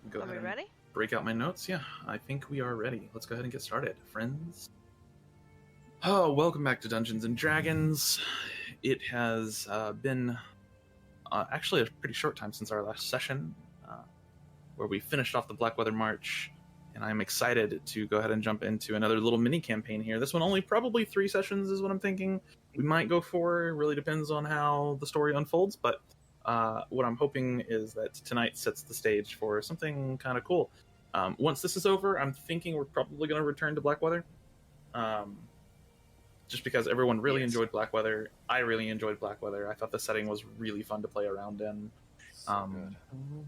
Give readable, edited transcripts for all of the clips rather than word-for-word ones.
Go Are ahead we and ready? break out my notes. Yeah, I think we are ready. Let's go ahead and get started, friends. Oh, welcome back to Dungeons and Dragons. It has been actually a pretty short time since our last session, where we finished off the Blackweather March, and I'm excited to go ahead and jump into another little mini campaign here. This one only probably 3 sessions is what I'm thinking. We might go 4, it really depends on how the story unfolds, but what I'm hoping is that tonight sets the stage for something kind of cool. Once this is over, I'm thinking we're probably going to return to Blackweather. Just because everyone really enjoyed Blackweather. I really enjoyed Blackweather. I thought the setting was really fun to play around in.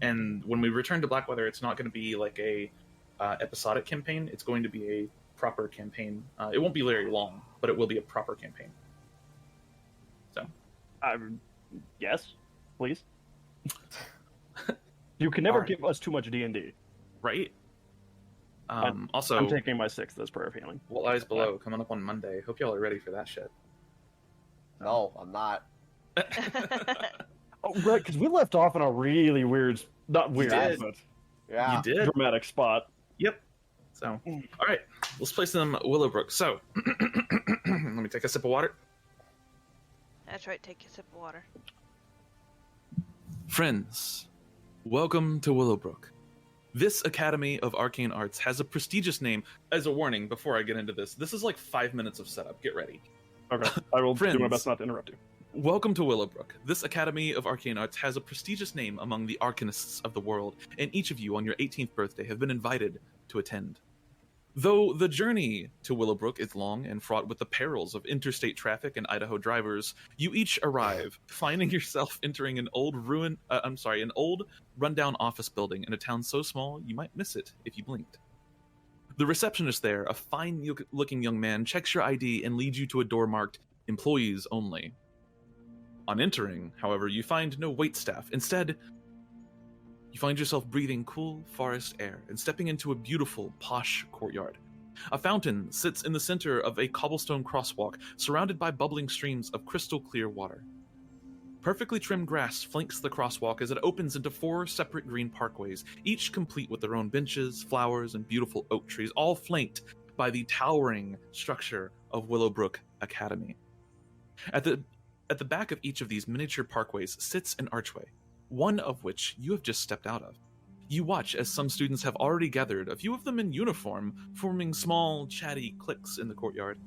And when we return to Blackweather, it's not going to be like a episodic campaign. It's going to be a proper campaign. It won't be very long, but it will be a proper campaign. So, yes, please. You can never Alright. give us too much D&D. right? Also, I'm taking my 6th as prayer of healing. What Lies Below coming up on Monday. Hope y'all are ready for that shit. No, I'm not. Oh, right, because we left off in a really weird, not weird, did. but Yeah. You did? dramatic spot. Yep. So, all right, let's play some Willowbrook. So, let me take a sip of water. That's right, take a sip of water. Friends, welcome to Willowbrook. This Academy of Arcane Arts has a prestigious name. As a warning, before I get into this is like 5 minutes of setup. Get ready. Okay, I will do my Friends. best not to interrupt you. Welcome to Willowbrook. This Academy of Arcane Arts has a prestigious name among the arcanists of the world, and each of you on your 18th birthday have been invited to attend. Though the journey to Willowbrook is long and fraught with the perils of interstate traffic and Idaho drivers, you each arrive, finding yourself entering an old rundown office building in a town so small you might miss it if you blinked. The receptionist there, a fine-looking young man, checks your ID and leads you to a door marked "Employees Only." On entering, however, you find no waitstaff. Instead, you find yourself breathing cool forest air and stepping into a beautiful, posh courtyard. A fountain sits in the center of a cobblestone crosswalk, surrounded by bubbling streams of crystal clear water. Perfectly trimmed grass flanks the crosswalk as it opens into 4 separate green parkways, each complete with their own benches, flowers, and beautiful oak trees, all flanked by the towering structure of Willowbrook Academy. At the back of each of these miniature parkways sits an archway, one of which you have just stepped out of. You watch as some students have already gathered, a few of them in uniform, forming small, chatty cliques in the courtyard.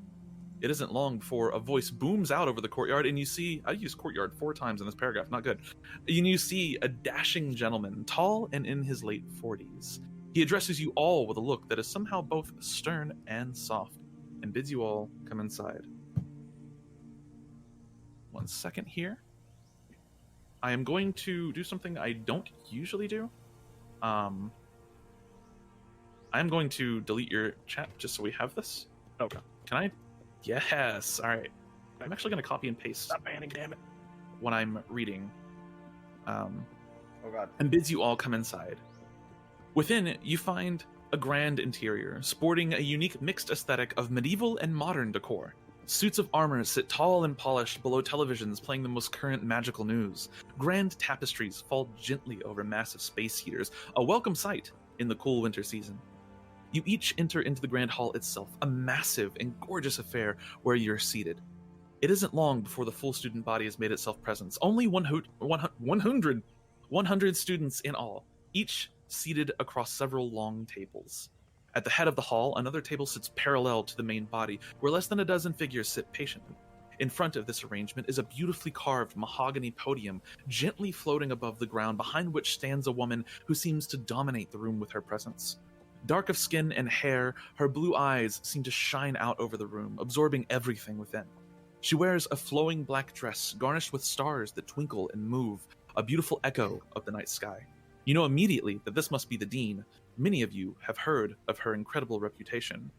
It isn't long before a voice booms out over the courtyard, and you see, I used courtyard 4 times in this paragraph, not good. And you see a dashing gentleman, tall and in his late 40s. He addresses you all with a look that is somehow both stern and soft, and bids you all come inside. 1 second here. I am going to do something I don't usually do. I am going to delete your chat just so we have this. Okay. Can I? Yes. All right. I'm actually going to copy and paste Stop banning, damn it. when I'm reading. Oh god. And bids you all come inside. Within, you find a grand interior, sporting a unique mixed aesthetic of medieval and modern decor. Suits of armor sit tall and polished below televisions playing the most current magical news. Grand tapestries fall gently over massive space heaters, a welcome sight in the cool winter season. You each enter into the grand hall itself, a massive and gorgeous affair where you're seated. It isn't long before the full student body has made itself present. Only 100 students in all, each seated across several long tables. At the head of the hall, another table sits parallel to the main body, where less than a dozen figures sit patiently. In front of this arrangement is a beautifully carved mahogany podium, gently floating above the ground, behind which stands a woman who seems to dominate the room with her presence. Dark of skin and hair, her blue eyes seem to shine out over the room, absorbing everything within. She wears a flowing black dress, garnished with stars that twinkle and move, a beautiful echo of the night sky. You know immediately that this must be the Dean. Many of you have heard of her incredible reputation.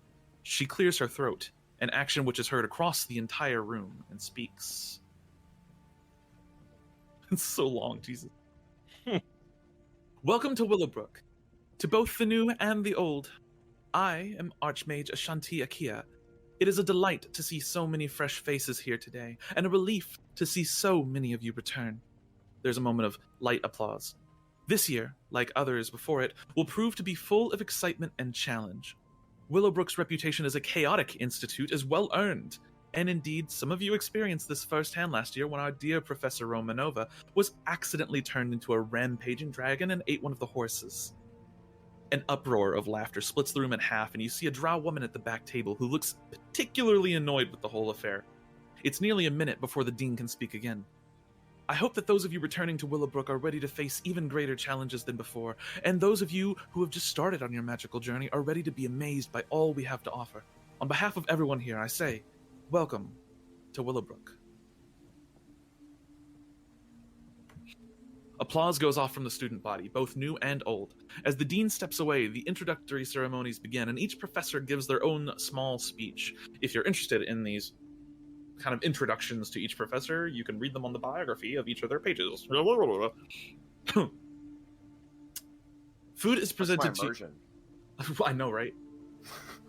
She clears her throat, an action which is heard across the entire room, and speaks. It's so long, Jesus. Welcome to Willowbrook. To both the new and the old. I am Archmage Ashanti Akia. It is a delight to see so many fresh faces here today, and a relief to see so many of you return. There's a moment of light applause. This year, like others before it, will prove to be full of excitement and challenge. Willowbrook's reputation as a chaotic institute is well earned, and indeed, some of you experienced this firsthand last year when our dear Professor Romanova was accidentally turned into a rampaging dragon and ate one of the horses. An uproar of laughter splits the room in half, and you see a drow woman at the back table who looks particularly annoyed with the whole affair. It's nearly a minute before the dean can speak again. I hope that those of you returning to Willowbrook are ready to face even greater challenges than before, and those of you who have just started on your magical journey are ready to be amazed by all we have to offer. On behalf of everyone here, I say, welcome to Willowbrook. Applause goes off from the student body, both new and old. As the dean steps away, the introductory ceremonies begin, and each professor gives their own small speech. If you're interested in these kind of introductions to each professor, you can read them on the biography of each of their pages. Food is presented to you. I know, right?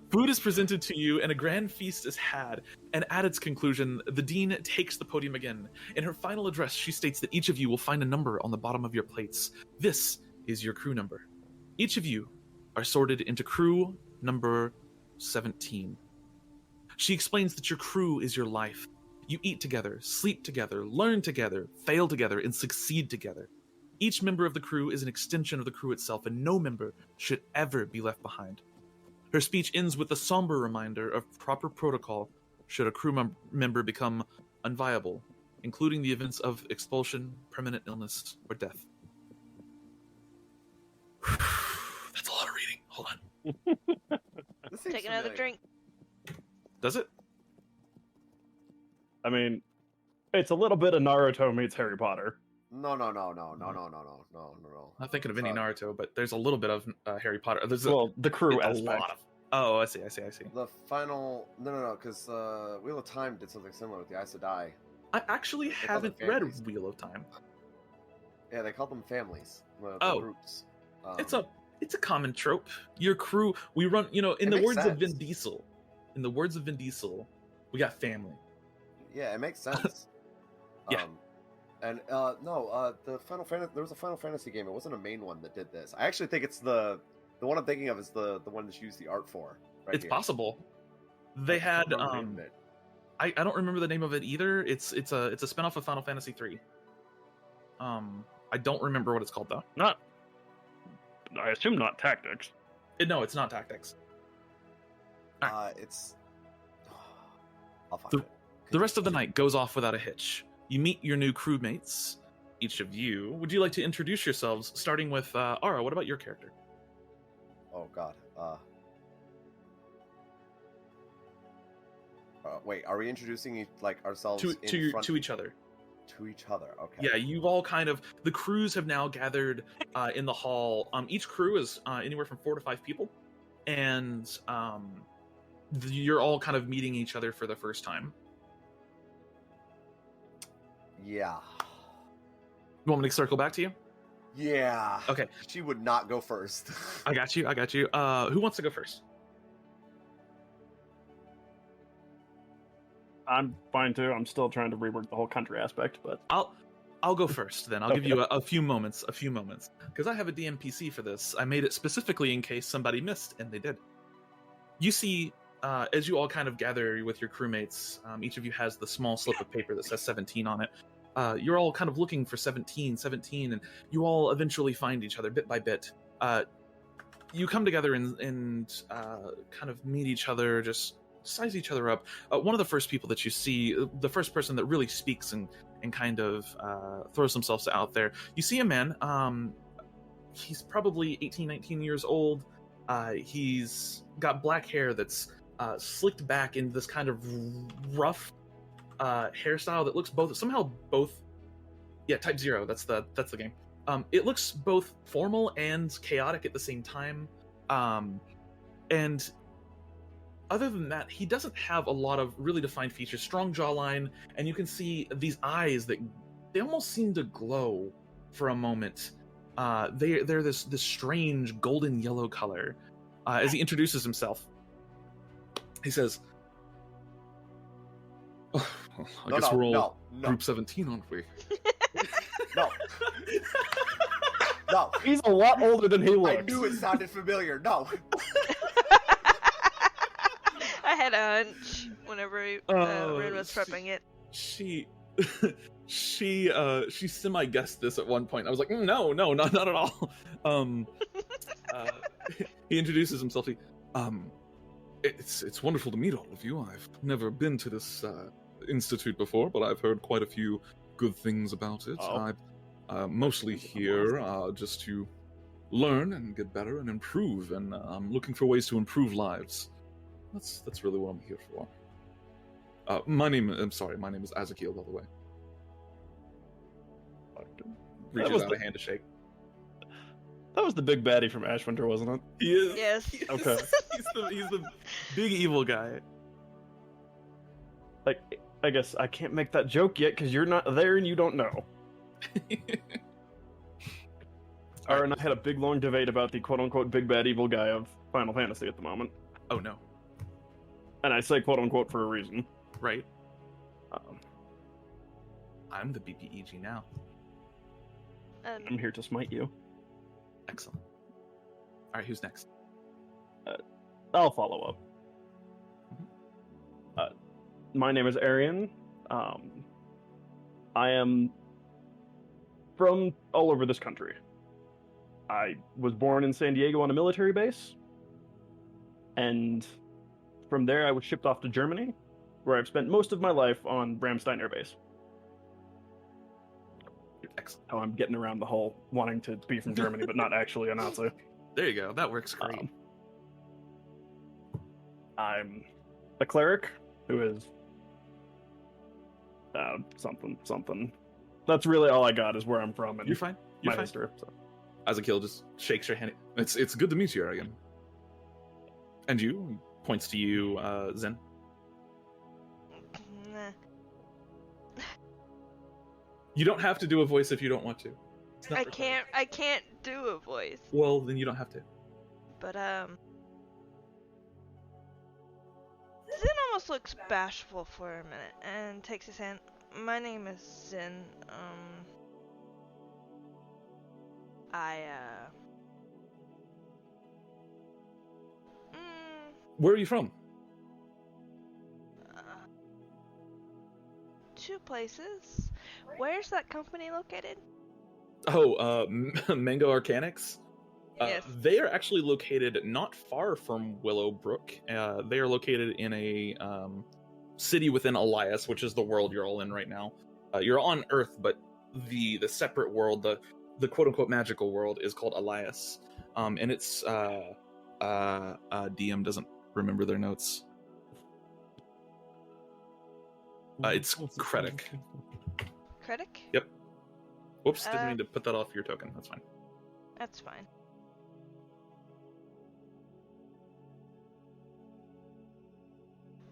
Food is presented to you, and a grand feast is had. And at its conclusion, the dean takes the podium again. In her final address, she states that each of you will find a number on the bottom of your plates. This is your crew number. Each of you are sorted into crew number 17. She explains that your crew is your life. You eat together, sleep together, learn together, fail together, and succeed together. Each member of the crew is an extension of the crew itself, and no member should ever be left behind. Her speech ends with a somber reminder of proper protocol should a crew member become unviable, including the events of expulsion, permanent illness, or death. That's a lot of reading. Hold on. Take another drink. Does it? I mean, it's a little bit of Naruto meets Harry Potter. No. Not thinking of any Naruto, but there's a little bit of Harry Potter. There's the crew a aspect. lot of. Oh, I see. The final... No, because Wheel of Time did something similar with the Aes Sedai. I actually haven't read Wheel of Time. Yeah, they call them families. The groups. It's a common trope. Your crew, we run, in the words of Vin Diesel. In the words of Vin Diesel, we got family. Yeah, it makes sense. Yeah. And the Final Fantasy, there was a Final Fantasy game. It wasn't a main one that did this. I actually think it's the one I'm thinking of is the one that you use the art for. Right It's here. possible. They had I don't remember the name of it either. It's a spinoff of Final Fantasy 3. I don't remember what it's called though. I assume not Tactics. No, it's not Tactics. It's. I'll find it. The rest of the night goes off without a hitch. You meet your new crewmates. Each of you, would you like to introduce yourselves, starting with Ara? What about your character? Oh God. Wait, are we introducing ourselves to each other? To each other, okay. Yeah, you've all the crews have now gathered in the hall. Each crew is anywhere from 4 to 5 people, and you're all kind of meeting each other for the first time. Yeah. You want me to circle back to you? Yeah. Okay. She would not go first. I got you. Who wants to go first? I'm fine too. I'm still trying to rework the whole country aspect, but I'll go first then. I'll give you a few moments, because I have a DMPC for this. I made it specifically in case somebody missed, and they did. You see, as you all kind of gather with your crewmates, each of you has the small slip of paper that says 17 on it. You're all kind of looking for 17, and you all eventually find each other bit by bit. You come together and kind of meet each other, just size each other up. One of the first people that you see, the first person that really speaks and kind of throws themselves out there, you see a man. He's probably 18, 19 years old. He's got black hair that's slicked back in this kind of rough hairstyle that looks both type 0. That's the game. It looks both formal and chaotic at the same time. And other than that, he doesn't have a lot of really defined features. Strong jawline, and you can see these eyes that they almost seem to glow for a moment. They're this strange golden yellow color. As he introduces himself, he says, "Oh, I guess we're all no. Group 17, aren't we?" No. No. He's a lot older than he looks. I knew it sounded familiar. No. I had a hunch whenever Rin was prepping it. She semi-guessed this at one point. I was like, no, not at all. He introduces himself. It's wonderful to meet all of you. I've never been to this institute before, but I've heard quite a few good things about it. Oh. I'm mostly here just to learn and get better and improve, and I'm looking for ways to improve lives. That's really what I'm here for. My name is Azakiel, by the way. Reaches out a hand to shake. That was the big baddie from Ashwinter, wasn't it? He is. Yes. Okay. He's the big evil guy. Like, I guess I can't make that joke yet because you're not there and you don't know. Ara and I had a big long debate about the quote-unquote big bad evil guy of Final Fantasy at the moment. Oh no. And I say quote-unquote for a reason. Right. I'm the BPEG now. I'm here to smite you. Excellent. All right, who's next? I'll follow up. My name is Arienne. I am from all over this country. I was born in San Diego on a military base, and from there I was shipped off to Germany, where I've spent most of my life on Bramstein Air Base. Excellent. How I'm getting around the whole wanting to be from Germany, but not actually a Nazi. There you go. That works great. I'm a cleric who is something. That's really all I got is where I'm from and You're fine. You're my fine. history. So. Azakiel just shakes your hand. It's good to meet you, Arienne. And you? He points to you, Zen. Nah. You don't have to do a voice if you don't want to. It's not required. I can't do a voice. Well, then you don't have to. But Zin almost looks bashful for a minute and takes his hand. My name is Zin. Where are you from? Two places. Where's that company located? Oh, Mango Arcanics? Yes. They are actually located not far from Willowbrook. They are located in a city within Elias, which is the world you're all in right now. You're on Earth, but the separate world, the quote-unquote magical world, is called Elias. And it's... DM doesn't remember their notes. It's Kretic. Kretic? Yep. Whoops, didn't mean to put that off your token. That's fine. That's fine.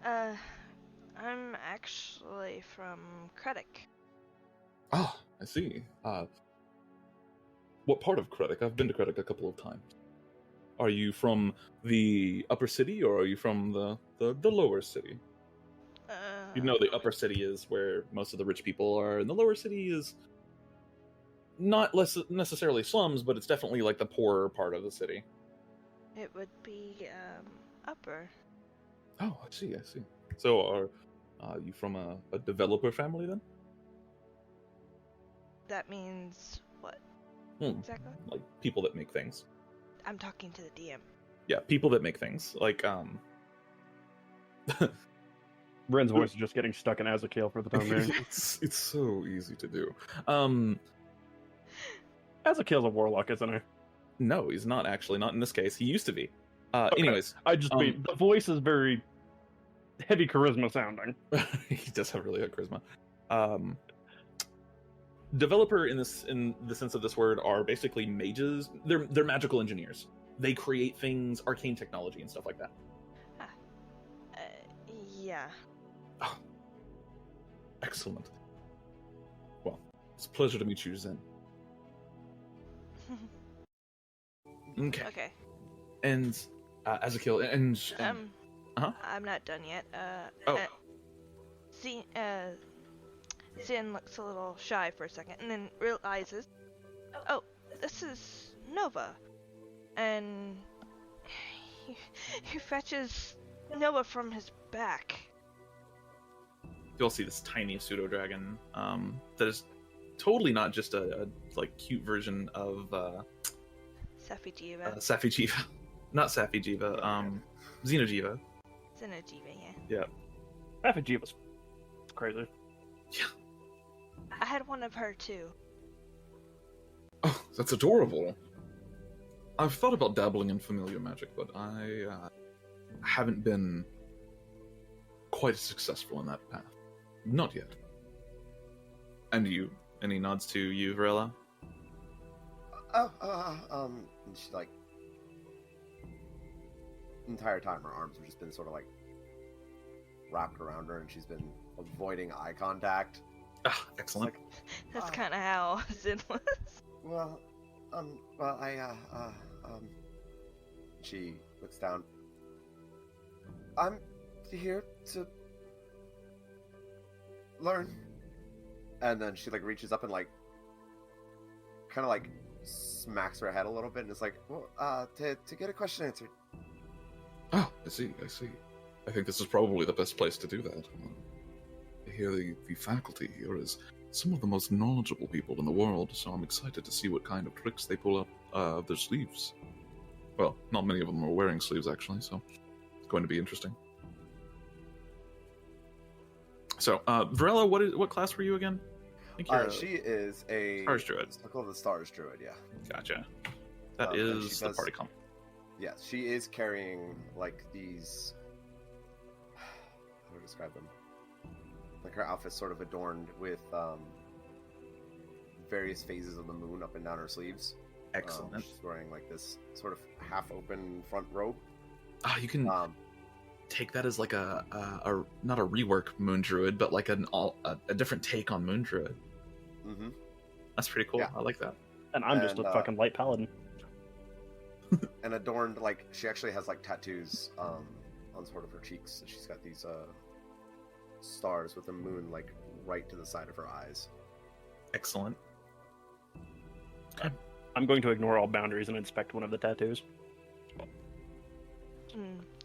I'm actually from Kretic. Ah, I see. What part of Kretic? I've been to Kretic a couple of times. Are you from the upper city, or are you from the lower city? You know, the upper city is where most of the rich people are, and the lower city is not less necessarily slums, but it's definitely like the poorer part of the city. It would be upper. Oh, I see. So are you from a developer family then? That means what? Exactly? Like people that make things. I'm talking to the DM. Yeah, people that make things. Like, Ren's voice is just getting stuck in Azakiel for the time being. it's so easy to do. Azakiel's a warlock, isn't he? No, he's not actually. Not in this case. He used to be. Okay. Anyways. I just mean, the voice is very heavy charisma sounding. He does have really good charisma. Developer in the sense of this word are basically mages. They're magical engineers. They create things, arcane technology and stuff like that. Yeah. Oh, excellent. Well, it's a pleasure to meet you, Zen. Okay. Okay. And Azakiel and I'm not done yet. Zin looks a little shy for a second, and then realizes, oh, this is Nova. And he fetches Nova from his back. You'll see this tiny pseudo dragon that is totally not just a like cute version of Safijiva. Safijiva. Not Safijiva, Xenojiva. Xenojiva, yeah. Yeah. Safijiva's crazy. I had one of her too. Oh, that's adorable. I've thought about dabbling in familiar magic, but I haven't been quite as successful in that path. Not yet. And you? Any nods to you, Varella? And she like the entire time her arms have just been sort of like wrapped around her, and she's been avoiding eye contact. Ah, excellent. Like, That's kind of how Zin was. well, she looks down. I'm here to learn. And then she like reaches up and like kind of like smacks her head a little bit, and it's like, well, to get a question answered. Oh, I see. I think this is probably the best place to do that. I hear the faculty here is some of the most knowledgeable people in the world, so I'm excited to see what kind of tricks they pull up their sleeves. Well, not many of them are wearing sleeves, actually, so it's going to be interesting. So, Varella, what class were you again? I think you're She is a Stars Druid. Circle of the Stars Druid, yeah. Gotcha. That And is she the does- party comp. Yes, she is carrying like these. How do I describe them? Like her outfit's sort of adorned with various phases of the moon up and down her sleeves. Excellent. She's wearing like this sort of half-open front robe. Ah, you can take that as like a not a rework Moon Druid, but like a different take on Moon Druid. Mm-hmm. That's pretty cool. Yeah. I like that. And I'm just a And, fucking light paladin. And adorned, like, she actually has like tattoos on sort of her cheeks. She's got these stars with the moon like right to the side of her eyes. Excellent. I'm going to ignore all boundaries and inspect one of the tattoos.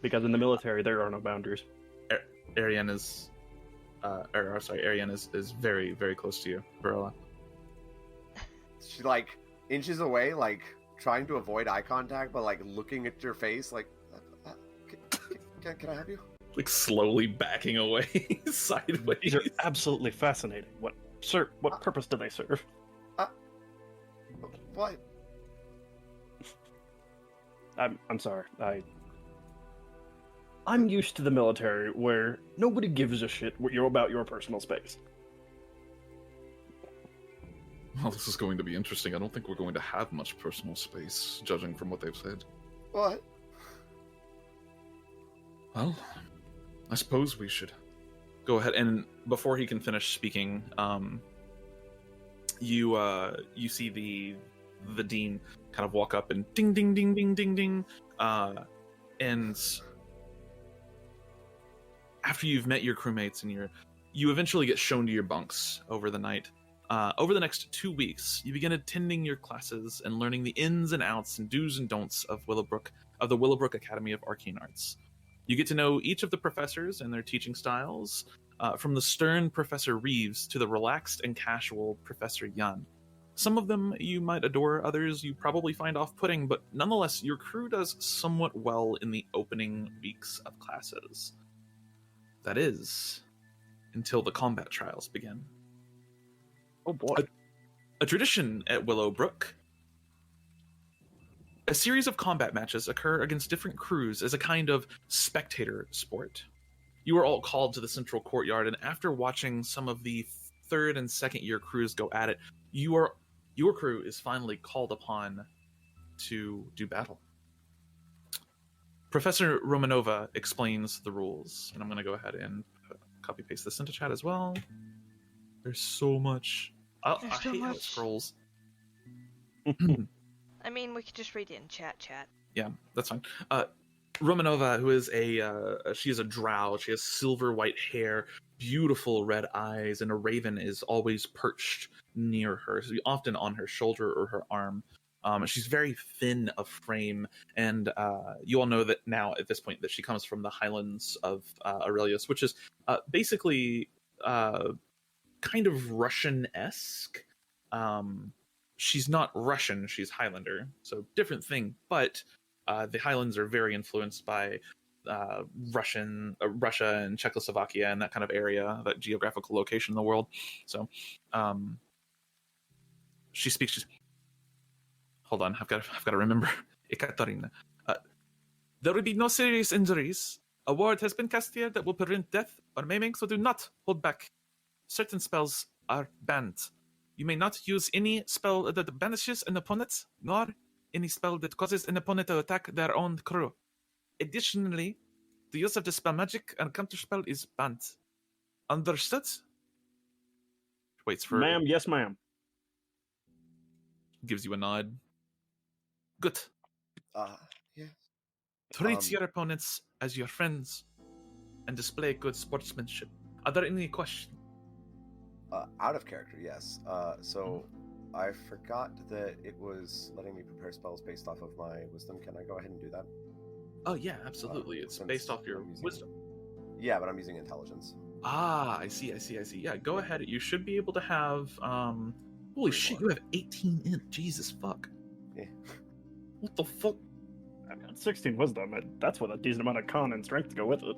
Because in the military, there are no boundaries. Arienne is, Arienne is very, very close to you, Varella. She like inches away, like trying to avoid eye contact, but like looking at your face, like, can I have you? Like slowly backing away sideways. These are absolutely fascinating. What purpose do they serve? What? I'm sorry. I'm used to the military where nobody gives a shit what you're about your personal space. Well, this is going to be interesting. I don't think we're going to have much personal space, judging from what they've said. What? Well, I suppose we should go ahead. And before he can finish speaking, you see the dean kind of walk up and ding, ding, ding, ding, ding, ding, and after you've met your crewmates and you eventually get shown to your bunks over the night. Over the next 2 weeks, you begin attending your classes and learning the ins and outs and do's and don'ts of the Willowbrook Academy of Arcane Arts. You get to know each of the professors and their teaching styles, from the stern Professor Reeves to the relaxed and casual Professor Yun. Some of them you might adore, others you probably find off-putting, but nonetheless, your crew does somewhat well in the opening weeks of classes. That is, until the combat trials begin. Oh boy. A tradition at Willowbrook. A series of combat matches occur against different crews as a kind of spectator sport. You are all called to the central courtyard, and after watching some of the third and second year crews go at it, your crew is finally called upon to do battle. Professor Romanova explains the rules, and I'm going to go ahead and copy paste this into chat as well. There's so much. I so hate how it much. scrolls. I mean, we could just read it in chat. Yeah, that's fine. Romanova, who is she is a drow. She has silver white hair, beautiful red eyes, and a raven is always perched near her, so often on her shoulder or her arm. She's very thin of frame, and you all know that now at this point that she comes from the highlands of Aurelius, which is basically kind of Russian-esque. She's not Russian, she's Highlander, so different thing, but the Highlands are very influenced by Russia and Czechoslovakia and that kind of area, that geographical location in the world. So she speaks. Hold on, I've got to remember. Ekaterina. There will be no serious injuries. A ward has been cast here that will prevent death or maiming, so do not hold back. Certain spells are banned. You may not use any spell that banishes an opponent, nor any spell that causes an opponent to attack their own crew. Additionally, the use of the spell magic and counterspell is banned. Understood? Waits for... Ma'am, yes, ma'am. Gives you a nod. Good. Yeah. Treat your opponents as your friends and display good sportsmanship. Are there any questions? Out of character, yes. So I forgot that it was letting me prepare spells based off of my wisdom. Can I go ahead and do that? Oh yeah, absolutely. It's based off your wisdom. Yeah, but I'm using intelligence. Ah, I see. Yeah, go ahead. You should be able to have holy shit, you have 18 int. Jesus fuck. Yeah. What the fuck? I've got 16 wisdom. That's with a decent amount of con and strength to go with it.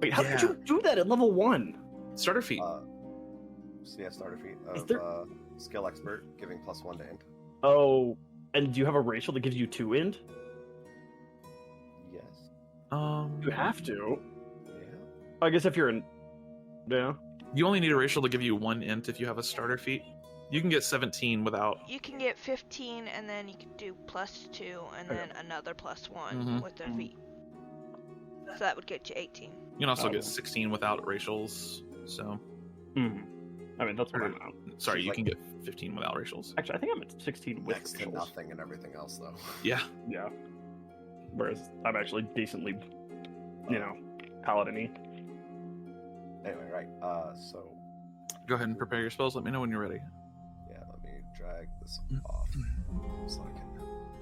Wait, how did you do that at level 1? Starter feat. So yeah, starter feat of there... skill expert, giving +1 to int. Oh, and do you have a racial that gives you 2 int? Yes. You have to. Yeah. I guess if you're in... Yeah. You only need a racial to give you 1 int if you have a starter feat. You can get 17 without... You can get 15, and then you can do +2, and then another +1 with their feat. So that would get you 18. You can also get 16 without racials, so... I mean, that's what I'm at. Sorry, you can get 15 without racials. Actually, I think I'm at 16 with Next to racials. nothing and everything else, though. Yeah. Yeah. Whereas I'm actually decently, paladin-y. Anyway, right. So... Go ahead and prepare your spells. Let me know when you're ready. Yeah, let me drag this off so I can...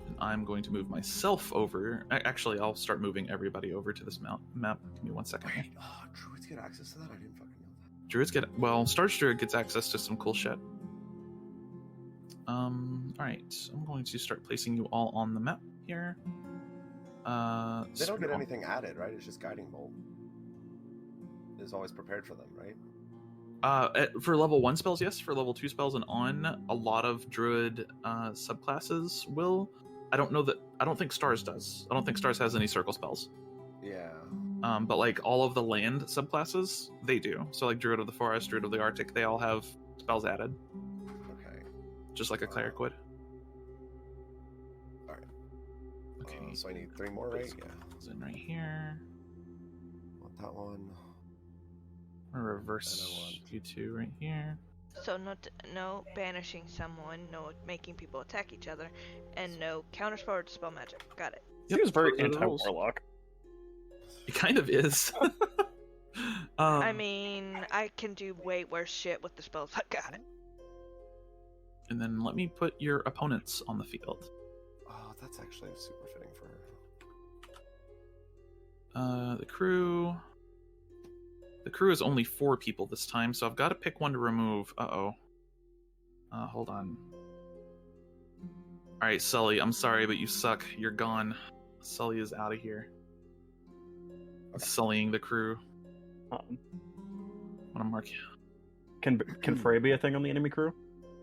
And I'm going to move myself over. Actually, I'll start moving everybody over to this map. Give me 1 second. Wait, druids get access to that? I didn't fucking know that. Druids get... Well, Starch Druid gets access to some cool shit. Alright. I'm going to start placing you all on the map here. They don't get anything added, right? It's just Guiding Bolt. Is always prepared for them, right? For level 1 spells, yes. For level 2 spells and on, a lot of Druid subclasses will. I don't think Stars does. I don't think Stars has any circle spells. Yeah. But like all of the land subclasses, they do. So like Druid of the Forest, Druid of the Arctic, they all have spells added. Okay. Just like a cleric would. Alright. Okay. So I need 3 more, right? Yeah. It's in right here. Want that one. I'm gonna reverse you 2 right here. So no banishing someone, no making people attack each other, and no counterspell to spell magic. Got it. He was very anti-warlock. It kind of is. I mean, I can do way worse shit with the spells I got. And then let me put your opponents on the field. Oh, that's actually super fitting for her. The crew. The crew is only 4 people this time, so I've got to pick one to remove. Hold on. Alright, Sully, I'm sorry, but you suck. You're gone. Sully is out of here. Okay. Sullying the crew. I'm gonna mark you. Can Frey be a thing on the enemy crew?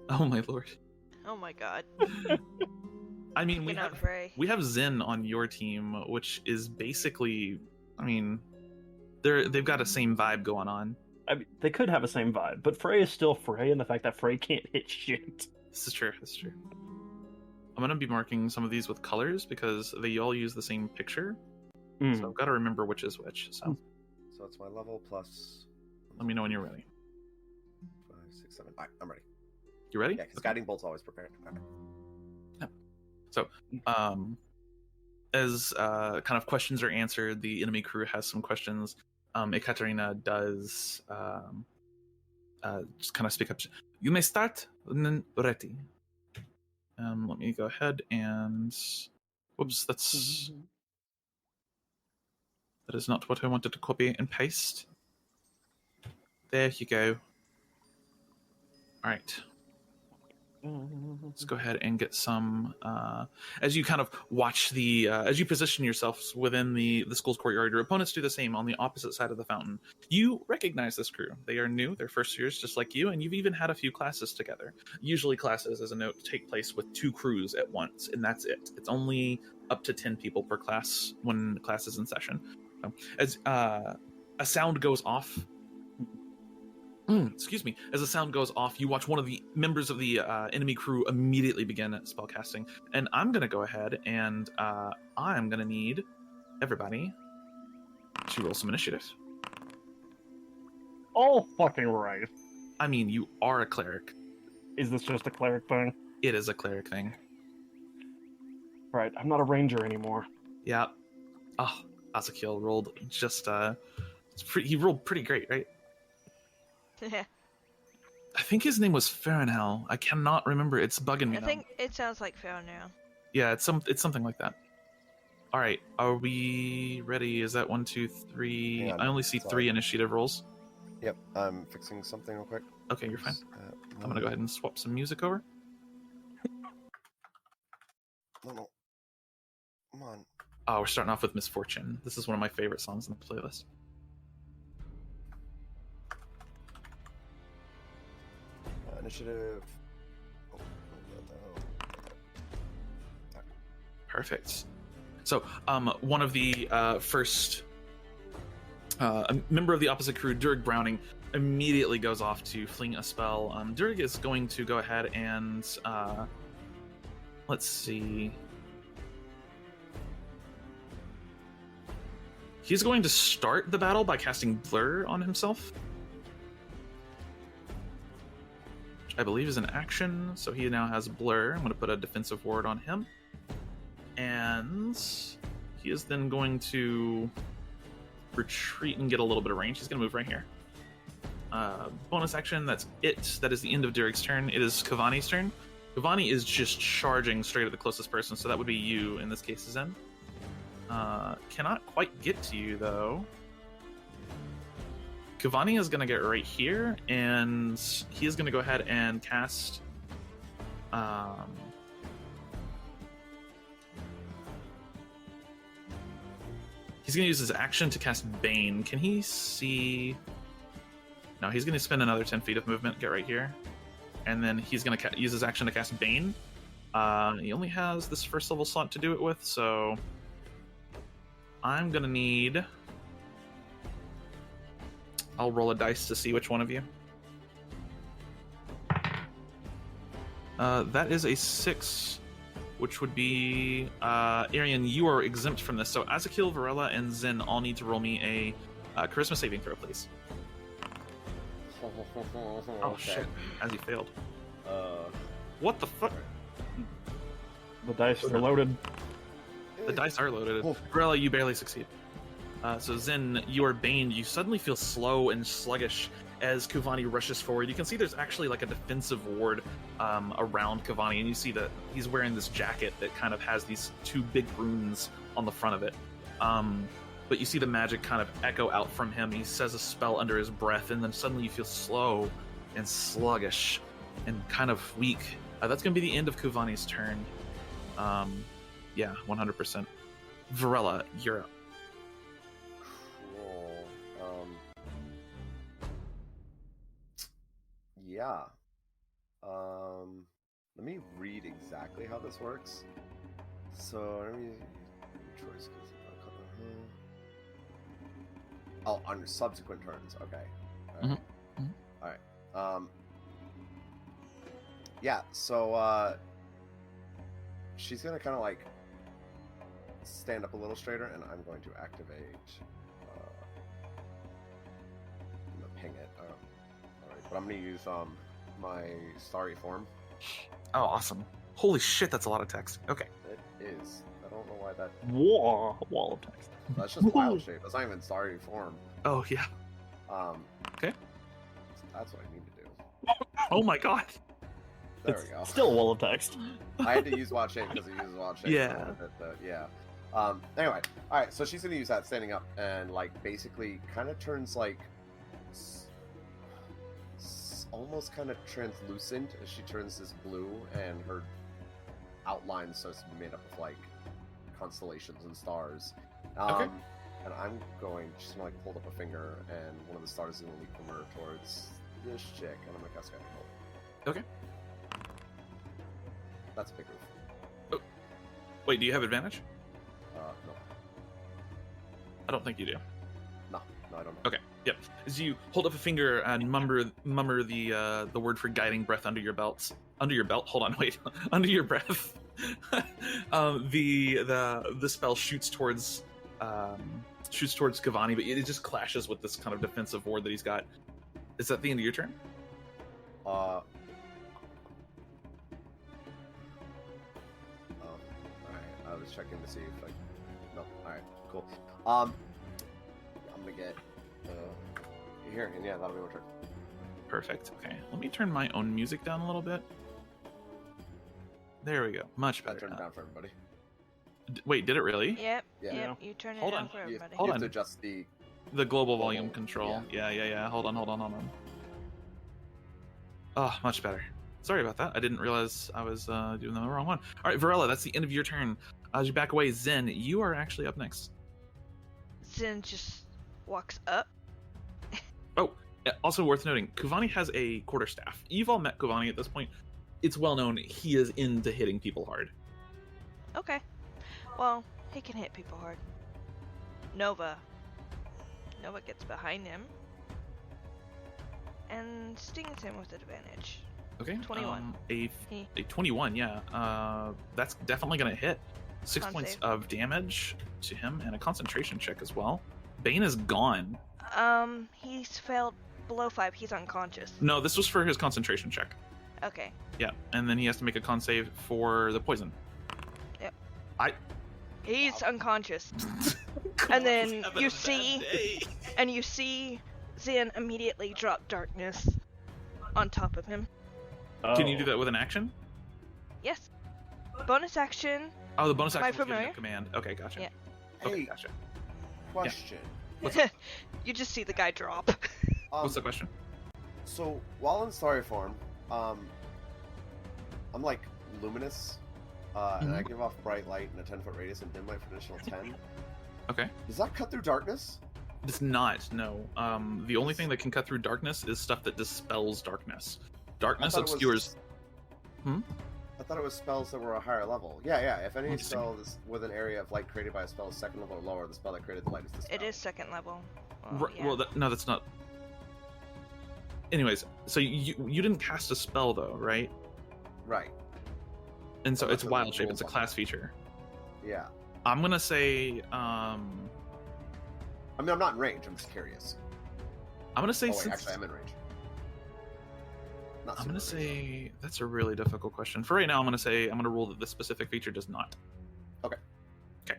Oh my lord. Oh my god. I mean, we have Zen on your team, which is basically, I mean, they've got a same vibe going on. I mean, they could have a same vibe, but Frey is still Frey, and the fact that Frey can't hit shit. This is true. I'm gonna be marking some of these with colors because they all use the same picture. So I've got to remember which is which. So it's my level plus. Let me know when you're ready. 5, 6, 7. Alright, I'm ready. You ready? Yeah, because Guiding Bolt's always prepared. Okay. Yeah. So, as kind of questions are answered, the enemy crew has some questions. Ekaterina does just kind of speak up. You may start when ready. Let me go ahead and... Whoops, that is not what I wanted to copy and paste. There you go. All right. Let's go ahead and get some. As you kind of watch as you position yourselves within the school's courtyard, your opponents do the same on the opposite side of the fountain. You recognize this crew. They are new, they're first years just like you, and you've even had a few classes together. Usually classes, as a note, take place with 2 crews at once, and that's it. It's only up to 10 people per class when class is in session. As a sound goes off, excuse me, as the sound goes off, you watch one of the members of the enemy crew immediately begin spellcasting. And I'm going to go ahead and I'm going to need everybody to roll some initiative. Oh, fucking right. I mean, you are a cleric. Is this just a cleric thing? It is a cleric thing. Right, I'm not a ranger anymore. Yeah. Oh, Azakiel rolled just, he rolled pretty great, right? Yeah. I think his name was Farinhel. I cannot remember. It's bugging me I now. think it sounds like fair now. Yeah, it's something like that. All right, are we ready? Is that 1, 2, 3? I only see 3 initiative rolls. Yep, I'm fixing something real quick. Okay, you're fine. I'm gonna go ahead and swap some music over. No. Come on. Oh, we're starting off with Misfortune. This is one of my favorite songs in the playlist. Initiative. Perfect. So, one of the first a member of the opposite crew, Durg Browning, immediately goes off to fling a spell. Durg is going to go ahead and let's see. He's going to start the battle by casting Blur on himself, which I believe is an action. So he now has Blur. I'm going to put a defensive ward on him. And he is then going to retreat and get a little bit of range. He's going to move right here. Bonus action, that's it. That is the end of Durig's turn. It is Kavani's turn. Kavani is just charging straight at the closest person, so that would be you in this case, Zen. Cannot quite get to you, though. Kavani is going to get right here, and he is going to go ahead and cast... he's going to use his action to cast Bane. Can he see... No, he's going to spend another 10 feet of movement, get right here. And then he's going to use his action to cast Bane. He only has this first level slot to do it with, so... I'm going to need... I'll roll a dice to see which one of you. That is a 6, which would be... Arienne, you are exempt from this. So Azakiel, Varella, and Zen all need to roll me a charisma saving throw, please. Oh, shit. As you failed. What the fuck? The dice are loaded. The dice are loaded. Varella, you barely succeed. So Zen, you are baned. You suddenly feel slow and sluggish as Kavani rushes forward. You can see there's actually like a defensive ward around Kavani, and you see that he's wearing this jacket that kind of has these 2 big runes on the front of it. But you see the magic kind of echo out from him. He says a spell under his breath, and then suddenly you feel slow and sluggish and kind of weak. That's going to be the end of Kavani's turn. Yeah, 100%. Varella, you're up. Cool. Yeah. Let me read exactly how this works. So, let me... Choice. Oh, on subsequent turns. Okay. All right. Mm-hmm. Mm-hmm. All right. Yeah. So she's gonna kind of like stand up a little straighter, and I'm going to activate. I'm gonna ping it. All right. But I'm gonna use my starry form. Oh, awesome! Holy shit, that's a lot of text. Okay. It is. I don't know why that. Wall of text. That's just wild shape. That's not even starry form. Oh yeah. Okay. That's what I need to do. Oh my god. There we go. Still a wall of text. I had to use wild shape because it uses wild shape. Yeah. Yeah. Anyway, all right. So she's gonna use that standing up and like basically kind of turns like almost kind of translucent as she turns this blue, and her outline starts to be made up of like constellations and stars. Okay. And I'm she's gonna like hold up a finger, and one of the stars is gonna leap from her towards this chick, and I'm gonna cast Guiding Bolt. Okay. That's a big move. Oh. Wait, do you have advantage? No. I don't think you do. No, I don't know. Okay. Yep. As you hold up a finger and mummer the word for guiding breath under your belt. Under your belt. Hold on. Wait. Under your breath. The spell shoots towards Cavani, but it just clashes with this kind of defensive ward that he's got. Is that the end of your turn? Alright, I was checking to see if like no. Alright, cool. I'm gonna get here, and yeah, that'll be my turn. Perfect. Okay. Let me turn my own music down a little bit. There we go. Much I better. turned it now. down for everybody. Wait, did it really? Yep. Yeah. Yep. You turn it Hold on on. for You everybody. Hold have on. to adjust the The global Global, volume control. yeah. Yeah. Hold on. Oh, much better. Sorry about that. I didn't realize I was doing the wrong one. All right, Varella, that's the end of your turn. As you back away, Zen, you are actually up next. Zin just walks up. Also worth noting, Kuvani has a quarterstaff. You've all met Kuvani at this point. It's well known he is into hitting people hard. Okay. Well, he can hit people hard. Nova gets behind him and stings him with advantage. Okay. 21. A 21, yeah. That's definitely going to hit. 6 Con points save. of damage to him and a concentration check as well. Bane is gone. He's failed below 5. He's unconscious. No, this was for his concentration check. Okay. Yeah, and then he has to make a con save for the poison. Yep. I. He's unconscious. Come And on, then he's having you a bad see- day. And you see Zin immediately drop darkness on top of him. Can you do that with an action? Yes. Bonus action. Oh, the bonus Am I action was giving familiar? a command. Okay, gotcha. Yeah. Okay, Hey. gotcha. Question. You just see the guy drop. What's the question? So while in story form, I'm like luminous, and I give off bright light in a 10-foot radius and dim light for an additional 10. Okay. Does that cut through darkness? It's not, no. The only thing that can cut through darkness is stuff that dispels darkness. Darkness I thought it was- obscures. I thought it was spells that were a higher level. Yeah. If any Interesting. spell is with an area of light created by a spell is second level or lower, the spell that created the light is dispelled. It is second level. Yeah. Well, no, that's not. Anyways, so you didn't cast a spell though, right? Right. And so Well, it's that's a wild shape. rule It's a book. class feature. Yeah. I'm gonna say. I mean, I'm not in range. I'm just curious. I'm gonna say Oh wait, since. actually, I'm in range. Not I'm gonna super range, say that's a really difficult question. For right now, I'm gonna rule that this specific feature does not. Okay. Okay.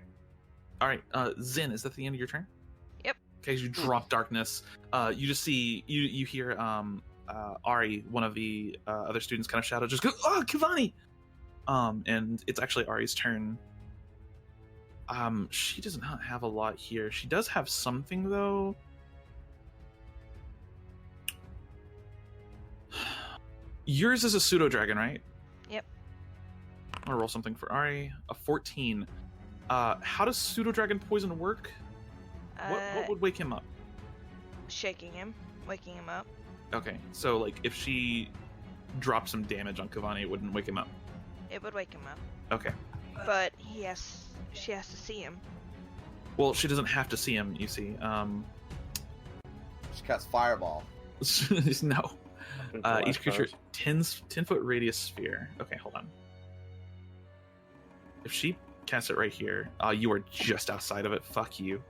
All right. Zin, is that the end of your turn? Yep. Okay. As you drop darkness, you just see you hear Ari, one of the other students, kind of shout out, just go, "Oh, Kivani!" And it's actually Ari's turn. She does not have a lot here. She does have something though. Yours is a pseudo dragon, right? Yep. I'm gonna roll something for Ari. A 14. How does pseudo dragon poison work? What would wake him up? Shaking him, waking him up. Okay, so like if she dropped some damage on Kavani, it wouldn't wake him up. It would wake him up. Okay. But she has to see him. Well, she doesn't have to see him. You see. She casts fireball. No. It's the Each last creature cards. 10-foot radius sphere. Okay, hold on. If she casts it right here, you are just outside of it. Fuck you.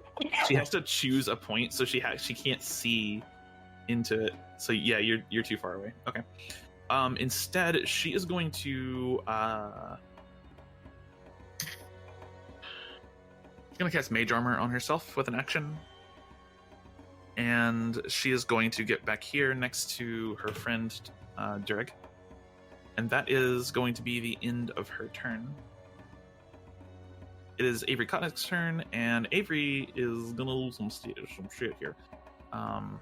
She has to choose a point, so she can't see into it. So yeah, you're too far away. Okay. Instead, she is going to she's gonna cast Mage Armor on herself with an action. And she is going to get back here next to her friend Durek. And that is going to be the end of her turn. It is Avery Kotnick's turn, and Avery is gonna lose some shit here. And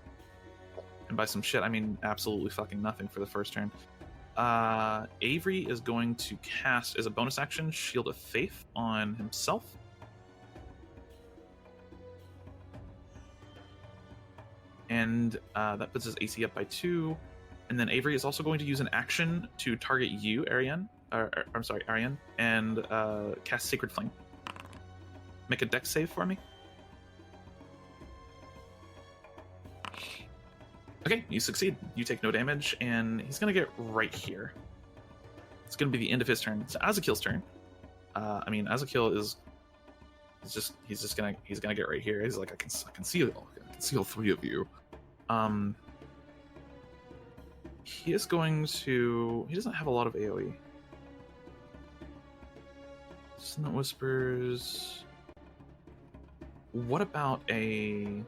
by some shit, I mean absolutely fucking nothing for the first turn. Avery is going to cast, as a bonus action, Shield of Faith on himself. And that puts his AC up by 2. And then Avery is also going to use an action to target you, Arienne. Arienne, and cast Sacred Flame. Make a dex save for me. Okay, you succeed. You take no damage, and he's gonna get right here. It's gonna be the end of his turn. It's Azakil's turn. Azakil is he's gonna get right here. He's like, I can see all 3 of you. He is going to. He doesn't have a lot of AoE. Snow Whispers. What about a?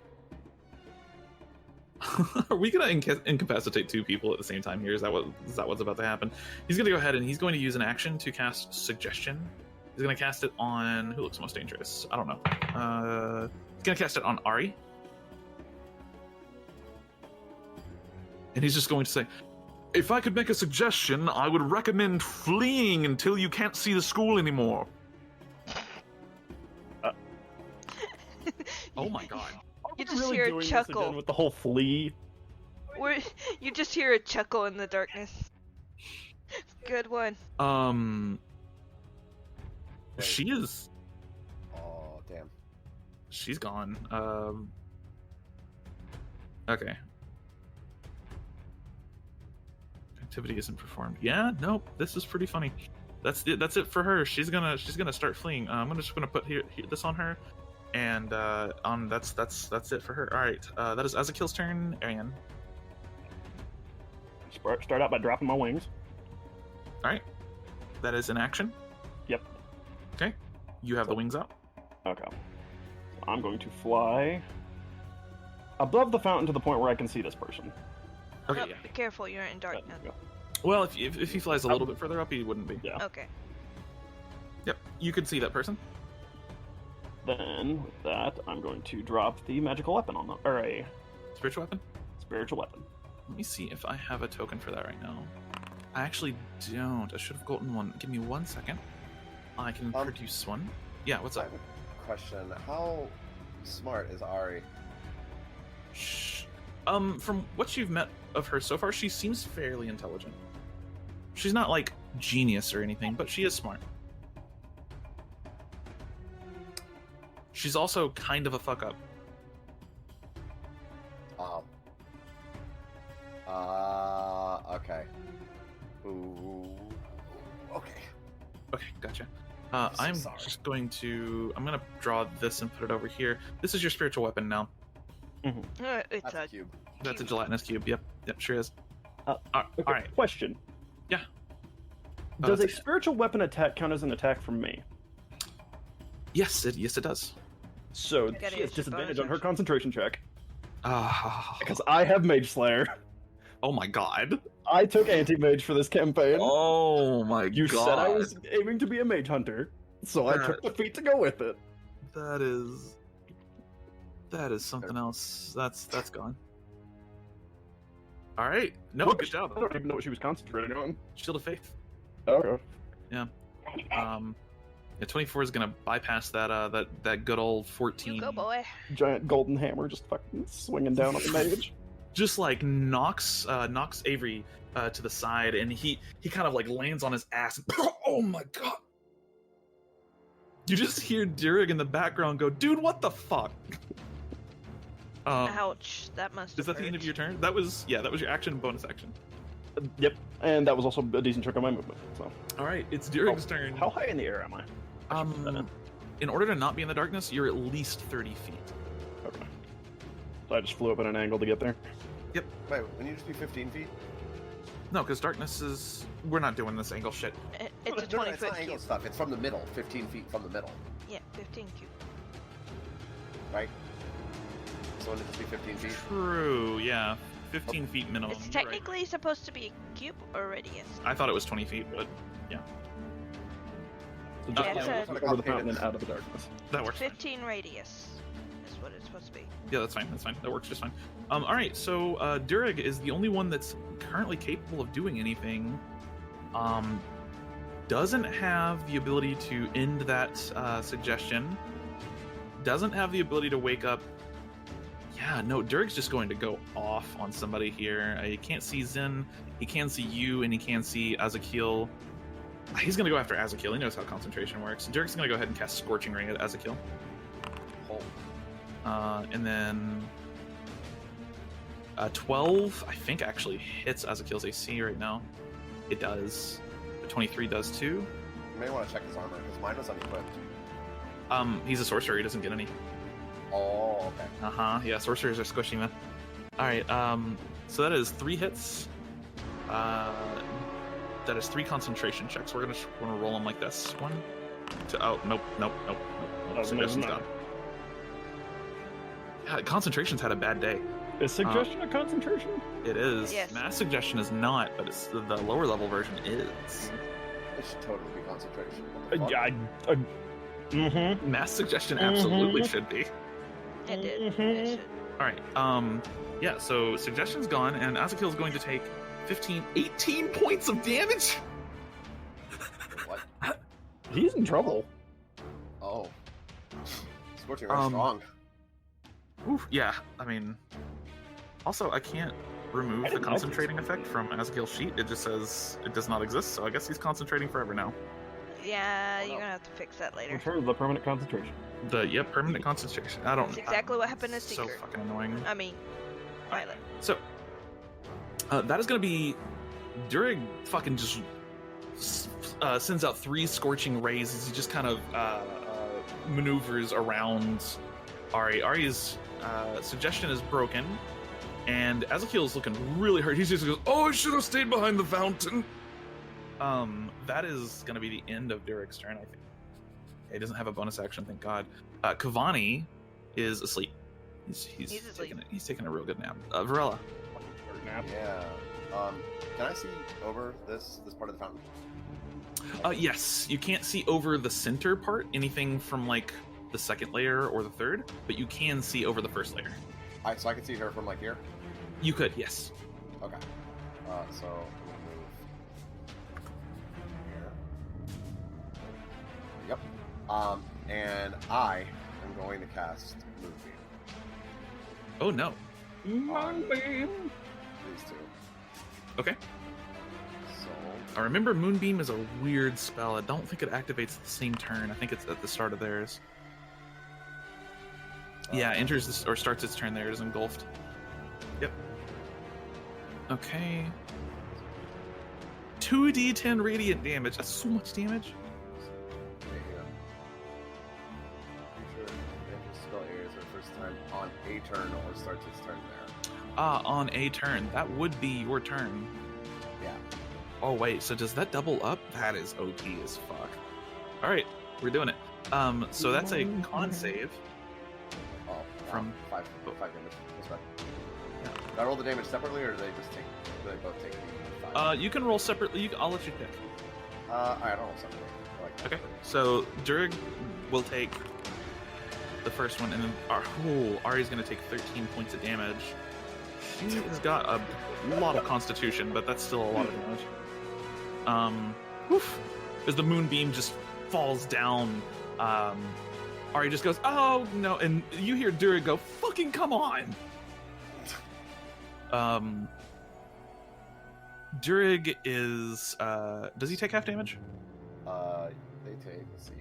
Are we gonna incapacitate 2 people at the same time here? Is that what's about to happen? He's gonna go ahead and he's going to use an action to cast Suggestion. He's gonna cast it on who looks most dangerous. I don't know. He's gonna cast it on Ari, and he's just going to say, "If I could make a suggestion, I would recommend fleeing until you can't see the school anymore." Oh my god. You just hear a chuckle with the whole flee. You just hear a chuckle in the darkness. Good one. She is. Oh damn. She's gone. Okay. Activity isn't performed. Yeah, nope. This is pretty funny. That's it for her. She's gonna start fleeing. I'm just gonna put this on her. And that's it for her. All right, that is Azakil's turn. Arienne. Start out by dropping my wings. All right, that is an action. Yep. Okay, you have the wings up. Okay. So I'm going to fly above the fountain to the point where I can see this person. Okay. Oh, Yeah. be careful, you're in darkness. Well, if he flies a little bit further up, he wouldn't be. Yeah. Okay. Yep, you could see that person. Then, with that, I'm going to drop the magical weapon on them, or a Spiritual weapon. spiritual weapon. Let me see if I have a token for that right now. I actually don't. I should have gotten one. Give me 1 second. I can produce one. Yeah, what's I up? have a question. How smart is Ari? Shh. From what you've met of her so far, she seems fairly intelligent. She's not like genius or anything, but she is smart. She's also kind of a fuck up. Okay. Ooh. Okay. Okay, gotcha. I'm so sorry. Just going to. I'm gonna draw this and put it over here. This is your spiritual weapon now. It's That's a a cube. That's a gelatinous cube. Yep, sure is. Okay, all right. Question. Yeah. Does a spiritual weapon attack count as an attack from me? Yes, it does. So Gotta she has use your disadvantage bonus on her action. concentration check. Ah. Because I have Mage Slayer. Oh my god. I took anti-mage for this campaign. Oh my god. You said I was aiming to be a mage hunter, so I took the feat to go with it. That is something else. That's gone. All right. No, What? good job. I don't even know what she was concentrating on. Shield of Faith. Okay. Yeah, 24 is gonna bypass that good old 14. You go, boy. Giant golden hammer just fucking swinging down on the mage. Just like knocks Avery to the side, and he kind of like lands on his ass. And, oh my god! You just hear Durig in the background go, "Dude, what the fuck?" Ouch! That must. Is that the end of your turn? That was your action and bonus action. Yep. And that was also a decent chunk of my movement. So. All right, it's Durig's turn. How high in the air am I? In order to not be in the darkness, you're at least 30 feet. Okay. So I just flew up at an angle to get there. Yep. Wait, wouldn't you just be 15 feet? No, because darkness is. We're not doing this angle shit. It's a It's 20-foot not angle cube. stuff. It's from the middle. 15 feet from the middle, Yeah, 15 cube. right? So wouldn't it just be 15 feet? True, yeah. 15 feet minimum. It's right. technically supposed to be a cube or radius. I thought it was 20 feet, but So Yeah, just it's over the fountain and out of the darkness. that works. 15 radius is what it's supposed to be. Yeah, that's fine. That's fine. That works just fine. All right. So Durig is the only one that's currently capable of doing anything. Doesn't have the ability to end that suggestion. Doesn't have the ability to wake up. Yeah, no. Durig's just going to go off on somebody here. He can't see Zen. He can see you, and he can see Azakil. He's going to go after Azakil. He knows how concentration works. Durig's going to go ahead and cast Scorching Ray at Azakil. And then 12, I think, actually hits Azakil's AC right now. It does. But 23 does too. You may want to check his armor because mine was unequipped. He's a sorcerer. He doesn't get any. Oh, okay. Yeah, sorcerers are squishy, man. All right. So that is 3 hits. That is 3 concentration checks. We're gonna roll them like this. 1, 2. Oh, nope. Oh, Suggestion's no. gone. Yeah, concentration's had a bad day. Is suggestion a concentration? It is. Yes. Mass suggestion is not, but it's the lower level version is. It should totally be concentration. What the fuck? Mass suggestion absolutely should be. It did. It should. All right. Yeah. So suggestion's gone, and Azakil's going to take 18 points of damage. What? He's in trouble. Oh. Scorching Ray strong. Oof, yeah. I mean, also I can't remove the concentrating effect from Azakil's sheet. It just says it does not exist. So I guess he's concentrating forever now. Yeah, you're gonna have to fix that later. Return the permanent concentration. Permanent concentration. I don't. That's exactly what happened to So Seeker. fucking annoying. I mean, Violet. So, that is going to be Durig fucking just sends out 3 scorching rays as he just kind of maneuvers around Ari. Ari's suggestion is broken, and Azakil is looking really hurt. He just goes, "Oh, I should have stayed behind the fountain." That is going to be the end of Durig's turn, I think. He doesn't have a bonus action, thank God. Kavani is asleep. He's asleep. He's taking a real good nap. Varella. Yeah. Can I see over this part of the fountain? Yes, you can't see over the center part, anything from like the second layer or the third, but you can see over the first layer. Alright, so I can see her from like here? You could, yes. Okay. So I'm gonna move here. Yep. And I am going to cast Moonbeam. Oh no. Moonbeam. These two. Okay. So I remember Moonbeam is a weird spell. I don't think it activates at the same turn. I think it's at the start of theirs. Yeah, enters this, or starts its turn there. It is engulfed. Yep. Okay. 2d10 radiant damage. That's so much damage. okay, hang on. Creature enters spell areas for the first time on a turn or starts its turn there. On a turn. That would be your turn. Yeah. Oh wait, so does that double up? That is OP as fuck. Alright, we're doing it. So that's a con save. Oh, From- 5 damage. That's right. Yeah. Do I roll the damage separately, or do they just take? Do they both take the 5? You can roll separately. I'll let you pick. Alright, I don't roll separately. I like that. Okay. So Durig will take the first one, and then Ari's going to take 13 points of damage. She has got a lot of constitution, but that's still a lot of damage. Woof. As the moonbeam just falls down, Ari just goes, "Oh no!" And you hear Durig go, "Fucking come on!" Durig is. Does he take half damage? They take. Let's see.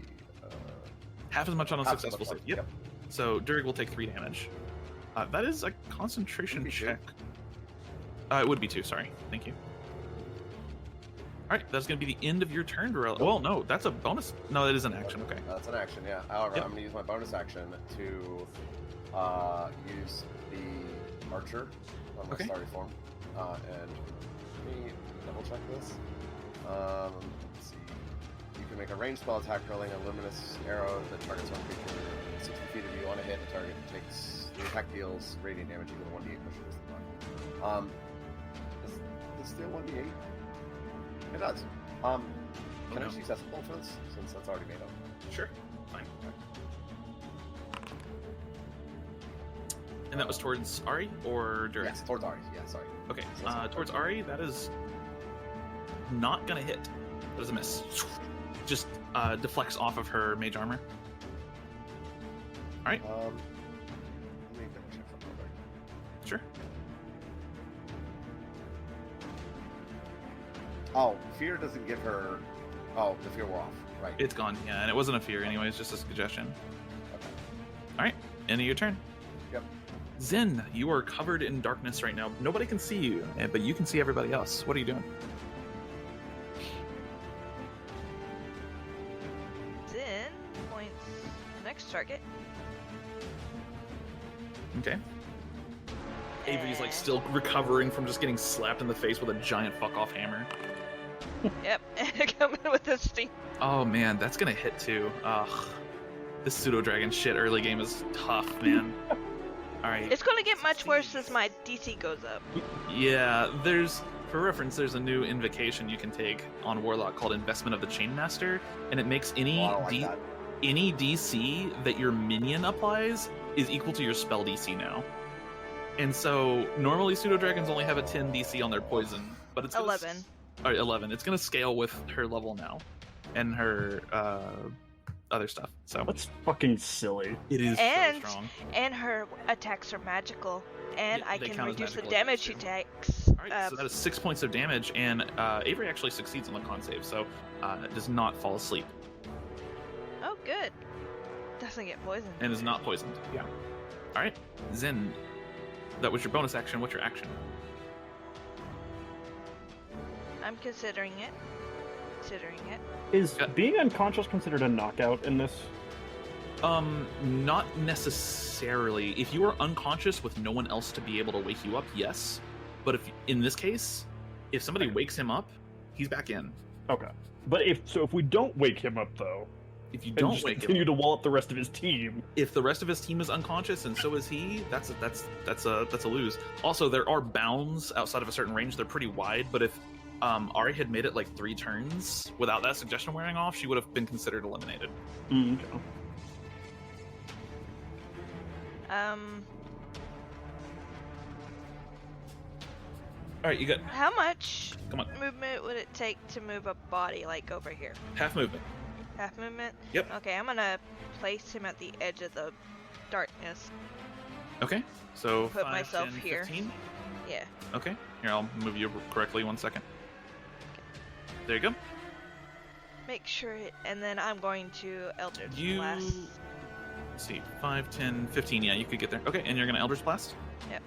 Half as much on a Half as successful much, save. Yep. So Durig will take 3 damage. That is a concentration Would be 2. check. It would be 2. Sorry. Thank you. All right, that's going to be the end of your turn, Varela. Well, no, that's a bonus. No, that is an action. Okay. That's an action, yeah. However, Yep. I'm going to use my bonus action to use the archer on my Okay. starry form. And let me double check this. Let's see. You can make a ranged spell attack hurling a luminous arrow that targets one creature within 60 feet of you. On a hit, the target takes the attack deals radiant damage equal to 1d8 pushes the button. Does this still 1d8? It does. Can I just use Decibel for this, since that's already made up? Sure. Fine. And that was towards Ari or Durex? Yes, towards Ari. Yeah, sorry. Okay. Towards Ari, that is not gonna hit. That is a miss. Just deflects off of her mage armor. All right. Let me double check something real quick. Sure. Oh, fear doesn't give her. Oh, the fear wore off. Right. It's gone. Yeah, and it wasn't a fear anyways, just a suggestion. Okay. All right. End of your turn. Yep. Zen, you are covered in darkness right now. Nobody can see you, but you can see everybody else. What are you doing? Zen points the next target. Okay. Avery's like And- still recovering from just getting slapped in the face with a giant fuck off hammer. Yep, and come in with a steam. Oh man, that's gonna hit too. Ugh. This pseudo dragon shit early game is tough, man. Alright. It's gonna get much worse as my DC goes up. Yeah, for reference, there's a new invocation you can take on Warlock called Investment of the Chainmaster, and it makes any Oh, I don't like that. any DC that your minion applies is equal to your spell DC now. And so normally pseudo dragons only have a 10 DC on their poison, but it's 11. All right, 11. It's gonna scale with her level now, and her other stuff. So That's fucking silly. it is And- so strong. And her attacks are magical. And Yeah, I they can count as reduce the magical damage attacks, she too. takes. All right, so that is 6 points of damage, and Avery actually succeeds on the con save, so does not fall asleep Oh, good. Doesn't get poisoned. and is not poisoned. Yeah. All right, Zen. That was your bonus action. What's your action? I'm considering it. Considering it. Is Yeah. being unconscious considered a knockout in this? Not necessarily. If you are unconscious with no one else to be able to wake you up, yes. But if in this case, if somebody wakes him up, he's back in. Okay. But if we don't wake him up though, If you and don't just wake him continue up, to wall up the rest of his team, if the rest of his team is unconscious and so is he, that's a lose. Also, there are bounds outside of a certain range. They're pretty wide, but if Ari had made it like 3 turns without that suggestion wearing off, she would have been considered eliminated. okay. All right, you got How much Come on. movement would it take to move a body like over here? half movement. Half movement? Yep. Okay, I'm gonna place him at the edge of the darkness. Okay, so Put 5, myself 10, here. 15. Yeah. Okay, here I'll move you correctly 1 second. There you go. Make sure it, and then I'm going to Eldritch You- Blast. Let's see, 5, 10, 15. Yeah, you could get there. Okay, and you're gonna Eldritch Blast? Yep.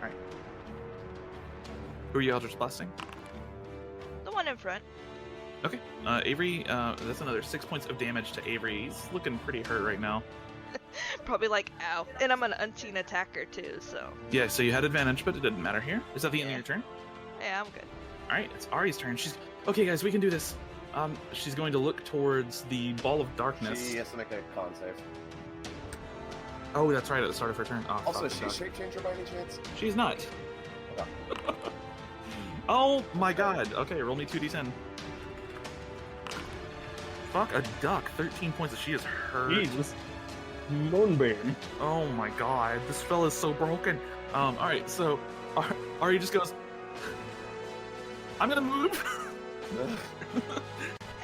Alright. Who are you Eldritch Blasting? The one in front. Okay, Avery, that's another 6 points of damage to Avery. He's looking pretty hurt right now. Probably like, ow. And I'm an unseen attacker too, so. Yeah, so you had advantage, but it didn't matter here. Is that the end of Yeah. your turn? Yeah, I'm good. Alright, it's Ari's turn. Okay, guys, we can do this. She's going to look towards the ball of darkness. She has to make a con save. Oh, that's right, at the start of her turn. Oh, Also, fuck, is she a fuck. shape changer by any chance? She's not. Okay. Oh my god. Okay, roll me 2d10. Fuck a duck. 13 points. She is hurt. Jesus. Moonbeam. Oh my god. This fella's so broken. Alright, so Ari just goes, I'm gonna move.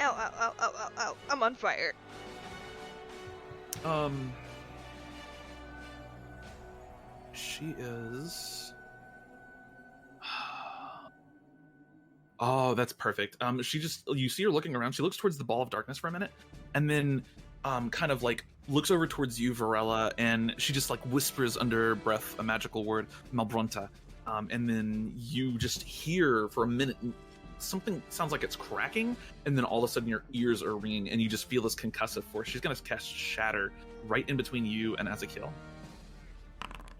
Ow, ow, ow, ow, ow, ow. I'm on fire. She is. Oh, that's perfect. You see her looking around. She looks towards the ball of darkness for a minute, and then, kind of like looks over towards you, Varella, and she just like whispers under her breath a magical word, Malbronta, and then you just hear for a minute something sounds like it's cracking, and then all of a sudden your ears are ringing, and you just feel this concussive force. She's gonna cast Shatter right in between you and Ezekiel.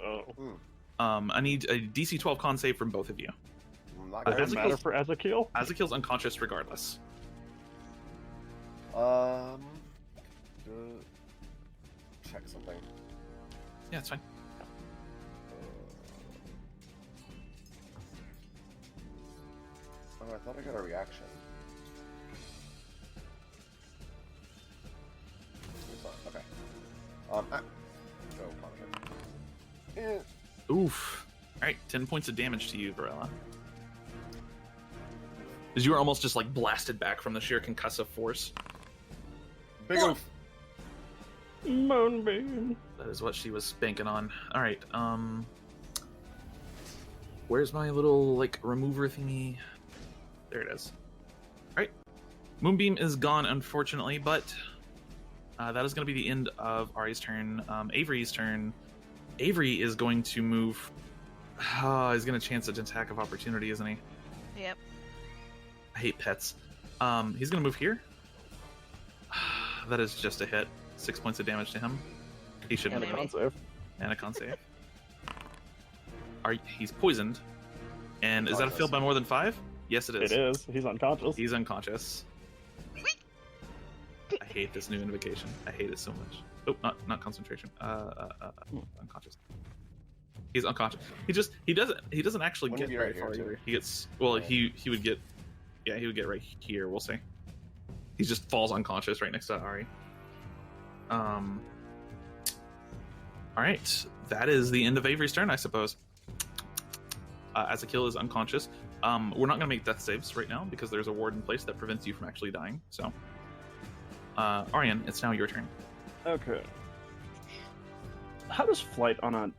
Oh. I need a DC 12 con save from both of you. Not Does good. it matter for Ezekiel? Ezekiel's unconscious regardless. Check something. Yeah, it's fine. thought I got a reaction. Okay. Go conjure. Oof. Alright, 10 points of damage to you, Varella. Because you were almost just like blasted back from the sheer concussive force. Big oof. Moonbeam. That is what she was banking on. Alright, where's my little, like, remover thingy? There it is. Alright. Moonbeam is gone, unfortunately, but that is going to be the end of Ari's turn. Avery's turn. Avery is going to move... he's going to chance an attack of opportunity, isn't he? Yep. I hate pets. He's going to move here. That is just a hit. 6 points of damage to him. He should And a move. con save. And a con save. He's poisoned. And is that a fail by more than 5? Yes, it is. It is. He's unconscious. He's unconscious. I hate this new invocation. I hate it so much. Oh, not concentration. Unconscious. He's unconscious. He doesn't actually Wouldn't get he be very right here, far too? either. He gets he would get he would get right here. We'll see. He just falls unconscious right next to Ari. All right, that is the end of Avery's turn, I suppose. Azakil is unconscious. We're not going to make death saves right now because there's a ward in place that prevents you from actually dying. So, Arienne, it's now your turn. Okay. How does flight on a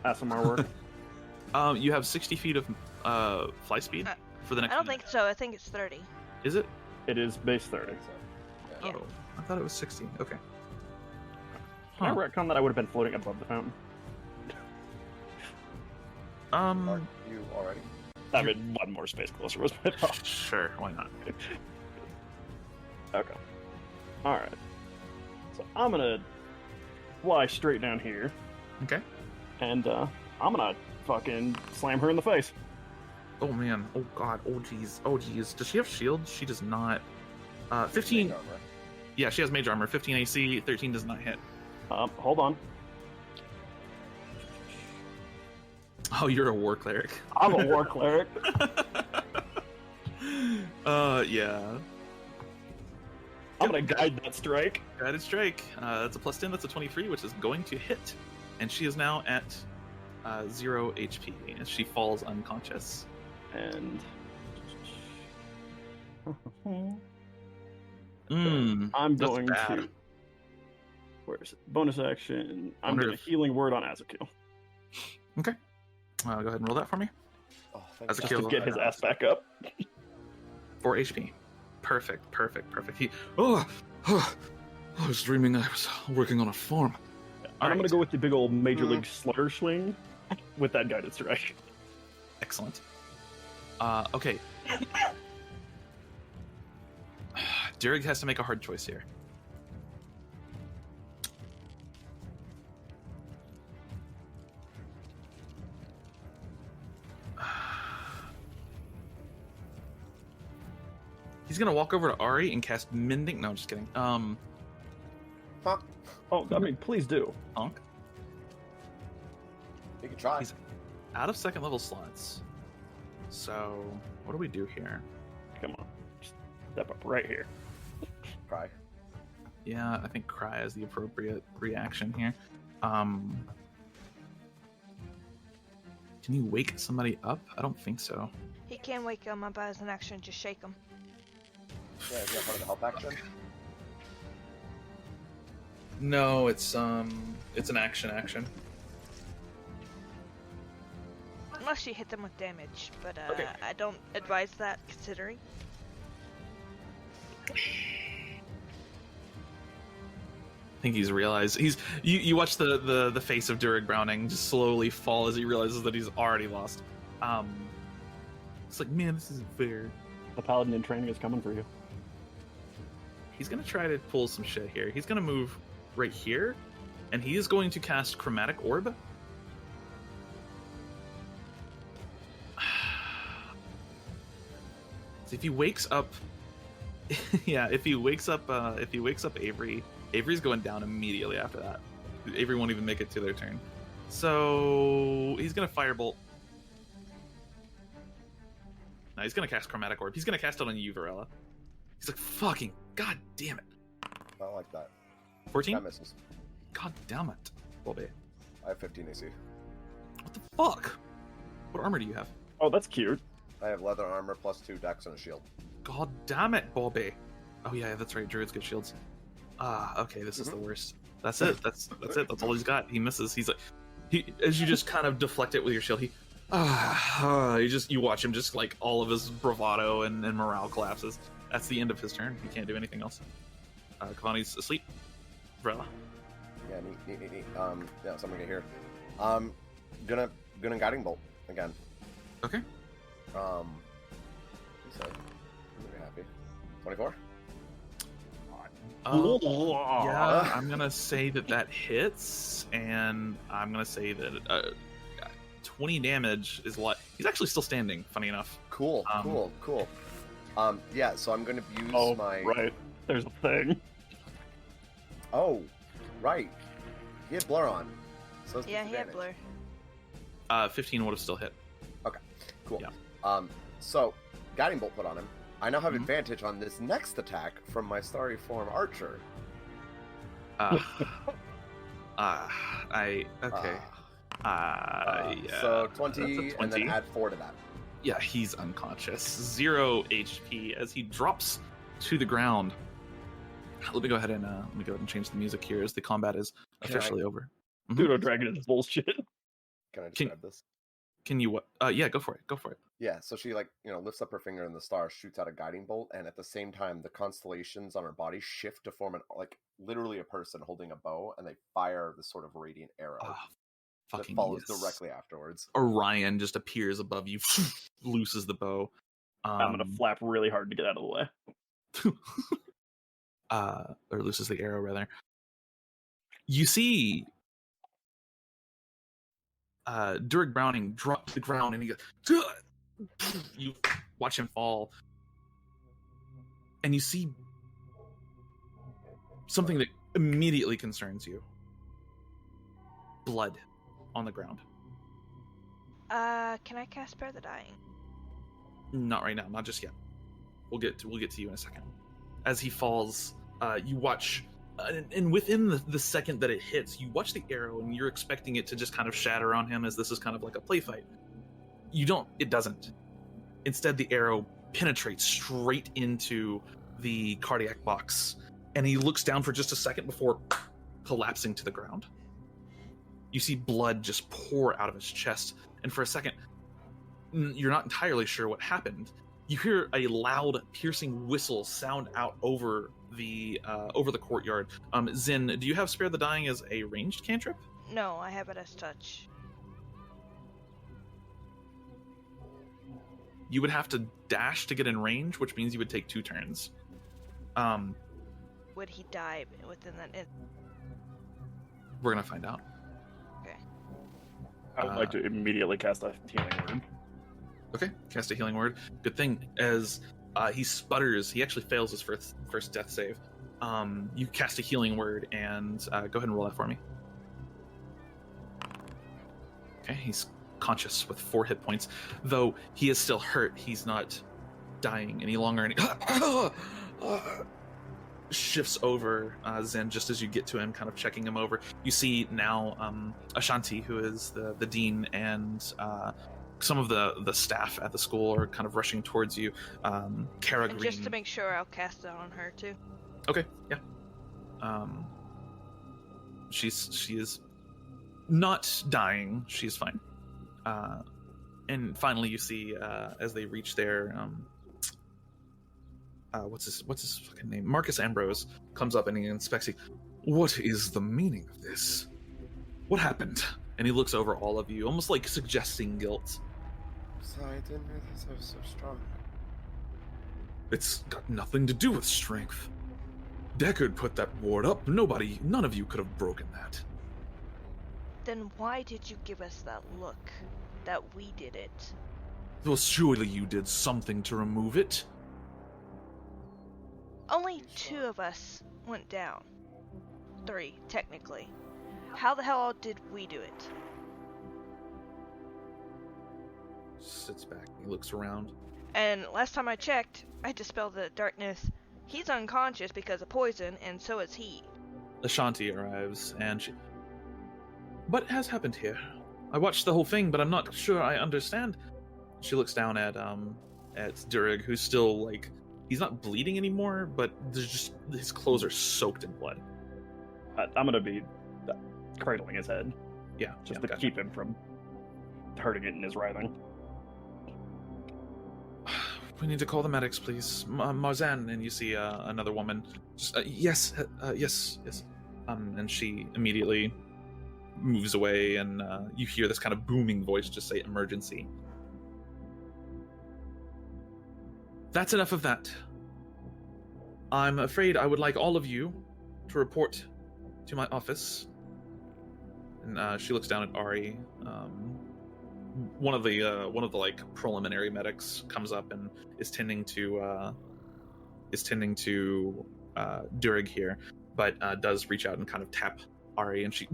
SMR work? You have 60 feet of fly speed for the next. I don't minute. think so. I think it's 30. Is it? It is base 30. Yeah. Oh, I thought it was 60. Okay. Can I retcon that I would have been floating above the fountain? Are you already? I mean, one more space closer was my thought. Sure, why not? Okay. Alright. So I'm gonna fly straight down here, Okay. and I'm gonna fucking slam her in the face. Oh man. Oh god. Oh jeez. Oh jeez. Does she have shield? She does not. 15. Mage armor. Yeah, she has mage armor. 15 AC. 13 does not hit. Hold on. Oh, you're a war cleric. I'm a war cleric. Yeah. I'm gonna guide that strike. Guided strike. That's a +10. That's a 23, which is going to hit. And she is now at 0 HP as she falls unconscious. And I'm that's going bad. to. Where's it? Bonus action? I'm Wonder gonna if- healing word on Azakil. Okay. Go ahead and roll that for me. Oh, thank As a you. kill. To get his ass back up. 4 HP. Perfect. He. I was dreaming I was working on a farm. I'm right. gonna go with the big old Major League Slugger swing with that guided strike. Excellent. Okay. Durig has to make a hard choice here. He's gonna walk over to Ari and cast Mending. No, just kidding. Huh? Oh, I mean, please do. Honk. You can try. He's out of second level slots. So, what do we do here? Come on. Just step up right here. Cry. Yeah, I think Cry is the appropriate reaction here. Can you wake somebody up? I don't think so. He can wake him up as an action, just shake him. Yeah, is that part of the help action? No, it's an action. Unless you hit them with damage, but Okay. I don't advise that considering. I think he's realized you watch the face of Durig Browning just slowly fall as he realizes that he's already lost. It's like, man, this isn't fair. The paladin in training is coming for you. He's gonna try to pull some shit here. He's gonna move right here, and he is going to cast Chromatic Orb. So if he wakes up, yeah, if he wakes up Avery, Avery's going down immediately after that. Avery won't even make it to their turn. So he's gonna Firebolt. No, he's gonna cast Chromatic Orb. He's gonna cast it on you, Varella. He's like, fucking god damn it. I don't like that. 14? That misses. God damn it, Bobby. I have 15 AC. What the fuck? What armor do you have? Oh, that's cute. I have leather armor plus 2 dex and a shield. God damn it, Bobby. Oh yeah, that's right. Druids get shields. Okay, this is the worst. That's it. That's it. That's all he's got. He misses. He's like, as you just kind of deflect it with your shield, you watch him just like all of his bravado and morale collapses. That's the end of his turn. He can't do anything else. Kavani's asleep. Varella. Yeah, neat. Yeah, something to hear. Gonna guiding bolt again. Okay. He said, I'm very happy. 24. Yeah, I'm gonna say that hits, and I'm gonna say that 20 damage is what he's actually still standing. Funny enough. Cool. Yeah, so I'm gonna use my. Right. There's a thing. Oh, right. He had blur on. So it's Yeah, he had disadvantage. blur. 15 would have still hit. Okay, cool. Yeah. So guiding bolt put on him. I now have advantage on this next attack from my starry form archer. Yeah. So 20, That's a 20. and then add 4 to that. Yeah, he's unconscious. 0 HP as he drops to the ground. Let me go ahead and change the music here as the combat is officially over. Pseudo dragon is bullshit. Can I describe this? Can you what? Yeah, go for it. Yeah, so she lifts up her finger and the star shoots out a guiding bolt, and at the same time the constellations on her body shift to form literally a person holding a bow, and they fire this sort of radiant arrow that follows directly afterwards. Orion just appears above you, looses the bow. I'm gonna flap really hard to get out of the way. Or looses the arrow rather. You see Durig Browning drop to the ground and he goes, you watch him fall, and you see something that immediately concerns you. Blood on the ground. Can I cast Spare the Dying? Not right now, not just yet. We'll get to you in a second. As he falls, you watch, and within the second that it hits, you watch the arrow, and you're expecting it to just kind of shatter on him, as this is kind of like a play fight. It doesn't. Instead, the arrow penetrates straight into the cardiac box, and he looks down for just a second before collapsing to the ground. You see blood just pour out of his chest, and for a second, you're not entirely sure what happened. You hear a loud, piercing whistle sound out over the courtyard. Zin, do you have Spare the Dying as a ranged cantrip? No, I have it as touch. You would have to dash to get in range, which means you would take 2 turns. Would he die within that? We're gonna find out. Okay. I would like to immediately cast a healing word. Okay, cast a healing word. Good thing, as he sputters, he actually fails his first death save. You cast a healing word, and go ahead and roll that for me. Okay, he's conscious with 4 hit points. Though he is still hurt, he's not dying any longer. And he shifts over Zen just as you get to him, kind of checking him over. You see now Ashanti, who is the dean, and some of the staff at the school are kind of rushing towards you. Kara And Green. just to make sure, I'll cast it on her too. Okay, yeah. She is not dying. She's fine. And finally, you see as they reach there, what's his fucking name? Marcus Ambrose comes up and he inspects you. What is the meaning of this? What happened? And he looks over all of you, almost like suggesting guilt. So I didn't realize I was so strong. It's got nothing to do with strength. Deckard put that ward up. None of you could have broken that. Then why did you give us that look? That we did it? Well, surely you did something to remove it. Only 2 of us went down. 3, technically. How the hell did we do it? Sits back. He looks around. And last time I checked, I dispelled the darkness. He's unconscious because of poison, and so is he. Ashanti arrives, and she... What has happened here? I watched the whole thing, but I'm not sure I understand. She looks down at Durig, who's still, like... He's not bleeding anymore, but there's just... His clothes are soaked in blood. I'm gonna be cradling his head. Yeah. Just to keep him from hurting it in his writhing. We need to call the medics, please. Marzanne, and you see another woman. Just, yes. And she immediately moves away, and you hear this kind of booming voice just say emergency. That's enough of that. I'm afraid I would like all of you to report to my office. And she looks down at Ari. One of the like preliminary medics comes up and is tending to Durig here, but does reach out and kind of tap Ari, and she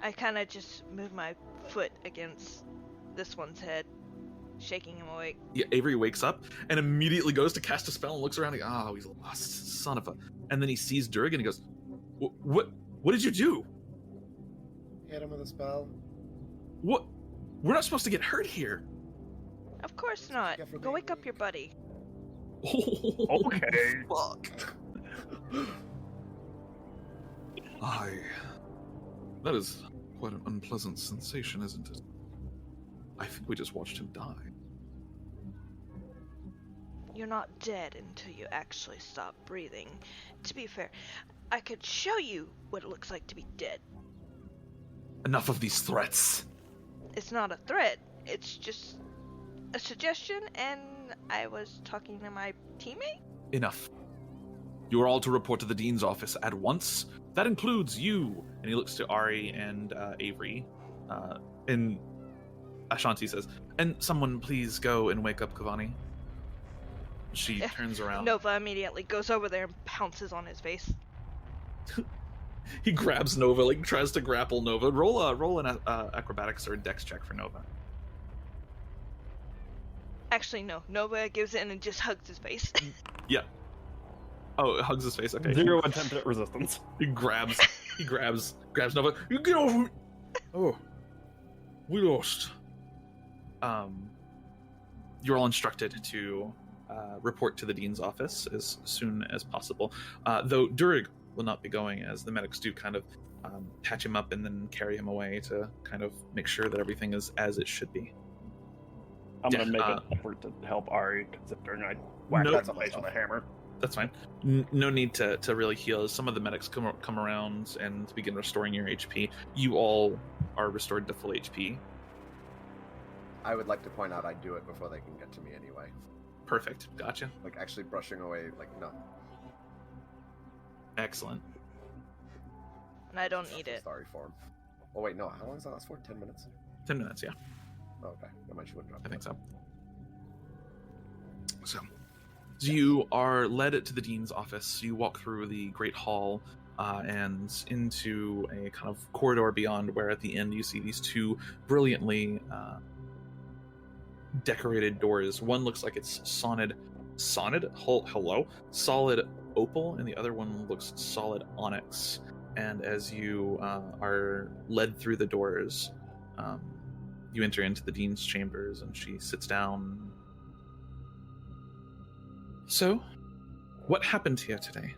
I kind of just move my foot against this one's head, shaking him awake. Yeah, Avery wakes up and immediately goes to cast a spell and looks around like, oh, he's lost, son of a... And then he sees Durig and he goes, what did you do? Hit him with a spell. What? We're not supposed to get hurt here. Of course not. Go wake up your buddy. Okay. Fuck. That is quite an unpleasant sensation, isn't it? I think we just watched him die. You're not dead until you actually stop breathing. To be fair, I could show you what it looks like to be dead. Enough of these threats. It's not a threat. It's just a suggestion, and I was talking to my teammate. Enough. You are all to report to the Dean's office at once. That includes you. And he looks to Ari and Avery. And Ashanti says, and someone please go and wake up Kavani. She turns around. Nova immediately goes over there and pounces on his face. He grabs Nova, like tries to grapple Nova. Roll an acrobatics or a dex check for Nova. Actually, no. Nova gives in and just hugs his face. Yeah. Oh, it hugs his face. Okay. 0 attempt at resistance. He grabs Nova. You get off me! Oh, we lost. You're all instructed to report to the Dean's office as soon as possible. Though Durig will not be going, as the medics do kind of patch him up and then carry him away to kind of make sure that everything is as it should be. I'm gonna make an effort to help Ari, considering I whacked that place with a hammer. That's fine. No need to really heal. Some of the medics come around and begin restoring your HP. You all are restored to full HP. I would like to point out I do it before they can get to me anyway. Perfect. Gotcha. Like actually brushing away, like no. Excellent. And I don't need it. Sorry form. Oh wait, no. How long does that last for? 10 minutes? 10 minutes, yeah. Oh, okay. I might wouldn't drop. I think so. So you are led to the Dean's office. You walk through the Great Hall and into a kind of corridor beyond, where at the end you see these two brilliantly decorated doors. One looks like it's solid opal, and the other one looks solid onyx. And as you are led through the doors, you enter into the Dean's chambers, and she sits down. So, what happened here today?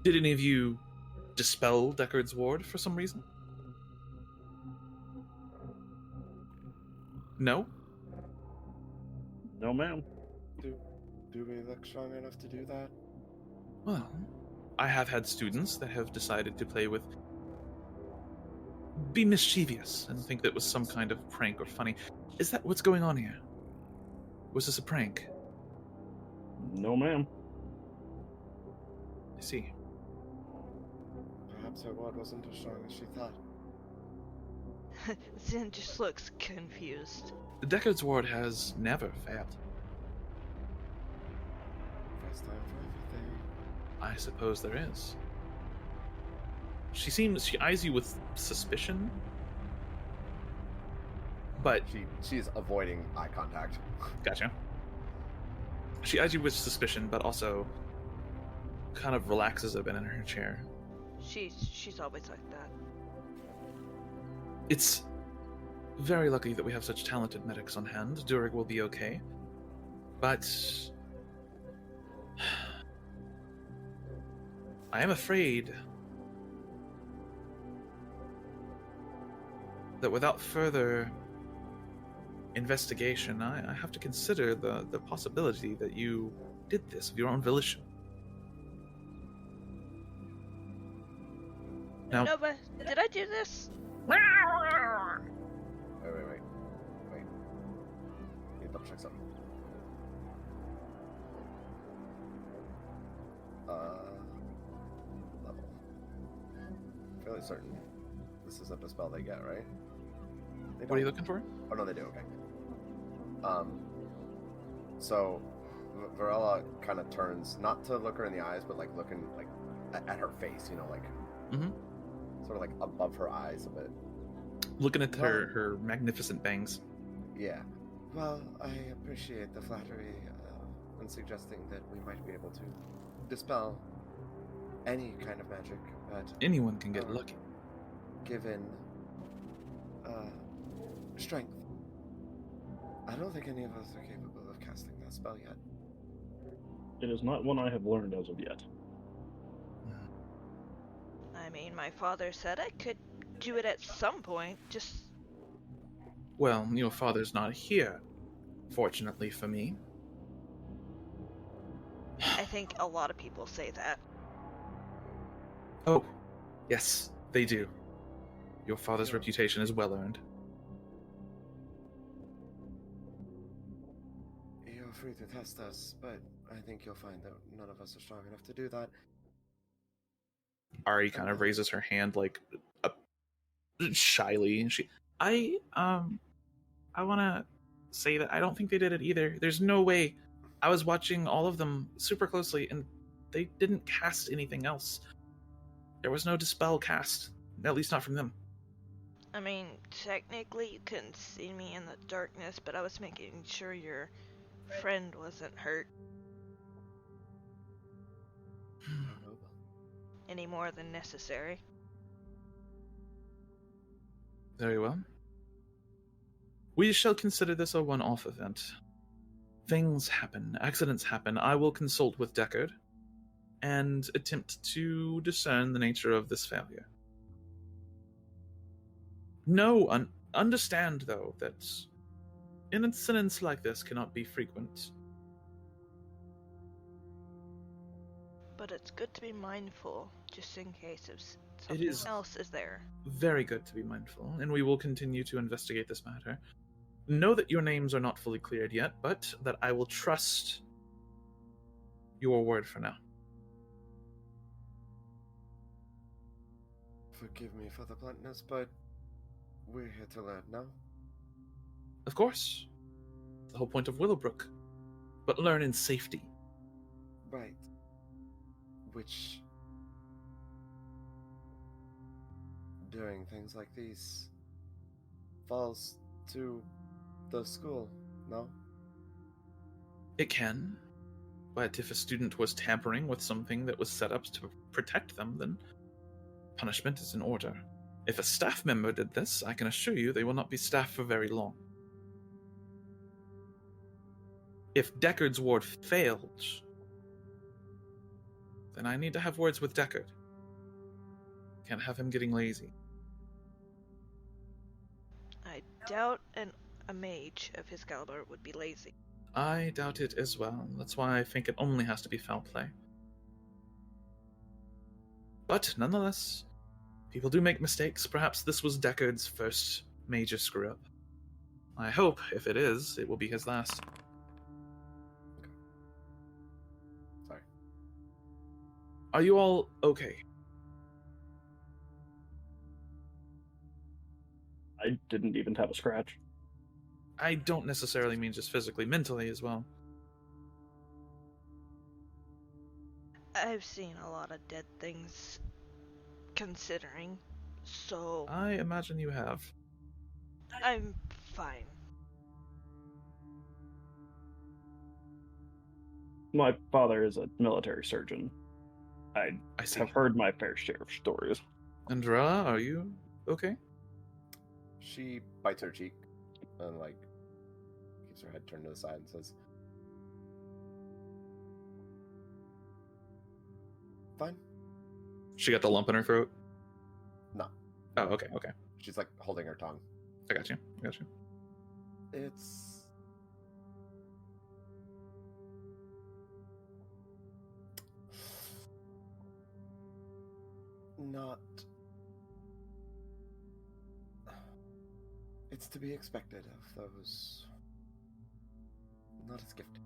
Did any of you dispel Deckard's ward for some reason? No? No, ma'am. Do we look strong enough to do that? Well, I have had students that have decided to be mischievous and think that was some kind of prank or funny. Is that what's going on here? Was this a prank? No, ma'am. I see. Perhaps her ward wasn't as strong as she thought. Zin just looks confused. The Deckard's ward has never failed. First time for everything. I suppose there is. She eyes you with suspicion. But she's avoiding eye contact. gotcha. She eyes you with suspicion, but also kind of relaxes a bit in her chair. She's always like that. It's very lucky that we have such talented medics on hand. Durig will be okay. But I am afraid that without further investigation, I have to consider the possibility that you did this of your own volition. Now, No, but did I do this? Wait. Need to double check something. Level. Fairly certain this isn't a spell they get, right? They what are you don't? looking for? Oh no, they do. Okay. So Varela kind of turns, not to look her in the eyes, but like looking like at her face. You know, like sort of like above her eyes a bit. Looking at her magnificent bangs. Yeah. Well, I appreciate the flattery when suggesting that we might be able to dispel any kind of magic, but Anyone can get lucky. given strength, I don't think any of us are capable of casting that spell yet. It is not one I have learned as of yet. I mean, my father said I could do it at some point, just... Well, your father's not here, fortunately for me. I think a lot of people say that. Oh, yes, they do. Your father's reputation is well earned. You're free to test us, but I think you'll find that none of us are strong enough to do that. Ari kind of raises her hand, like, shyly. I want to say that I don't think they did it either. There's no way. I was watching all of them super closely, and they didn't cast anything else. There was no dispel cast, at least not from them. I mean, technically you couldn't see me in the darkness, but I was making sure your friend wasn't hurt any more than necessary. Very well. We shall consider this a one-off event. Things happen, accidents happen. I will consult with Deckard and attempt to discern the nature of this failure. Understand, though, that incidents like this cannot be frequent. But it's good to be mindful, just in case if It is something else is there. very good to be mindful, and we will continue to investigate this matter. Know that your names are not fully cleared yet, but that I will trust your word for now. Forgive me for the bluntness, but we're here to learn now. Of course. The whole point of Willowbrook. But learn in safety. Right. Which, during things like these, falls to the school, no? It can. But if a student was tampering with something that was set up to protect them, then punishment is in order. If a staff member did this, I can assure you they will not be staff for very long. If Deckard's ward failed, then I need to have words with Deckard. Can't have him getting lazy. I doubt a mage of his caliber would be lazy. I doubt it as well. That's why I think it only has to be foul play. But nonetheless, people do make mistakes. Perhaps this was Deckard's first major screw-up. I hope, if it is, it will be his last. Sorry. Are you all okay? I didn't even have a scratch. I don't necessarily mean just physically, mentally as well. I've seen a lot of dead things, considering, so I imagine you have. I'm fine. My father is a military surgeon. I see. have heard my fair share of stories. Andrea, are you okay? She bites her cheek and like keeps her head turned to the side and says, "Fine." She got the lump in her throat? No. Oh, okay. She's like holding her tongue. I got you. It's not. It's to be expected of those not as gifted.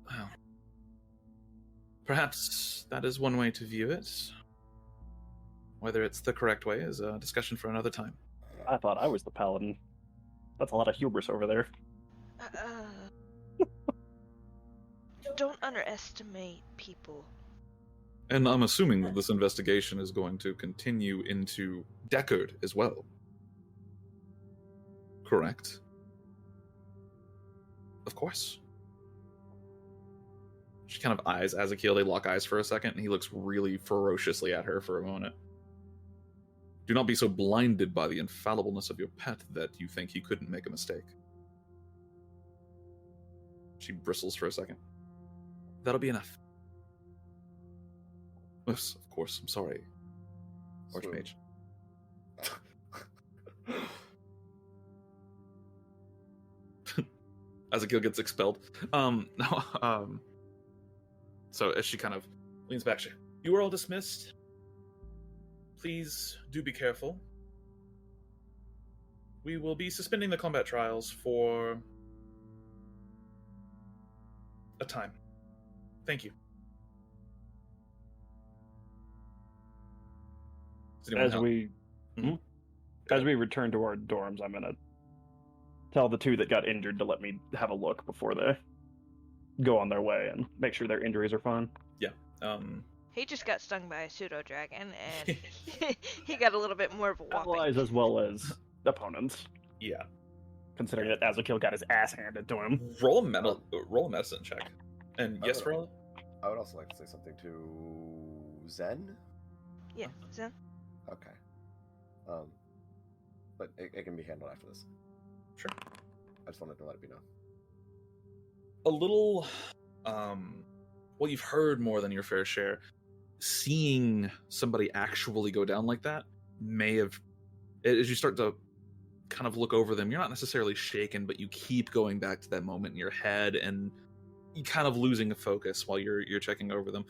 Well, perhaps that is one way to view it. Whether it's the correct way is a discussion for another time. I thought I was the paladin. That's a lot of hubris over there. Don't underestimate people. And I'm assuming that this investigation is going to continue into Deckard as well. Correct? Of course. She kind of eyes Ezekiel. They lock eyes for a second, and he looks really ferociously at her for a moment. Do not be so blinded by the infallibleness of your pet that you think he couldn't make a mistake. She bristles for a second. That'll be enough. Yes, of course. I'm sorry, Archmage. Ezekiel gets expelled. So as she kind of leans back, you are all dismissed. Please do be careful. We will be suspending the combat trials for a time. Thank you. As we return to our dorms, I'm gonna tell the two that got injured to let me have a look before they go on their way and make sure their injuries are fine. Yeah. He just got stung by a pseudo dragon, and he got a little bit more of a whopping. Allies as well as opponents. Yeah. Considering that Ezekiel got his ass handed to him. Roll a medicine check. And yes, Varella? I would also like to say something to Zen. Yeah, Zen. Okay. But it can be handled after this. Sure. I just wanted to let it be known. A little, well, you've heard more than your fair share. Seeing somebody actually go down like that may have, as you start to kind of look over them, you're not necessarily shaken, but you keep going back to that moment in your head and you kind of losing a focus while you're checking over them.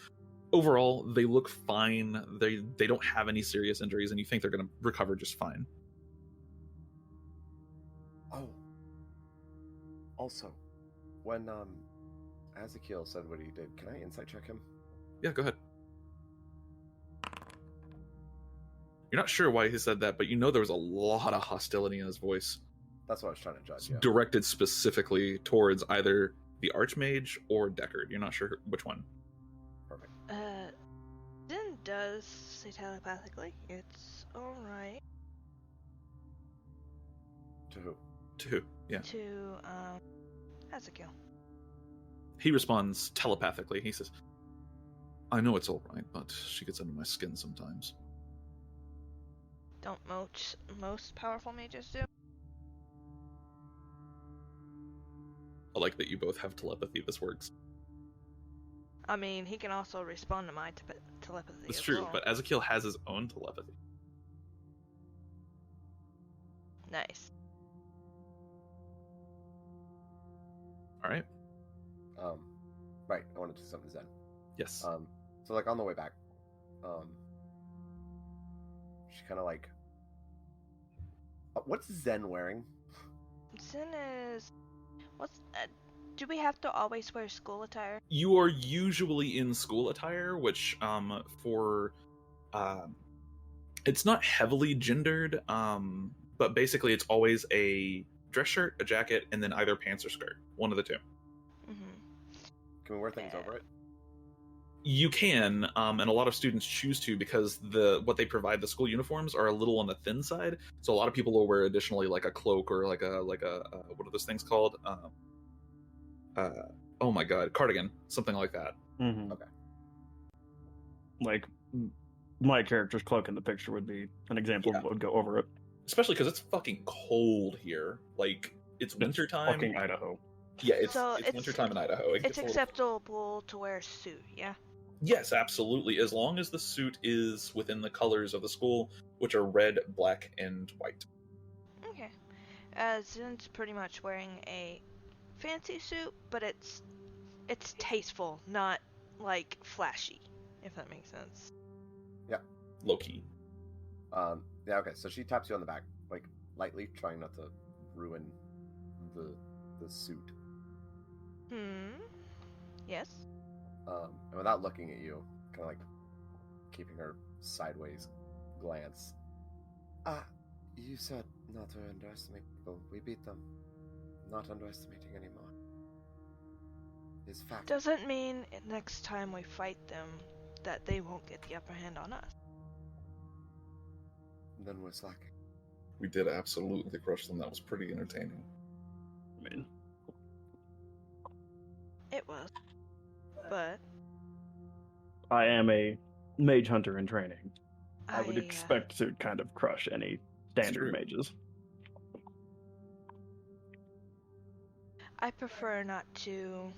Overall, they look fine. They don't have any serious injuries, and you think they're going to recover just fine. Oh. Also, when Ezekiel said what he did, can I insight check him? Yeah, go ahead. You're not sure why he said that, but you know there was a lot of hostility in his voice. That's what I was trying to judge, yeah. Directed specifically towards either the Archmage or Deckard. You're not sure which one. Perfect. Zen does say telepathically, it's alright. To who? To who? Yeah. To, Ezekiel. He responds telepathically. He says, I know it's alright, but she gets under my skin sometimes. Don't most powerful mages do? I like that you both have telepathy. This works. I mean, he can also respond to my telepathy. It's true, well. but Ezekiel has his own telepathy. Nice. Alright. Right, I wanted to do something to Zen. Yes. So like on the way back, she kind of like, what's Zen wearing? Zen is, do we have to always wear school attire? You are usually in school attire, which it's not heavily gendered, but basically it's always a dress shirt, a jacket, and then either pants or skirt. One of the two. Mm-hmm. Can we wear things over it? You can, and a lot of students choose to because what they provide, the school uniforms, are a little on the thin side. So a lot of people will wear additionally like a cloak or like a what are those things called? Oh my god, cardigan, something like that. Mm-hmm. Okay. Like my character's cloak in the picture would be an example that would go over it. Especially because it's fucking cold here. Like it's wintertime. Fucking Idaho. Yeah, it's So wintertime in Idaho. It's acceptable to wear a suit, yeah? Yes, absolutely. As long as the suit is within the colors of the school, which are red, black, and white. Okay. Zin's pretty much wearing a fancy suit, but it's tasteful, not like flashy, if that makes sense. Yeah. Low key. Yeah, okay, so she taps you on the back, like lightly, trying not to ruin the suit. Yes. And without looking at you, kind of like keeping her sideways glance. You said not to underestimate people. We beat them. Not underestimating anymore. Is fact. Doesn't mean next time we fight them that they won't get the upper hand on us. Then we're slacking. We did absolutely crush them. That was pretty entertaining. I mean, It was. But I am a mage hunter in training. I would I expect to kind of crush any standard True. mages. I prefer not to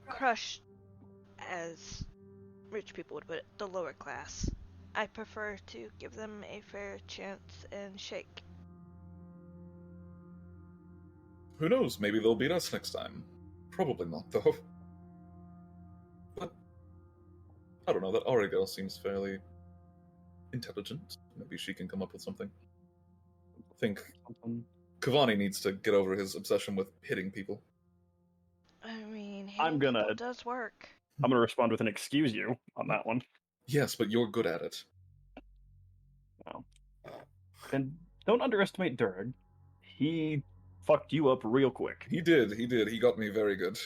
crush, as rich people would put it, the lower class. I prefer to give them a fair chance and shake. Who knows? Maybe they'll beat us next time. Probably not, though. But I don't know. That Ara girl seems fairly intelligent. Maybe she can come up with something. I think Kavani needs to get over his obsession with hitting people. I mean, I'm hitting gonna- people does work. I'm going to respond with an excuse you on that one. Yes, but you're good at it. And don't underestimate Durg. He fucked you up real quick. He did. He got me very good.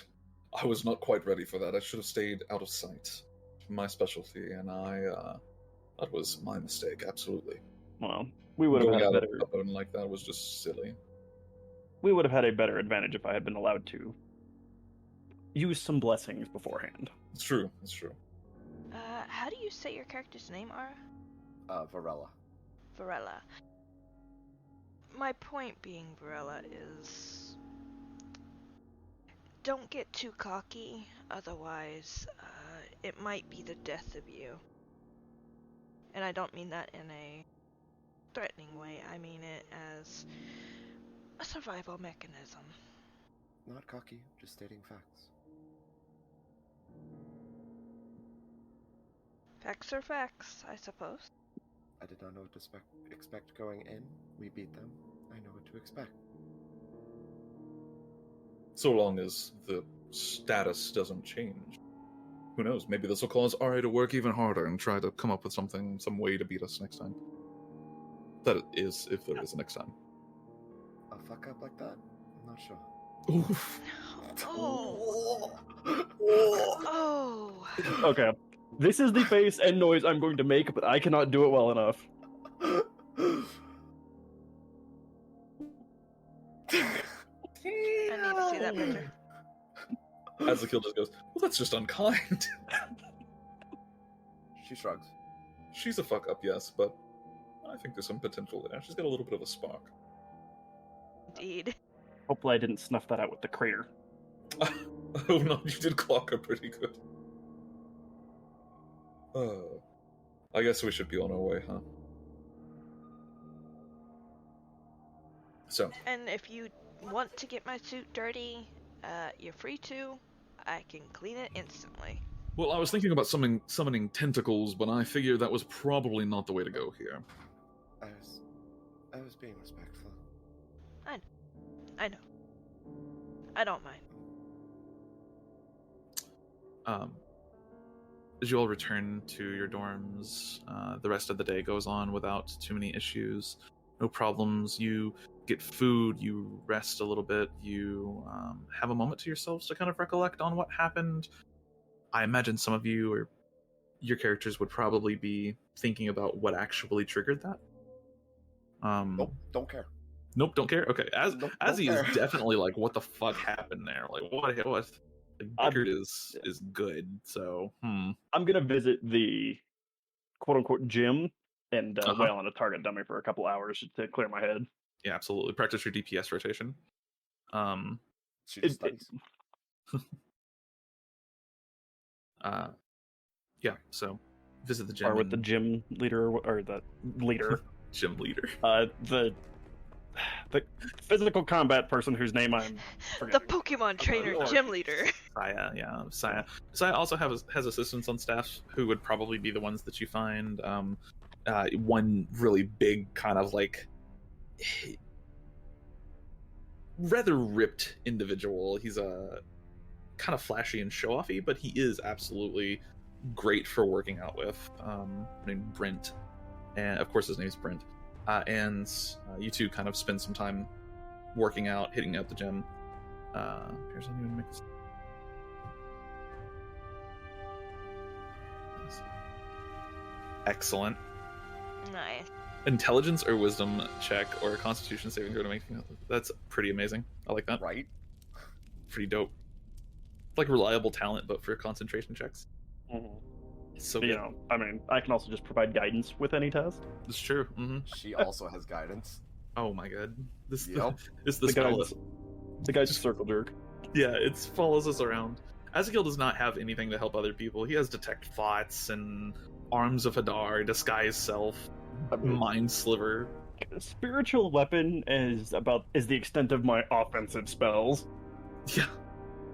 I was not quite ready for that. I should have stayed out of sight. My specialty, and that was my mistake, absolutely. Well, we would have Going had a out better. of a bone like that was just silly. We would have had a better advantage if I had been allowed to use some blessings beforehand. It's true. It's true. How do you say your character's name, Ara? Varella. Varella. My point being, Varella, is don't get too cocky, otherwise it might be the death of you. And I don't mean that in a threatening way, I mean it as a survival mechanism. Not cocky, just stating facts. Facts are facts, I suppose. I did not know what to expect going in. We beat them. I know what to expect. So long as the status doesn't change. Who knows? Maybe this will cause Ari to work even harder and try to come up with some way to beat us next time. That is, if there is a next time. A fuck up like that? I'm not sure. Oof. Oh. Oh. Okay. This is the face and noise I'm going to make, but I cannot do it well enough. I need to see that picture. Azakil just goes, well, that's just unkind. She shrugs. She's a fuck up, yes, but I think there's some potential there. She's got a little bit of a spark. Indeed. Hopefully I didn't snuff that out with the crater. Oh no, you did clock her pretty good. Oh. I guess we should be on our way, huh? So. And if you want to get my suit dirty, you're free to. I can clean it instantly. Well, I was thinking about summoning tentacles, but I figured that was probably not the way to go here. I was being respectful. I know. I don't mind. As you all return to your dorms, the rest of the day goes on without too many issues. No problems. You get food, you rest a little bit, you have a moment to yourselves to kind of recollect on what happened. I imagine some of you or your characters would probably be thinking about what actually triggered that. Nope, don't care. Nope, don't care. Okay, Nope, Azzy don't is care. definitely like, what the fuck happened there? Like, what? Like, Bickard is good. So, I'm gonna visit the quote unquote gym and wail on a target dummy for a couple hours to clear my head. Yeah, absolutely. Practice your DPS rotation. She just studies. Yeah. So, visit the gym. Or with the gym leader or the leader. Gym leader. The physical combat person whose name I'm forgetting. The Pokemon trainer, gym leader. Saya, yeah, Saya. Saya also has assistants on staff who would probably be the ones that you find. One really big kind of like rather ripped individual. He's a kind of flashy and show-offy, but he is absolutely great for working out with. Named Brent, and of course his name's Brent. And you two kind of spend some time working out, hitting out the gym. Here's how you make this. Excellent. Nice. Intelligence or wisdom check or a constitution saving throw to make that's pretty amazing. I like that. Right? Pretty dope. Like reliable talent, but for concentration checks. Mm-hmm. So you know, I mean, I can also just provide guidance with any test. It's true. Mm-hmm. She also has guidance. Oh my god. This Yep. this The spell. guy's circle jerk. Yeah, it follows us around. Azrael does not have anything to help other people. He has detect thoughts and arms of Hadar, disguise self, mind sliver. Spiritual weapon is the extent of my offensive spells. Yeah.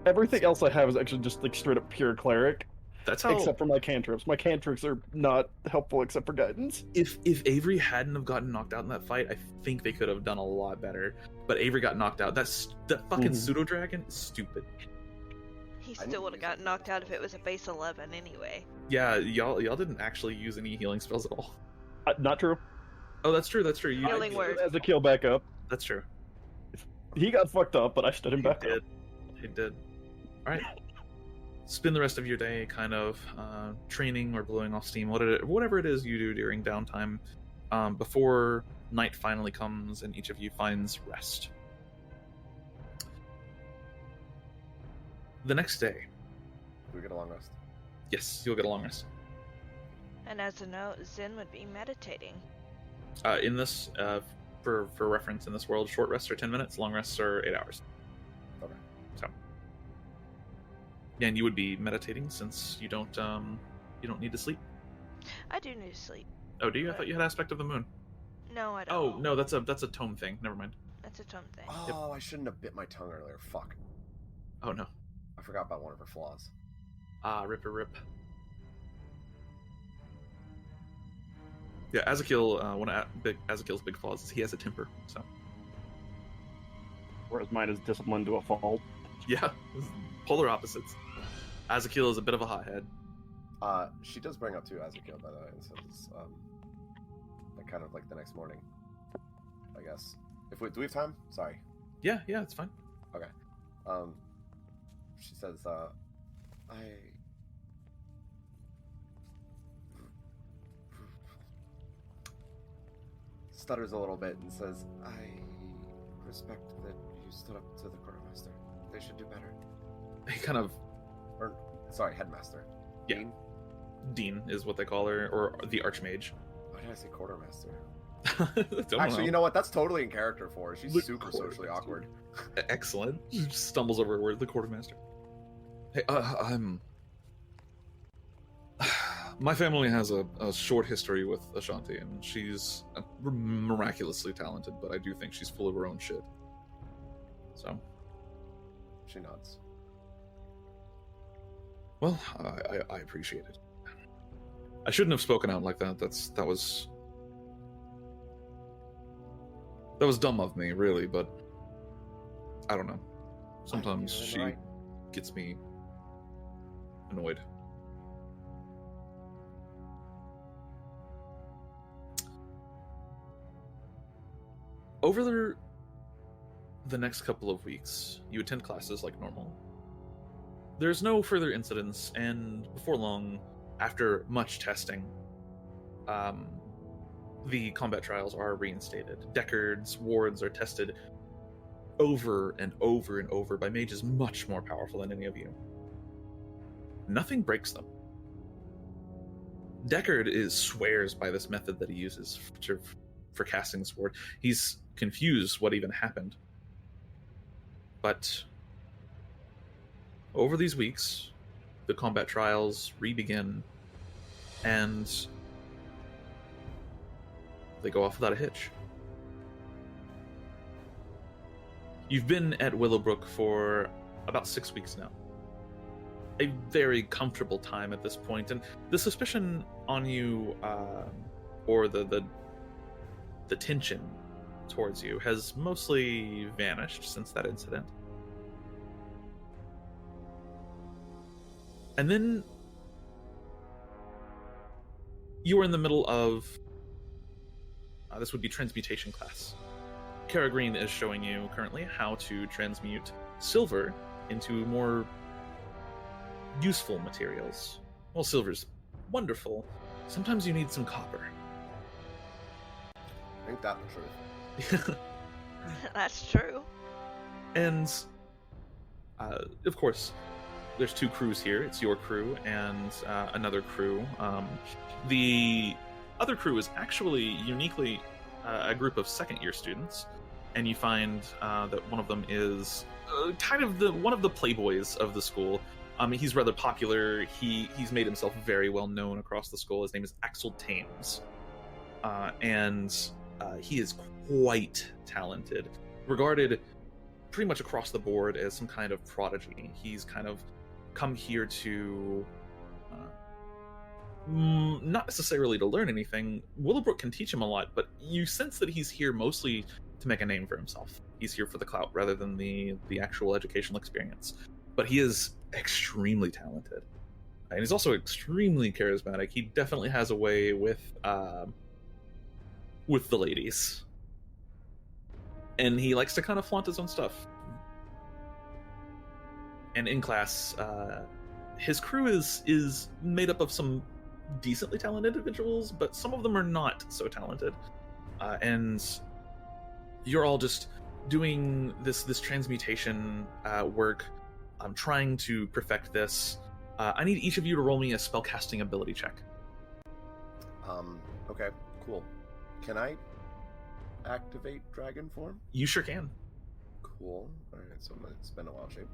Everything else I have is actually just like straight up pure cleric. That's how. Except for my cantrips. My cantrips are not helpful except for guidance. If Avery hadn't have gotten knocked out in that fight, I think they could have done a lot better. But Avery got knocked out. That fucking pseudo dragon is stupid. He still would have gotten knocked out if it was a base 11 anyway. Yeah, y'all didn't actually use any healing spells at all. Not true. Oh, that's true. That's true. You Healing word. As a kill back up. That's true. He got fucked up, but I stood him back up. He did. All right. Spend the rest of your day kind of training or blowing off steam, whatever it is you do during downtime, before night finally comes and each of you finds rest. The next day. Do we get a long rest? Yes, you'll get a long rest. And as a note, Zen would be meditating. In this, for reference, in this world, short rests are 10 minutes, long rests are 8 hours. Okay. So. Yeah, and you would be meditating since you don't need to sleep. I do need to sleep. Oh, do you? I thought you had aspect of the moon. No, I don't. Oh no, that's a tome thing. Never mind. That's a tome thing. Oh, I shouldn't have bit my tongue earlier. Fuck. Oh no. I forgot about one of her flaws. Rip. Yeah, Azakiel, one of Azakiel's big flaws is he has a temper. So. Whereas mine is disciplined to a fault. Yeah, polar opposites. Azakiel is a bit of a hothead. She does bring up too Azakiel, by the way, and says, like kind of like the next morning, I guess. Do we have time? Sorry. Yeah, it's fine. Okay. She says, stutters a little bit and says, I respect that you stood up to the quartermaster. They should do better. He kind of... headmaster. Yeah. Dean is what they call her, or the Archmage. Why did I say quartermaster? Actually, you know what? That's totally in character for her. She's super socially awkward. Excellent. She just stumbles over a word, the quartermaster. Hey, my family has a short history with Ashanti, and she's miraculously talented, but I do think she's full of her own shit. So. She nods. Well, I appreciate it. I shouldn't have spoken out like that. That was dumb of me, really, but I don't know. Sometimes she gets me annoyed. Over the next couple of weeks, you attend classes like normal. There's no further incidents, and before long, after much testing, the combat trials are reinstated. Deckard's wards are tested over and over and over by mages much more powerful than any of you. Nothing breaks them. Deckard swears by this method that he uses for casting the sword. He's confused what even happened. But over these weeks, the combat trials re-begin, and they go off without a hitch. You've been at Willowbrook for about 6 weeks now. A very comfortable time at this point, and the suspicion on you, or the tension towards you, has mostly vanished since that incident. And then you are in the middle of this would be transmutation class. Kara Green is showing you currently how to transmute silver into more useful materials. Well, silver's wonderful. Sometimes you need some copper. Ain't that the truth? That's true. And, of course, there's 2 crews here. It's your crew and another crew. The other crew is actually uniquely a group of second-year students, and you find that one of them is kind of one of the playboys of the school. He's rather popular. He's made himself very well known across the school. His name is Axel Thames, and he is quite talented, regarded pretty much across the board as some kind of prodigy. He's kind of come here to not necessarily to learn anything. Willowbrook can teach him a lot, but you sense that he's here mostly to make a name for himself. He's here for the clout rather than the actual educational experience. But he is extremely talented, and he's also extremely charismatic. He definitely has a way with the ladies, and he likes to kind of flaunt his own stuff. And in class, his crew is made up of some decently talented individuals, but some of them are not so talented. And you're all just doing this transmutation work. I'm trying to perfect this. I need each of you to roll me a spellcasting ability check. Okay, cool. Can I activate dragon form? You sure can. Cool. Alright, so it's been a while, shape.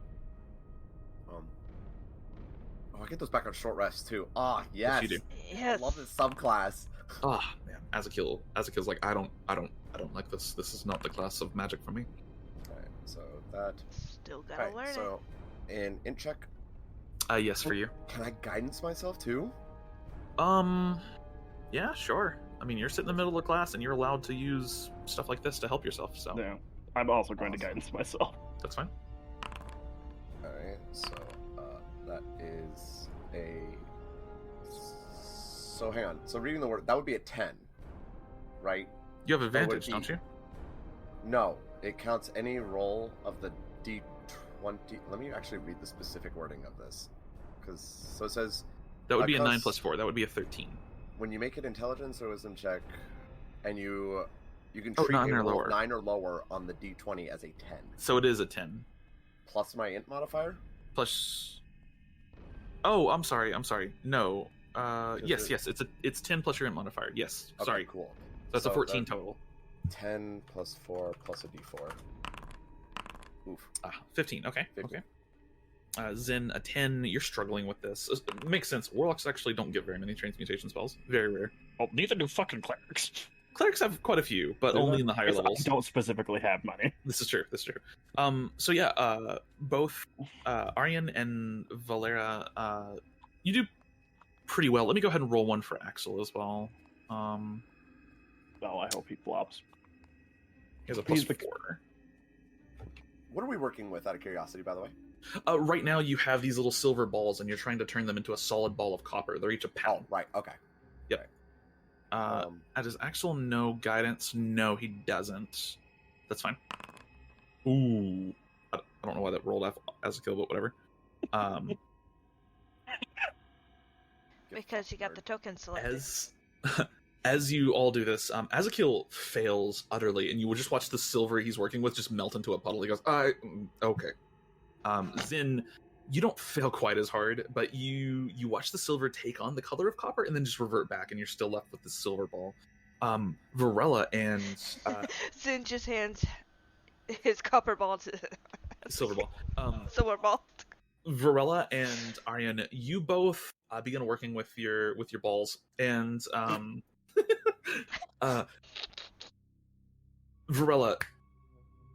I get those back on short rest too. Ah, yes. You do. Yes. I love this subclass. Ah, man. Azakil's like, I don't like this. This is not the class of magic for me. Alright, so that. Still gotta learn so in int check. Yes, for you. Can I guidance myself too? Yeah, sure. I mean, you're sitting in the middle of class, and you're allowed to use stuff like this to help yourself. So Yeah, I'm also going to guidance myself. that's fine. Alright, so that is a. So hang on. So reading the word, that would be a 10, right? You have would advantage, be- don't you? No, it counts any roll of the D20. Let me actually read the specific wording of this, so it says That would be a 9 cons- plus 4. That would be a 13. when you make an intelligence or wisdom check, and you can Oh, treat 9 a or roll lower. 9 or lower on the D20 as a 10 So it is a 10 plus my int modifier. plus. Oh, I'm sorry. No. Is Yes. It's 10 plus your int modifier. Yes. Okay, Sorry. cool. That's So a 14 that- total. 10 plus 4 plus a D4. Oof. 15. Okay. 15. Okay. Zen, a 10. You're struggling with this. It makes sense. Warlocks actually don't get very many transmutation spells. Very rare. Well, neither do fucking clerics. Clerics have quite a few, but only in the higher Because levels. I don't specifically have money. This is true. So yeah, both Arienne and Valera, you do pretty well. Let me go ahead and roll one for Axel as well. Well, I hope he flops. He has a plus He's the- 4. What are we working with, out of curiosity, by the way? Right now, you have these little silver balls, and you're trying to turn them into a solid ball of copper. They're each a Oh, pound. right. Okay. Yep. Does Axel know guidance? No, he doesn't. That's fine. Ooh. I don't know why that rolled as a kill, but whatever. Um, Because you got the token selected. as you all do this, Azakil fails utterly, and you will just watch the silver he's working with just melt into a puddle. He goes, okay. Zin, you don't fail quite as hard, but you watch the silver take on the color of copper and then just revert back, and you're still left with the silver ball. Varella and Zin just hands his copper ball to silver ball. silver ball. Varella and Arienne, you both begin working with your balls, and Varella,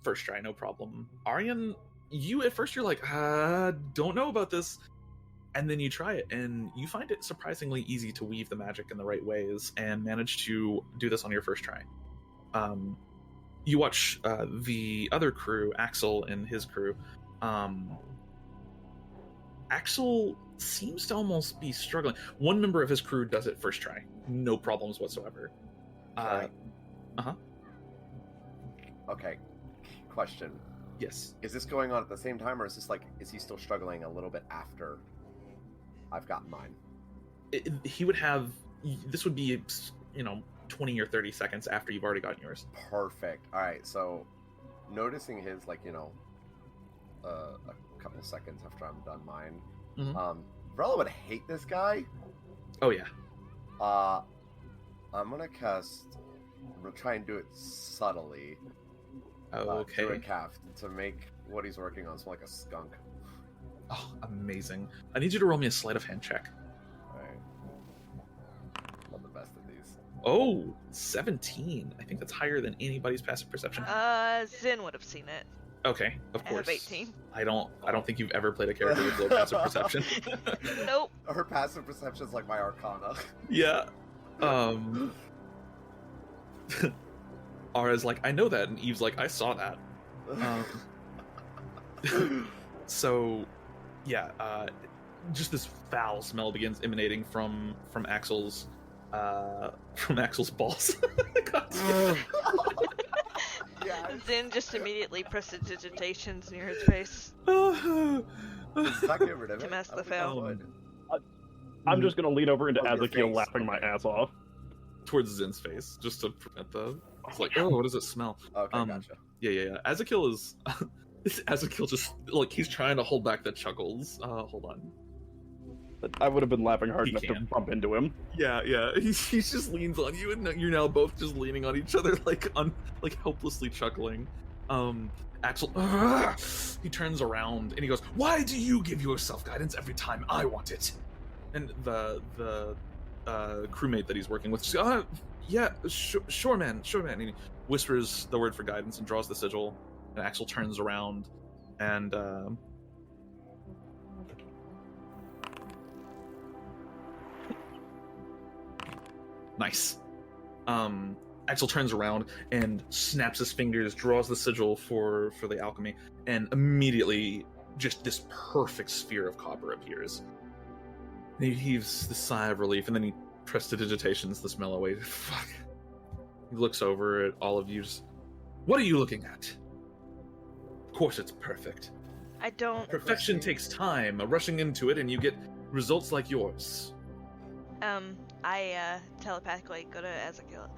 first try, no problem. Arienne, you at first you're like, don't know about this, and then you try it, and you find it surprisingly easy to weave the magic in the right ways, and manage to do this on your first try. You watch the other crew, Axel and his crew. Axel seems to almost be struggling. One member of his crew does it first try, no problems whatsoever. Okay. Question. Yes. Is this going on at the same time, or is he still struggling a little bit after I've gotten mine? He would have. This would be, 20 or 30 seconds after you've already gotten yours. Perfect. All right. So, noticing his, a couple seconds after I'm done mine. Mhm. Varella would hate this guy. Oh yeah. I'm gonna cast. We'll try and do it subtly. Okay. Through a calf to make what he's working on smell like a skunk. Oh, amazing. I need you to roll me a sleight of hand check. Alright. Not the best of these. Oh, 17. I think that's higher than anybody's passive perception. Zin would have seen it. Okay, of I have course. 18. I don't think you've ever played a character with low passive perception. Nope. Her passive perception is like my arcana. Yeah. Ara's like, I know that, and Eve's like, I saw that. So, yeah, just this foul smell begins emanating from Axel's balls. Yeah. Zin just immediately presentations near his face Does that get rid of to it? mask I the think it foul. would. I'm just gonna lean over into Of your Azakil, face. laughing my ass off. Towards Zin's face, just to prevent the. It's like, oh, what does it smell? Okay, gotcha. Yeah. Azakil is. Azakil just he's trying to hold back the chuckles. Hold on. I would have been laughing hard He enough to can. bump into him. Yeah. He just leans on you, and you're now both just leaning on each other, like helplessly chuckling. Axel, he turns around and he goes, "Why do you give yourself guidance every time I want it?" And the crewmate that he's working with, yeah, sure, man. And he whispers the word for guidance and draws the sigil. And Axel turns around and nice. Axel turns around and snaps his fingers, draws the sigil for the alchemy, and immediately just this perfect sphere of copper appears. And he heaves the sigh of relief, and then he prestidigitations the smell away. Fuck. He looks over at all of you. Just, what are you looking at? Of course it's perfect. I don't. Perfection takes time, rushing into it, and you get results like yours. I telepathically go to Azakil.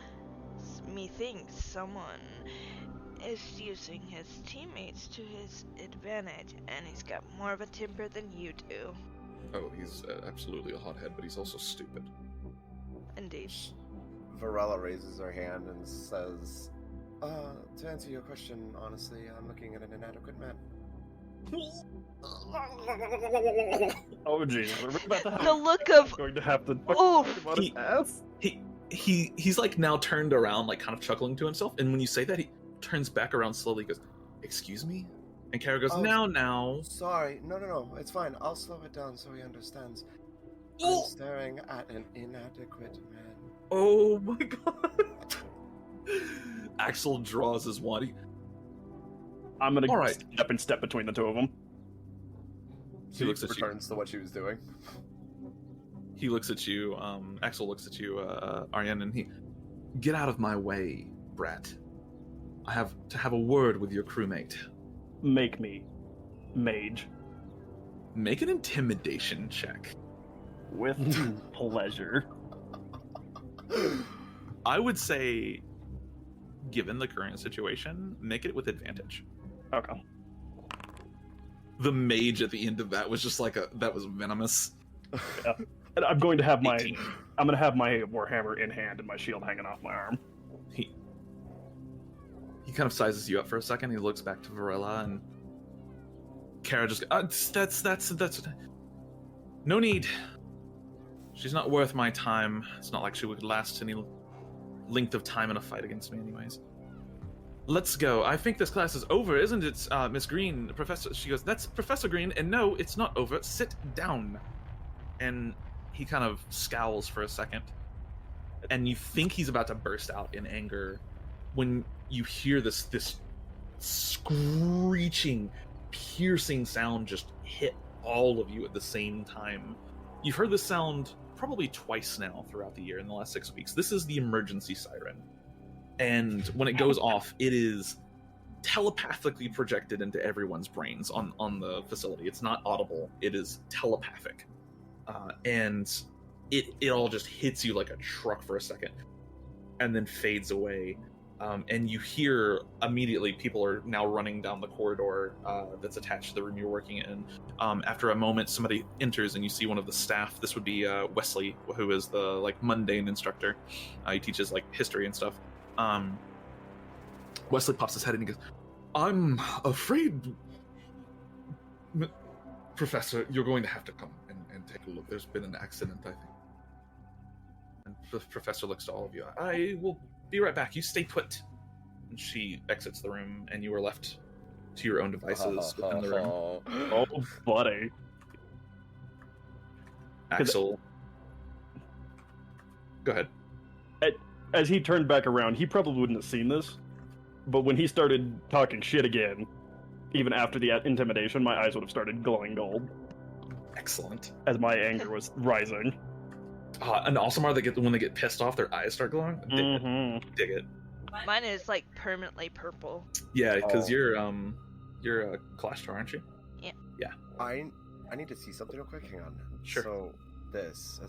Methinks someone is using his teammates to his advantage, and he's got more of a temper than you do. Oh, he's absolutely a hothead, but he's also stupid. Indeed. Varella raises her hand and says, to answer your question, honestly, I'm looking at an inadequate man. Oh jeez, we're about to have, The look of going to have to Oh, talk about his ass. He's like now turned around, like kind of chuckling to himself, and when you say that, he turns back around slowly, goes, "Excuse me?" And Kara goes, Oh. now. Sorry, no, it's fine. I'll slow it down so he understands. I'm Oh, staring at an inadequate man. oh my god. Axel draws his wand. I'm gonna All right. step between the two of them. He looks at you. returns to what she was doing. He looks at you. Axel looks at you, Arienne, and he, get out of my way, brat. I have to have a word with your crewmate. Make me mage. Make an intimidation check. With pleasure. I would say, given the current situation, make it with advantage. Okay. The mage at the end of that was just like that was venomous. Yeah. And I'm going to have my 18. warhammer in hand and my shield hanging off my arm. He kind of sizes you up for a second. He looks back to Varela, and Kara just that's no need. She's not worth my time. It's not like she would last any length of time in a fight against me anyways. Let's go. I think this class is over, isn't it, Miss Green? Professor, she goes, that's Professor Green, and no, it's not over. Sit down. And he kind of scowls for a second, and you think he's about to burst out in anger when you hear this screeching, piercing sound just hit all of you at the same time. You've heard this sound probably twice now throughout the year in the last 6 weeks. This is the emergency siren. And when it goes off, it is telepathically projected into everyone's brains on the facility. It's not audible. It is telepathic. And it all just hits you like a truck for a second and then fades away. And you hear immediately people are now running down the corridor that's attached to the room you're working in. After a moment, somebody enters and you see one of the staff. This would be Wesley, who is the like mundane instructor. He teaches like history and stuff. Wesley pops his head in and he goes, I'm afraid, Professor, you're going to have to come and take a look. There's been an accident, I think. And the professor looks to all of you. I will be right back. You stay put. And she exits the room, and you are left to your own devices within the room. Oh, buddy. Axel. Go ahead. As he turned back around, he probably wouldn't have seen this, but when he started talking shit again, even after the intimidation, my eyes would have started glowing gold. Excellent. As my anger was rising. And also, when they get pissed off, their eyes start glowing. Dig it. Mine is like permanently purple. Yeah, because you're a Clashtor, aren't you? Yeah. Yeah. I need to see something real quick. Hang on. Sure. So this.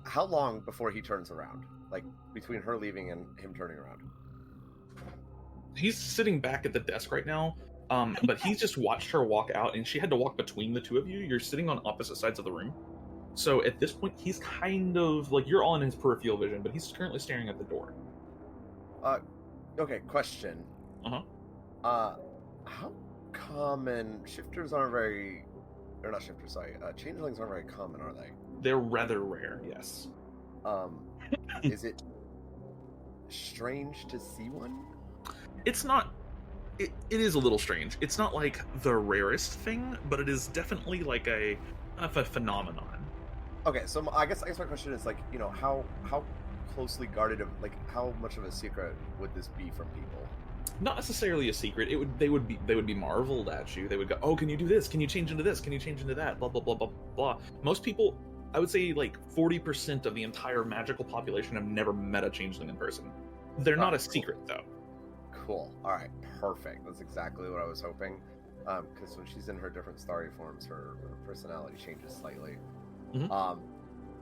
How long before he turns around? Like between her leaving and him turning around? He's sitting back at the desk right now. But he's just watched her walk out, and she had to walk between the two of you. You're sitting on opposite sides of the room. So at this point, he's kind of like, you're all in his peripheral vision, but he's currently staring at the door. Okay, question. How common changelings aren't very common, are they? They're rather rare, yes. Is it strange to see one? It's not. It is a little strange. It's not like the rarest thing, but it is definitely like a phenomenon. Okay, so I guess my question is, like, you know, how closely guarded, like, how much of a secret would this be from people? Not necessarily a secret. They would be marveled at you. They would go, "Oh, can you do this? Can you change into this? Can you change into that?" Blah blah blah blah blah. Most people, I would say, like 40% of the entire magical population have never met a changeling in person. They're not a secret, though. Cool. All right. Perfect. That's exactly what I was hoping. Because when she's in her different starry forms, her personality changes slightly. Mm-hmm.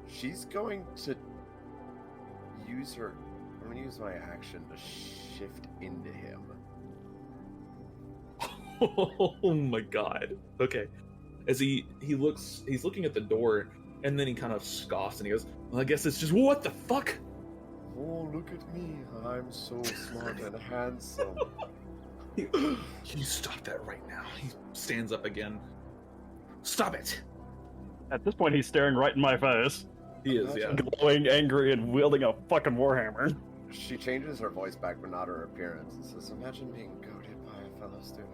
She's going to use her. I'm going to use my action to shift into him. Oh my god. Okay. As he's looking at the door, and then he kind of scoffs and he goes, "Well, I guess it's just what the fuck." Oh, look at me. I'm so smart and handsome. You stop that right now. He stands up again. Stop it. At this point, he's staring right in my face. He is, yeah. Glowing, angry, and wielding a fucking warhammer. She changes her voice back, but not her appearance, and says, "Imagine being goaded by a fellow student."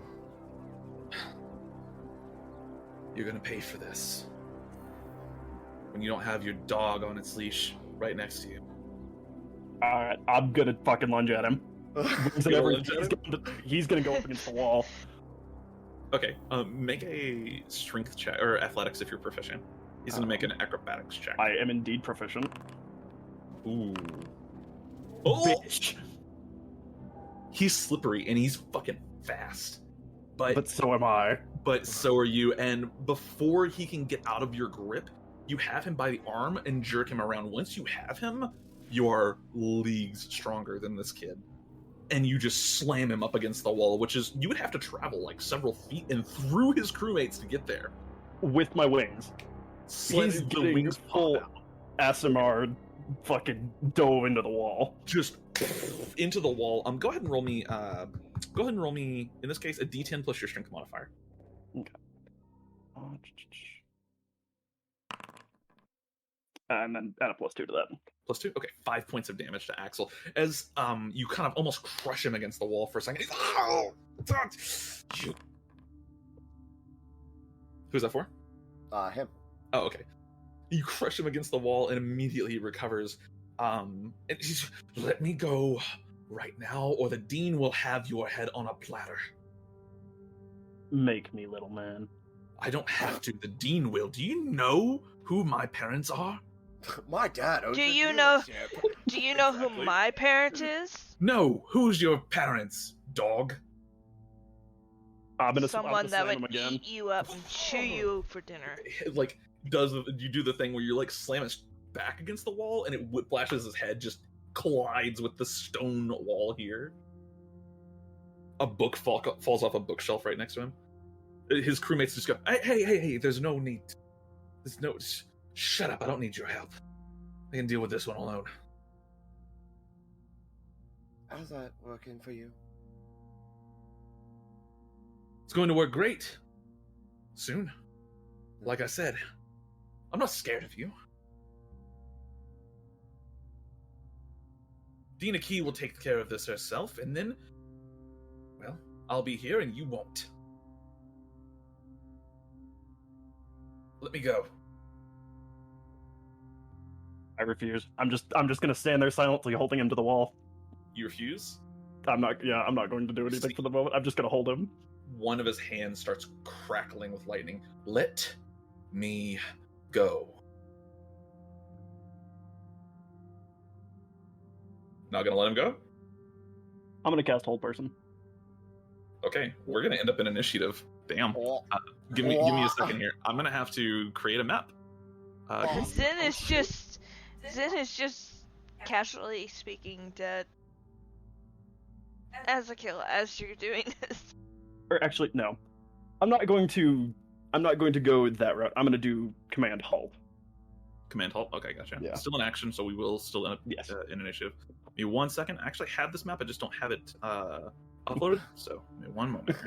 You're gonna pay for this. When you don't have your dog on its leash right next to you. Alright, I'm gonna fucking lunge at him. He's gonna go up against the wall. Okay, make a strength check, or athletics if you're proficient. He's gonna make an acrobatics check. I am indeed proficient. Ooh. Oh! Bitch! He's slippery, and he's fucking fast. But so am I. But so are you, and before he can get out of your grip, you have him by the arm and jerk him around. Once you have him, you are leagues stronger than this kid. And you just slam him up against the wall, which is, you would have to travel like several feet and through his crewmates to get there. With my wings. He's The getting wings full pop out. ASMR fucking dove into the wall. Just into the wall. Go ahead and roll me, in this case, a d10 plus your strength modifier. Okay. And then add a +2 to that. +2? Okay, 5 points of damage to Axel. As you kind of almost crush him against the wall for a second. Who's that for? Him. Oh, okay. You crush him against the wall and immediately he recovers. And he's, let me go right now or the Dean will have your head on a platter. Make me, little man. I don't have to. The Dean will. Do you know who my parents are? My dad owns Do the you know- dealership. Do you know who Exactly. my parent is? No. Who's your parents, dog? I'm gonna Someone that slam would him again. eat you up and chew you for dinner. Like, you do the thing where you like slam his back against the wall and it whiplashes his head, just collides with the stone wall here. A book falls off a bookshelf right next to him. His crewmates just go, hey, there's no need. There's no... Shut up, I don't need your help. I can deal with this one alone. How's that working for you? It's going to work great. Soon. Like I said, I'm not scared of you. Dina Key will take care of this herself, and then... Well, I'll be here and you won't. Let me go. I refuse. I'm just gonna stand there silently holding him to the wall. You refuse? I'm not going to do anything for the moment. I'm just gonna hold him. One of his hands starts crackling with lightning. Let me go. Not gonna let him go? I'm gonna cast Hold Person. Okay, we're gonna end up in initiative. Damn. Oh, Give me a second here. I'm gonna have to create a map. Zen is just casually speaking to Ezekiel as you're doing this. Or actually, no. I'm not going to go that route. I'm gonna do Command Halt. Command halt. Okay, gotcha. Yeah. Still in action, so we will still end up Yes. in initiative. Give me 1 second. I actually have this map. I just don't have it uploaded. So give me 1 moment.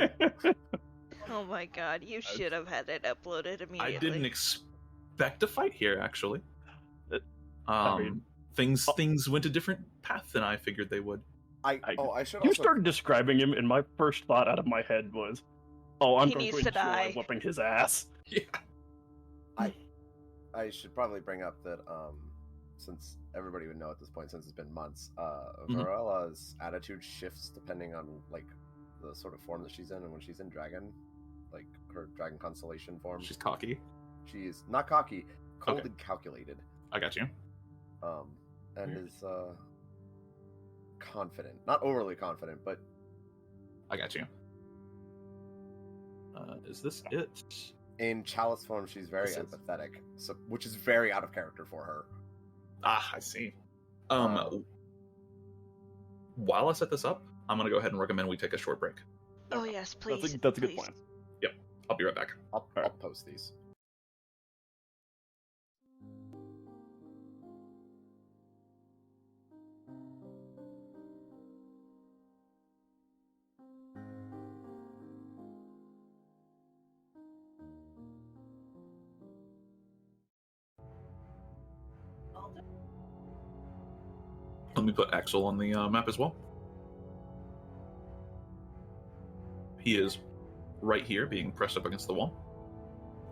Oh my god, you should have had it uploaded immediately. I didn't expect a fight here, actually. I mean- Things went a different path than I figured they would. I should You also... started describing him, and my first thought out of my head was, "Oh, I'm He going needs to to enjoy die. whooping his ass." Yeah. I should probably bring up that since everybody would know at this point, since it's been months, Varella's attitude shifts depending on like the sort of form that she's in, and when she's in dragon, like her dragon constellation form, She's cocky. she is not cocky, cold Okay. and calculated, I got you. and is confident, not overly confident, but I got you. Is this it? in chalice form she's very This is- empathetic, so which is very out of character for her. Ah, I see. While I set this up, I'm gonna go ahead and recommend we take a short break. Oh yes, please. That's a good please. plan. I'll be right back. I'll Alright. post these. Let me put Axel on the map as well. He is right here, being pressed up against the wall.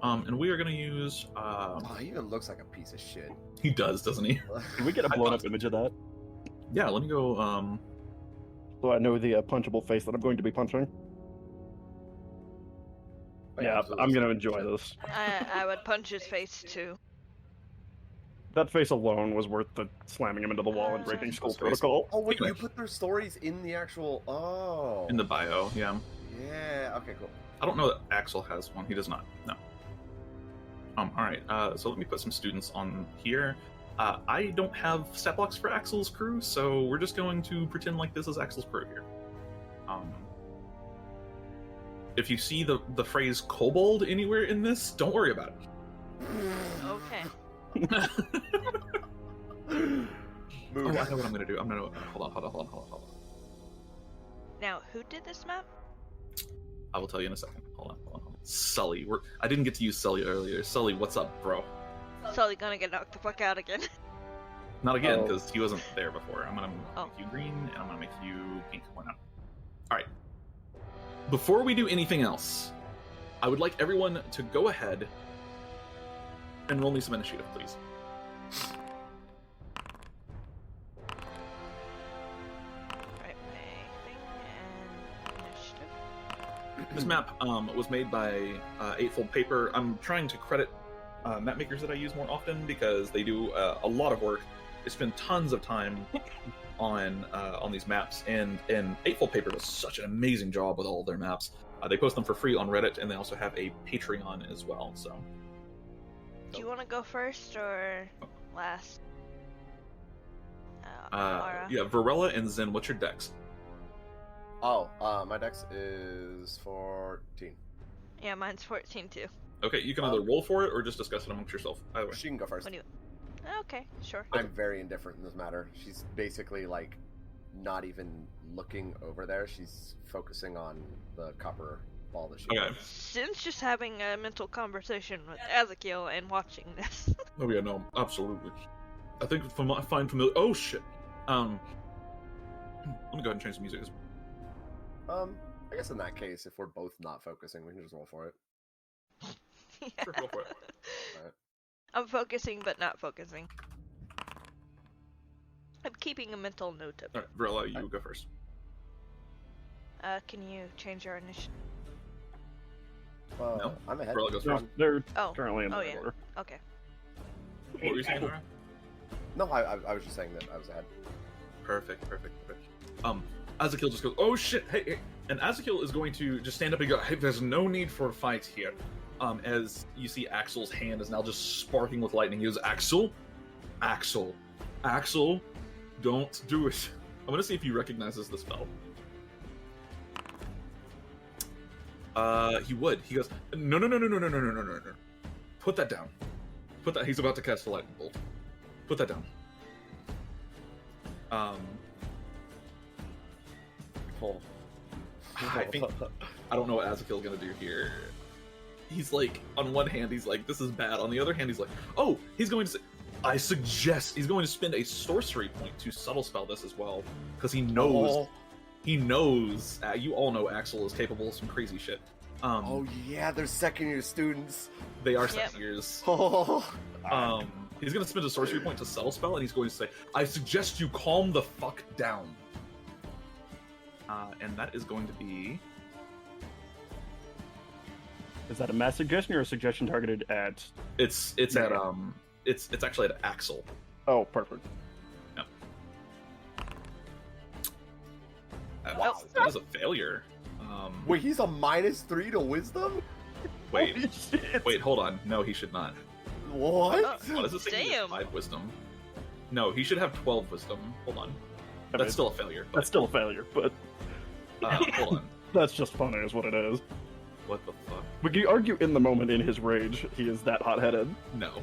And we are going to use... Oh, he even looks like a piece of shit. he does, doesn't he? Can we get a I blown thought up image of that? Yeah, let me go... So I know the punchable face that I'm going to be punching. Yeah, absolutely. I'm gonna enjoy this. I would punch his face too. That face alone was worth the slamming him into the wall and breaking school Face. protocol. Oh wait, you Anyway. put their stories in the actual. Oh. in the bio, yeah. Yeah. Okay. Cool. I don't know that Axel has one. He does not. No. All right. So let me put some students on here. I don't have stat blocks for Axel's crew, so we're just going to pretend like this is Axel's crew here. If you see the phrase kobold anywhere in this, don't worry about it. Okay. Oh, I know what I'm gonna do. I'm gonna hold on. Now, who did this map? I will tell you in a second. Hold on. Sully. I didn't get to use Sully earlier. Sully, what's up, bro? Sully gonna get knocked the fuck out again. Not again, because he wasn't there before. I'm gonna Oh. make you green, and I'm gonna make you pink. Why not? All right. Before we do anything else, I would like everyone to go ahead and roll me some initiative, please. Right, thing and initiative. This map was made by Eightfold Paper. I'm trying to credit map makers that I use more often because they do a lot of work. They spend tons of time on these maps, and Eightfold Paper does such an amazing job with all of their maps. They post them for free on Reddit, and they also have a Patreon as well. So, Do you want to go first or last? Ara? yeah, Varella and Zen. What's your dex? Oh, my dex is 14. Yeah, mine's 14 too. Okay, you can either roll for it or just discuss it amongst yourself. Either way. She can go first. What do you? Okay, sure. I'm very indifferent in this matter. She's basically like not even looking over there. She's focusing on the copper ball that she Okay. has. Since just having a mental conversation with Ezekiel and watching this. Oh yeah, no, absolutely. I think I find familiar. Oh shit. Let me go ahead and change the music. I guess in that case, if we're both not focusing, we can just roll for it. Yeah. Sure, go for it. Alright. I'm focusing but not focusing. I'm keeping a mental note of it. All right, Varella, you go first. Can you change your initiative? Well, No. I'm ahead. Varella goes No, first. they're Oh. currently in Oh, that yeah. order. Okay. What were you saying, Nora? No, I was just saying that I was ahead. Perfect. Ezekiel just goes, oh shit, hey, and Ezekiel is going to just stand up and go, hey, there's no need for a fight here. As you see Axel's hand is now just sparking with lightning. He goes, Axel, don't do it. I'm gonna see if he recognizes the spell. He would. He goes, no. Put that down. He's about to cast the lightning bolt. Put that down. Oh. I think I don't know what Ezekiel's gonna do here. He's like, on one hand, he's like, this is bad. On the other hand, he's like, oh, he's going to say, I suggest he's going to spend a sorcery point to subtle spell this as well, because he knows, you all know Axel is capable of some crazy shit. Oh yeah, they're second year students. They are Yep. second years. Oh. He's going to spend a sorcery point to subtle spell, and he's going to say, I suggest you calm the fuck down. And that is going to be... Is that a mass suggestion or a suggestion targeted at? It's at it's actually at Axel. Oh, perfect. Wow. That is a failure. Wait, he's a -3 to wisdom? Wait, Holy shit. wait, hold on. No, he should not. What? What is this thing? He has Damn. 5 wisdom. No, he should have 12 wisdom. Hold on. I That's mean, still a failure. But, That's still a failure, but hold on. that's just funny, is what it is. What the fuck? We can argue in the moment, in his rage, he is that hot-headed. No.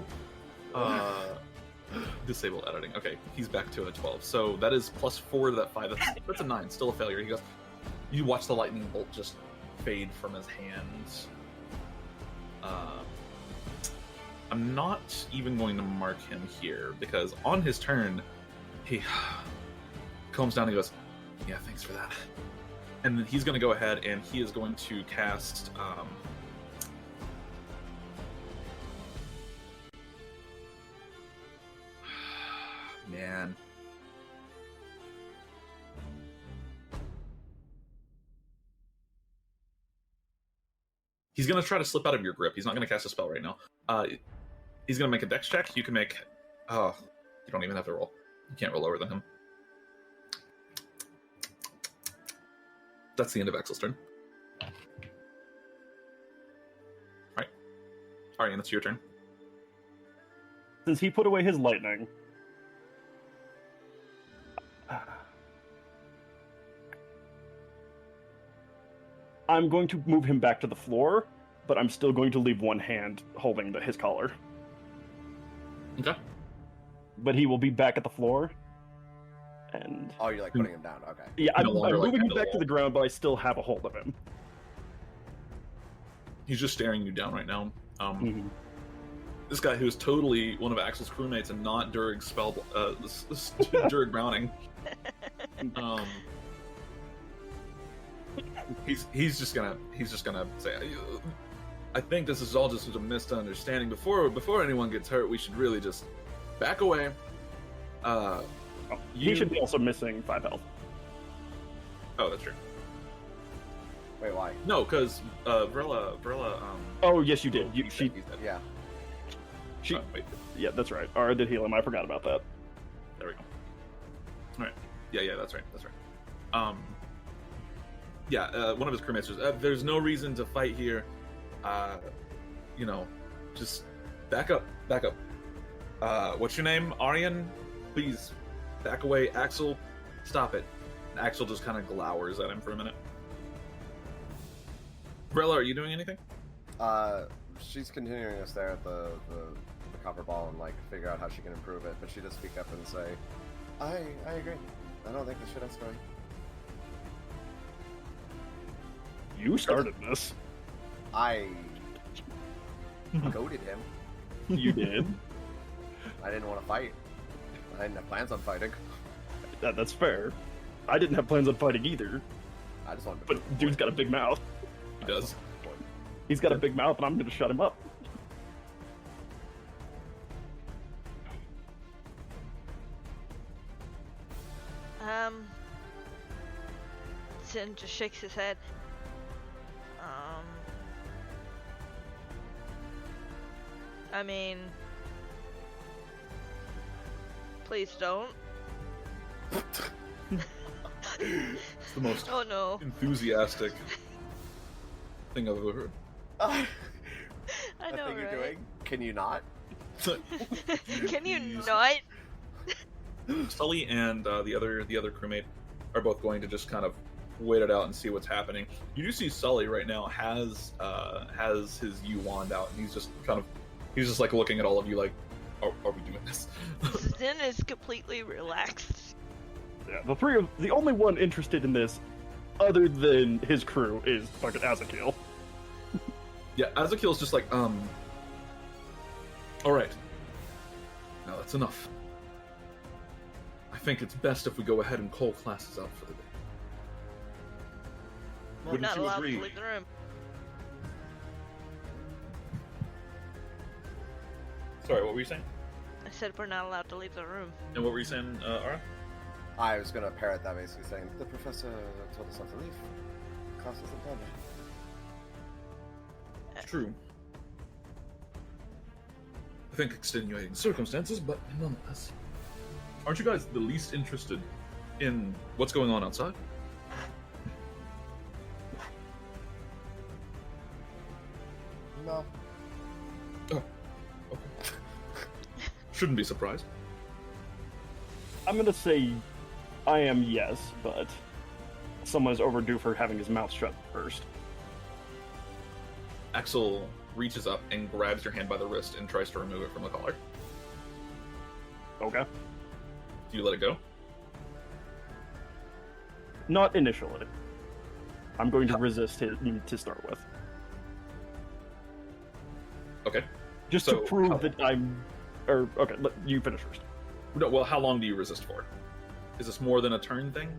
Disable editing. Okay, he's back to a 12. So that is +4 to that 5. That's a 9. Still a failure. He goes. You watch the lightning bolt just fade from his hands. I'm not even going to mark him here because on his turn, he calms down and goes, "Yeah, thanks for that." And then he's going to go ahead and he is going to cast. Man. He's going to try to slip out of your grip. He's not going to cast a spell right now. He's going to make a dex check. You can make... Oh, you don't even have to roll. You can't roll lower than him. That's the end of Axel's turn. Arienne, it's your turn. Since he put away his lightning, I'm going to move him back to the floor, but I'm still going to leave one hand holding his collar. Okay. But he will be back at the floor. And Oh, you're like putting him down. Okay. yeah, I'm No longer, like, moving him at the back to wall. the ground, but I still have a hold of him. He's just staring you down right now. Mhm. This guy who's totally one of Axel's crewmates and not Durg Durg Browning. He's just gonna say, I think this is all just a misunderstanding. Before anyone gets hurt, we should really just back away. He should be also missing 5 health. Oh, that's true. Wait, why? No, because Varella. Oh, yes, you did. She, Yeah. wait, yeah, that's right. Ara did heal him. I forgot about that. there we go. All right. Yeah, that's right. One of his crewmates was, there's no reason to fight here. Just back up. What's your name? Arienne? Please, back away. Axel, stop it. And Axel just kind of glowers at him for a minute. Varella, are you doing anything? She's continuing to stare at the copper ball and like figure out how she can improve it, but she does speak up and say, I agree. I don't think this should escalate. You started this. I goaded him. You did. I didn't want to fight. I didn't have plans on fighting. That's fair. I didn't have plans on fighting either, I just wanted to. but dude's got a big mouth. He does. He's got a big mouth, and I'm going to shut him up. Sin just shakes his head. I mean, please don't. It's the most Oh no. enthusiastic thing I've ever heard. I The know, thing you're right? doing. Can you not? Can you Please. not? Sully and the other crewmate are both going to just kind of wait it out and see what's happening. You do see Sully right now has his U wand out, and he's just like looking at all of you like, are we doing this? Sin is completely relaxed. Yeah, the only one interested in this, other than his crew, is fucking Azakil. Yeah, Azakil's just like, all right, now that's enough. I think it's best if we go ahead and call classes out for the day. We're Wouldn't not you allowed agree? to leave the room. Sorry, what were you saying? I said we're not allowed to leave the room. And what were you saying, Ara? I was gonna parrot that, basically saying the professor told us not to leave. Class is intended. It's true. I think extenuating circumstances, but nonetheless. Aren't you guys the least interested in what's going on outside? No. Oh, okay. Shouldn't be surprised. I'm going to say I am yes, but someone's overdue for having his mouth shut first. Axel reaches up and grabs your hand by the wrist and tries to remove it from the collar. Okay. Do you let it go? Not initially. I'm going to resist him to start with. Okay. Just So, to prove how- that I'm... Or, okay, let you finish first. No, well, how long do you resist for? Is this more than a turn thing?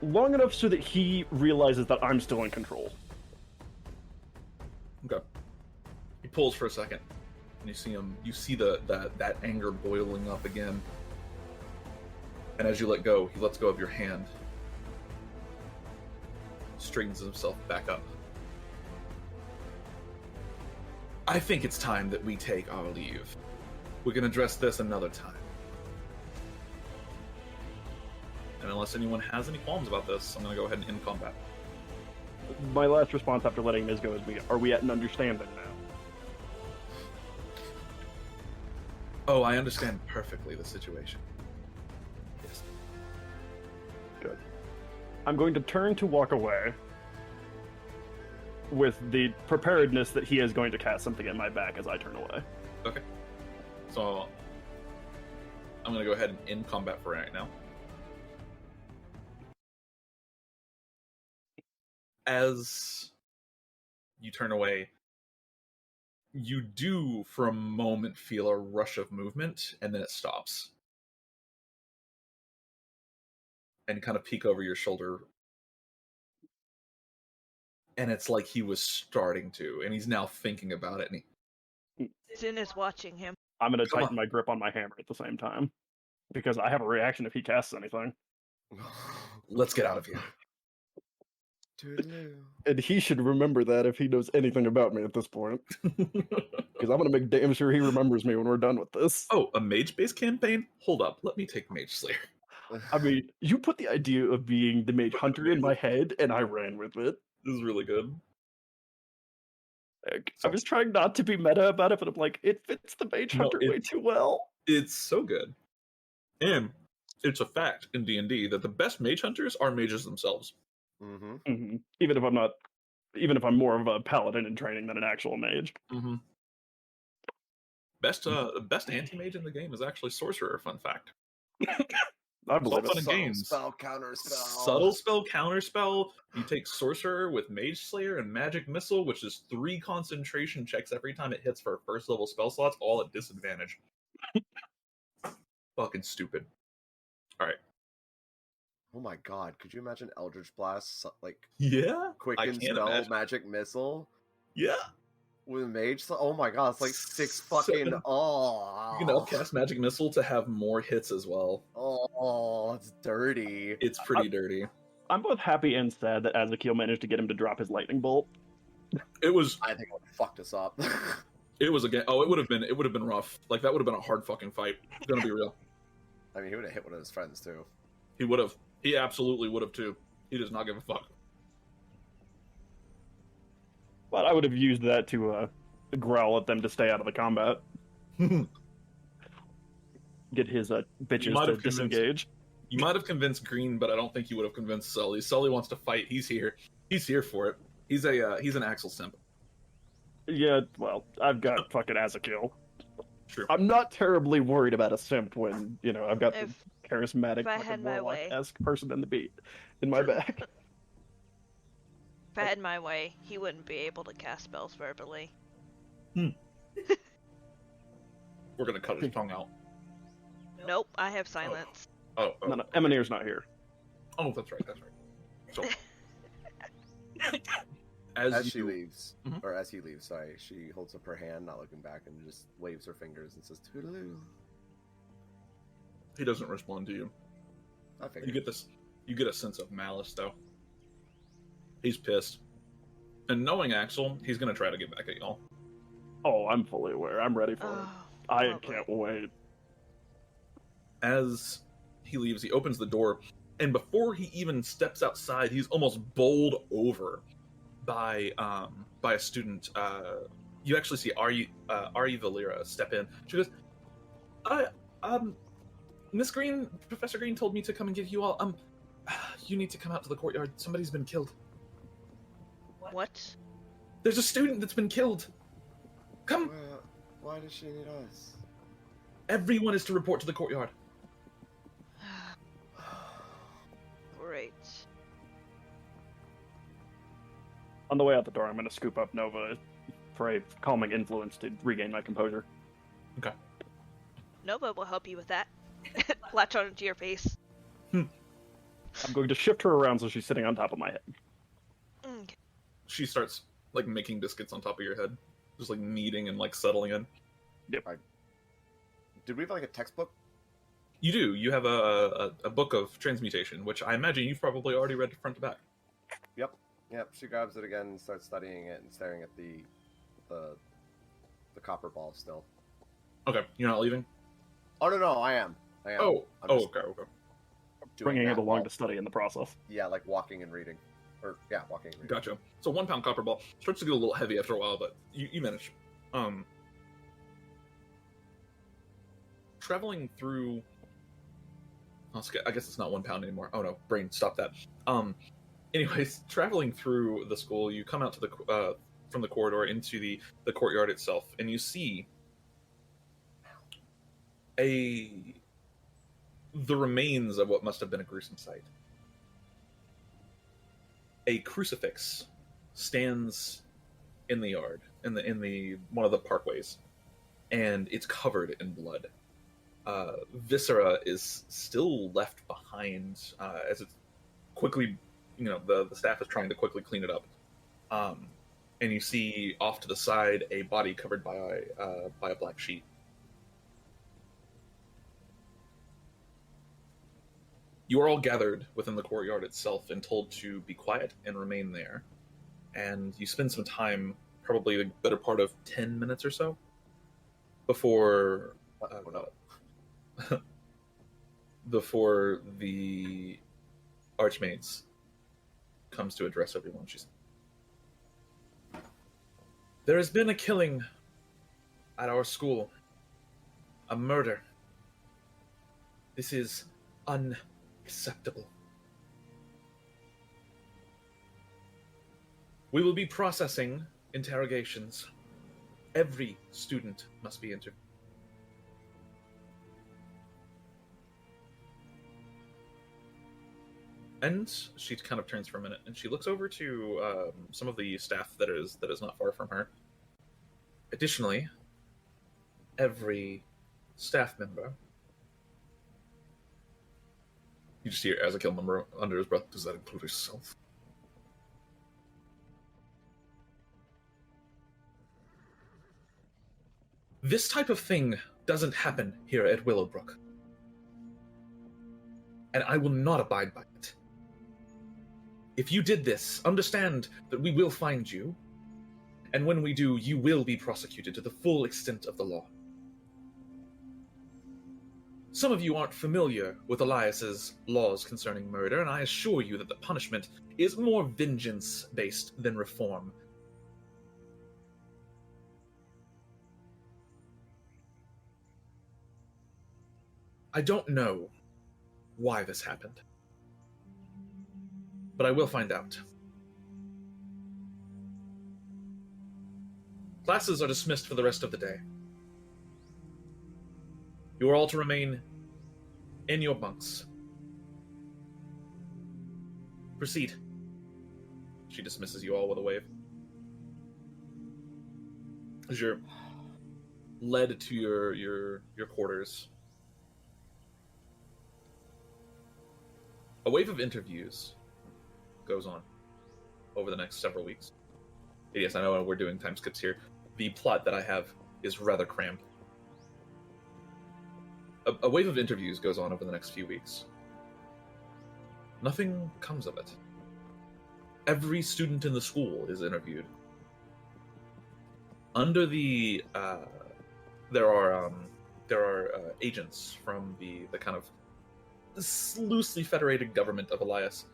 Long enough so that he realizes that I'm still in control. Okay. He pulls for a second, and you see him. You see that anger boiling up again. And as you let go, he lets go of your hand. Straightens himself back up. I think it's time that we take our leave. We can address this another time. And unless anyone has any qualms about this, I'm going to go ahead and end combat. My last response after letting Miz go is, are we at an understanding now? Oh, I understand perfectly the situation. Yes. Good. I'm going to turn to walk away with the preparedness that he is going to cast something at my back as I turn away. Okay. So I'm gonna go ahead and end combat for right now. As you turn away, you do for a moment feel a rush of movement, and then it stops. And kind of peek over your shoulder. And it's like he was starting to, and he's now thinking about it, and Sin is watching him. I'm going to Come tighten on. my grip on my hammer at the same time. Because I have a reaction if he casts anything. let's get out of here. Toodaloo. And he should remember that if he knows anything about me at this point. Because I'm going to make damn sure he remembers me when we're done with this. Oh, a mage-based campaign? Hold up, let me take Mage Slayer. I mean, you put the idea of being the mage hunter in my head, and I ran with it. This is really good. Like, I was trying not to be meta about it, but I'm like, it fits the mage hunter way too well. It's so good. And it's a fact in D&D that the best mage hunters are mages themselves. Mm-hmm. Mm-hmm. Even if I'm more of a paladin in training than an actual mage. Mm-hmm. Best anti-mage in the game is actually sorcerer. Fun fact. I believe Fun it. and games. Spell, counter spell. Subtle spell, counter spell. You take sorcerer with mage slayer and magic missile, which is 3 concentration checks every time it hits for first level spell slots, all at disadvantage. Fucking stupid. All right. Oh my god, could you imagine Eldritch Blast, like, Yeah. quicken can't spell, imagine. magic missile? Yeah. With mage, oh my god, it's like 6 fucking. Seven. Oh, You can upcast magic missile to have more hits as well. Oh, that's dirty. It's pretty dirty. I'm both happy and sad that Azakeel managed to get him to drop his lightning bolt. It was. I think it would have fucked us up. It was again. Oh, it would have been rough. Like that would have been a hard fucking fight. It's gonna be real. I mean, he would have hit one of his friends too. He would have. He absolutely would have too. He does not give a fuck. But I would have used that to growl at them to stay out of the combat. Get his bitches to disengage. You might have convinced Green, but I don't think you would have convinced Sully. Sully wants to fight. He's here. He's here for it. He's an Axel simp. Yeah, well, I've got fucking Azakeel. True. I'm not terribly worried about a simp when, I've got the charismatic if I had my way. warlock-esque person in my back. If I had my way, he wouldn't be able to cast spells verbally. We're gonna cut his tongue out. Nope, I have silence. Oh. No, Emanir's not here. Oh, that's right. So, As she leaves, Mhm. or as he leaves, sorry, she holds up her hand, not looking back, and just waves her fingers and says, "Toodaloo." he doesn't respond to you. I You figured. get a sense of malice though. He's pissed. And knowing Axel, he's gonna try to get back at y'all. Oh, I'm fully aware. I'm ready for it. Oh, I lovely. can't wait. As he leaves, he opens the door, and before he even steps outside, he's almost bowled over by a student. You actually see Ara Varella step in. She goes, Miss Green, Professor Green told me to come and get you all. You need to come out to the courtyard. Somebody's been killed. What? There's a student that's been killed. Come. Why does she need us? Everyone is to report to the courtyard. Great. On the way out the door, I'm going to scoop up Nova for a calming influence to regain my composure. Okay. Nova will help you with that. Latch onto your face. I'm going to shift her around so she's sitting on top of my head. Okay. She starts like making biscuits on top of your head, just like kneading and like settling in. Did we have like a textbook? You do. You have a book of transmutation, which I imagine you've probably already read front to back. Yep. She grabs it again and starts studying it and staring at the copper ball still. Okay, you're not leaving. Oh no, I am. Oh, I'm just okay. doing Bringing that it along while- to study in the process. Yeah, like walking and reading. Walking and reading. Gotcha. So 1 pound copper ball starts to get a little heavy after a while, but you manage. traveling through... I guess it's not 1 pound anymore. Oh no, brain, stop that. Anyways, traveling through the school, you come out to the from the corridor into the courtyard itself, and you see the remains of what must have been a gruesome sight. A crucifix stands in the yard, in the one of the parkways, and it's covered in blood. Viscera is still left behind as it's quickly, the staff is trying to quickly clean it up. And you see off to the side a body covered by a black sheet. You are all gathered within the courtyard itself and told to be quiet and remain there. And you spend some time, probably the better part of 10 minutes or so, before before the Archmage comes to address everyone. She says, "There has been a killing at our school. A murder. This is unacceptable. We will be processing interrogations. Every student must be interviewed." And she kind of turns for a minute, and she looks over to some of the staff that is not far from her. Additionally, every staff member... You just hear Azakel murmur under his breath, "Does that include yourself?" This type of thing doesn't happen here at Willowbrook. And I will not abide by it. If you did this, understand that we will find you, and when we do, you will be prosecuted to the full extent of the law. Some of you aren't familiar with Elias's laws concerning murder, and I assure you that the punishment is more vengeance-based than reform. I don't know why this happened, but I will find out. Classes are dismissed for the rest of the day. You are all to remain in your bunks. Proceed. She dismisses you all with a wave. As you're led to your quarters, a wave of interviews goes on over the next several weeks. Yes, I know we're doing time skips here. The plot that I have is rather cramped. A wave of interviews goes on over the next few weeks. Nothing comes of it. Every student in the school is interviewed. Under the there are agents from the kind of loosely federated government of Elias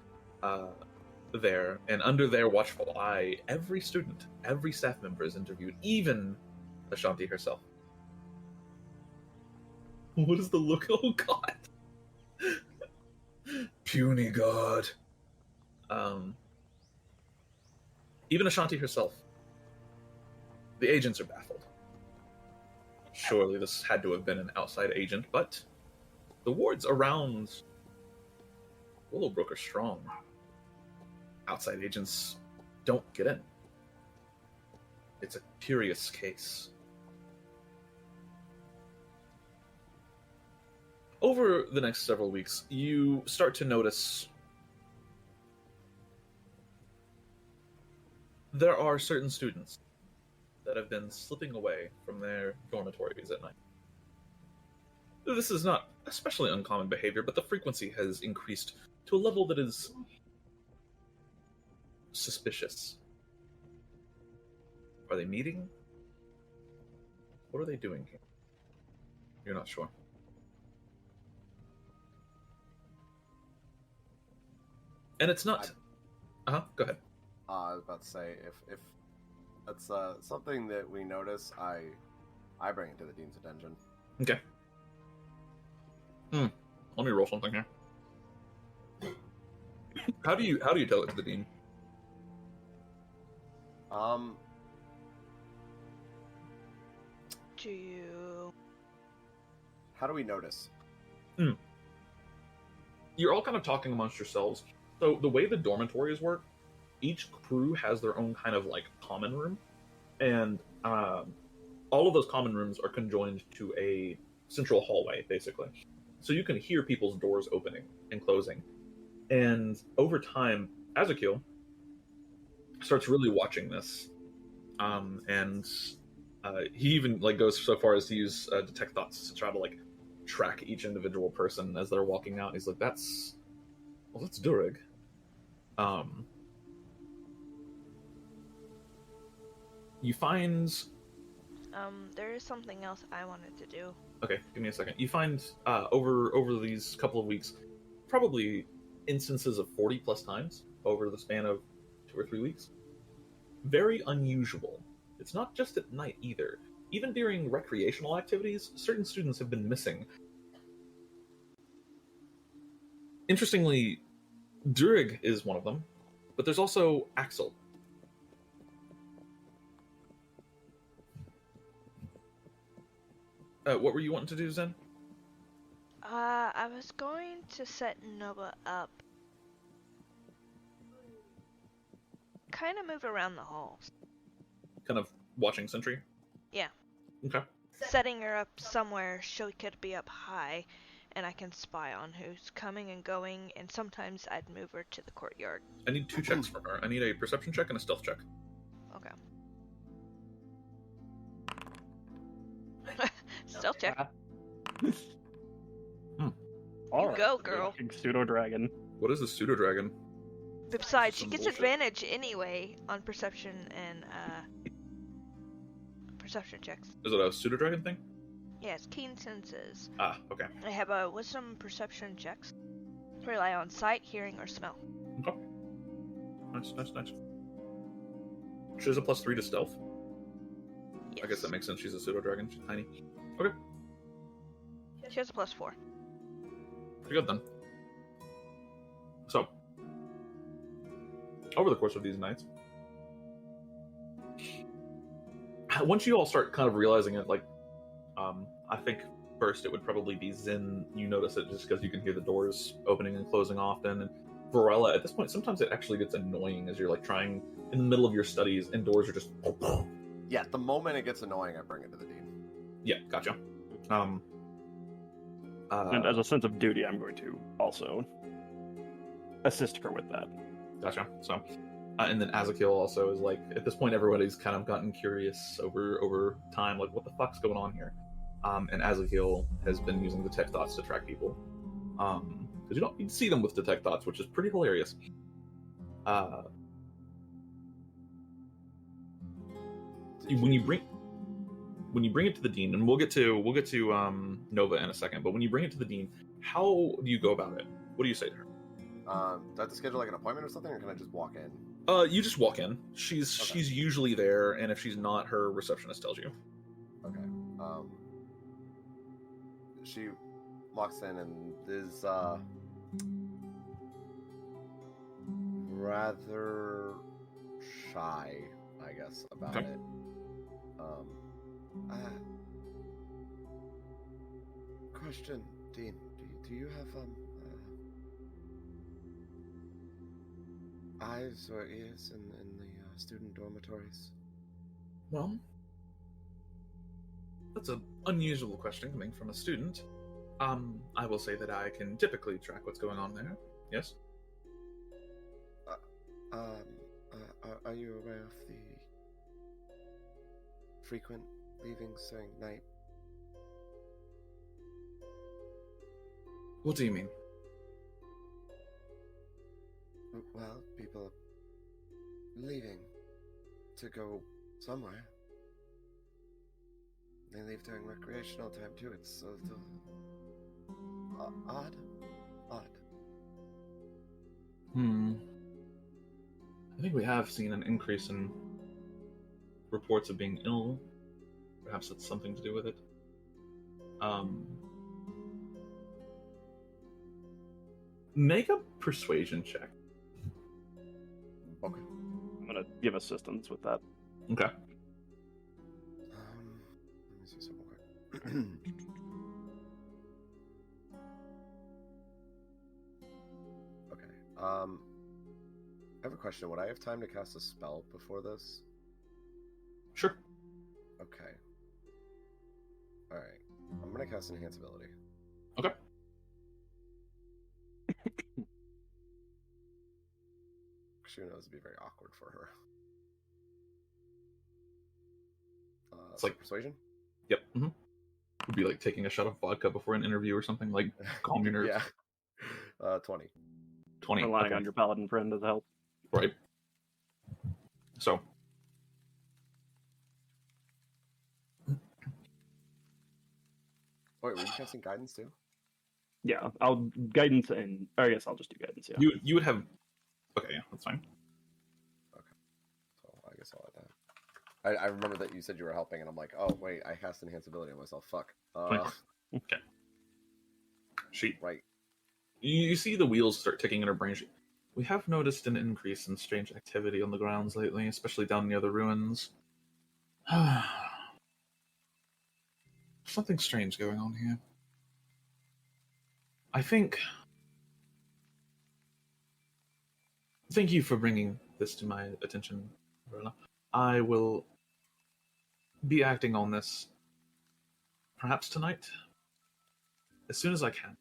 there, and under their watchful eye, every student, every staff member is interviewed, even Ashanti herself. What is the look? Oh god. Puny god. Even Ashanti herself. The agents are baffled. Surely this had to have been an outside agent, but the wards around Willowbrook are strong. Outside agents don't get in. It's a curious case. Over the next several weeks, you start to notice there are certain students that have been slipping away from their dormitories at night. This is not especially uncommon behavior, but the frequency has increased to a level that is suspicious. Are they meeting? What are they doing here? You're not sure. And it's not... Go ahead. I was about to say, if that's something that we notice, I bring it to the Dean's attention. Okay. Let me roll something here. How do you tell it to the dean? Do you... How do we notice? You're all kind of talking amongst yourselves. So the way the dormitories work, each crew has their own kind of like common room, and all of those common rooms are conjoined to a central hallway, basically. So you can hear people's doors opening and closing. And over time, Ezekiel starts really watching this, and he even like goes so far as to use detect thoughts to try to like track each individual person as they're walking out. He's like, that's Durig. You find... there is something else I wanted to do. Okay, give me a second. You find, over these couple of weeks, probably instances of 40 plus times over the span of 2 or 3 weeks. Very unusual. It's not just at night either. Even during recreational activities, certain students have been missing. Interestingly, Durig is one of them, but there's also Axel. What were you wanting to do, Zen? I was going to set Nova up. Kind of move around the halls. Kind of watching sentry? Yeah. Okay. Setting her up somewhere so she could be up high, and I can spy on who's coming and going, and sometimes I'd move her to the courtyard. I need 2 checks from her. I need a perception check and a stealth check. Okay. Stealth check. All You right. go, girl. Pseudo dragon. What is a pseudo-dragon? Besides, she Some gets bullshit. advantage anyway on perception and perception checks. Is it a pseudo-dragon thing? Yes, keen senses. Ah, okay. I have a wisdom perception checks. Rely on sight, hearing, or smell. Okay. Nice. She has a +3 to stealth. Yes. I guess that makes sense. She's a pseudo-dragon. She's tiny. Okay. She has a +4. Pretty good then. So, over the course of these nights, once you all start kind of realizing it, like, I think first it would probably be Zin. You notice it just because you can hear the doors opening and closing often. And Varella, at this point, sometimes it actually gets annoying as you're like trying in the middle of your studies and doors are just. Yeah, the moment it gets annoying, I bring it to the dean. Yeah, gotcha. And as a sense of duty, I'm going to also assist her with that. Gotcha. So, and then Ezekiel also is like, at this point, everybody's kind of gotten curious over time, like, what the fuck's going on here? And Ezekiel has been using detect thoughts to track people. Because you don't see them with detect thoughts, which is pretty hilarious. When you bring it to the dean, and we'll get to Nova in a second, but when you bring it to the dean, how do you go about it? What do you say to her? Do I have to schedule like an appointment or something, or can I just walk in? You just walk in. She's usually there, and if she's not, her receptionist tells you. Okay. She walks in and is rather shy, I guess, about Okay. it. Question, Dean. Do you have eyes or ears in the student dormitories? Well, that's an unusual question coming from a student. I will say that I can typically track what's going on there. Yes? Are you aware of the frequent leavings during night? What do you mean? Well, people leaving to go somewhere. They leave during recreational time too. It's odd. I think we have seen an increase in reports of being ill. Perhaps that's something to do with it. Make a persuasion check. Okay. I'm gonna give assistance with that. Okay. Let me see something quick. Okay. I have a question. Would I have time to cast a spell before this? Sure. Okay. All right. I'm gonna cast Enhance Ability. Okay. She knows it'd be very awkward for her. It's like Persuasion. Yep. Mm-hmm. Would be like taking a shot of vodka before an interview or something. Like calm your nerves. Yeah. 20. 20. Relying Okay. on your paladin friend as help. Right. So. Wait, were you casting guidance too? Yeah, I'll guidance and or I guess I'll just do guidance. Yeah. You would have. Okay, yeah, that's fine. So I guess I'll add that. I remember that you said you were helping, and I'm like, oh wait, I cast Enhance Ability on myself. Fuck. Okay. She. Right. You see the wheels start ticking in her brain. We have noticed an increase in strange activity on the grounds lately, especially down near the ruins. Something strange going on here. I think... Thank you for bringing this to my attention, Varella. I will be acting on this perhaps tonight, as soon as I can.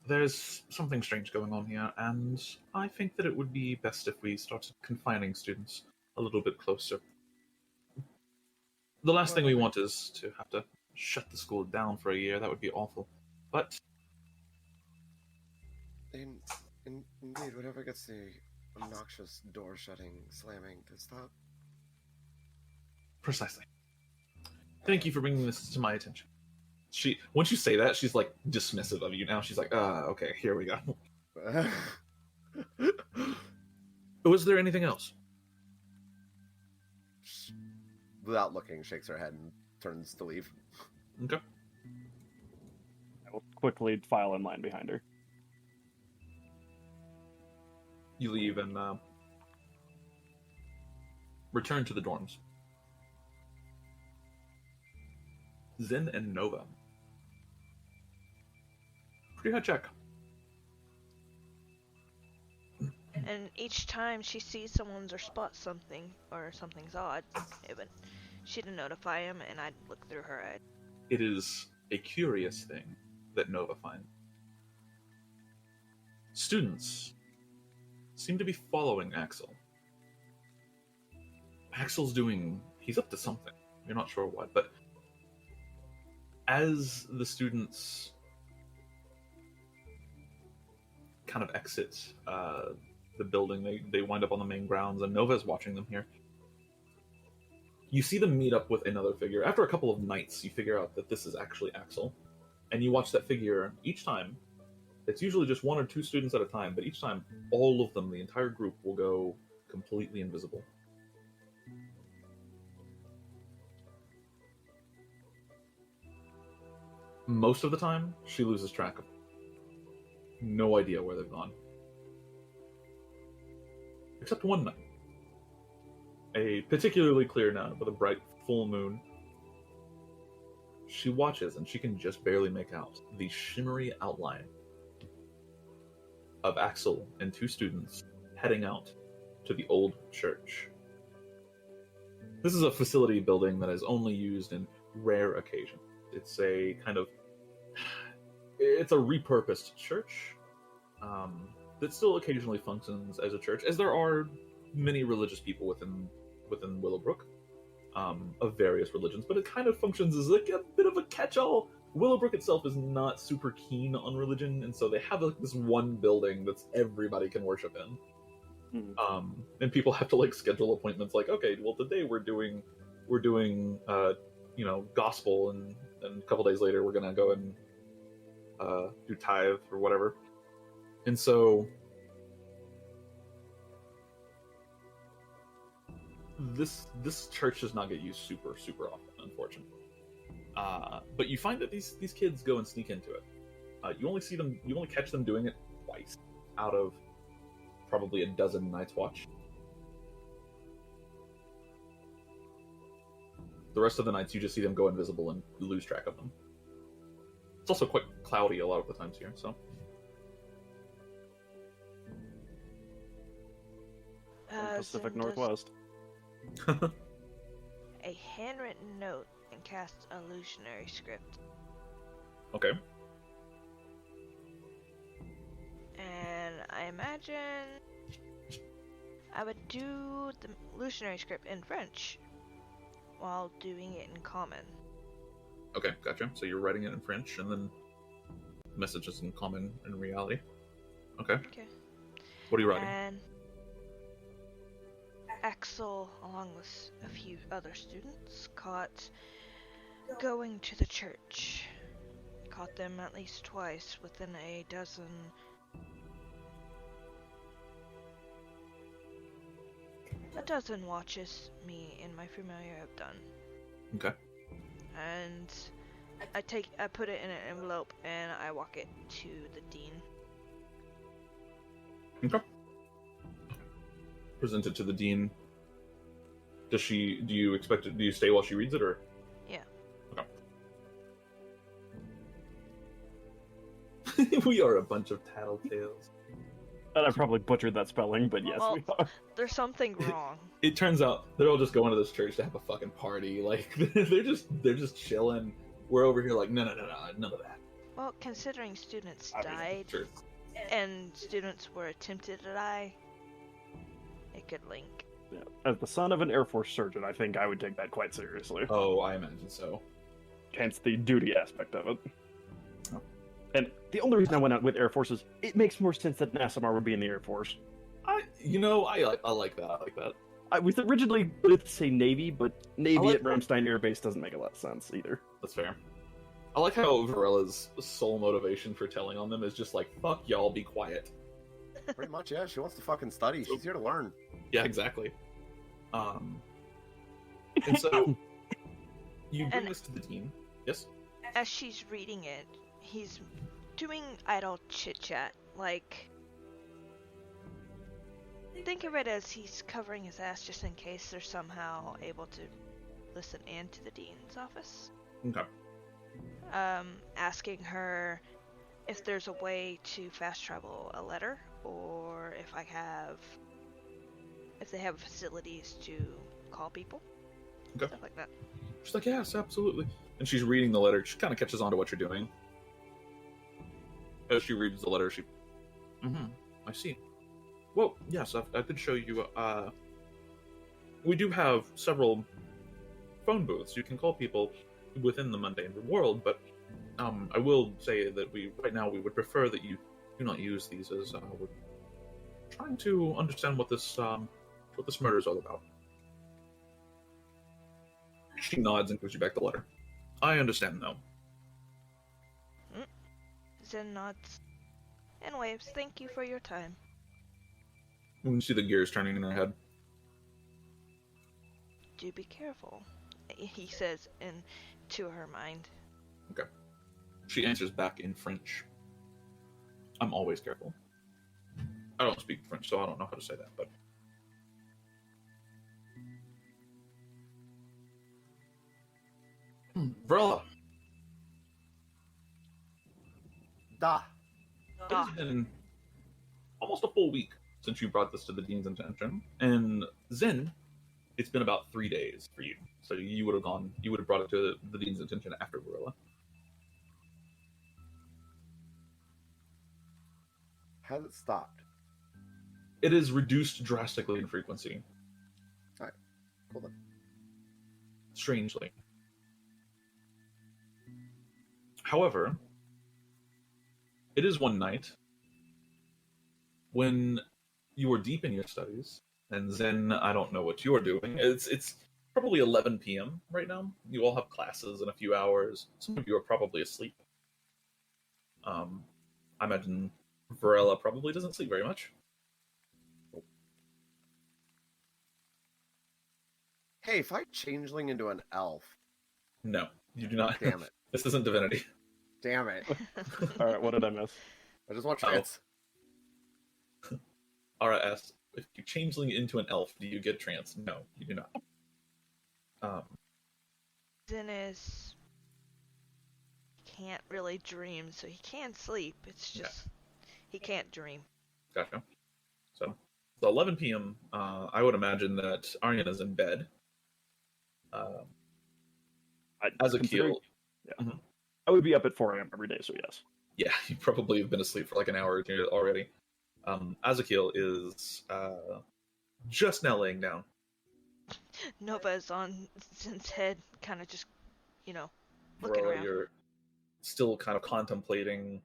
There's something strange going on here, and I think that it would be best if we started confining students a little bit closer. The last thing we want is to have to shut the school down for a year. That would be awful. But Indeed, whatever gets the obnoxious door shutting, slamming to stop. precisely. Thank you for bringing this to my attention. Once you say that, she's like dismissive of you now. She's like, okay, here we go. Was there anything else? Without looking, shakes her head and turns to leave. Okay. I will quickly file in line behind her. You leave and return to the dorms. Zen and Nova. Pretty high check. And each time she sees someone's or spots something, or something's odd, she'd notify him, and I'd look through her eye. It is a curious thing that Nova finds. Students seem to be following Axel. He's up to something. You're not sure what, but as the students kind of exit the building, they wind up on the main grounds, and Nova's watching them here. You see them meet up with another figure. After a couple of nights, you figure out that this is actually Axel, and you watch that figure each time. It's usually just one or two students at a time, but each time, all of them, the entire group, will go completely invisible. Most of the time, she loses track of them. No idea where they've gone. Except one night. A particularly clear night with a bright full moon. She watches, and she can just barely make out the shimmery outline of Axel and two students heading out to the old church. This is a facility building that is only used in rare occasions. It's a repurposed church that still occasionally functions as a church, as there are many religious people within Willowbrook, of various religions, but it kind of functions as like a bit of a catch-all. Willowbrook itself is not super keen on religion, and so they have this one building that's everybody can worship in. Mm-hmm. And people have to schedule appointments. Like, okay, well today we're doing gospel, and a couple days later we're gonna go and do tithe or whatever. And so this church does not get used super often, unfortunately. But you find that these kids go and sneak into it. You only catch them doing it twice out of probably a dozen Night's Watch. The rest of the nights, you just see them go invisible and you lose track of them. It's also quite cloudy a lot of the times here, so... Pacific Zin does Northwest. a handwritten note and casts illusionary script. Okay. And I imagine I would do the illusionary script in French while doing it in common. Okay, gotcha. So you're writing it in French, and then messages in common in reality. Okay. Okay. What are you writing? And Axel, along with a few other students, caught going to the church. Caught them at least twice within a dozen. A dozen watches me and my familiar have done. Okay. And I put it in an envelope and I walk it to the dean. Okay. Present it to the dean. Do you expect it, do you stay while she reads it, or? Yeah. Okay. We are a bunch of tattletales. And I probably butchered that spelling, but yes, Well, we are. There's something wrong. It turns out they're all just going to this church to have a fucking party. Like, they're just chilling. We're over here like, no, none of that. Well, considering students I mean, died Sure. and students were attempted to die, it could link. Yeah. As the son of an Air Force surgeon, I think I would take that quite seriously. Oh, I imagine so. Hence the duty aspect of it. Oh. And the only reason I went out with Air Force is it makes more sense that Nasamar would be in the Air Force. I like that. I like that. I was originally going to say Navy, but Navy like at Ramstein Air Base doesn't make a lot of sense either. That's fair. I like how Varella's sole motivation for telling on them is just like, fuck y'all, be quiet. Pretty much, yeah. She wants to fucking study. She's here to learn. Yeah, exactly. And so you bring And- this to the dean. Yes? As she's reading it, he's doing idle chit chat. Like, think of it as he's covering his ass just in case they're somehow able to listen in to the dean's office. Okay. Asking her if there's a way to fast travel a letter, or if they have facilities to call people. Okay. Stuff like that. She's like, yes, absolutely. And she's reading the letter. She kind of catches on to what you're doing. As she reads the letter, I see. Well, yes, I could show you. We do have several phone booths. You can call people within the mundane world, but I will say that right now we would prefer that you do not use these, as we're trying to understand what this murder is all about. She nods and gives you back the letter. I understand now. Zen nods and waves. Thank you for your time. You can see the gears turning in her head. Do be careful, he says into her mind. Okay. She answers back in French. I'm always careful. I don't speak French, so I don't know how to say that, but... Varella, Da. it has been almost a full week since you brought this to the dean's attention, and Zen, it's been about 3 days for you. So you would have brought it to the dean's attention after Varella. Has it stopped? It is reduced drastically in frequency. Alright. Cool then. Strangely. However, it is one night when you are deep in your studies, and Zen, I don't know what you're doing. It's probably 11 p.m. right now. You all have classes in a few hours. Some of you are probably asleep. I imagine Varella probably doesn't sleep very much. Hey, if I changeling into an elf. No, you do not. Damn it. This isn't Divinity. Damn it. Alright, what did I miss? I just watched Oh. it. Ara asks, if you changeling into an elf, do you get trance? No, you do not. Zinnis can't really dream, so he can sleep. It's just he can't dream. Gotcha. So, it's 11 p.m. I would imagine that Arienne is in bed. As a Keel, yeah. I would be up at 4 a.m. every day, so yes. Yeah, you probably have been asleep for like an hour or two already. Azakil is just now laying down. Nova is on Zin's head, kind of just, looking Varella, around. you're still kind of contemplating.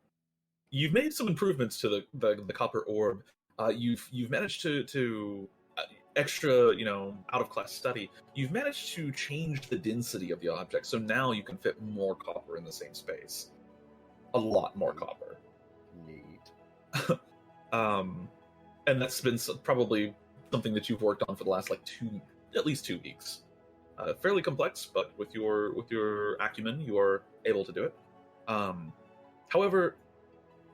You've made some improvements to the copper orb. You've managed to extra, out of class study. You've managed to change the density of the object, so now you can fit more copper in the same space. A lot more copper. Neat. And that's been probably something that you've worked on for the last at least 2 weeks. Fairly complex, but with your acumen, you are able to do it. However,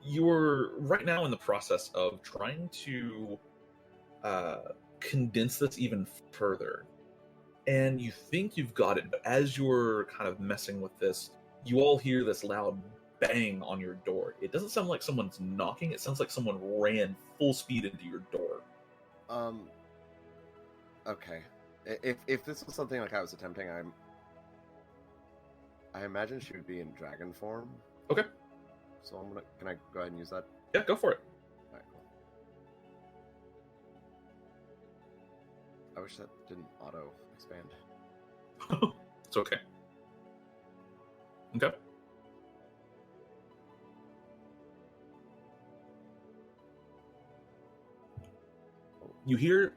you're right now in the process of trying to condense this even further, and you think you've got it. But as you're kind of messing with this, you all hear this loud bang on your door. It doesn't sound like someone's knocking. It sounds like someone ran full speed into your door. Okay. If this was something like I was attempting, I imagine she would be in dragon form. Okay. So can I go ahead and use that? Yeah, go for it. Alright, cool. I wish that didn't auto expand. It's okay. Okay. You hear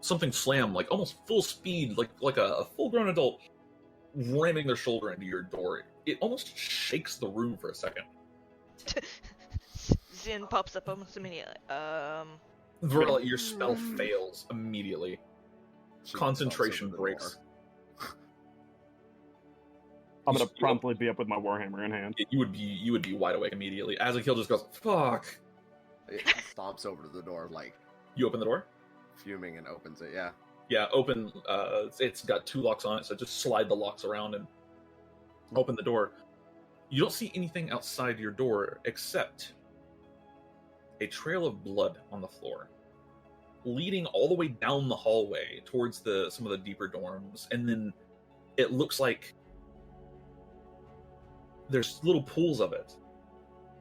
something slam, like almost full speed, like a full-grown adult ramming their shoulder into your door. It almost shakes the room for a second. Zin pops up almost immediately. Varella, your spell fails immediately. She Concentration busts open the breaks. door. I'm gonna promptly be up with my warhammer in hand. You would be wide awake immediately. Azakil just goes, "Fuck!" It stomps over to the door, like You open the door. fuming, and opens it. Yeah. Yeah, open. It's got 2 locks on it, so just slide the locks around and open the door. You don't see anything outside your door except a trail of blood on the floor, leading all the way down the hallway towards some of the deeper dorms, and then it looks like there's little pools of it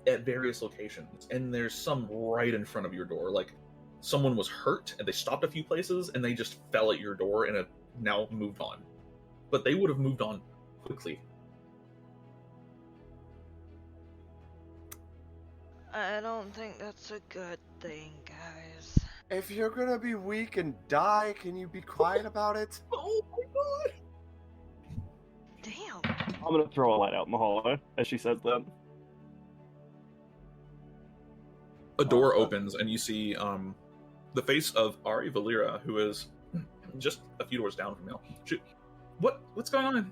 at various locations, and there's some right in front of your door. Like someone was hurt and they stopped a few places and they just fell at your door and have now moved on. But they would have moved on quickly. I don't think that's a good thing, guys. If you're gonna be weak and die, can you be quiet about it? Oh my god! Damn. I'm gonna throw a light out in the hallway as she says that. A door opens and you see the face of Ara Varella, who is just a few doors down from you. What's going on?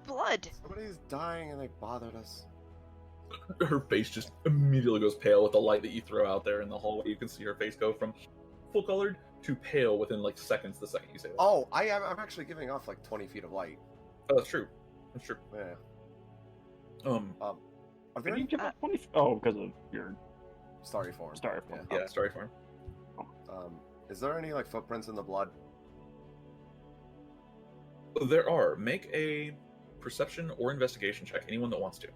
Blood. Somebody's dying and they bothered us. Her face just immediately goes pale with the light that you throw out there in the hallway. You can see her face go from full colored to pale within like seconds the second you say that. Oh, I'm actually giving off like 20 feet of light. Oh, that's true. That's true. Yeah. Um, Are Did there you any give up 20? Oh, because of your starry form? styrofoam. Yeah. yeah, sorry for him. Is there any like footprints in the blood? There are. Make a perception or investigation check. Anyone that wants to.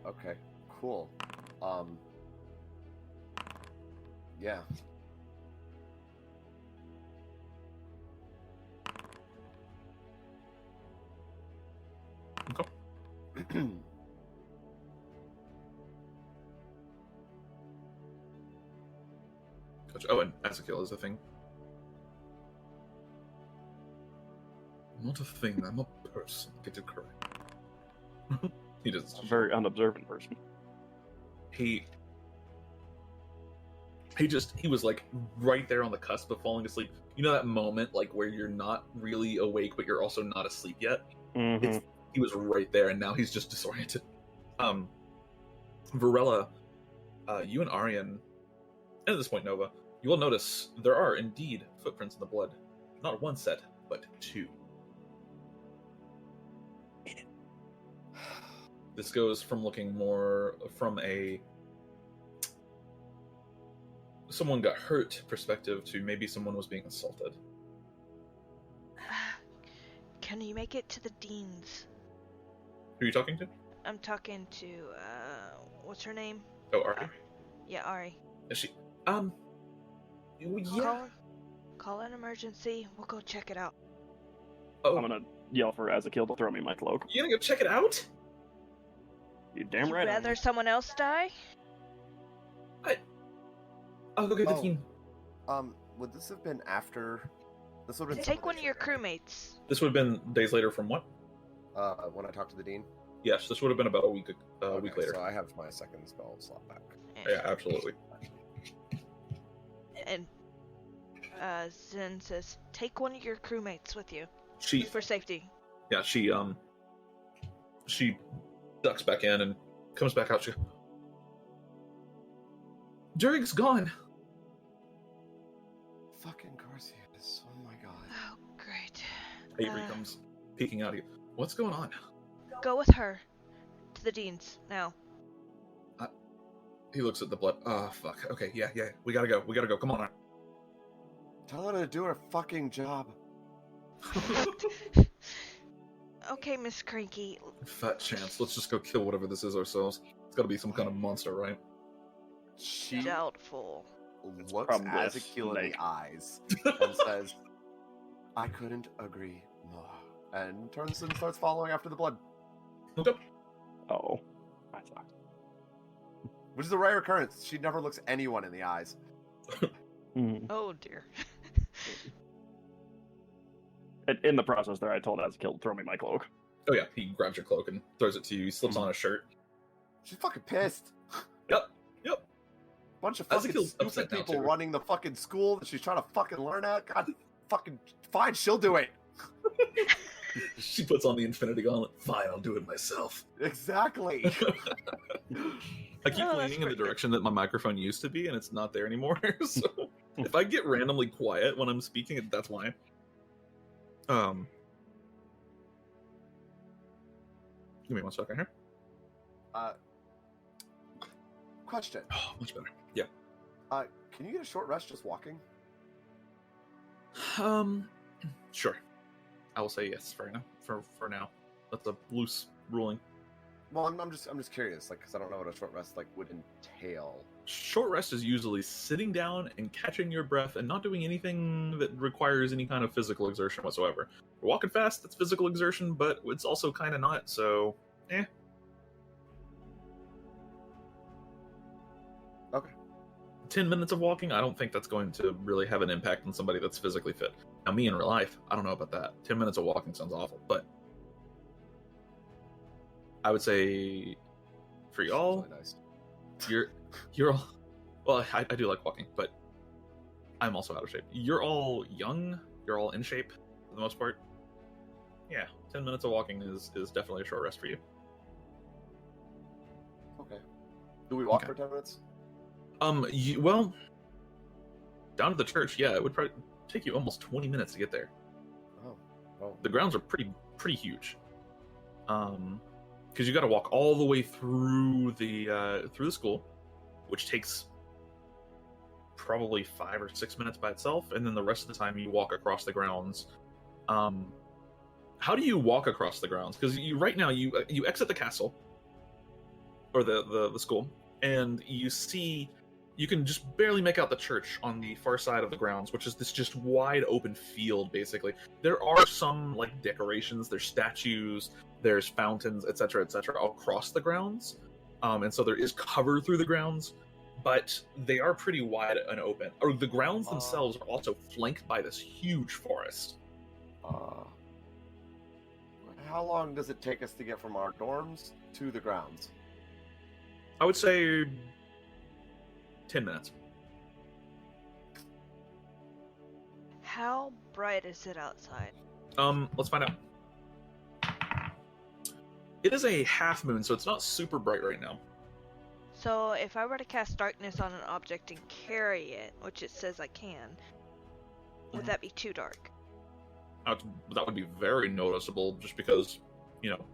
Okay, cool. Yeah. Okay. Gotcha. Oh, and Azakil is a thing. I'm not a thing. I'm a person. Get it correct. He does. A very unobservant person. He was like right there on the cusp of falling asleep. You know that moment like where you're not really awake but you're also not asleep yet? Mm-hmm. He was right there and now he's just disoriented. Varella, you and Arienne And at this point, Nova, you will notice there are indeed footprints in the blood. Not one set, but two. This goes from looking more from a someone got hurt perspective to maybe someone was being assaulted. Can you make it to the deans? Who are you talking to? I'm talking to, what's her name? Oh, Ari? Yeah, Ari. Is she? Yeah. Call an emergency. We'll go check it out. Oh, I'm gonna yell for Ezekiel to throw me my cloak. you gonna go check it out? You damn You'd right. I am. rather someone else die? I'll go get the Oh. team. Would this have been after? This would have been Take one of your crewmates. This would have been days later from what? when I talked to the dean. Yes, this would have been about a week later. So I have my second spell slot back. Yeah, absolutely. And Zen says, take one of your crewmates with you She for safety. Yeah, she ducks back in and comes back out. She goes, Durig's gone. Fucking course he is. Oh my god. Oh, great. Avery comes peeking out at you. What's going on? Go with her to the deans now. He looks at the blood. Oh, fuck. Okay, yeah. We gotta go. Come on. Tell her to do her fucking job. Okay, Miss Cranky. Fat chance. Let's just go kill whatever this is ourselves. It's gotta be some kind of monster, right? She Doubtful. looks probably a Ezekiel in snake. the eyes and says, I couldn't agree more. And turns and starts following after the blood. Okay. Oh, I suck. Which is a rare occurrence. She never looks anyone in the eyes. Oh dear. In the process there, I told Ezekiel to throw me my cloak. Oh yeah, he grabs your cloak and throws it to you. He slips on a shirt. She's fucking pissed. Yep. Bunch of fucking Ezekiel's stupid upset now, people too. running the fucking school that she's trying to fucking learn at. God, fucking fine, she'll do it. She puts on the Infinity Gauntlet. Fine, I'll do it myself. Exactly. I keep Oh, that's leaning in the pretty good. direction that my microphone used to be, and it's not there anymore. So if I get randomly quiet when I'm speaking, that's why. Give me 1 second here. Question. Oh, much better. Yeah. Can you get a short rest just walking? Sure. I will say yes for now. For now, that's a loose ruling. Well, I'm just curious, like, because I don't know what a short rest like would entail. Short rest is usually sitting down and catching your breath and not doing anything that requires any kind of physical exertion whatsoever. Walking fast, that's physical exertion, but it's also kind of not, so, eh. Okay. 10 minutes of walking, I don't think that's going to really have an impact on somebody that's physically fit. Now, me in real life, I don't know about that. 10 minutes of walking sounds awful, but I would say for y'all, Really nice. you're all, well, I do like walking, but I'm also out of shape. You're all young, you're all in shape for the most part. Yeah, 10 minutes of walking is definitely a short rest for you. Okay. Do we walk Okay. for 10 minutes? Well, down to the church, yeah, it would probably take you almost 20 minutes to get there. Oh. Oh. The grounds are pretty huge. Because you got to walk all the way through the school, which takes probably 5 or 6 minutes by itself, and then the rest of the time you walk across the grounds. How do you walk across the grounds? Because right now you exit the castle or the school, and you can just barely make out the church on the far side of the grounds, which is this just wide open field, basically. There are some, like, decorations, there's statues, there's fountains, etc., all across the grounds. And so there is cover through the grounds, but they are pretty wide and open. Or the grounds themselves are also flanked by this huge forest. How long does it take us to get from our dorms to the grounds? I would say 10 minutes. How bright is it outside? Let's find out. It is a half moon, so it's not super bright right now. So if I were to cast darkness on an object and carry it, which it says I can, would that be too dark? That would be very noticeable, just because, you know,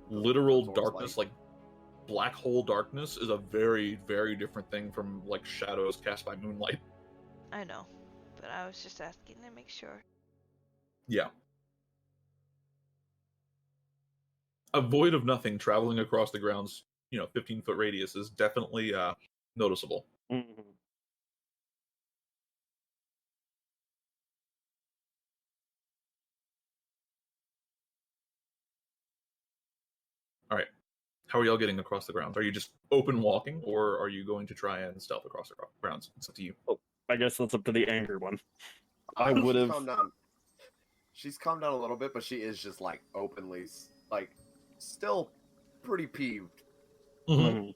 literal That's always darkness, light. like black hole darkness, is a very, very different thing from like shadows cast by moonlight. I know, but I was just asking to make sure. Yeah. A void of nothing traveling across the grounds, 15-foot radius is definitely noticeable. Mm-hmm. All right. How are y'all getting across the grounds? Are you just open walking, or are you going to try and stealth across the grounds? It's up to you. I guess that's up to the angry one. I She's would have. calmed down. She's calmed down a little bit, but she is just like openly, like, still pretty peeved. Mm-hmm.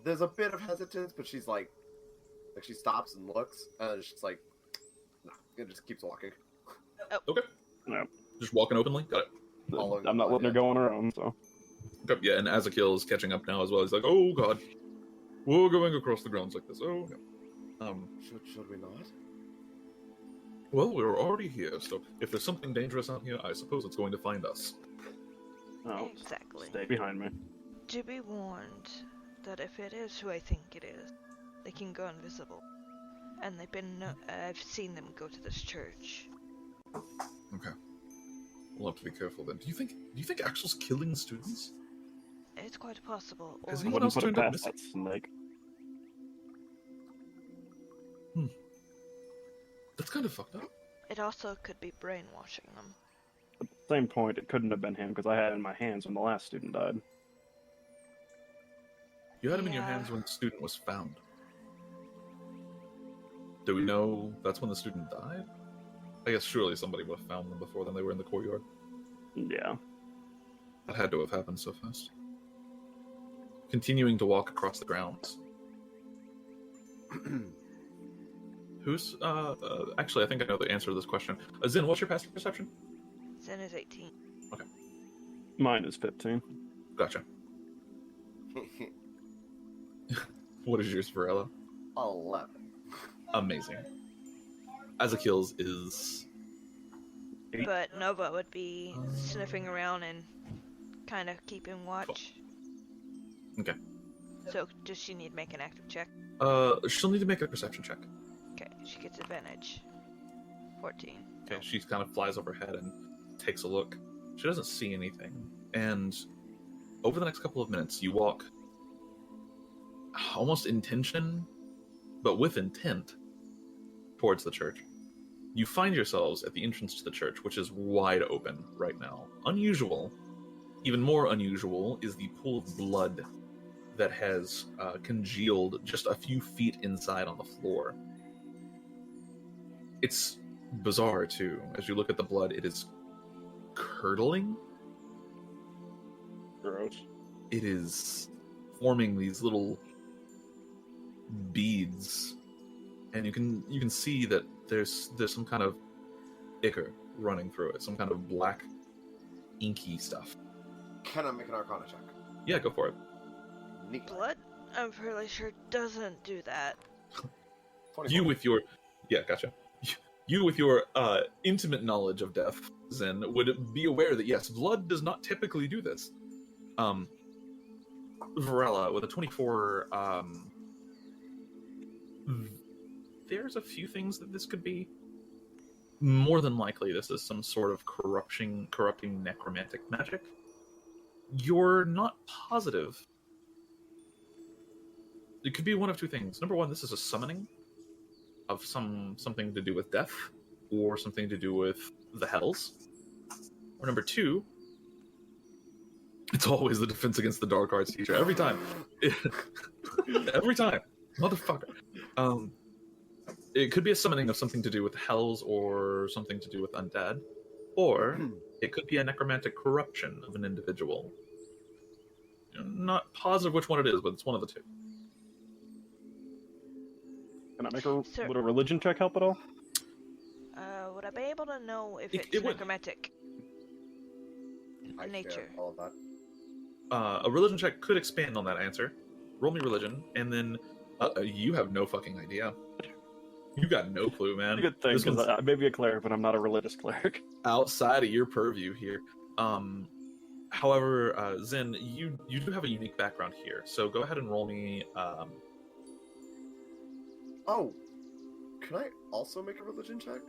There's a bit of hesitance, but she's like she stops and looks, and she's like, no, it just keeps walking. Okay. Yeah. Just walking openly? Got it. Following I'm not the letting her line, go on her own, so. Okay, yeah, and Azakil is catching up now as well. He's like, oh god, we're going across the grounds like this. Oh no. Should we not? Well, we're already here, so if there's something dangerous out here, I suppose it's going to find us. No. Exactly. Stay behind me. To be warned that if it is who I think it is, they can go invisible. And I've seen them go to this church. Okay. We'll have to be careful then. Do you think Axel's killing students? It's quite possible. Or Has I anyone wouldn't else put it turned up past missing? that snake. That's kind of fucked up. it also could be brainwashing them. At the same point, it couldn't have been him because I had it in my hands when the last student died. You had him in your Yeah. hands when the student was found. Do we know that's when the student died? I guess surely somebody would have found them before then. They were in the courtyard. Yeah. That had to have happened so fast. Continuing to walk across the grounds. Who's, actually, I think I know the answer to this question. Zin, what's your passive perception? Zen is 18. Mine is 15. Gotcha. What is yours, Varela? 11. Amazing. Azakil's is... But Nova would be sniffing around and kind of keeping watch. Okay. So does she need to make an active check? She'll need to make a perception check. Okay, she gets advantage. 14. Okay, she kind of flies overhead and takes a look. She doesn't see anything. And over the next couple of minutes, you walk almost in tension, but with intent, towards the church. You find yourselves at the entrance to the church, which is wide open right now. Unusual, even more unusual, is the pool of blood that has congealed just a few feet inside on the floor. It's bizarre, too. As you look at the blood, it is curdling. Gross. It is forming these little beads, and you can see that there's some kind of ichor running through it, some kind of black, inky stuff. Can I make an Arcana check? Yeah, go for it. Neat. Blood? I'm fairly sure doesn't do that. 24. You with your gotcha. You with your intimate knowledge of death, Zen, would be aware that yes, blood does not typically do this. Varela with a 24. There's a few things that this could be. More than likely, this is some sort of corrupting necromantic magic. You're not positive. It could be one of two things. Number one, this is a summoning of something to do with death, or something to do with the hells. Or number two, it's always the defense against the dark arts teacher. Every time. Every time. Motherfucker. It could be a summoning of something to do with hells or something to do with undead. Or it could be a necromantic corruption of an individual. I'm not positive which one it is, but it's one of the two. Can I make a... Sir. Would a religion check help at all? Would I be able to know if It it's would. necromantic I in share nature? all of that. a religion check could expand on that answer. Roll me religion, and then you have no fucking idea. You got no clue, man. Good thing, This because one's I may be a cleric, but I'm not a religious cleric. outside of your purview here. However, Zen, you do have a unique background here, so go ahead and roll me. Oh, can I also make a religion check?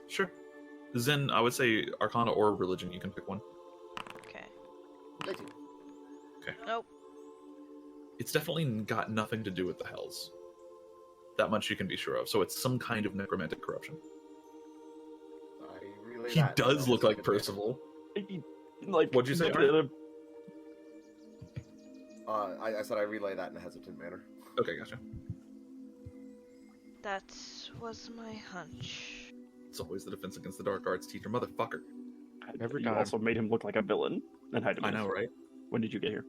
Sure. Zen, I would say Arcana or religion. You can pick one. Okay. 19. Nope. It's definitely got nothing to do with the Hells. That much you can be sure of. So it's some kind of necromantic corruption. I relay He that does in a look like hesitant manner. Percival. Like, What'd you say, I said I relay that in a hesitant manner. Okay, gotcha. That was my hunch. It's always the defense against the dark arts teacher, motherfucker. Every You time. also made him look like a villain and had to. I know, right? When did you get here?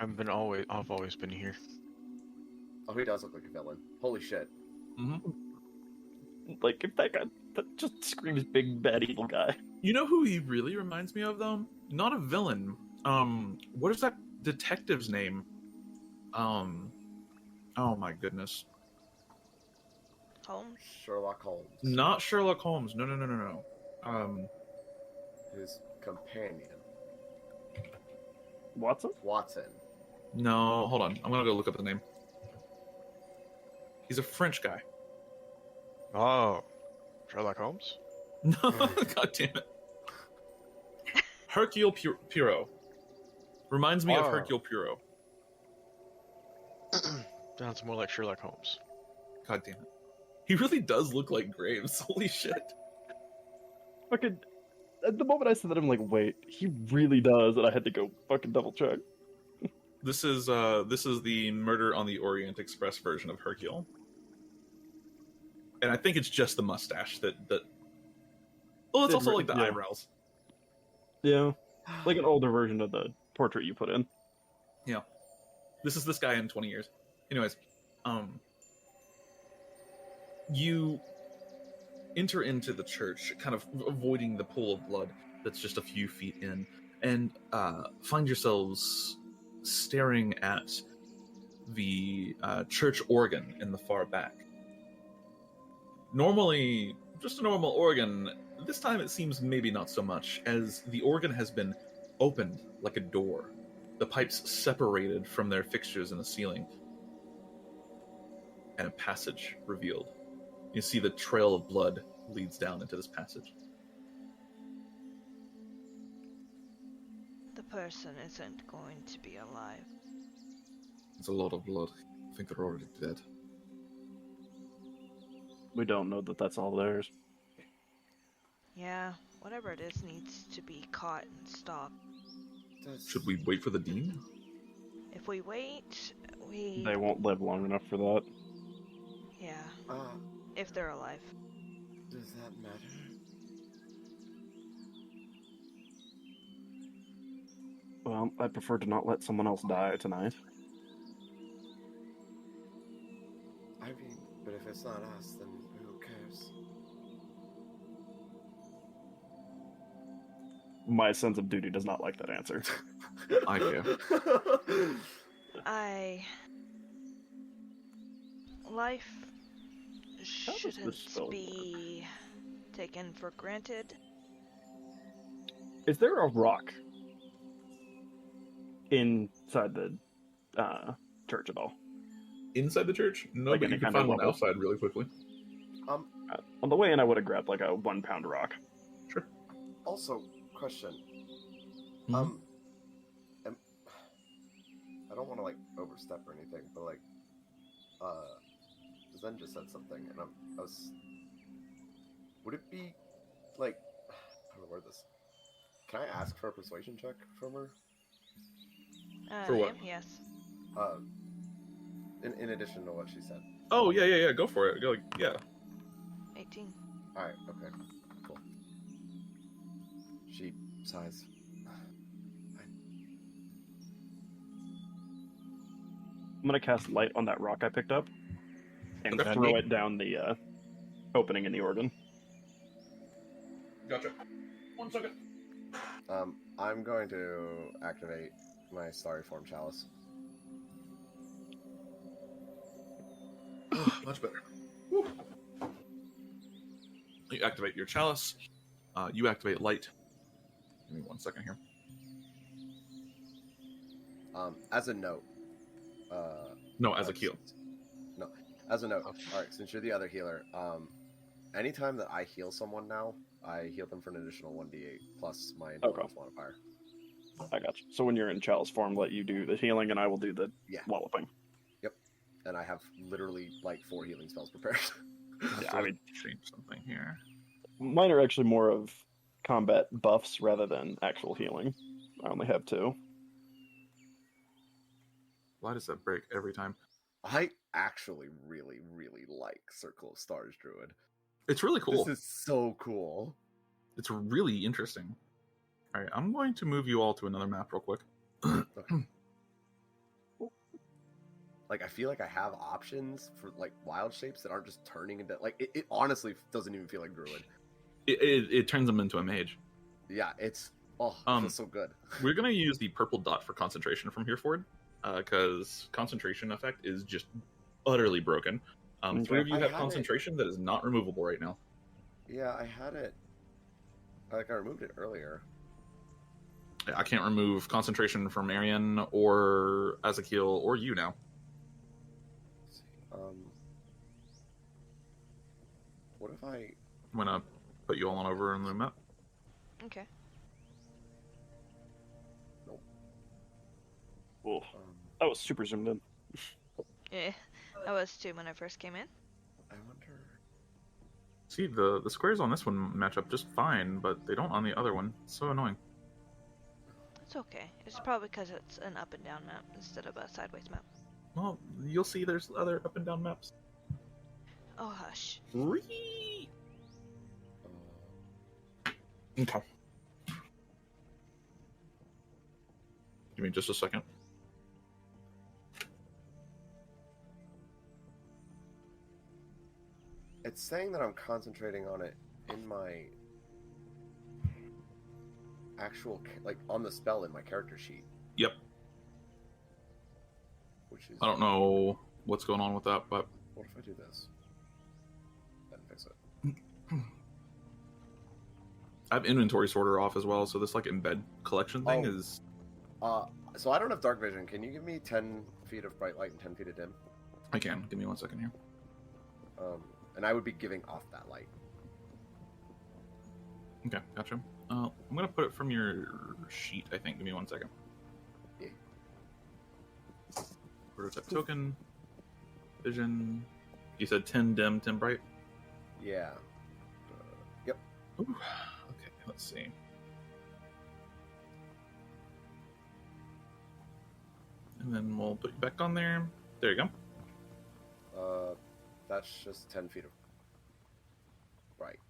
I've always been here. Oh, he does look like a villain. Holy shit. Mm-hmm. Like, if that guy that just screams big bad evil guy. You know who he really reminds me of, though? Not a villain. What is that detective's name? Oh my goodness. Holmes? Sherlock Holmes. Not Sherlock Holmes. No. His companion. Watson? Watson. No, hold on. I'm gonna go look up the name. He's a French guy. Oh, Sherlock Holmes? No, god damn it. Hercule Poirot. Reminds me of Oh. Hercule Poirot. Sounds more like Sherlock Holmes. God damn it. He really does look like Graves. Holy shit. Fucking. At the moment I said that, I'm like, wait, he really does, and I had to go fucking double check. This is the Murder on the Orient Express version of Hercule. And I think it's just the mustache that well, it's also like the Yeah. eyebrows. Yeah. Like an older version of the portrait you put in. Yeah. This is this guy in 20 years. Anyways, you enter into the church, kind of avoiding the pool of blood that's just a few feet in, and find yourselves staring at the church organ in the far back. Normally, just a normal organ. This time it seems maybe not so much, as the organ has been opened like a door. The pipes separated from their fixtures in the ceiling, and a passage revealed. You see the trail of blood leads down into this passage. The person isn't going to be alive. It's a lot of blood. I think they're already dead. We don't know that that's all theirs. Yeah, whatever it is needs to be caught and stopped. Should we wait for the dean? If we wait, we... They won't live long enough for that. Yeah, Uh, if they're alive. does that matter? Well, I prefer to not let someone else die tonight. I mean, but if it's not us, then who cares? My sense of duty does not like that answer. I care. Life How does this shouldn't spell be taken for granted. Is there a rock inside the church at all? Inside the church? No, Like but any you can kind of find one level? outside really quickly. On the way in, I would have grabbed like a 1 pound rock. Sure. Also, question. Mhm. I don't want to like overstep or anything, but like, Zen just said something, and I was. Would it be like, how do I word this? Can I ask for a persuasion check from her? For what? Yes. In addition to what she said. Oh, yeah, go for it. Go, yeah. 18. Alright, okay. Cool. She sighs. I'm gonna cast light on that rock I picked up and Okay. throw it down the opening in the organ. Gotcha. 1 second. I'm going to activate my starry form chalice. Much better. Woo. You activate your chalice. You activate light. Give me 1 second here. As a note. No, as a heal. No, as a note. All right, since you're the other healer, anytime that I heal someone now, I heal them for an additional 1d8 plus my intelligence modifier. I got you. So when you're in chalice form, let you do the healing, and I will do the walloping. Yep. And I have literally like 4 healing spells prepared. Yeah, I mean, change something here. mine are actually more of combat buffs rather than actual healing. I only have 2. Why does that break every time? I actually really, really like Circle of Stars Druid. It's really cool. This is so cool. It's really interesting. All right, I'm going to move you all to another map real quick. Okay. Like, I feel like I have options for like wild shapes that aren't just turning into like it honestly doesn't even feel like Druid. It turns them into a mage. Yeah, it's it feels so good. We're gonna use the purple dot for concentration from here forward, because concentration effect is just utterly broken. 3 of you have concentration that is not removable right now. Yeah, I had it. Like, I removed it earlier. I can't remove concentration from Arienne or Ezekiel or you now. Let's see. What if I? I'm gonna put you all on over in the map. Okay. Nope. Cool. That was super zoomed in. Yeah, I was too when I first came in. I wonder. See, the squares on this one match up just fine, but they don't on the other one. It's so annoying. It's okay. It's probably because it's an up and down map instead of a sideways map. Well, you'll see there's other up and down maps. Oh, hush. Okay. Give me just a second. It's saying that I'm concentrating on it in my actual, like, on the spell in my character sheet. Yep. Which is. I don't know what's going on with that, but What if I do this? Then fix it. I have inventory sorter off as well, so this like embed collection thing is. So I don't have dark vision. Can you give me 10 feet of bright light and 10 feet of dim? I can. Give me 1 second here. And I would be giving off that light. Okay, gotcha. I'm gonna put it from your sheet, I think. Give me 1 second. Yeah. Prototype token. Vision. You said 10 dim, 10 bright? Yeah. Yep. Ooh. Okay, let's see. And then we'll put you back on there. There you go. That's just 10 feet of bright.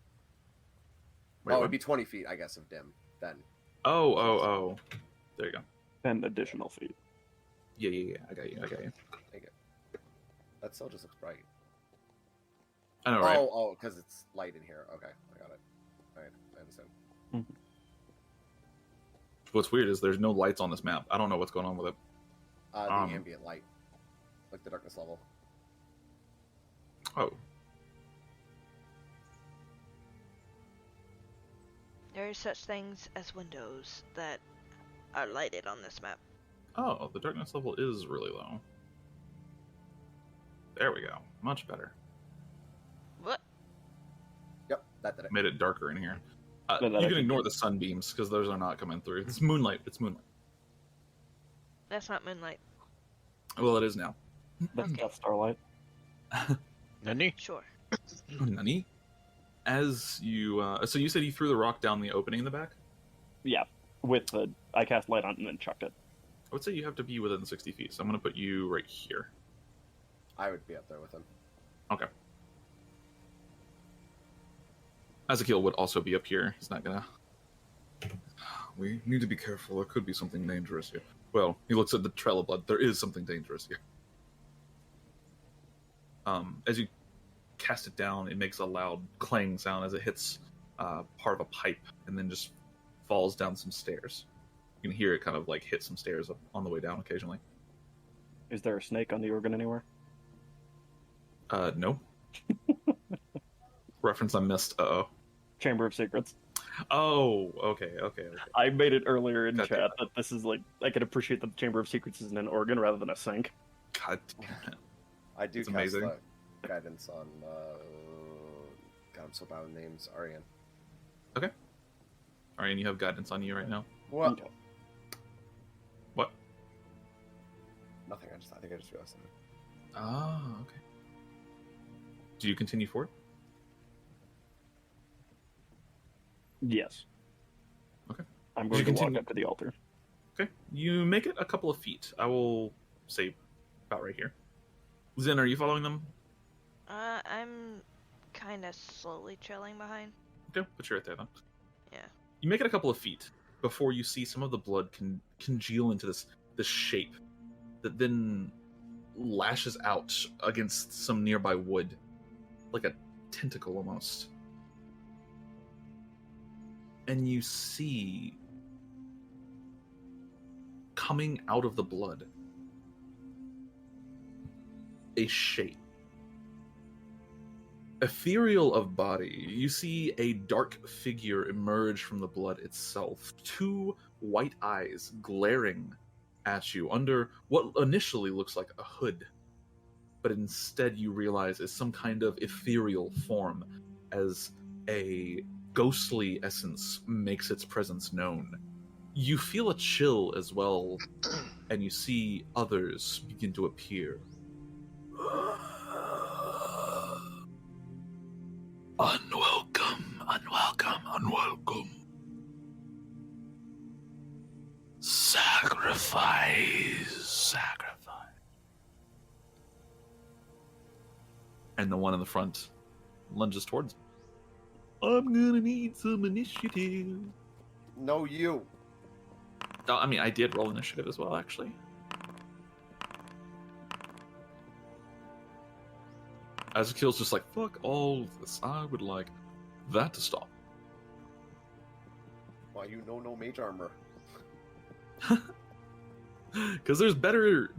Wait, it'd what? be 20 feet, I guess, of dim then. Oh. There you go. 10 additional feet. Yeah. I got you. Thank you. That still just looks bright. I know, right? Oh, because it's light in here. Okay, I got it. Alright, I understand. What's weird is there's no lights on this map. I don't know what's going on with it. The ambient light. Like the darkness level. Oh. There are such things as windows that are lighted on this map. Oh, the darkness level is really low. There we go. Much better. What? Yep, that did it. Made it darker in here. No, You can ignore the sunbeams because those are not coming through. It's moonlight. That's not moonlight. Well, it is now. That's Okay. Death Starlight. Nani? Sure. Nani? As you, so you said you threw the rock down the opening in the back? Yeah, with the I cast light on it and then chucked it. I would say you have to be within 60 feet, so I'm going to put you right here. I would be up there with him. Okay. Ezekiel would also be up here. He's not gonna... We need to be careful. There could be something dangerous here. Well, he looks at the trail of blood. There is something dangerous here. As you cast it down, it makes a loud clang sound as it hits part of a pipe and then just falls down some stairs. You can hear it kind of like hit some stairs on the way down occasionally. Is there a snake on the organ anywhere? No. Reference I missed. Uh-oh. Chamber of Secrets. Oh, okay. I made it earlier in God damn chat that this is like, I can appreciate that the Chamber of Secrets is in an organ rather than a sink. God damn it. I do It's cast amazing. guidance on. God, I'm so bad with names. Arienne. Okay. Arienne, you have guidance on you right now. What? Okay. What? Nothing. I think I just realized something. Ah, okay. Do you continue forward? Yes. Okay. I'm going You to walk continue- up to the altar. Okay. You make it a couple of feet. I will say about right here. Zen, are you following them? I'm kind of slowly trailing behind. Okay, but you're right there then. Yeah. You make it a couple of feet before you see some of the blood congeal into this shape that then lashes out against some nearby wood, like a tentacle almost. And you see, coming out of the blood, a shape. Ethereal of body, you see a dark figure emerge from the blood itself. Two white eyes glaring at you under what initially looks like a hood, but instead you realize is some kind of ethereal form as a ghostly essence makes its presence known. You feel a chill as well, and you see others begin to appear. Unwelcome. Sacrifice. And the one in the front lunges towards him. I'm gonna need some initiative. No, you. I mean, I did roll initiative as well, actually. Ezekiel's just like, fuck all this. I would like that to stop. Why you know no mage armor? Because there's better,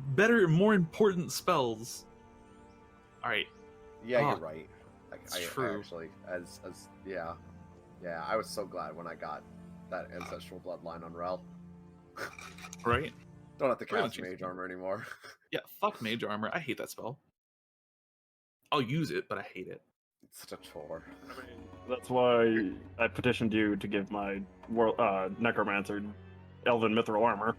more important spells. Alright. Yeah, Ah, you're right. I true. actually, yeah, I was so glad when I got that ancestral bloodline on Rel. Right? Don't have to Really cast mage interesting. armor anymore. Yeah, fuck mage armor. I hate that spell. I'll use it, but I hate it. It's such a chore. That's why I petitioned you to give my necromancer elven mithril armor.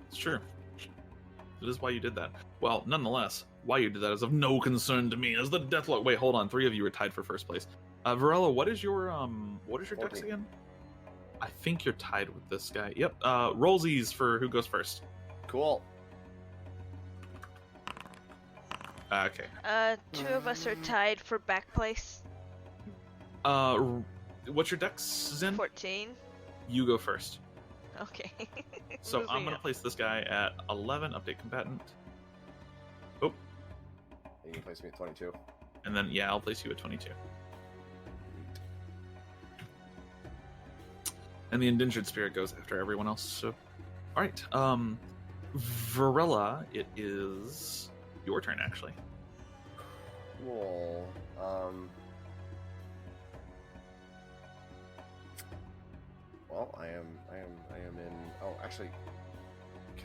It's true. It is why you did that. Well, nonetheless, why you did that is of no concern to me. As the deathlock. Wait, hold on. 3 of you are tied for first place. Varela, what is your dex 14. again? I think you're tied with this guy. Yep. Rollsies for who goes first. Cool. Okay. 2 of us are tied for back place. What's your dex, Zen? 14. You go first. Okay. So I'm Moving gonna up. place this guy at 11. Update combatant. Oh, You can place me at 22. and then yeah, I'll place you at 22. And the indentured spirit goes after everyone else. So, all right. Varela, it is your turn actually. Cool. Well, I am in. Oh, actually,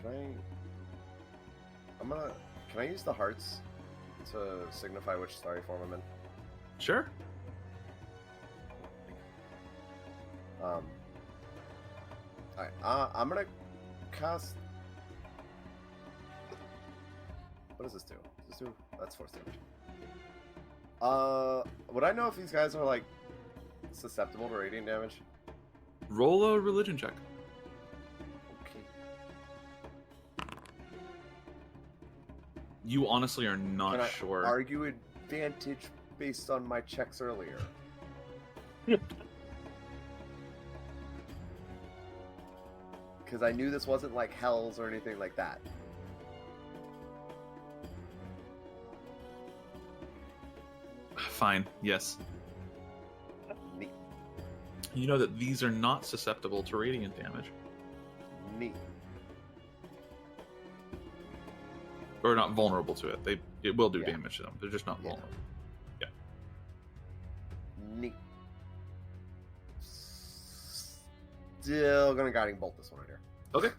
can I use the hearts to signify which starry form I'm in? Sure. Alright, I'm gonna cast. What does this do? Does this do? That's force damage. Would I know if these guys are like susceptible to radiant damage? Roll a religion check. Okay. You honestly are not Can I sure. argue advantage based on my checks earlier? Because I knew this wasn't like Hells or anything like that. Fine. Yes. Neat. You know that these are not susceptible to radiant damage. Neat. Or not vulnerable to it. It will do Yeah. damage to them. They're just not Yeah. vulnerable. Yeah. Neat. Still gonna guiding bolt this one right here. Okay.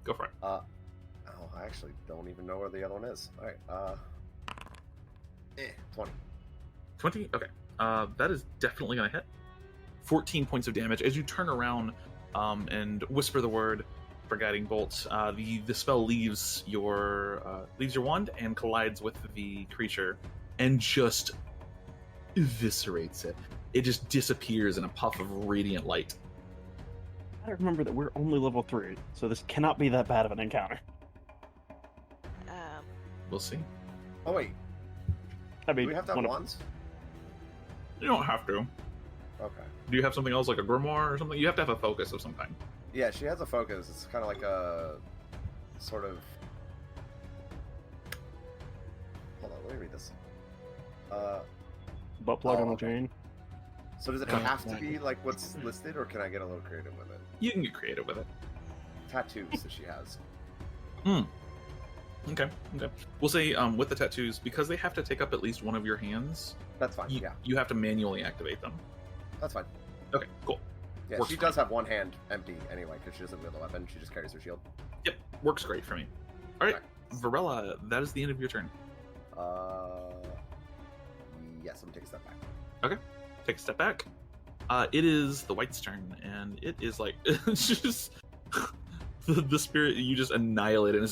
Go for it. Oh, I actually don't even know where the other one is. All right. 20. 20? Okay. That is definitely going to hit. 14 points of damage. As you turn around and whisper the word for guiding bolt, the spell leaves your wand and collides with the creature and just eviscerates it. It just disappears in a puff of radiant light. I remember that we're only level 3, so this cannot be that bad of an encounter. We'll see. Oh, wait. I mean, Do we have to have wands? You don't have to. Okay. Do you have something else like a grimoire or something? You have to have a focus of some kind. Yeah, she has a focus. It's kind of like a sort of. Hold on, let me read this. butt plug on the okay. chain. So does it have to be like what's listed, or can I get a little creative with it? You can get creative with it. Tattoos that she has. Okay. We'll say with the tattoos, because they have to take up at least one of your hands, That's fine. Yeah, you have to manually activate them. that's fine. Okay, cool. Yeah, Works she fine. does have one hand empty anyway because she doesn't wield a weapon. She just carries her shield. Yep, works great for me. All right, Okay. Varella, that is the end of your turn. Yes, I'm gonna take a step back. Take a step back. It is the White's turn, and it is like it's just the spirit you just annihilate and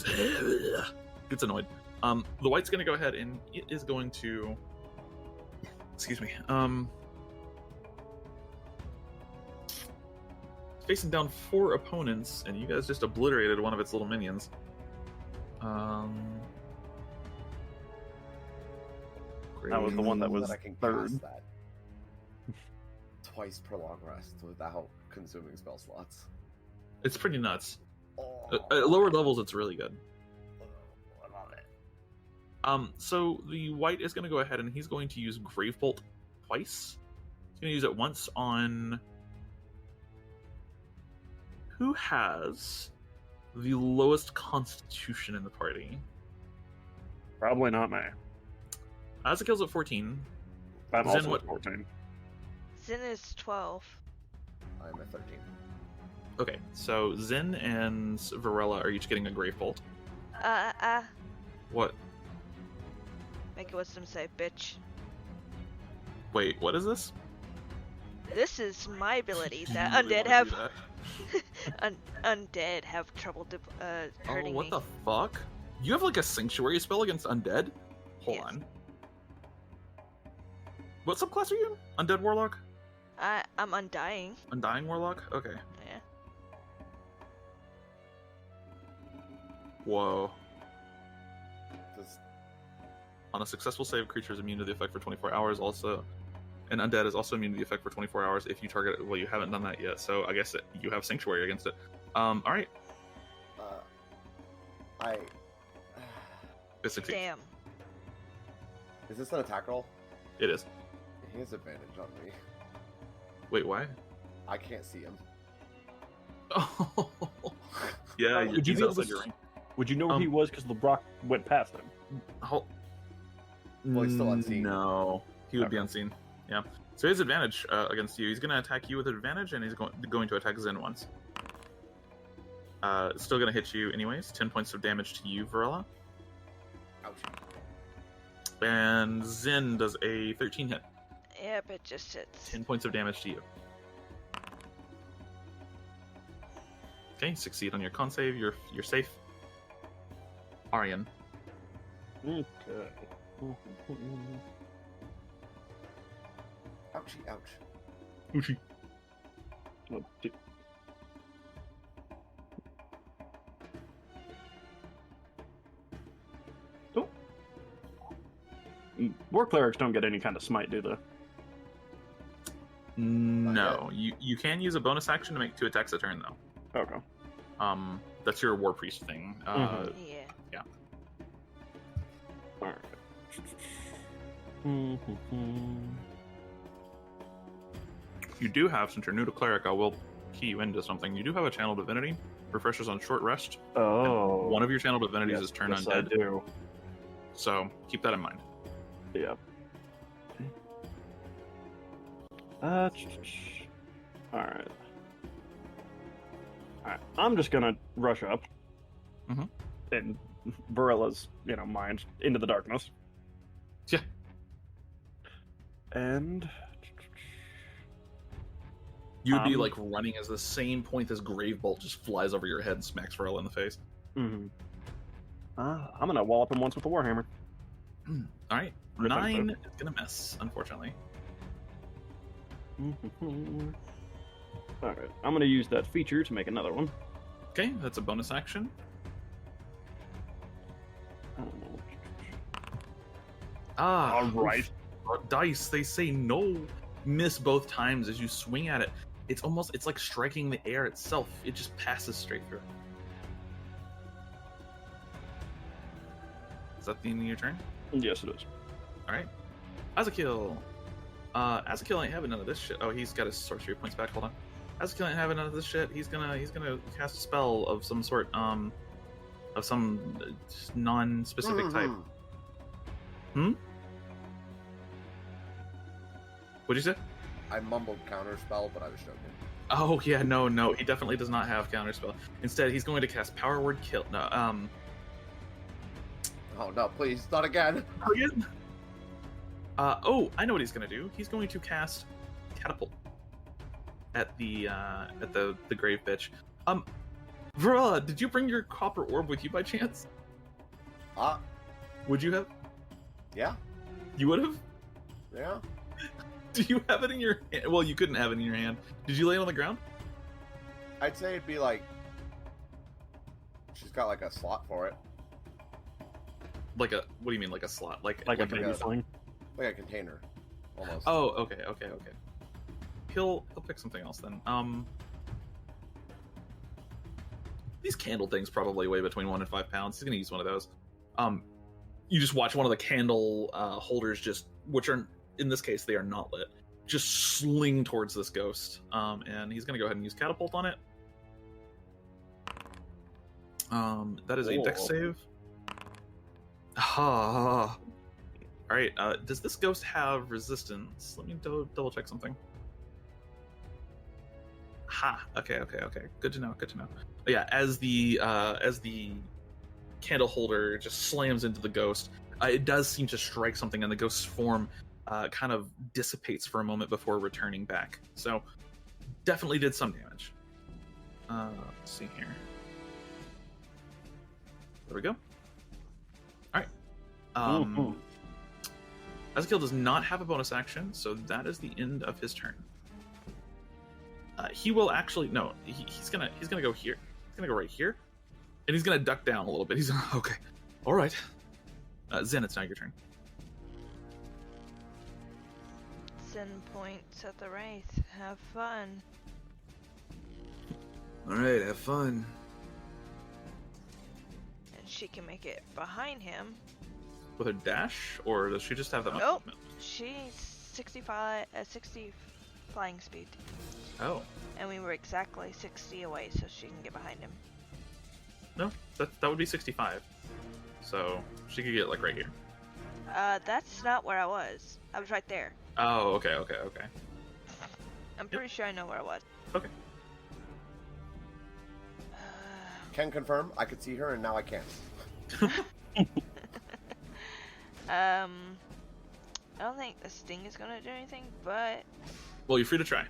gets annoyed. The White's gonna go ahead and it is going to. Excuse me. Facing down 4 opponents, and you guys just obliterated one of its little minions. That was the one that was I can third. cast that twice per long rest without consuming spell slots. It's pretty nuts. Oh, At lower levels, it's really good. I love it. So the White is going to go ahead and he's going to use Grave Bolt twice. He's going to use it once on who has the lowest Constitution in the party. Probably not me. As it kills at 14. I'm Zen, also what- at 14. Zin is 12. I'm at 13. Okay, so Zin and Varella are each getting a Grave Bolt. What? Make a wisdom save, bitch. Wait, what is this? This is my ability that You really undead wanna have. do that? Undead have trouble hurting Oh, what me. the fuck? You have like a Sanctuary spell against undead? Hold Yes. on. What subclass are you in? Undead Warlock? I'm undying. Undying Warlock? Okay. Yeah. Whoa. Does On a successful save, creature is immune to the effect for 24 hours. Also, and undead is also immune to the effect for 24 hours if you target. Well, you haven't done that yet, so I guess you have Sanctuary against it. All right. I It succeeds. Damn. is this an attack roll? It is. He has advantage on me. Wait, why? I can't see him. Oh, yeah. Would you he's be able outside to your ring. Would you know where he was because LeBrock went past him? Oh. Well, he's still unseen. No, he would be Okay. unseen. Yeah. So he has advantage against you. He's going to attack you with advantage, and he's going to attack Zen once. Still going to hit you anyways. 10 points of damage to you, Varella. Ouch. And Zen does a 13 hit. Yep, it just hits. 10 points of damage to you. Okay, succeed on your con save. You're safe. Arienne. Okay. Ouchie, ouch. Uchi. Oh, shit. Oh. War clerics don't get any kind of smite, do they? No, you can use a bonus action to make 2 attacks a turn though. Okay. That's your war priest thing. Mhm. Yeah. Alright. You do have, since you're new to cleric, I will key you into something. You do have a channel divinity. Refreshers on short rest. Oh. One of your channel divinities is turn yes, undead. I do. So keep that in mind. Yeah. Alright. Alright. I'm just gonna rush up. Mhm. In Varella's, mind into the darkness. Yeah. And You would be like running as the same point this grave bolt just flies over your head and smacks Varela in the face. I'm gonna wallop him once with the warhammer. All right, Rip 9 is gonna miss, unfortunately. Alright, I'm gonna use that feature to make another one. Okay, that's a bonus action. Alright. Dice, they say no miss both times as you swing at it. It's like striking the air itself. It just passes straight through. Is that the end of your turn? Yes, it is. Alright. Azakil. Azakil ain't having none of this shit. Oh, he's got his sorcery points back. Hold on. Azakil ain't having none of this shit. He's gonna cast a spell of some sort, of some non-specific type. What'd you say? I mumbled counterspell, but I was joking. Oh yeah, no, he definitely does not have counterspell. Instead, he's going to cast Power Word Kill. No, Oh no, please, not again. Again? I know what he's gonna do. He's going to cast Catapult at the grave bitch. Varela, did you bring your copper orb with you by chance? Would you have? Yeah, You would have? yeah. Do you have it in your hand? Well, you couldn't have it in your hand. Did you lay it on the ground? I'd say it'd be like she's got like a slot for it, Like a, what do you mean, like a slot? Like Like a a, baby sling. like a container, almost. oh, okay. He'll pick something else then. These candle things probably weigh between 1 and 5 pounds. He's gonna use one of those. You just watch one of the candle holders, just, which are, in this case, they are not lit, just sling towards this ghost. And he's gonna go ahead and use Catapult on it. That is a Dex save. All right. Does this ghost have resistance? Let me double check something. Ha. Okay. Good to know. But yeah, as the candle holder just slams into the ghost, it does seem to strike something, and the ghost's form kind of dissipates for a moment before returning back. So definitely did some damage. Let's see here. There we go. All right. Ezekiel does not have a bonus action, so that is the end of his turn. He will actually he's gonna go here. He's gonna go right here, and he's gonna duck down a little bit. He's okay. All right. Zen, it's now your turn. Zen points at the Wraith. Have fun. All right, have fun. And she can make it behind him. With her dash, or does she just have that much Nope. movement? She's 60 flying speed. Oh. And we were exactly 60 away, so she can get behind him. No, that would be 65. So she could get like right here. That's not where I was. I was right there. Oh, okay. I'm pretty sure I know where I was. Okay. Can confirm. I could see her, and now I can't. I don't think the sting is gonna do anything, but Well, you're free to try.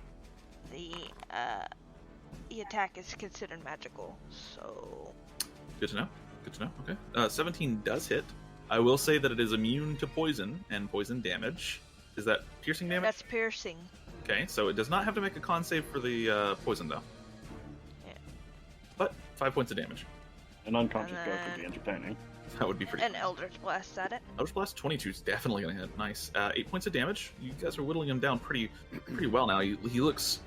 the attack is considered magical, so Good to know. Okay. 17 does hit. I will say that it is immune to poison and poison damage. Is that piercing damage? that's piercing. Okay, so it does not have to make a con save for the poison, though. Yeah. But 5 points of damage. An unconscious And ghost would then- be entertaining. That would be pretty An Eldritch Blast at it. Eldritch Blast 22 is definitely going to hit. Nice. 8 points of damage. You guys are whittling him down pretty well now. He looks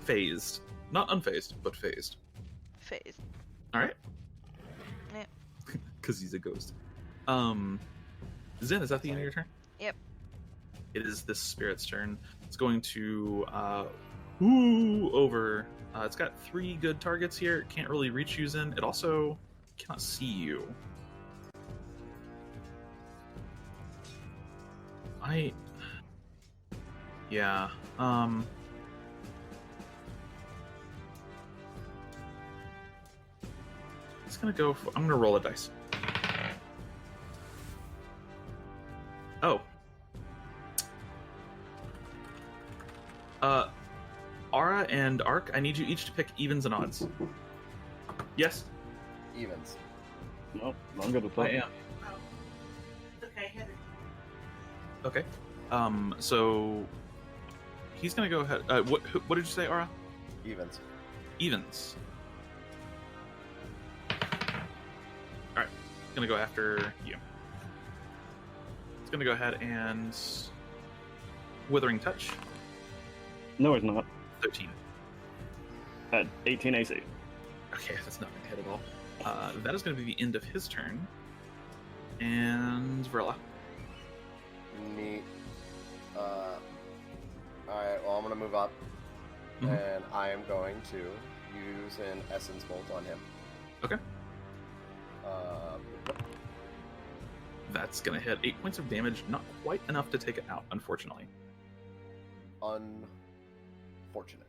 phased. Not unfazed, but phased. Phase. All right. Yeah. Because he's a ghost. Zen, is that the end of your turn? Yep. It is this spirit's turn. It's going to Ooh, over. It's got 3 good targets here. It can't really reach you in. It also cannot see you. Yeah. It's gonna go for, I'm gonna roll a dice. Oh. Ara and Arc, I need you each to pick evens and odds. Yes? Evens. No, I'm good with that. I am. Okay, Heather. Okay. So he's gonna go ahead. What did you say, Ara? Evens. Evens. All right. Gonna go after you. It's gonna go ahead and Withering Touch. No, it's not. 13. At 18 AC. Okay, that's not gonna hit at all. That is gonna be the end of his turn. And Varela. Neat. Alright, well, I'm going to move up. Mhm. And I am going to use an Essence Bolt on him. Okay. Uh, That's gonna hit 8 points of damage. Not quite enough to take it out, unfortunately. Unfortunate.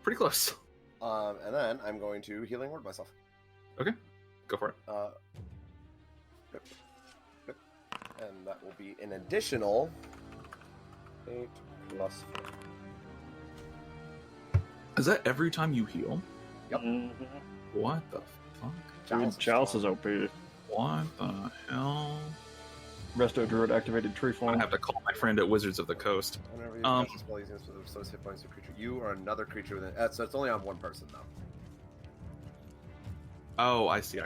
Pretty close. And then I'm going to Healing Word myself. Okay. Go for it. And that will be an additional 8 plus 4. Is that every time you heal? Yep. What the fuck? Dude, Chalice is OP. What the hell? Resto Druid activated tree I form. have to call my friend at Wizards of the Coast. Whenever you Um, cast a spell using those hit points of a creature, you or another creature within. So it's only on one person though. Oh, I see.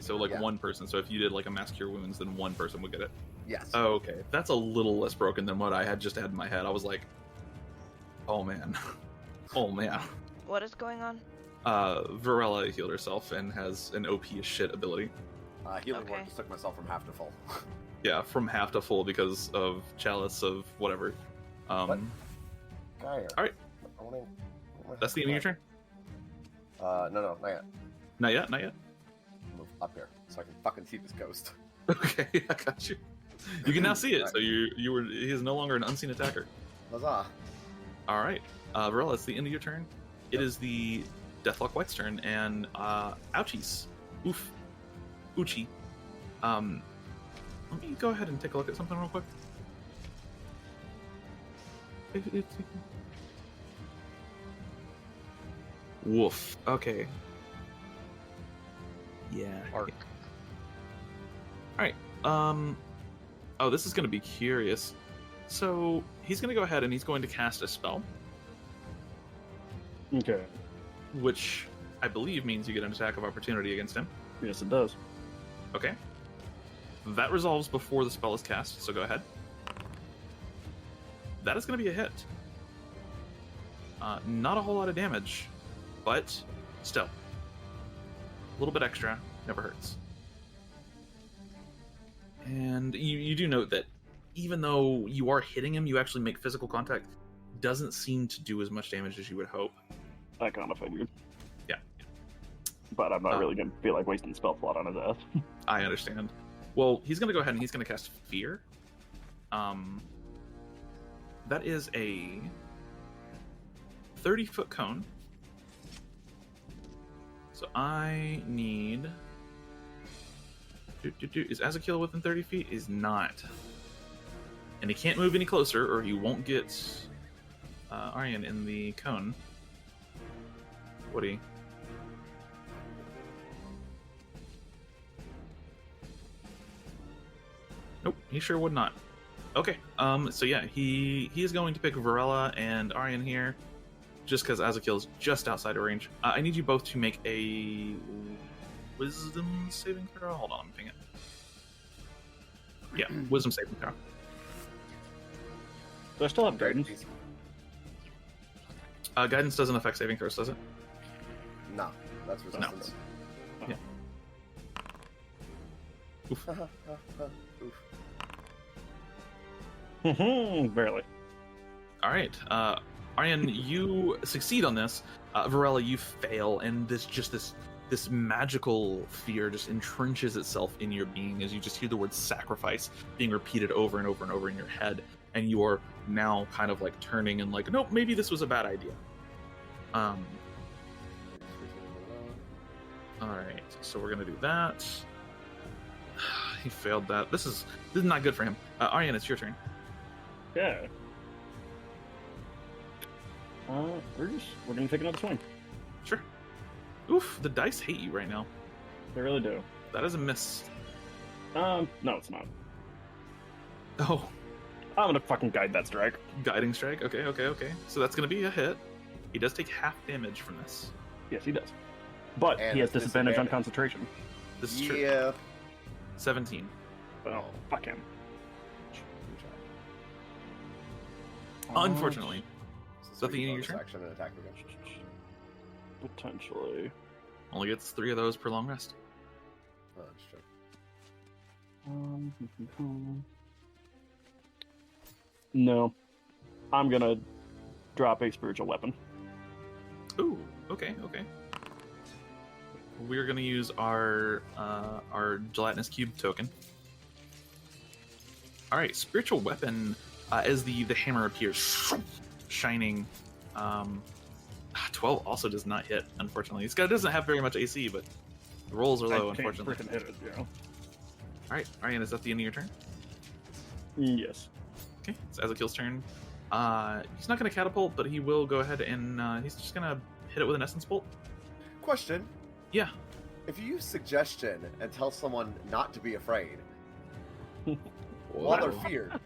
So like Yeah. one person. So if you did like a Mass Cure Wounds, then one person would get it. Yes. Oh, okay. That's a little less broken than what I had just had in my head. I was like, oh man. Oh man. What is going on? Varela healed herself and has an OP as shit ability. Healing Okay. Word just took myself from half to full. Yeah, from half to full because of Chalice of whatever. What? All right. That's the end of your turn? No, not yet. Not yet, not yet. Move up here so I can fucking see this ghost. Okay, I got you. You can now see it, so he is no longer an unseen attacker. Huzzah! All right, Varela, it's the end of your turn. It is the Deathlock White's turn, and ouchies, oof, Uchi. Let me go ahead and take a look at something real quick. Woof. Okay. Yeah. Arc. Alright. Oh, this is going to be curious. So, he's going to go ahead and he's going to cast a spell, Okay. which I believe means you get an attack of opportunity against him. Yes, it does. Okay. That resolves before the spell is cast, so go ahead. That is going to be a hit. Not a whole lot of damage, but still. A little bit extra, never hurts. And you do note that even though you are hitting him, you actually make physical contact. Doesn't seem to do as much damage as you would hope. I kind of figured. Yeah. But I'm not really going to feel like wasting spell slot on his ass. I understand. Well, he's going to go ahead and he's going to cast Fear. That is a 30-foot cone. So I need... Is Azakiel within 30 feet? Is not. And he can't move any closer or he won't get Arienne in the cone. Would he? Nope, he sure would not. Okay, so yeah, he is going to pick Varela and Arienne here, just because Azakiel is just outside of range. I need you both to make a Wisdom saving throw. Hold on, I'm ping it. Yeah, Wisdom saving throw. Do I still have guidance? Guidance doesn't affect saving throws, does it? No, that's resistance. Yeah. Oof. Oof. Barely. All right. Arienne, you succeed on this. Varella, you fail, and this magical fear just entrenches itself in your being as you just hear the word sacrifice being repeated over and over and over in your head, and you are now kind of like turning and like, nope, maybe this was a bad idea. All right, so we're gonna do that. He failed that. This is not good for him. Arienne, it's your turn. Yeah. We're gonna take another swing. Sure. Oof, the dice hate you right now. They really do. That is a miss. No, it's not. Oh, I'm gonna fucking guide that strike. guiding strike. Okay. So that's gonna be a hit. He does take half damage from this. Yes, he does. But And he has it's disadvantage on disadvantage. concentration. This is true. Yeah. 17. Oh, fuck him. Unfortunately. So that the end of your bonus turn? action and attack again. Potentially. Only gets 3 of those per long rest. Oh, that's true. No. I'm gonna drop a spiritual weapon. Ooh, okay. We're gonna use our gelatinous cube token. All right, spiritual weapon. As the hammer appears, shining. 12 also does not hit, unfortunately. This guy doesn't have very much AC, but the rolls are low, I can't unfortunately. freaking hit it, you know. All right, Arienne, is that the end of your turn? Yes. Okay, it's Ezekiel's turn. He's not gonna catapult, but he will go ahead and he's just gonna hit it with an essence bolt. Question: Yeah. if you use suggestion and tell someone not to be afraid while Wow. they're feared,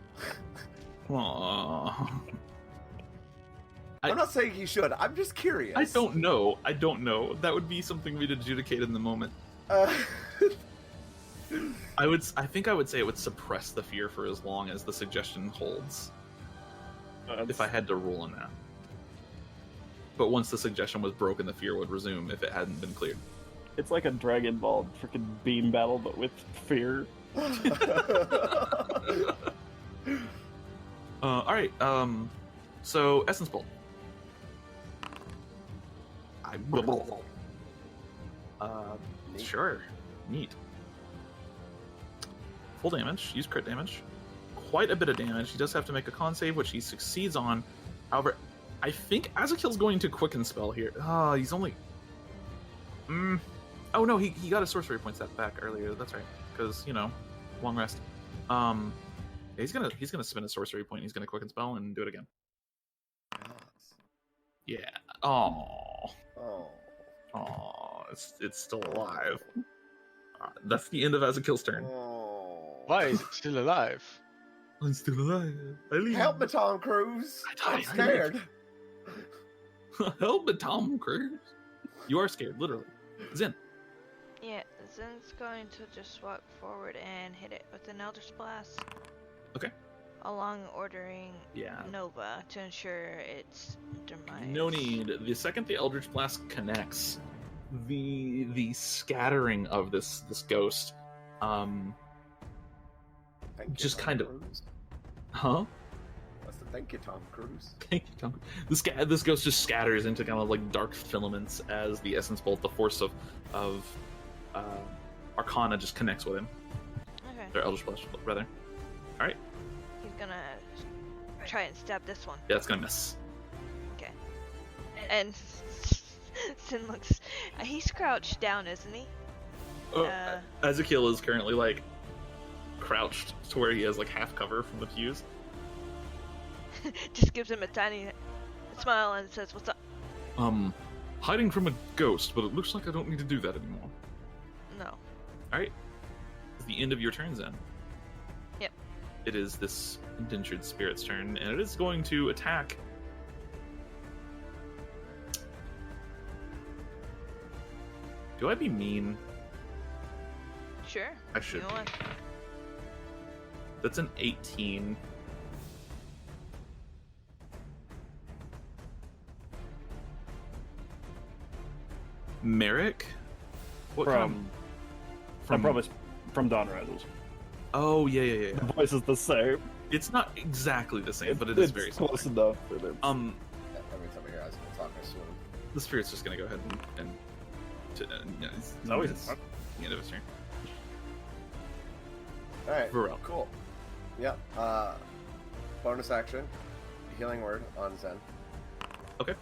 Aww. I'm not saying he should. I'm just curious. I don't know. That would be something we'd adjudicate in the moment. Uh, I think I would say it would suppress the fear for as long as the suggestion holds. If I had to rule on that. But once the suggestion was broken, the fear would resume if it hadn't been cleared. It's like a Dragon Ball freaking beam battle, but with fear. All right. So essence bolt. Neat. Sure. Neat. Full damage. Use crit damage. Quite a bit of damage. He does have to make a con save, which he succeeds on. However, I think Ezekiel's going to quicken spell here. He's only. Oh no, he got a sorcery points that back earlier. That's right, because long rest. He's gonna spend a sorcery point. He's gonna quicken spell and do it again. Yeah. Oh. It's still alive. That's the end of Ezekiel's turn. Oh. Why is it still alive? I'm still alive. I leave. Help me, Tom Cruise. I I'm scared. Help me, Tom Cruise. You are scared, literally. Zen. Yeah, Zen's going to just walk forward and hit it with an Eldritch Blast. Okay. Along ordering Yeah. Nova to ensure its demise. No need. The second the Eldritch Blast connects, the scattering of this ghost, Thank you, just Tom kind of- Cruise. huh? That's the thank you, Tom Cruise. Thank you, Tom. This ghost just scatters into kind of like dark filaments as the essence bolt, the force of Arcana, just connects with him. Okay. Or Eldritch Blast, rather. All right. He's gonna try and stab this one. Yeah, that's gonna miss. Okay. And Sin looks. He's crouched down, isn't he? Ezekiel is currently like crouched to where he has like half cover from the fuse. Just gives him a tiny smile and says, "What's up?" Hiding from a ghost, but it looks like I don't need to do that anymore. No. All right. It's the end of your turn, Zen. Yep. It is this indentured spirit's turn, and it is going to attack. Do I be mean? Sure. I should. You know what? That's an 18. Merrick? What kind From I promise, from Dawn Rises. Oh, yeah. The voice is the same. It's not exactly the same, but it is very close similar. enough. That it's- The spirit's just gonna go ahead and it's always the end of his turn. All right. Varel. Cool. Yeah. Bonus action. Healing word on Zen. Okay.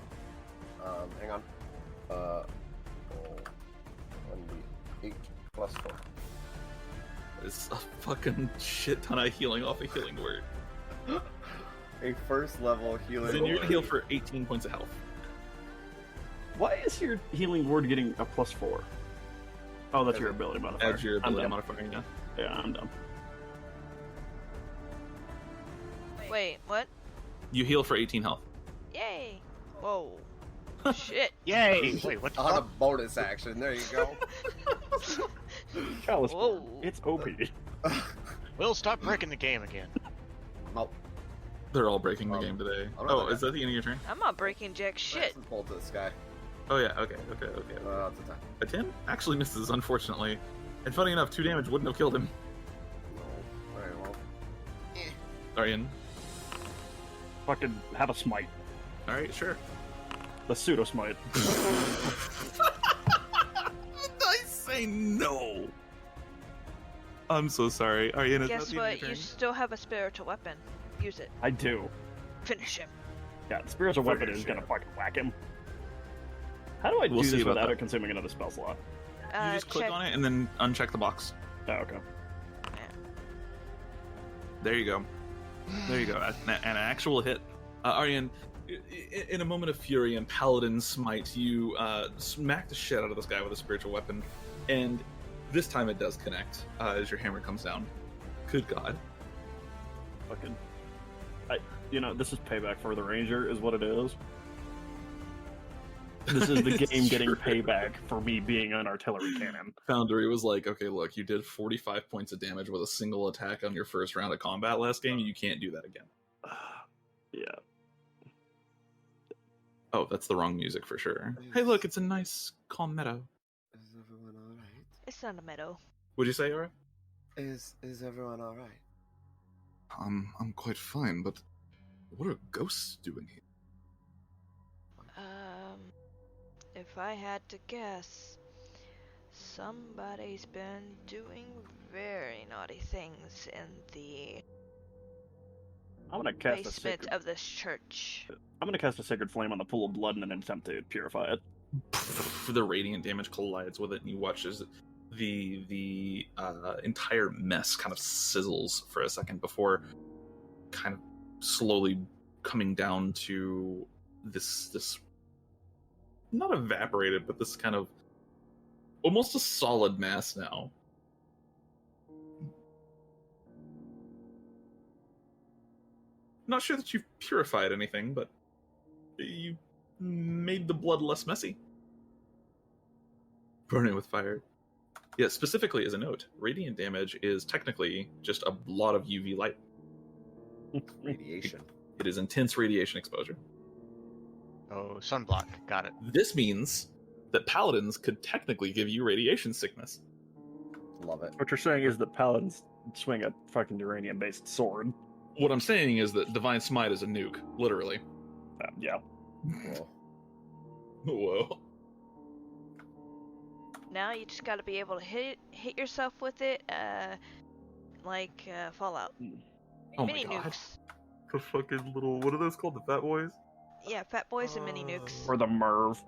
Hang on. 1d8 plus 4. It's a fucking shit ton of healing off a healing word. A first level healing Then you're word. gonna heal for 18 points of health. Why is your healing word getting a +4? Oh, that's your ability modifier. Add your I'm ability done. modifier, yeah. Yeah, I'm done. Wait, what? You heal for 18 health. Yay! Whoa. Shit. Yay! Wait, what the On a fuck? bonus action. There you go. Chalice Whoa. Form. It's OP. Will, stop breaking the game again. Nope. They're all breaking the game today. I'm not Oh, gonna- is that the end of your turn? I'm not breaking jack shit. Let's bolt to this guy. Oh yeah, okay. That's the time. A 10 actually misses, unfortunately. And funny enough, 2 damage wouldn't have killed him. No. Alright, well. Arienne. Fucking have a smite. Alright, sure. The pseudo smite. I say no! I'm so sorry. Arienne, is that Guess the end of what? your You turn? still have a spiritual weapon. Use it. I do. Finish him. Yeah, the spiritual weapon is gonna fucking whack him. How do I We'll do see this about without that. it consuming another spell slot? You just click check. on it and then uncheck the box. Oh, okay. There you go. There you go. An actual hit. Arienne, in a moment of fury and paladin smite, you smack the shit out of this guy with a spiritual weapon, and this time it does connect as your hammer comes down. Good God. Fucking. This is payback for the ranger, is what it is. This is the It's game getting true. payback for me being an artillery cannon. Foundry was like, okay, look, you did 45 points of damage with a single attack on your first round of combat last game. You can't do that again. Yeah. Oh, that's the wrong music for sure. Hey, look, it's a nice, calm meadow. Is everyone alright? It's not a meadow. What'd you say, Ara? Is everyone alright? I'm quite fine, but what are ghosts doing here? If I had to guess, somebody's been doing very naughty things in the I'm gonna cast a basement sacred. of this church. I'm gonna cast a sacred flame on the pool of blood in an attempt to purify it. The radiant damage collides with it, and you watch as the entire mess kind of sizzles for a second before kind of slowly coming down to this not evaporated, but this kind of almost a solid mass now. Not sure that you've purified anything, but you made the blood less messy. Burn it with fire. Yeah, specifically as a note, radiant damage is technically just a lot of UV light. Radiation. It is intense radiation exposure. Oh, sunblock. Got it. This means that paladins could technically give you radiation sickness. Love it. What you're saying is that paladins swing a fucking uranium-based sword. What I'm saying is that Divine Smite is a nuke, literally. Yeah. Whoa. Whoa. Now you just gotta be able to hit yourself with it, like Fallout. Oh my Mini god. nukes. The fucking little, what are those called? The Fat Boys? Yeah, Fat Boys and mini nukes. Or the Merv.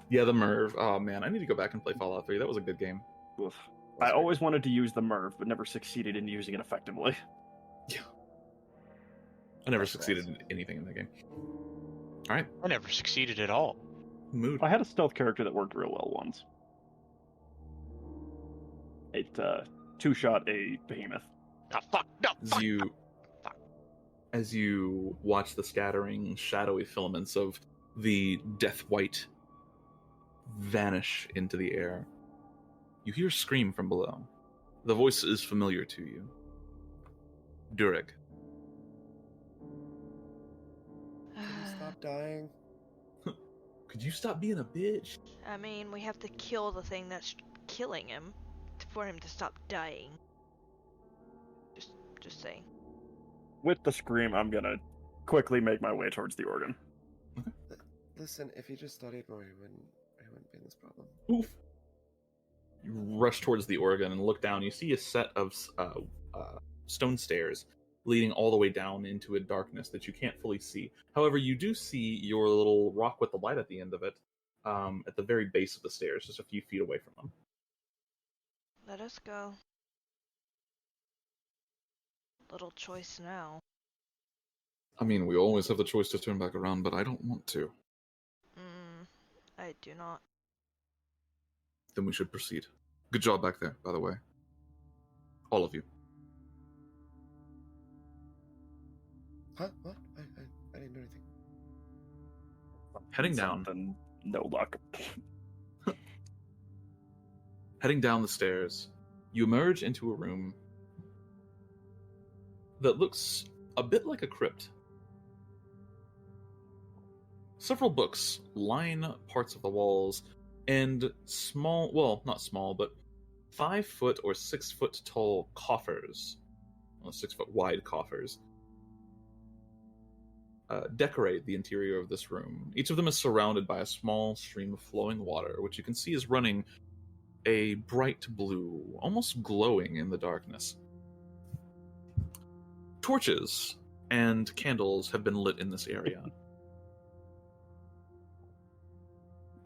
Yeah, the Merv. Oh man, I need to go back and play Fallout 3. That was a good game. Oof. I always wanted to use the Merv, but never succeeded in using it effectively. Yeah. I never That's succeeded nice. in anything in that game. Alright, I never succeeded at all. mood. I had a stealth character that worked real well once. It two-shot a behemoth. Ah, fuck! No! Fuck! As you watch the scattering, shadowy filaments of the death white vanish into the air, you hear a scream from below. The voice is familiar to you. Durek. Stop dying. Could you stop being a bitch? I mean, we have to kill the thing that's killing him for him to stop dying. Just saying. With the scream, I'm gonna quickly make my way towards the organ. Listen, if he just studied more, he wouldn't be in this problem. Oof. You rush towards the organ and look down. You see a set of stone stairs leading all the way down into a darkness that you can't fully see. However, you do see your little rock with the light at the end of it, at the very base of the stairs, just a few feet away from them. Let us go. Little choice now. I mean, we always have the choice to turn back around, but I don't want to. I do not. Then we should proceed. Good job back there, by the way. All of you. Huh? What? I didn't do anything. Heading down. Something, no luck. Heading down the stairs, you emerge into a room that looks a bit like a crypt. Several books line parts of the walls, and small, well, not small, but 5 foot or 6 foot tall coffers, well, 6 foot wide coffers, decorate the interior of this room. Each of them is surrounded by a small stream of flowing water, which you can see is running a bright blue, almost glowing in the darkness. Torches and candles have been lit in this area.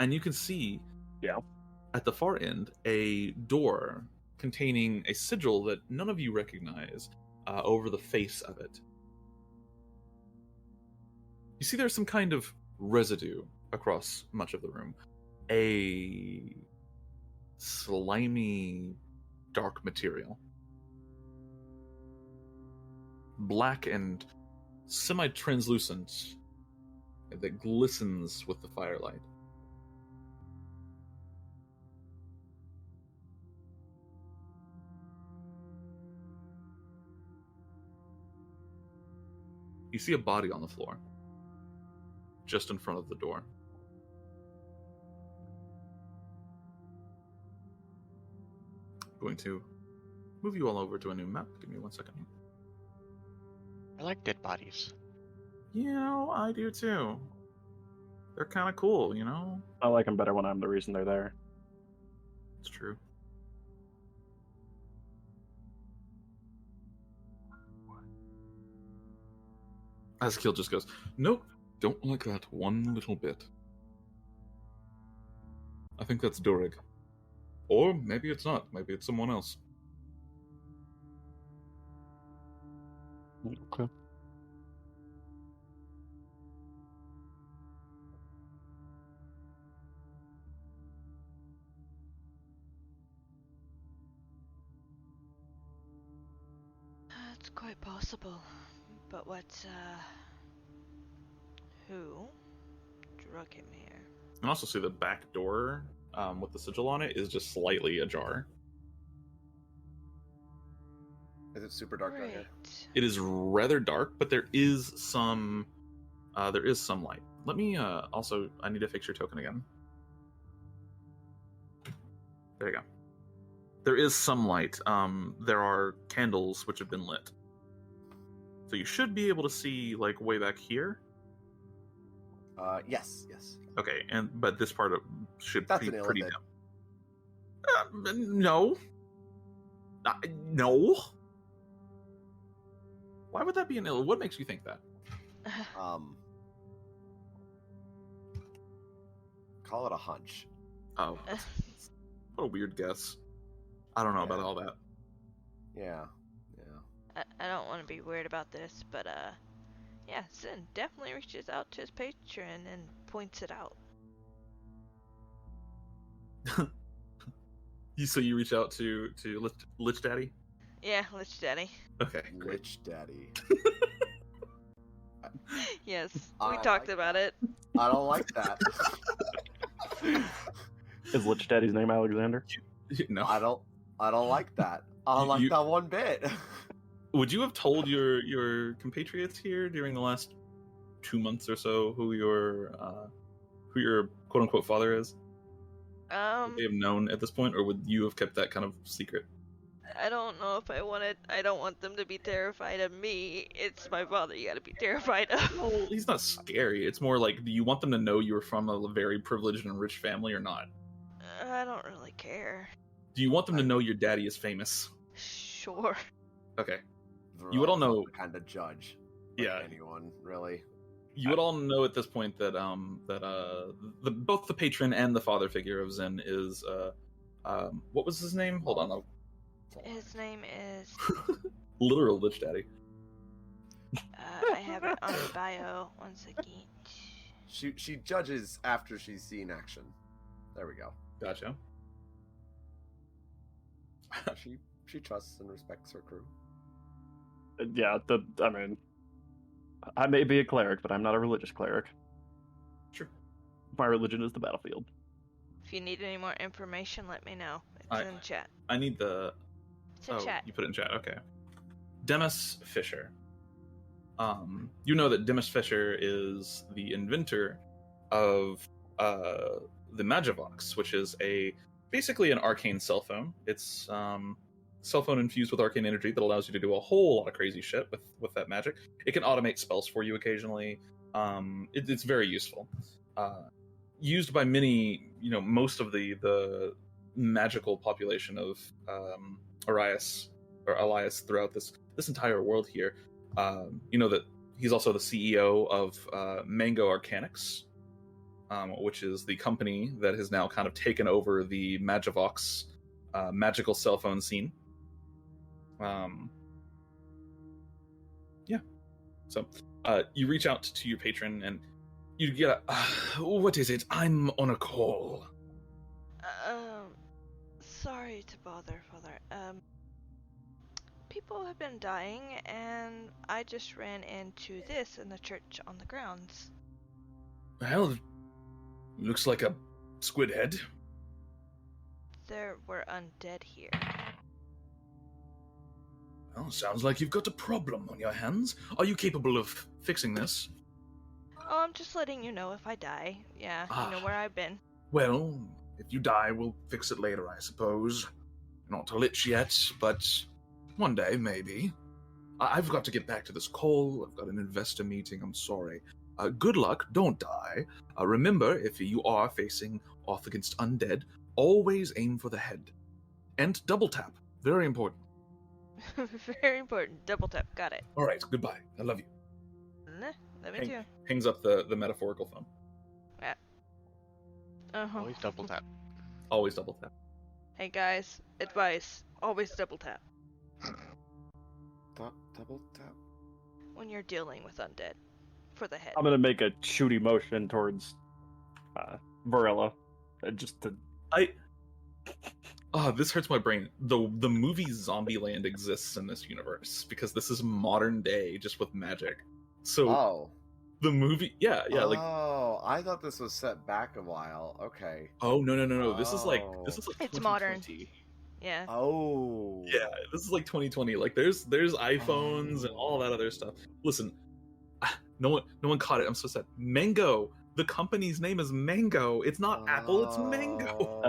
And you can see, at the far end, a door containing a sigil that none of you recognize over the face of it. You see there's some kind of residue across much of the room. A slimy, dark material. Black and semi-translucent that glistens with the firelight. You see a body on the floor, just in front of the door. Going to move you all over to a new map. Give me 1 second. I like dead bodies. You know, I do too. They're kind of cool, you know? I like them better when I'm the reason they're there. It's true. Azkiel just goes, nope, don't like that one little bit. I think that's Durig. Or maybe it's not. Maybe it's someone else. Okay. It's quite possible. But who drug him here? You can also see the back door with the sigil on it is just slightly ajar. Is it super dark down here? It is rather dark, but there is some light. Let me also, I need to fix your token again. There you go. There is some light. There are candles which have been lit. So you should be able to see, like, way back here. Yes. Okay, but this part should That's be an pretty illithid. dim. No. No. Why would that be an ill? What makes you think that? Call it a hunch. Oh, what a weird guess. I don't know about all that. Yeah. I don't want to be weird about this, but yeah, Sin definitely reaches out to his patron and points it out. So you reach out to Lich Daddy? Yeah, Lich Daddy. Okay, great. Lich Daddy. Yes, I we talked like about that. it. I don't like that. Is Lich Daddy's name Alexander? No. I don't like that. I don't like that one bit. Would you have told your compatriots here during the last 2 months or so who your quote unquote father is? Would they have known at this point, or would you have kept that kind of secret? I don't know if I don't want them to be terrified of me. It's my father you gotta be terrified of. Well, he's not scary. It's more like, do you want them to know you were from a very privileged and rich family or not? I don't really care. Do you want them to know your daddy is famous? Sure. Okay. You would all know- the kind of judge. Yeah. Anyone really? You would all know at this point that both the patron and the father figure of Zen is what was his name? Hold on. His name is. Literal Lich Daddy. I have it on bio. One second. She judges after she's seen action. There we go. Gotcha. She trusts and respects her crew. Yeah, I mean, I may be a cleric, but I'm not a religious cleric. Sure. My religion is the battlefield. If you need any more information, let me know. It's in chat. I need the. It's in chat. You put it in chat. Okay. Demis Fisher. You know that Demis Fisher is the inventor of the Magivox, which is basically an arcane cell phone. It's cell phone infused with arcane energy that allows you to do a whole lot of crazy shit with that magic. It can automate spells for you occasionally. It's very useful. Used by many, most of the magical population of Elias throughout this entire world here. You know that he's also the CEO of Mango Arcanix, which is the company that has now kind of taken over the Magivox magical cell phone scene. Yeah. So you reach out to your patron and you get what is it? I'm on a call. Sorry to bother, Father. People have been dying, and I just ran into this in the church on the grounds. Well, looks like a squid head. There were undead here. Well, sounds like you've got a problem on your hands. Are you capable of fixing this? Oh, I'm just letting you know if I die. Yeah, you know where I've been. Well, if you die, we'll fix it later, I suppose. Not a lich yet, but one day, maybe. I've got to get back to this call. I've got an investor meeting. I'm sorry. Good luck. Don't die. Remember, if you are facing off against undead, always aim for the head. And double tap. Very important. Very important. Double tap. Got it. All right. Goodbye. I love you. Love me too. Hangs up the metaphorical phone. Yeah. Uh-huh. Always double tap. Always double tap. Hey guys, advice. Always double tap. Double tap. When you're dealing with undead. For the head. I'm gonna make a shooty motion towards Varella, just to. This hurts my brain. The movie Zombieland exists in this universe because this is modern day, just with magic. So the movie, yeah, like. Oh, I thought this was set back a while. Okay. Oh no! This is like It's modern. Yeah. Oh. Yeah, this is like 2020. Like there's iPhones and all that other stuff. Listen, no one caught it. I'm so sad. Mango. The company's name is Mango. It's not Apple. It's Mango.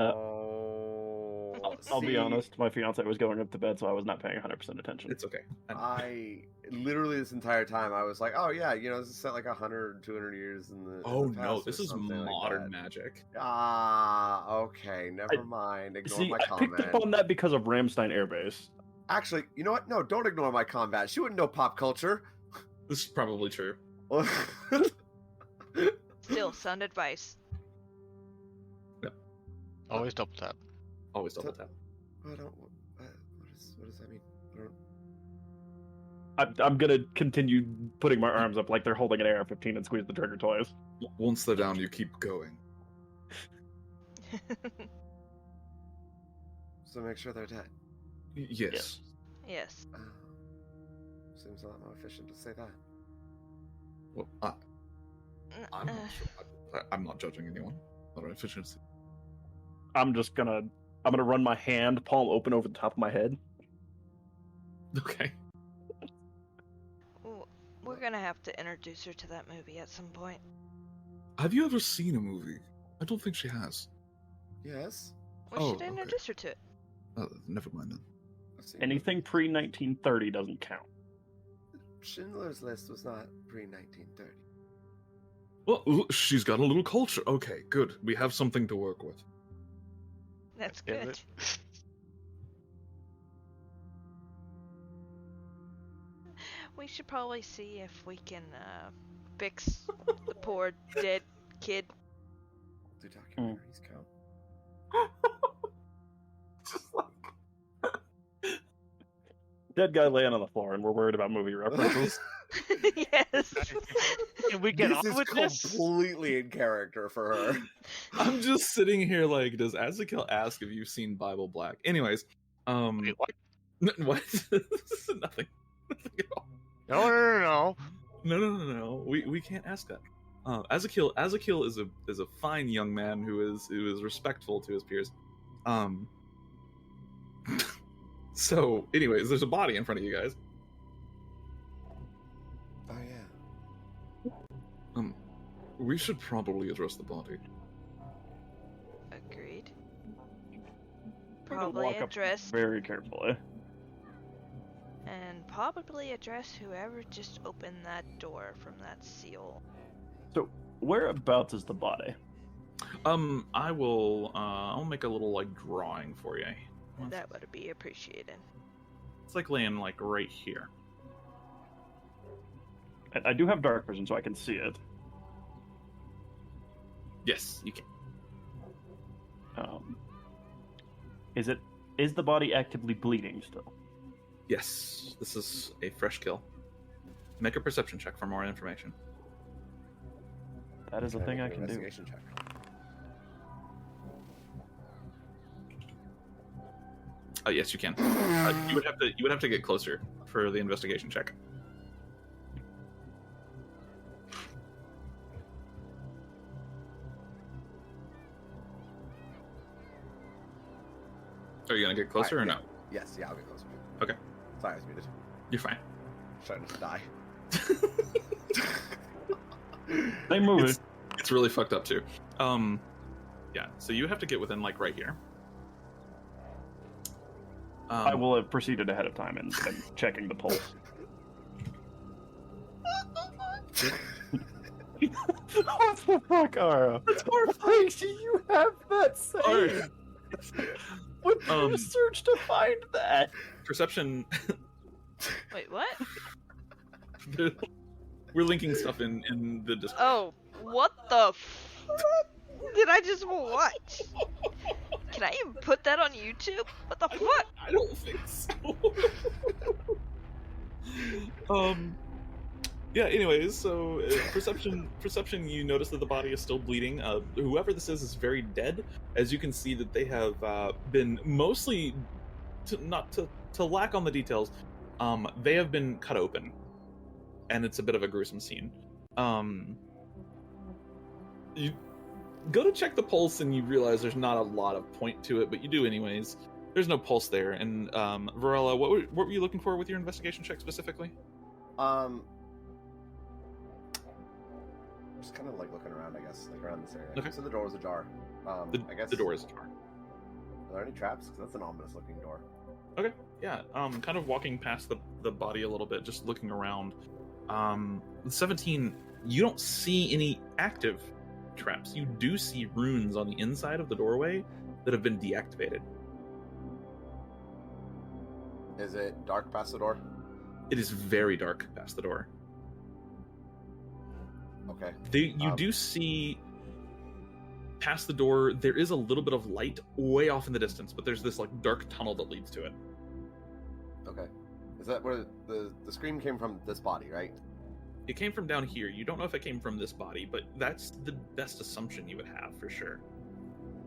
I'll be honest. My fiance was going up to bed, so I was not paying 100% attention. It's okay. I literally this entire time I was like, oh yeah, this is set like 100, 200 years in the. Oh in the no, past this or is something modern like that. magic. Okay, never mind. Ignore my I comment. picked up on that because of Ramstein Air Base. Actually, you know what? No, don't ignore my combat. She wouldn't know pop culture. This is probably true. Still, sound advice. Always double tap. Always double tap. I don't. What does that mean? I'm gonna continue putting my arms up like they're holding an AR-15 and squeeze the trigger twice. Once they're down, you keep going. So make sure they're dead. Yes. Yes. Seems a lot more efficient to say that. Well, I'm not sure. I'm not judging anyone. Not on efficiency. I'm gonna run my hand, palm open over the top of my head. Okay. We're gonna have to introduce her to that movie at some point. Have you ever seen a movie? I don't think she has. Yes. We should introduce her to it. Never mind then. Let's see. Anything pre-1930 doesn't count. Schindler's List was not pre-1930. Well, she's got a little culture. Okay, good. We have something to work with. That's Is good. it? We should probably see if we can fix the poor dead kid. Do documentaries count? Just like... Dead guy laying on the floor, and we're worried about movie references. Yes. Can we get This on is with this? completely in character for her. I'm just sitting here like, does Azakel ask if you've seen Bible Black? Anyways, Wait, what? what? Nothing. Nothing at all. No. No. We can't ask that. Azakel is a fine young man who is respectful to his peers. So, anyways, there's a body in front of you guys. Oh yeah. We should probably address the body. Agreed. We're gonna Probably walk up address very carefully. and probably address whoever just opened that door from that seal. So, whereabouts is the body? I'll make a little like drawing for you. That would be appreciated. It's like laying like right here. I do have dark vision, so I can see it. Yes, you can. Is the body actively bleeding still? Yes, this is a fresh kill. Make a perception check for more information. That is a Can I thing make I an can do. investigation check? Yes, you can. You would have to get closer for the investigation check. Are you gonna get closer or no? Yes, yeah, I'll get closer. Okay. Sorry, I was muted. You're fine. Trying to die. They move it. It's really fucked up too. Yeah. So you have to get within like right here. I will have proceeded ahead of time and checking the pulse. What the fuck, Ara? That's Why do you have that saved? What did you search to find that? Perception. Wait, what? We're linking stuff in the Discord. Oh, what the did I just watch? Can I even put that on YouTube? What the fuck? I don't think so. Yeah, anyways, so perception, you notice that the body is still bleeding. Whoever this is very dead. As you can see that they have been mostly, to lack on the details, they have been cut open. And it's a bit of a gruesome scene. You go to check the pulse and you realize there's not a lot of point to it, but you do anyways. There's no pulse there. And Varella, what were you looking for with your investigation check specifically? Just kind of like looking around, I guess, like around this area. Okay. So the door was ajar. I guess The door is ajar. Are there any traps? Because that's an ominous looking door. Okay, yeah. Kind of walking past the body a little bit, just looking around. 17, you don't see any active traps. You do see runes on the inside of the doorway that have been deactivated. Is it dark past the door? It is very dark past the door. Okay. You do see past the door, there is a little bit of light way off in the distance, but there's this like dark tunnel that leads to it. Okay. Is that where the scream came from? This body, right? It came from down here. You don't know if it came from this body, but that's the best assumption you would have for sure.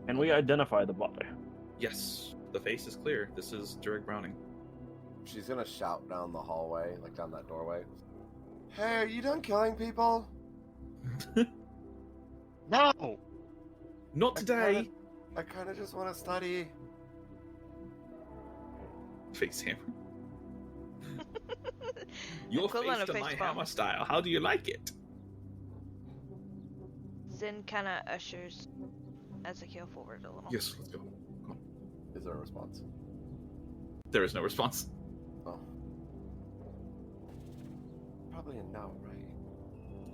And we identify the body. Yes, the face is clear. This is Derek Browning. She's gonna shout down the hallway, like down that doorway. Hey, are you done killing people? No! Not today. I kind of just want to study. Face hammer. Your Equivalent face of to my face palm. hammer style. How do you like it? Zin kind of ushers Ezekiel forward a little. Yes, let's go. Come on. Is there a response? There is no response. Oh. Probably a no, right?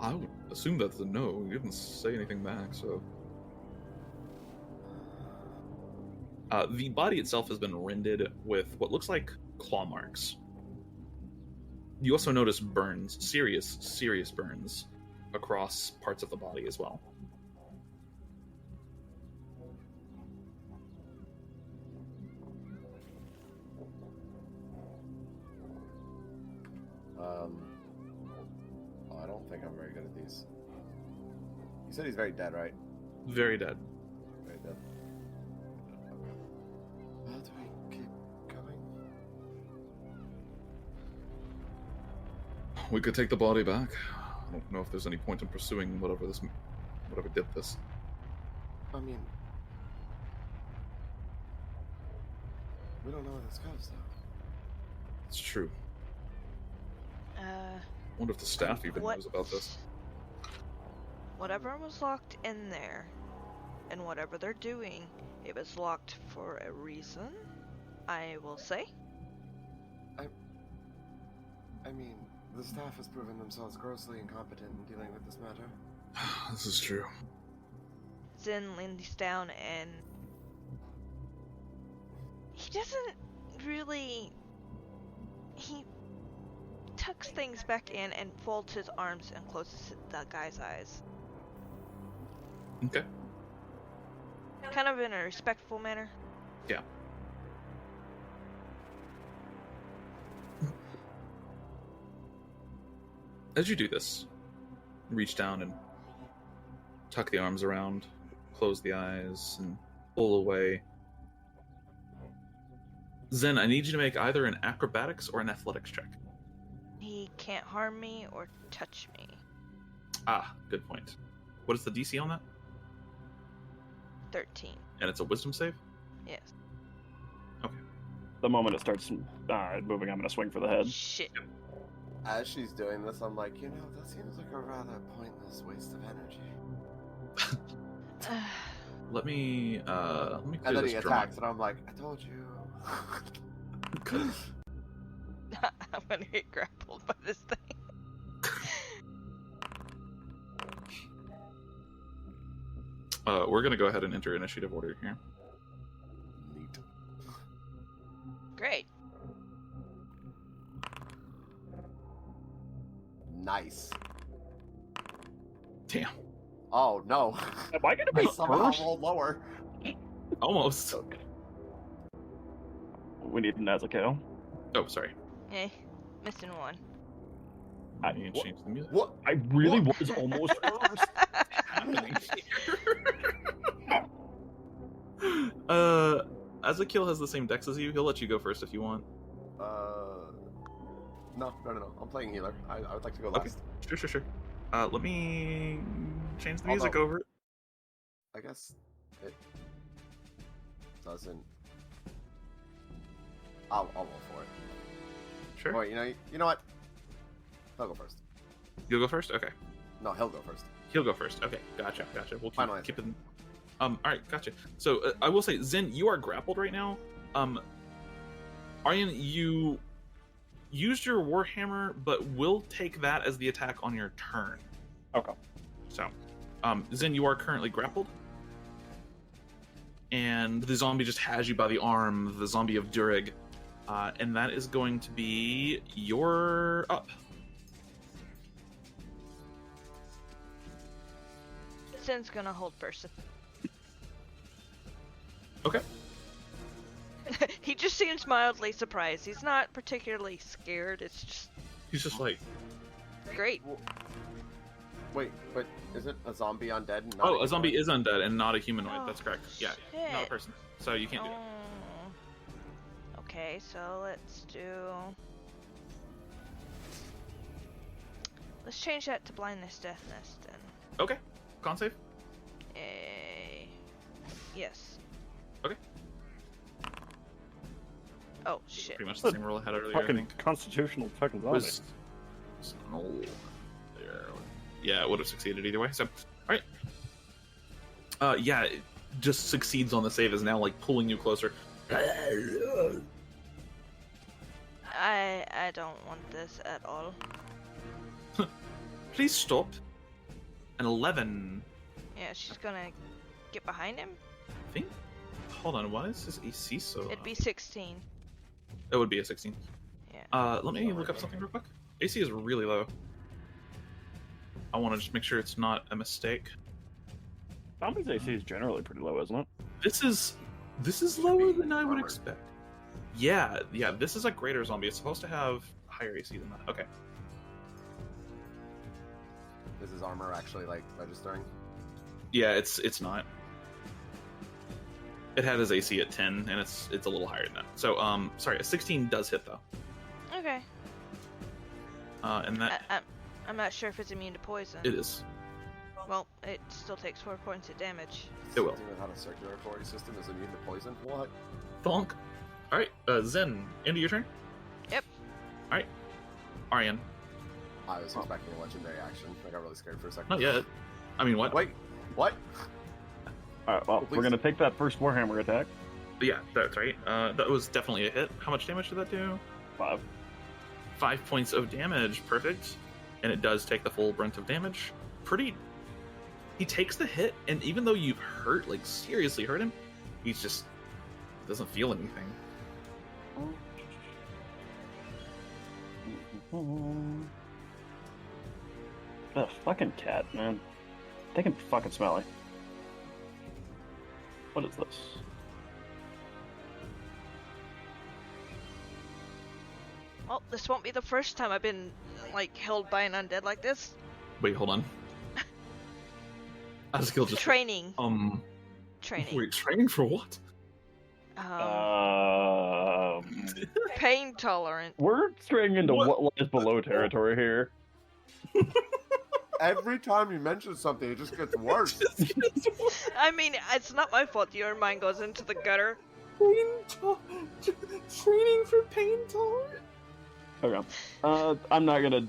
I would assume that's a no. You didn't say anything back, so. The body itself has been rended with what looks like claw marks. You also notice burns, serious burns, across parts of the body as well. I don't think I'm very good at these. You said he's very dead, right? Very dead. Very dead. Okay. Well, do we keep going? We could take the body back. I don't know if there's any point in pursuing whatever did this. I mean, we don't know where this goes, though. It's true. Uh, I wonder if the staff even knows about this. Whatever was locked in there, and whatever they're doing, it was locked for a reason, I will say. I mean, the staff has proven themselves grossly incompetent in dealing with this matter. This is true. Zen leans down and he doesn't really... He tucks things back in and folds his arms and closes the guy's eyes. Okay. Kind of in a respectful manner. Yeah. As you do this, reach down and tuck the arms around, close the eyes, and pull away. Zen, I need you to make either an acrobatics or an athletics check. He can't harm me or touch me. Ah, good point. What is the DC on that? 13. And it's a wisdom save? Yes. The moment it starts moving, I'm going to swing for the head. Shit. As she's doing this, I'm like, that seems like a rather pointless waste of energy. Let me clear And then this he drum. attacks, and I'm like, I told you. I'm gonna get grappled by this thing. We're gonna go ahead and enter initiative order here. Neat. Great. Nice. Damn. Oh, no. Am I going to I be somehow first? rolled lower. Almost. We need an Ezekiel. Oh, sorry. Missing one. I need to change the music. What? I really What? was almost first. Happening here? Ezekiel has the same dex as you. He'll let you go first if you want. No. I'm playing healer. I would like to go Okay. last. Sure. Let me change the Although- music over. I guess it doesn't. I'll roll for it. Sure. Oh, wait, you know what? He'll go first. You'll go first? Okay. No, he'll go first. He'll go first. Okay, gotcha. We'll Finalize keep it. All right, gotcha. So I will say, Zen, you are grappled right now. Arienne, you used your warhammer, but will take that as the attack on your turn. Okay. So, Zen, you are currently grappled, and the zombie just has you by the arm. The zombie of Durig, and that is going to be your up. Zen's gonna hold person. Okay. He just seems mildly surprised. He's not particularly scared. It's just He's just like, great. Wait, but isn't a zombie undead? And not oh, a zombie is undead and not a humanoid. Oh, That's correct. Yeah, not a shit. person. So you can't do it. Okay, so let's change that to blindness, deafness, then. Okay. Con save. Yes. Okay. Oh shit. Pretty much the same roll I had earlier, I Fucking think. constitutional fucking zombie. Was no there. Yeah, it would have succeeded either way. So, all right. Yeah, it just succeeds on the save. Is now like pulling you closer. I don't want this at all. Please stop. An 11. Yeah, she's gonna get behind him. I think. Hold on, why is his AC so It'd low? be 16. It would be a 16. Yeah. Let me look up something real quick. AC is really low. I want to just make sure it's not a mistake. Zombie's AC is generally pretty low, isn't it? This is lower than I would expect. Yeah, this is a greater zombie. It's supposed to have higher AC than that. Okay. Is his armor actually like registering? Yeah, it's not. It had his AC at 10, and it's a little higher than that. So, sorry, a 16 does hit though. Okay. And that I'm not sure if it's immune to poison. it is. Well, it still takes 4 points of damage. It will. Something without a circulatory system is immune to poison? What? Thonk. All right, Zen. End of your turn. Yep. All right, Arienne. I was expecting a legendary action. I got really scared for a second. Not yet. I mean, what? Wait, what? Alright, well, Please. we're gonna take that first Warhammer attack. Yeah, that's right. That was definitely a hit. How much damage did that do? 5. 5 points of damage. Perfect. And it does take the full brunt of damage. Pretty. He takes the hit, and even though you've hurt, like seriously hurt him, he's just doesn't feel anything. The fucking cat, man. They can fucking smelly. What is this? Well, this won't be the first time I've been, like, held by an undead like this. Wait, hold on. Azakiel just Training. Training. Wait, training for what? Pain tolerant. We're straying into What? what lies below territory here. Every time you mention something, it just gets worse. I mean, it's not my fault your mind goes into the gutter. Training for pain tolerant. Okay. I'm not gonna.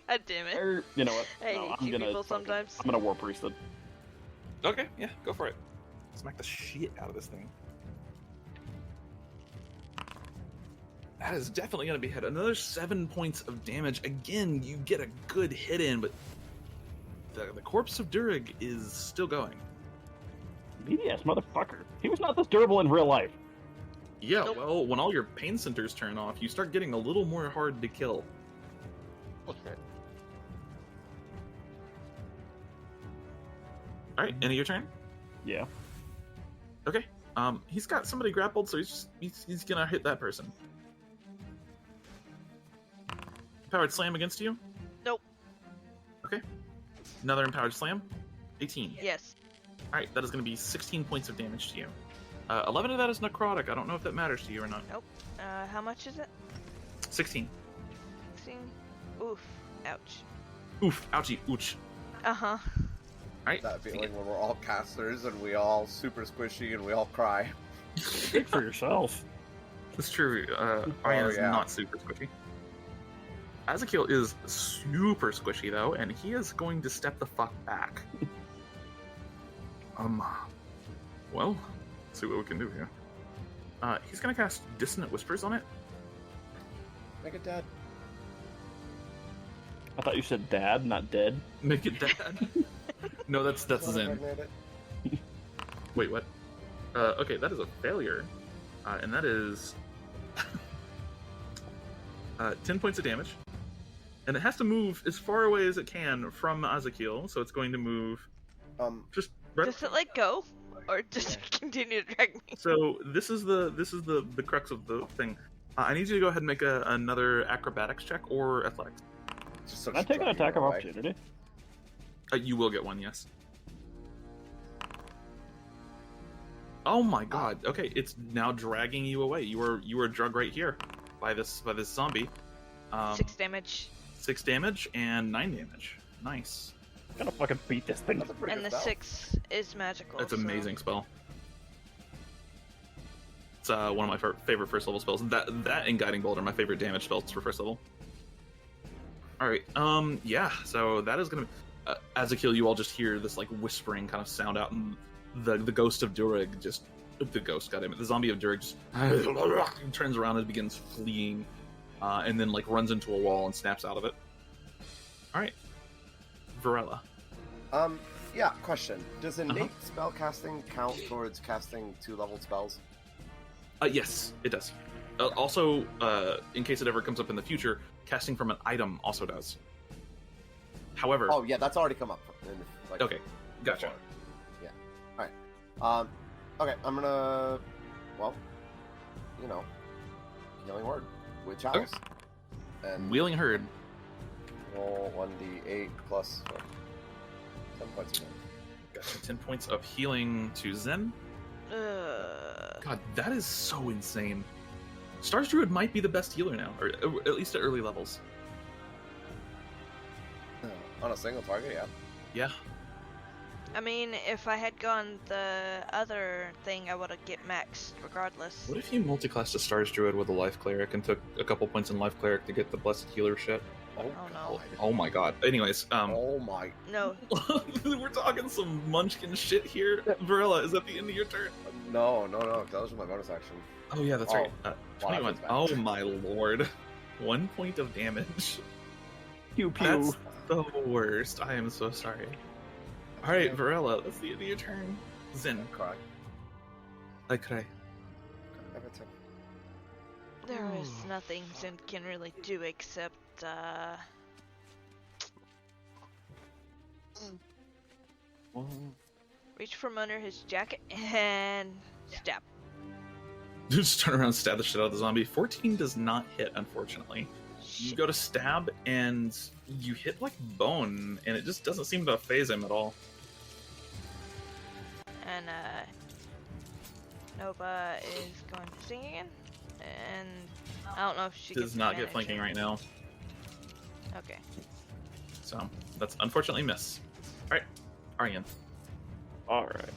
God damn it. Or, you know what? I hate No, you people sometimes. I'm gonna War Priest it. Okay, yeah, go for it. Smack the shit out of this thing. That is definitely going to be hit. Another 7 points of damage. Again, you get a good hit in, but the corpse of Durig is still going. BDS, motherfucker. He was not this durable in real life. Yeah, Nope. well, when all your pain centers turn off, you start getting a little more hard to kill. Okay. Alright, end of your turn? Yeah. Okay. He's got somebody grappled, so he's gonna hit that person. Empowered slam against you? Nope. Okay. Another empowered slam. 18. Yes. Alright, that is going to be 16 points of damage to you. 11 of that is necrotic. I don't know if that matters to you or not. Nope. How much is it? 16. 16? Oof. Ouch. Oof. Ouchie. Ouch. Uh-huh. Alright. That feeling when we're all casters and we all super squishy and we all cry. Speak for yourself. That's true. Arienne is yeah. not super squishy. Azakiel is super squishy, though, and he is going to step the fuck back. Well, let's see what we can do here. He's gonna cast Dissonant Whispers on it. Make it dead. I thought you said dad, not dead. Make it dead. No, that's Zen. Impregnate it. Wait, what? Okay, that is a failure. And that is 10 points of damage. And it has to move as far away as it can from Azakiel, so it's going to move just right. Does it let go? Or does it continue to drag me? So this is the crux of the thing. I need you to go ahead and make another acrobatics check or athletics. Just Can I take an attack of opportunity? You will get one, yes. Oh my god. Okay, it's now dragging you away. You were drugged right here by this zombie. 6 damage. 6 damage and 9 damage. Nice. I'm gonna fucking beat this thing. That's a pretty And good the spell. 6 is magical. That's so- an amazing spell. It's one of my favorite first level spells. That and Guiding Bolt are my favorite damage spells for first level. All right. Yeah. So that is gonna be Azakiel. You all just hear this like whispering kind of sound out, and the ghost of Durig just the ghost. Goddammit, the zombie of Durig just turns around and begins fleeing. and then like runs into a wall and snaps out of it. All right, Varella. Yeah, question. Does innate spell casting count towards casting 2-leveled spells? Yes, it does. Also, in case it ever comes up in the future, casting from an item also does. However... Oh, yeah, that's already come up. Okay, gotcha. Before. Yeah. Alright. Okay, I'm gonna... Well, Healing Word with Chalice. And Wheeling Herd. roll 1d8 plus 10 points again. Gotcha, 10 points of healing to Zen. God, that is so insane. Stars Druid might be the best healer now, or at least at early levels. On a single target, yeah. Yeah. I mean, if I had gone the other thing, I would have get maxed regardless. What if you multiclassed a Stars Druid with a Life Cleric and took a couple points in Life Cleric to get the Blessed Healer shit? Oh no. Oh my god. Anyways, Oh my... No. we're talking some munchkin shit here. Varella, is that the end of your turn? No. That was my bonus action. Oh yeah, that's right. Wow, 21. that feels Oh bad. my lord. 1 point of damage. Pew pew. That's the worst. I am so sorry. Alright, Varella, that's the end of your turn. Zen. Cry. I cry. Everton. There is nothing Zen can really do except, reach from under his jacket and stab. Just turn around and stab the shit out of the zombie. 14 does not hit, unfortunately. You go to stab, and you hit, like, bone, and it just doesn't seem to phase him at all. And, Nova is going to sing again. And I don't know if she Does gets not get advantage flanking or- right now, Okay. so that's unfortunately miss. Alright, Arienne. Alright.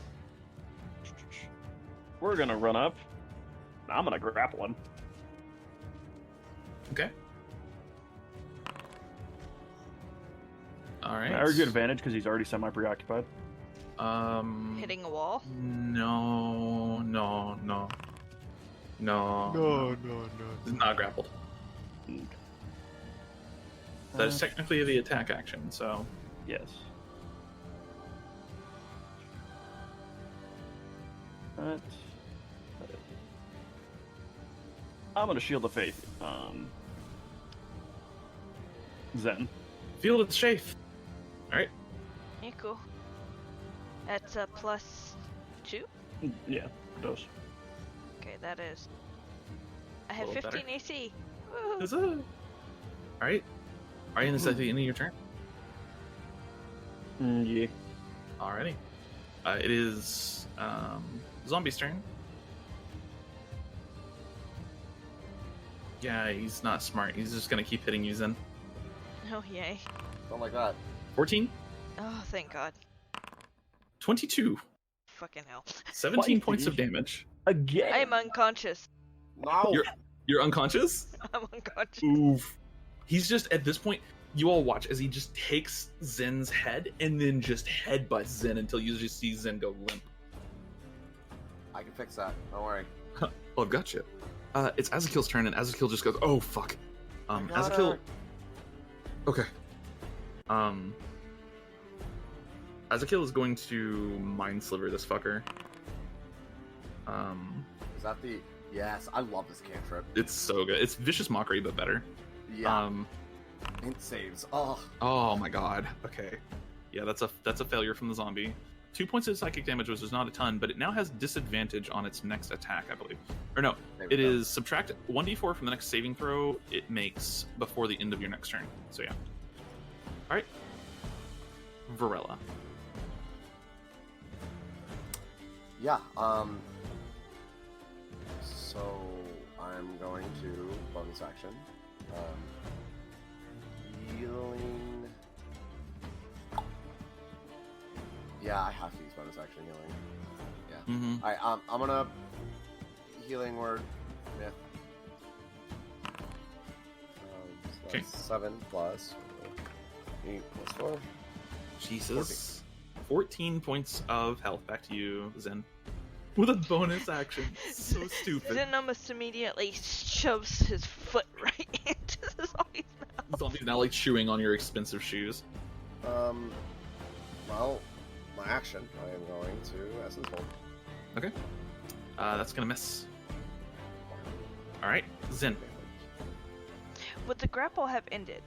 We're gonna run up. I'm gonna grapple him. Okay. Alright. I already get advantage because he's already semi-preoccupied. Hitting a wall? No. It's not grappled. That is technically the attack action, so... Yes. Alright. I'm gonna Shield of Faith. Zen. Field of Shafe. Alright. Yeah, cool. That's a +2? Yeah, it does. Okay, that is. I have Little 15 better. AC. Woo. Is it? Alright. Arienne, is that the end of your turn? Yeah. Alrighty. It is Zombie's turn. Yeah, he's not smart. He's just gonna keep hitting you, Zen. Oh, yay. Don't like that. 14, Oh, thank God. 22, Fucking hell. 17 Twice, points of dude. damage. Again. I am unconscious. No! You're unconscious? I'm unconscious. Oof. He's just, at this point, you all watch as he just takes Zen's head and then just headbutts Zen until you just see Zen go limp. I can fix that. Don't worry. Oh, I've got you. It's Azakil's turn, and Azakil just goes, oh, fuck. Azakil... Okay. Azakil is going to Mind Sliver this fucker. Is that the... Yes, I love this cantrip. It's so good. It's Vicious Mockery, but better. Yeah. Int saves. Oh. Oh my god. Okay. Yeah, that's a failure from the zombie. 2 points of psychic damage, which is not a ton, but it now has disadvantage on its next attack, I believe. Or no, There we it go. is subtract 1d4 from the next saving throw it makes before the end of your next turn. So yeah. Alright. Varella. Yeah, so I'm going to bonus action. Healing. Yeah, I have to use bonus action healing. Yeah. Mm-hmm. Alright, I'm gonna healing word. Yeah. So Okay. that's 7 plus 8 plus 4. Jesus. 14 points of health. Back to you, Zen. with a bonus action. So stupid. Zen almost immediately shoves his foot right into the zombie's mouth. The zombie's now like chewing on your expensive shoes. Well, my action, I am going to Essence Hold. Okay. That's gonna miss. Alright, Zen. Would the grapple have ended?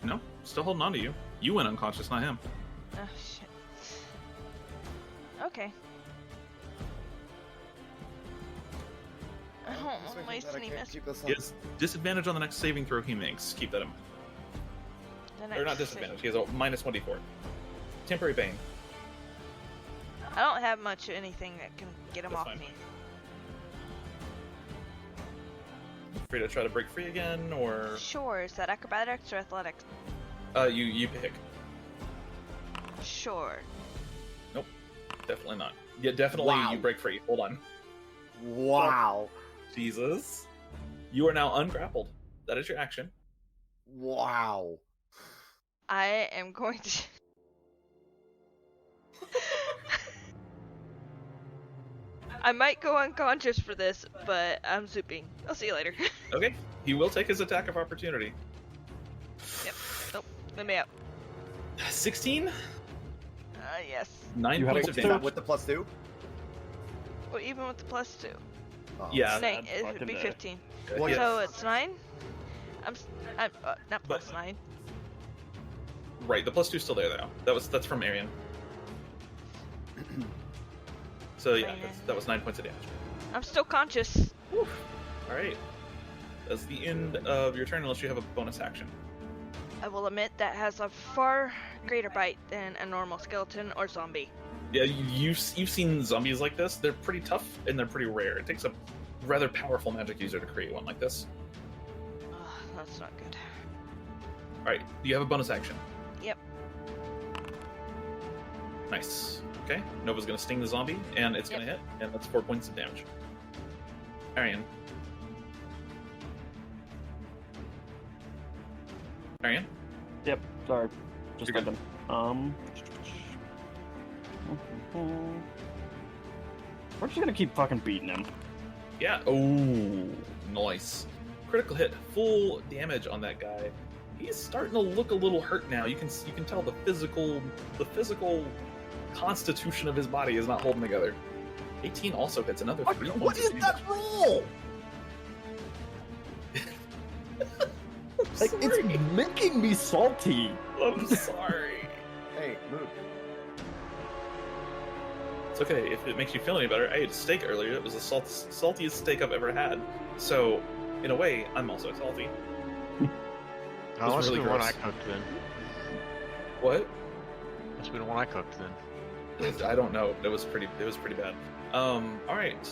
No, still holding on to you. You went unconscious, not him. Oh, shit. Okay. I don't want to waste any mess. He has disadvantage on the next saving throw he makes. Keep that in mind. Or not disadvantage, he has a minus 1d4. Temporary bane. I don't have much of anything that can get him That's off fine. me. Free to try to break free again, or... Sure, is that acrobatics or athletics? You pick. Sure. Nope. Definitely not. Yeah, definitely Wow. you break free. Hold on. Wow. Jesus. You are now ungrappled. That is your action. Wow. I am going to... I might go unconscious for this, but I'm zooping. I'll see you later. Okay. He will take his attack of opportunity. Yep. Nope. Let me up. 16? Yes. 9 You had points a of good damage. With the +2? Well, even with the +2. Oh. Yeah. Nine, Sad it would fucking be day. 15. Well, Yeah. So it's 9? I'm not But- +9. Right, the +2 is still there though. That's from Arienne. So yeah, that was 9 points of damage. I'm still conscious. Alright. That's the end of your turn unless you have a bonus action. I will admit that has a far greater bite than a normal skeleton or zombie. Yeah, you've seen zombies like this. They're pretty tough and they're pretty rare. It takes a rather powerful magic user to create one like this. Ugh, that's not good. Alright, do you have a bonus action? Yep. Nice. Okay, Nova's gonna sting the zombie, and it's gonna hit, and that's 4 points of damage. Arienne. Arienne? Yep, sorry. Just You're good. thinking. We're just gonna keep fucking beating him. Yeah. Oh, nice. Critical hit, full damage on that guy. He's starting to look a little hurt now. You can tell the physical constitution of his body is not holding together. 18 also hits another 3 points. What is of that roll? Like, it's making me salty. I'm sorry. Hey, move. It's okay. If it makes you feel any better, I ate steak earlier. It was the saltiest steak I've ever had. So, in a way, I'm also salty. Oh, must really have been one I gross. cooked then. What? Must have been one I cooked then. I don't know. It was pretty bad. All right.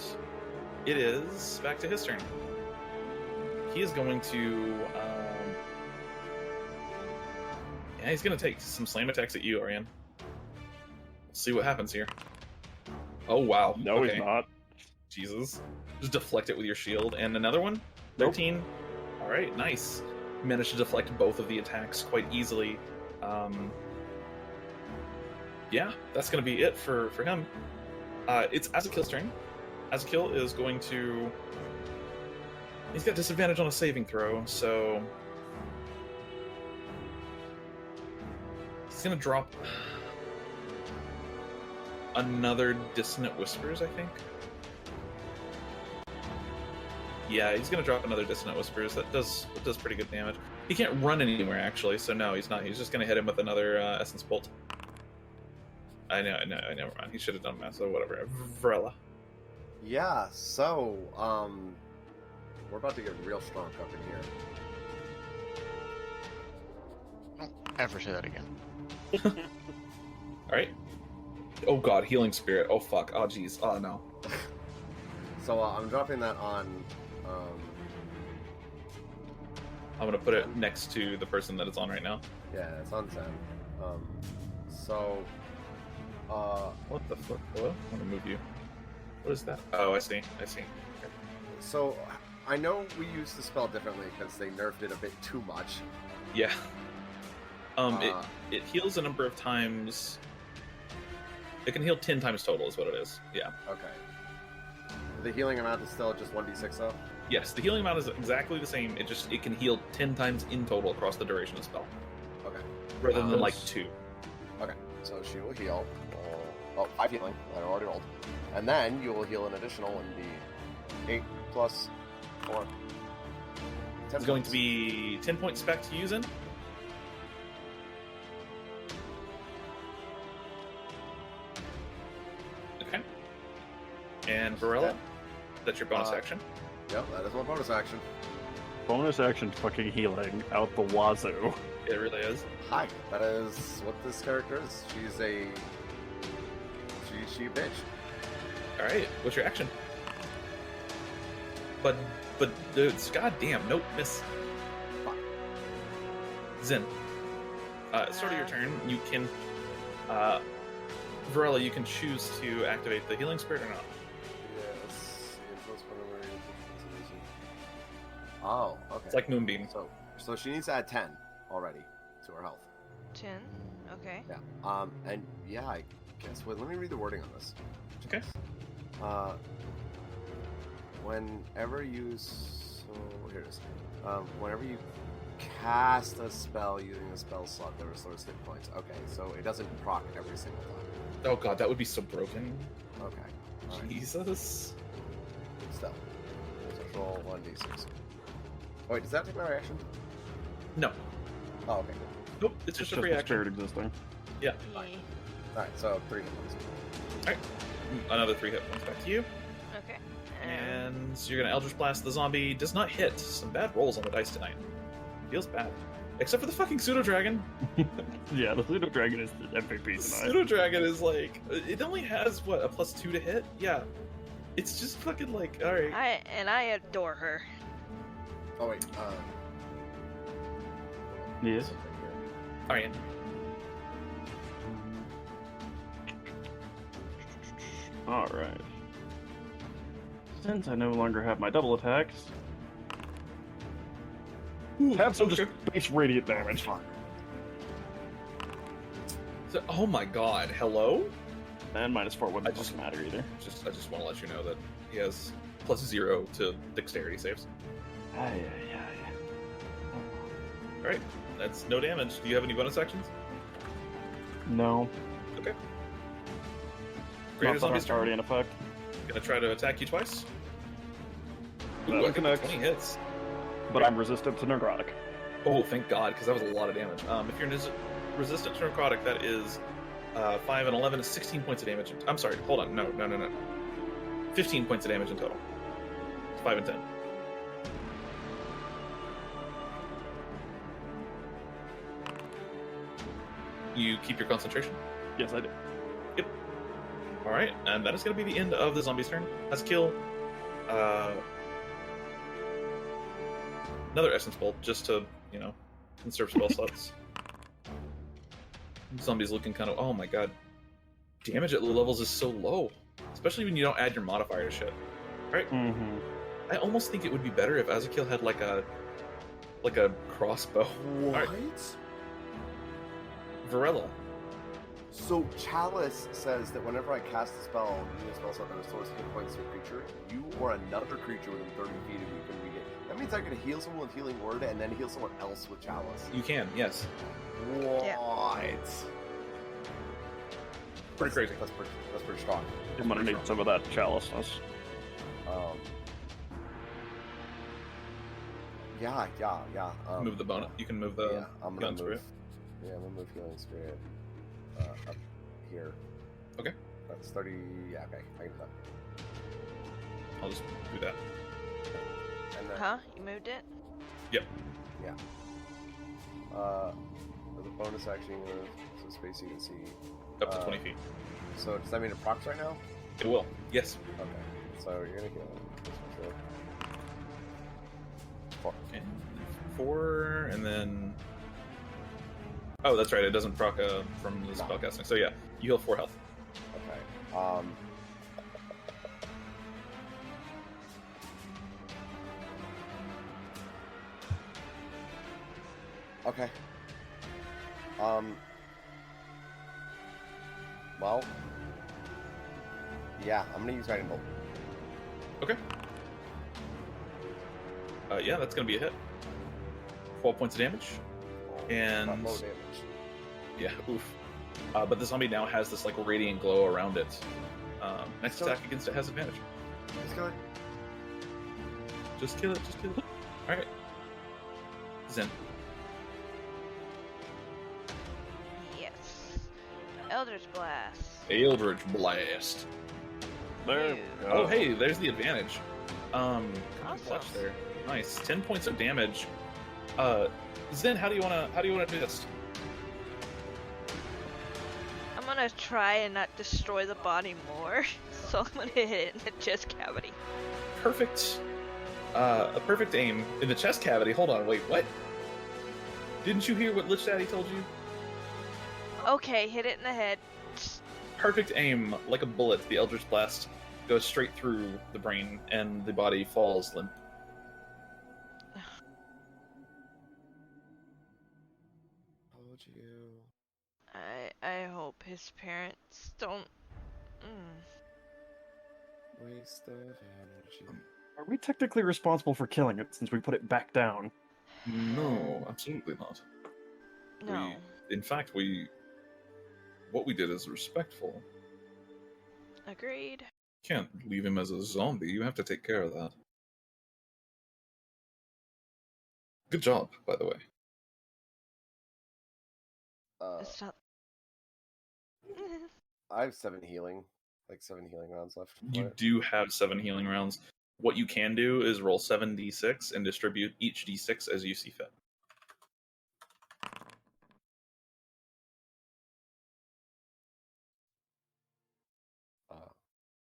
It is back to his turn. He is going to. Yeah, he's going to take some slam attacks at you, Arienne. We'll see what happens here. Oh wow. No, Okay. he's not. Jesus. Just deflect it with your shield. And another one? Nope. 13. All right, nice. Managed to deflect both of the attacks quite easily. Yeah, that's going to be it for him. It's Azakil's turn. Azakil is going to... He's got disadvantage on a saving throw, so... He's going to drop... another Dissonant Whispers, I think. Yeah, he's gonna drop another Dissonant Whispers. That does pretty good damage. He can't run anywhere actually, so no, he's not. He's just gonna hit him with another Essence Bolt. I know. Never mind. He should have done that. So whatever. Varella. Yeah, so, we're about to get real strong up in here. Don't ever say that again. All right. Oh god, Healing Spirit. Oh fuck. Oh jeez. Oh no. So, I'm dropping that on, I'm gonna put it next to the person that it's on right now. yeah, it's on Zen. So, What the fuck? Hello? I'm gonna move you. What is that? Oh, I see. Okay. so, I know we use the spell differently because they nerfed it a bit too much. Yeah. It heals a number of times. It can heal 10 times total, is what it is. Yeah. Okay. The healing amount is still just 1d6 though? Yes, the healing amount is exactly the same. It can heal 10 times in total across the duration of the spell, Okay. rather than like 2. Okay. So she will heal. 5 healing. I already rolled. And then you will heal an additional 1d8 plus 4. It's going to be 10 points spec to use in. Okay. And Varella, that's your bonus action. Yep, that is my bonus action. Bonus action fucking healing out the wazoo. It really is. Hi. That is what this character is. She's a... She a bitch. Alright, what's your action? But it's goddamn, nope, miss. Fuck. Zen. Start of your turn, you can, Varella, you can choose to activate the healing spirit or not. Yes. Oh, okay. It's like Moonbeam. So she needs to add 10 already to her health. 10. Okay. Yeah. And yeah, I guess. Wait, let me read the wording on this. Okay. Whenever you here it is. Whenever you cast a spell using a spell slot that restores hit points. Okay, so it doesn't proc every single time. Oh god, that would be so broken. Okay. All right. Jesus. Still. Let's roll 1d6. Oh, wait, does that take my reaction? No. Oh, okay. Nope, it's just a free the action. spirit existing. Yeah. Alright, so 3 hit points. Alright. Another 3 hit points back to you. Okay. And so you're gonna Eldritch Blast the zombie. Does not hit. Some bad rolls on the dice tonight. Feels bad. Except for the fucking pseudo dragon. Yeah, the pseudo dragon is the MVP tonight. Pseudo dragon is like, it only has what, a +2 to hit? Yeah. It's just fucking like, alright. I adore her. Oh, wait. Yes. Arienne. Alright. Since I no longer have my double attacks, have some just base radiant damage. So, oh my god, hello? And -4 wouldn't doesn't matter either. I just want to let you know that he has +0 to dexterity saves. Alright, that's no damage. Do you have any bonus actions? No. Okay. Not Greater that zombie's it's already in effect. Gonna try to attack you twice. That Ooh, I one think connects. 20 hits. But I'm resistant to necrotic. Oh, thank God, because that was a lot of damage. If you're resistant to necrotic, that is 5 and 11 is 16 points of damage. I'm sorry, hold on. No. 15 points of damage in total. It's 5 and 10. You keep your concentration? Yes, I do. Yep. Alright, and that is going to be the end of the zombie's turn. Has a kill. Another Essence Bolt, just to, conserve spell slots. Zombie's looking kind of... Oh my god. Damage at low levels is so low. Especially when you don't add your modifier to shit. Right? Mm-hmm. I almost think it would be better if Azakil had like a crossbow. What? Alright. Varella. So Chalice says that whenever I cast a spell using a spell slot that restores hit points to a creature, you or another creature within 30 feet of you can regain. That means I can heal someone with Healing Word and then heal someone else with Chalice. You can, yes. What? Yeah. Pretty crazy. That's pretty strong. I'm gonna need some of that chaliceness. Yeah. Move the bonus. You can move the Yeah, I'm gonna healing move. spirit. Yeah, I'm gonna move Healing Spirit up here. Okay. That's 30. Yeah, okay. I can do that. I'll just do that. And then, Huh? You moved it? Yep. Yeah. For the bonus action, so space you can see. Up to 20 feet. So does that mean it procs right now? It will. Yes. Okay. So you're gonna heal him. Sure. 4. Okay. 4, and then... Oh, that's right. It doesn't proc from the spellcasting. So yeah, you heal 4 health. Okay. Okay. Well, Yeah, I'm gonna use Guiding Bolt. Okay. Yeah, that's gonna be a hit. 12 points of damage. And Not low damage. yeah, oof. But the zombie now has this like radiant glow around it. Next So- attack against it has advantage. This guy. Just kill it. Just kill it. All right. Zen. Yes. Eldritch Blast. Eldritch Blast. There. Ew. we Oh, go. hey, there's the advantage. Awesome. Clutch there. Nice. 10 points of damage. Zen, how do you wanna do this? I'm gonna try and not destroy the body more, so I'm gonna hit it in the chest cavity. Perfect. A perfect aim in the chest cavity. Hold on, wait, what? Didn't you hear what Lich Daddy told you? Okay, hit it in the head. Perfect aim, like a bullet. The Eldritch Blast goes straight through the brain, and the body falls limp. Told you. I hope his parents don't. Waste of energy. Are we technically responsible for killing it since we put it back down? No, absolutely not. No. In fact, what we did is respectful. Agreed. Can't leave him as a zombie. You have to take care of that. Good job, by the way. It's not. I have 7 healing. Like 7 healing rounds left. You What? do have 7 healing rounds. What you can do is roll 7d6 and distribute each d6 as you see fit.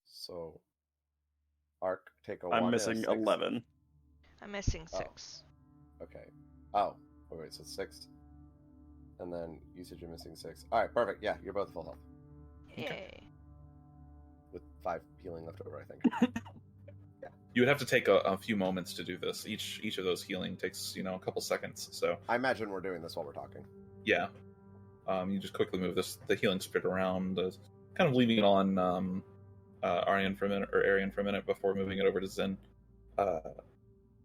So, Arc, take a 1 I'm and a missing 6. 11. I'm missing Oh. 6. Okay. Oh, wait, so 6. And then you said you're missing 6. Alright, perfect. Yeah, you're both full health. Yay. With 5 healing left over, I think. You would have to take a few moments to do this. Each of those healing takes, a couple seconds. So I imagine we're doing this while we're talking. yeah, you just quickly move the healing spirit around, kind of leaving it on Arienne for a minute before moving it over to Zen.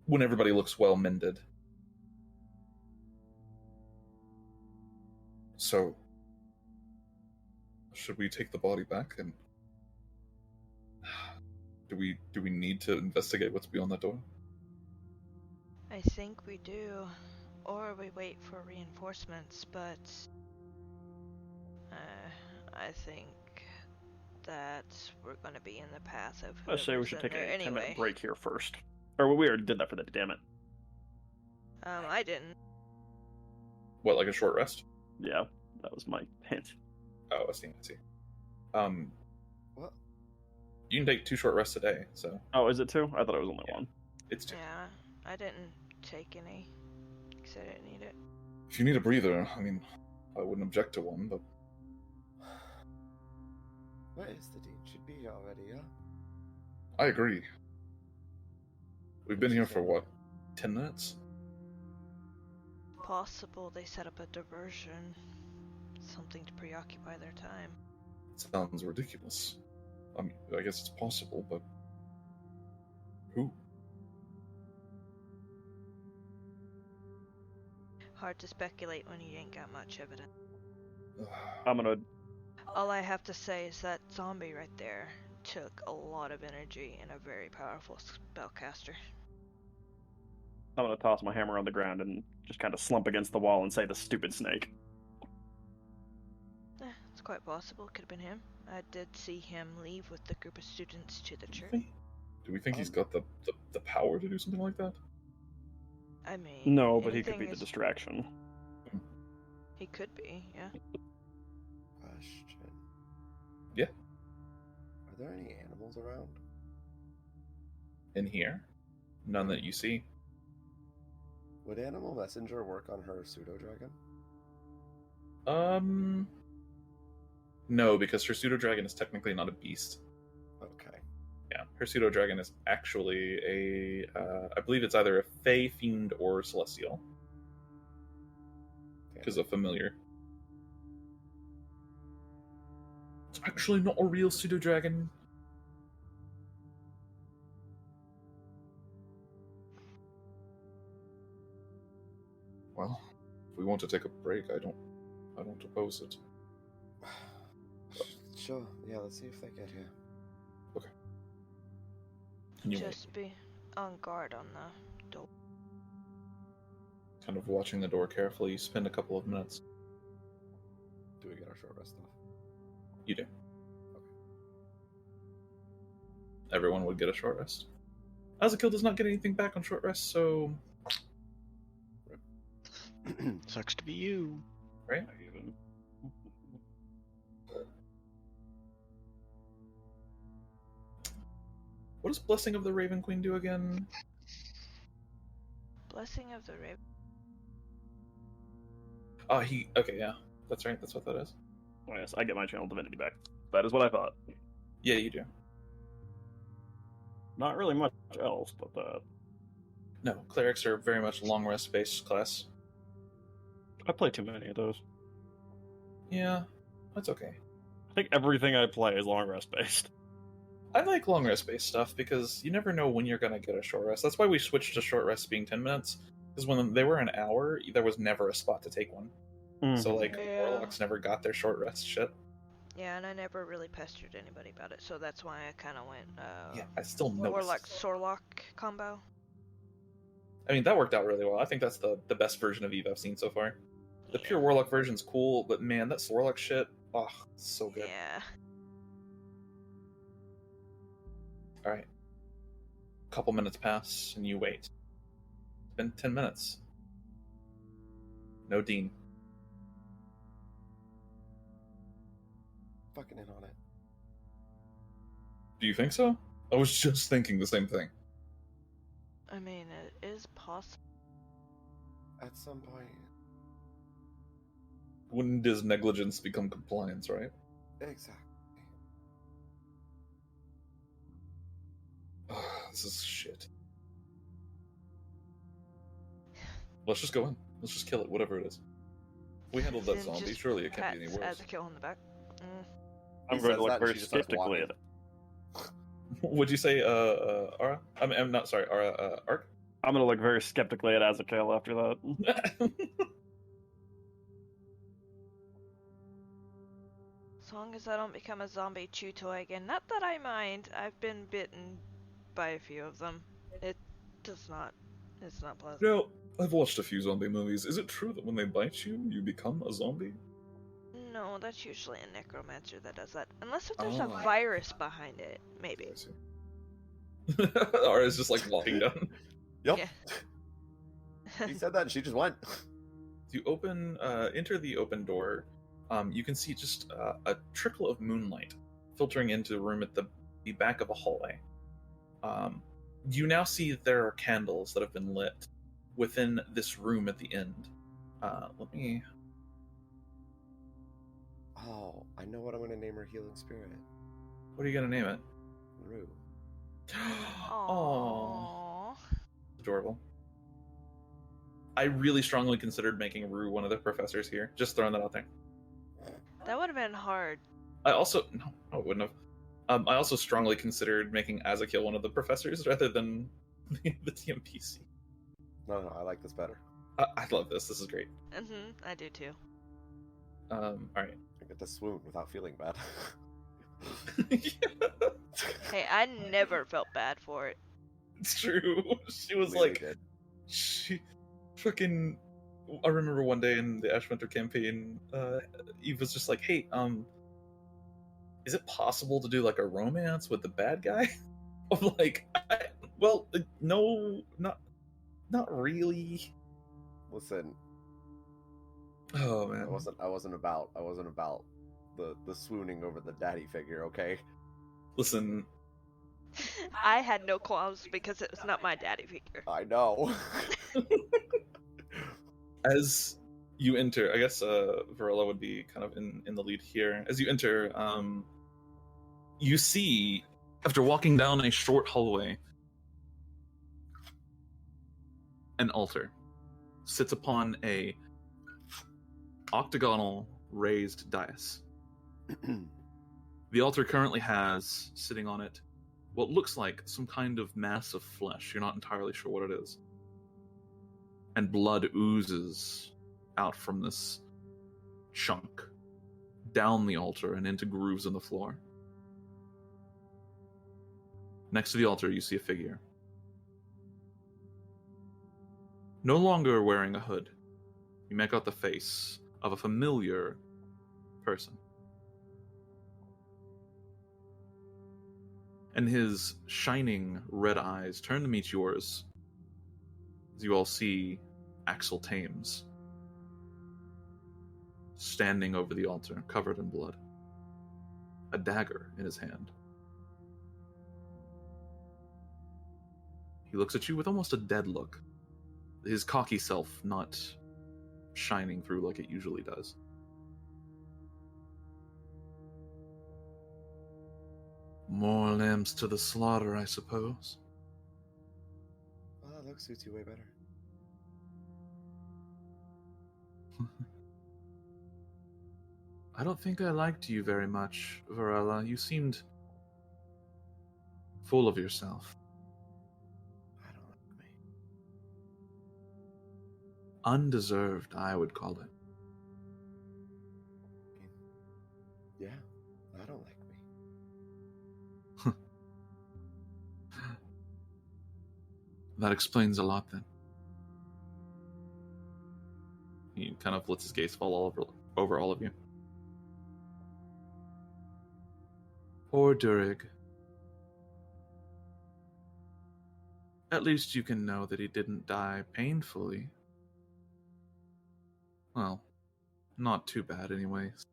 When everybody looks well mended. So, should we take the body back and do we need to investigate what's beyond that door? I think we do. Or we wait for reinforcements, but I think that we're gonna be in the path of I say we whoever's should in take a there 10-minute anyway. break here first. Or we already did that for the damn it. I didn't. What, like a short rest? Yeah, that was my hint. Oh, I see. What? You can take 2 short rests a day, so Oh, is it 2? I thought it was only Yeah. 1. it's 2. Yeah, I didn't take any. Because I didn't need it. If you need a breather, I wouldn't object to one, but Where is the dean? Should be here already, yeah? I agree. We've been here for what, 10 minutes? Possible they set up a diversion. Something to preoccupy their time. Sounds ridiculous. I guess it's possible, but who? Hard to speculate when you ain't got much evidence. I'm gonna All I have to say is that zombie right there took a lot of energy and a very powerful spellcaster. toss my hammer on the ground and just kind of slump against the wall and say the stupid snake. It's quite possible. Could have been him. I did see him leave with the group of students to the church. Do we think he's got the power to do something like that? I mean, No, but he could anything be the is- distraction. He could be, yeah. Question. Yeah. Are there any animals around? In here? None that you see. Would Animal Messenger work on her pseudo-dragon? No, because her pseudo-dragon is technically not a beast. Okay. Yeah, her pseudo-dragon is actually I believe it's either a fey, fiend, or celestial. Because a familiar. It's actually not a real pseudo-dragon. Well, if we want to take a break, I don't oppose it. Sure. Yeah, let's see if they get here. Okay. And you wait, Just be on guard on the door. kind of watching the door carefully. You spend a couple of minutes. Do we get our short rest off? You do. Everyone would get a short rest. Azakil does not get anything back on short rest, so Sucks to be you. right? What does Blessing of the Raven Queen do again? Blessing of the Raven. Okay, yeah. That's right, that's what that is. Oh, yes, I get my channel divinity back. That is what I thought. Yeah, you do. Not really much else, but No, clerics are very much long rest based class. I play too many of those. Yeah, that's okay. I think everything I play is long rest based. I like long rest based stuff because you never know when you're gonna get a short rest. That's why we switched to short rests being 10 minutes. Because when they were an hour, there was never a spot to take one. So like Yeah. warlocks never got their short rest shit. Yeah, and I never really pestered anybody about it, so that's why I kind of went Yeah, I still know. Warlock Sorlock combo. I mean, that worked out really well. I think that's the best version of Eve I've seen so far. The pure warlock version's cool, but man, that Sorlock shit, oh, it's so good. Yeah. All right. Couple minutes pass, and you wait. It's been 10 minutes. No Dean. Fucking in on it. Do you think so? I was just thinking the same thing. I mean, it is possible. At some point. When does negligence become compliance, right? Exactly. This is shit. Let's just go in. Let's just kill it, whatever it is. We handled that Then zombie, just surely it can't be any pats worse. Azakil on the back. I'm He going says to look that and very she just starts skeptically walking. at it. What'd you say, Ara? I'm not sorry, Ara, Ark? I'm going to look very skeptically at Azakil after that. As long as I don't become a zombie chew toy again. Not that I mind. I've been bitten by a few of them. It does not. It's not pleasant. You know, I've watched a few zombie movies. Is it true that when they bite you, you become a zombie? No, that's usually a necromancer that does that. Unless if there's Oh. a virus behind it, maybe. I see. Ara's just like walking down. Yep. Yeah. He said that and she just went. You enter the open door. You can see just a trickle of moonlight filtering into the room at the back of a hallway. You now see that there are candles that have been lit within this room at the end. Let me... Oh, I know what I'm gonna name her healing spirit. What are you gonna name it? Rue. Aww. Adorable. I really strongly considered making Rue one of the professors here. Just throwing that out there. That would have been hard. I also... No, it wouldn't have. I also strongly considered making Azakil one of the professors rather than the TMPC. No, I like this better. I love this. This is great. I do too. Alright. I get to swoon without feeling bad. Hey, I never felt bad for it. It's true. She was Really like... did. She... Fucking... I remember one day in the Ashwinter campaign, Eve was just like, hey, is it possible to do like a romance with the bad guy? I'm like, no, not really. Listen, Oh man, I wasn't about the swooning over the daddy figure, okay? listen, I had no qualms because it was not my daddy figure. I know. as you enter, I guess Varela would be kind of in the lead here. As you enter, you see, after walking down a short hallway, an altar sits upon a octagonal raised dais. The altar currently has, sitting on it, what looks like some kind of mass of flesh. You're not entirely sure what it is. and blood oozes out from this chunk down the altar and into grooves in the floor. Next to the altar, you see a figure. No longer wearing a hood, you make out the face of a familiar person. And his shining red eyes turn to meet yours as you all see Axel Thames standing over the altar, covered in blood, a dagger in his hand. He looks at you with almost a dead look, his cocky self not shining through like it usually does. More lambs to the slaughter, I suppose. Well, that look suits you way better. I don't think I liked you very much, Varella. You seemed full of yourself. I don't like me. Undeserved, I would call it. Yeah, I don't like me. That explains a lot, then. He kind of lets his gaze fall over all of you. Poor Durig. At least you can know that he didn't die painfully. Well, not too bad anyways.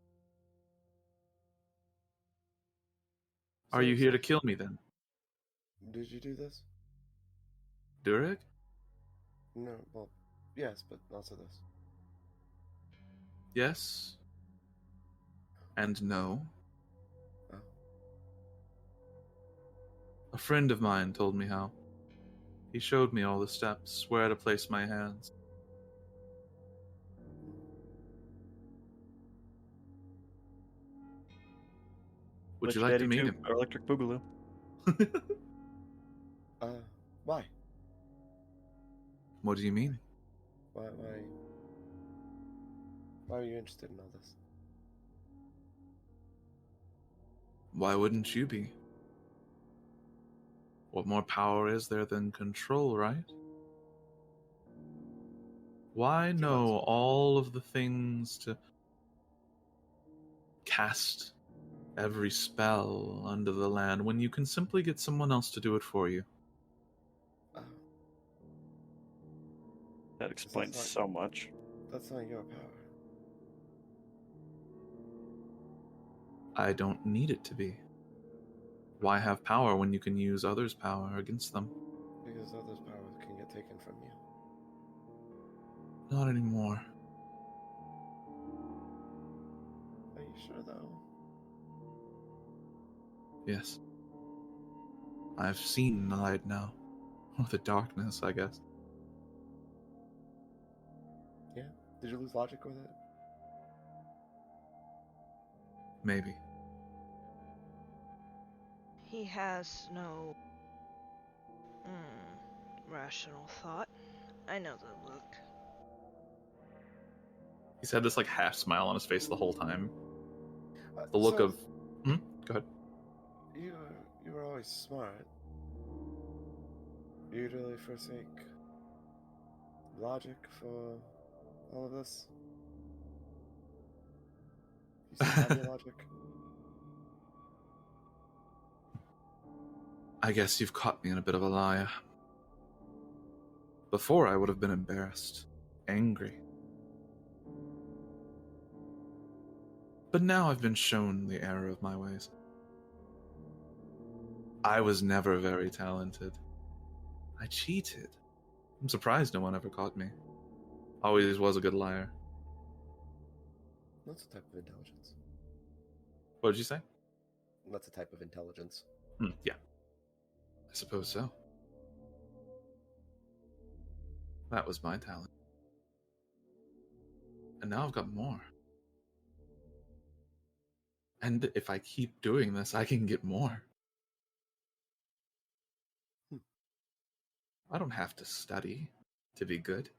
Are you here to kill me, then? Did you do this? Durig? No, well, yes, but also this. Yes. And no. Oh. A friend of mine told me how. He showed me all the steps, where to place my hands. Would you like to meet him? Electric Boogaloo. Why? What do you mean? Why are you interested in all this? Why wouldn't you be? What more power is there than control, right? Why know all of the things to cast every spell under the land when you can simply get someone else to do it for you? That explains so much. That's not your power. I don't need it to be. Why have power when you can use others' power against them? Because others' power can get taken from you. Not anymore. Are you sure, though? Yes. I've seen the light now. Or the darkness, I guess. Yeah? Did you lose logic with it? Maybe. He has no rational thought. I know the look. He's had this like half smile on his face the whole time. The look So, of... Go ahead. You were always smart. You'd really forsake logic for all of this? You still have your logic? I guess you've caught me in a bit of a liar. Before I would have been embarrassed, angry. But now I've been shown the error of my ways. I was never very talented. I cheated. I'm surprised no one ever caught me. Always was a good liar. That's a type of intelligence. What did you say? That's a type of intelligence. Yeah. I suppose so. That was my talent. And now I've got more. And if I keep doing this, I can get more. I don't have to study to be good.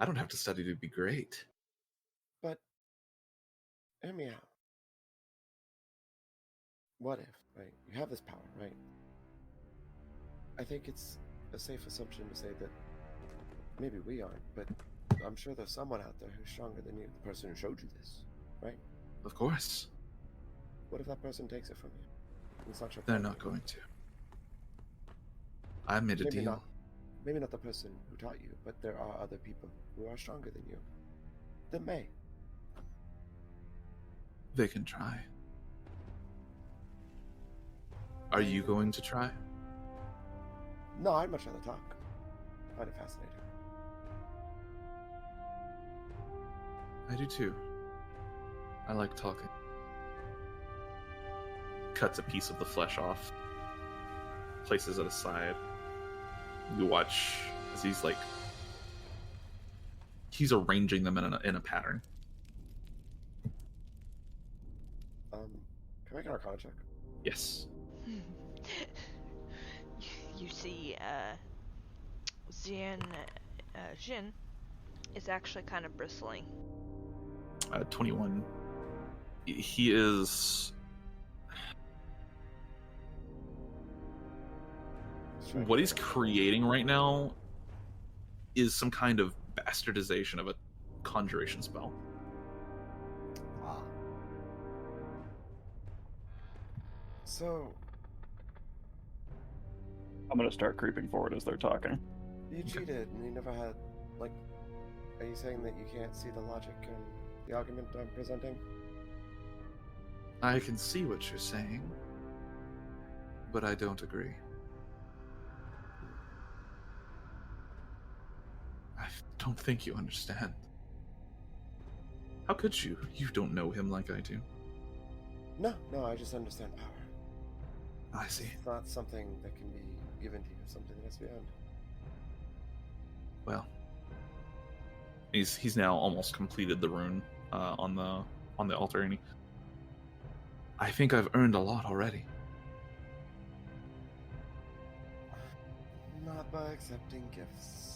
I don't have to study to be great. But hear me out. What if, right? You have this power, right? I think it's a safe assumption to say that maybe we aren't, but I'm sure there's someone out there who's stronger than you, the person who showed you this, right? Of course. What if that person takes it from you? It's not your They're fault. not going to. I made a Maybe deal. not. Maybe not the person who taught you, but there are other people who are stronger than you. That may. They can try. Are you going to try? No, I'd much rather talk. I find it fascinating. I do too. I like talking. Cuts a piece of the flesh off. Places it aside. You watch as he's arranging them in a pattern. Can I make an Arcana check? Yes. You see, Jin is actually kind of bristling. 21. He is. What he's creating right now is some kind of bastardization of a conjuration spell. Ah. So, I'm gonna start creeping forward as they're talking. you cheated and you never had, like, are you saying that you can't see the logic and the argument I'm presenting? I can see what you're saying, but I don't agree. I don't think you understand. How could you? You don't know him like I do. No, I just understand power. I see. It's not something that can be given to you, something that's beyond. Well, he's now almost completed the rune on the altar, and I think I've earned a lot already. Not by accepting gifts.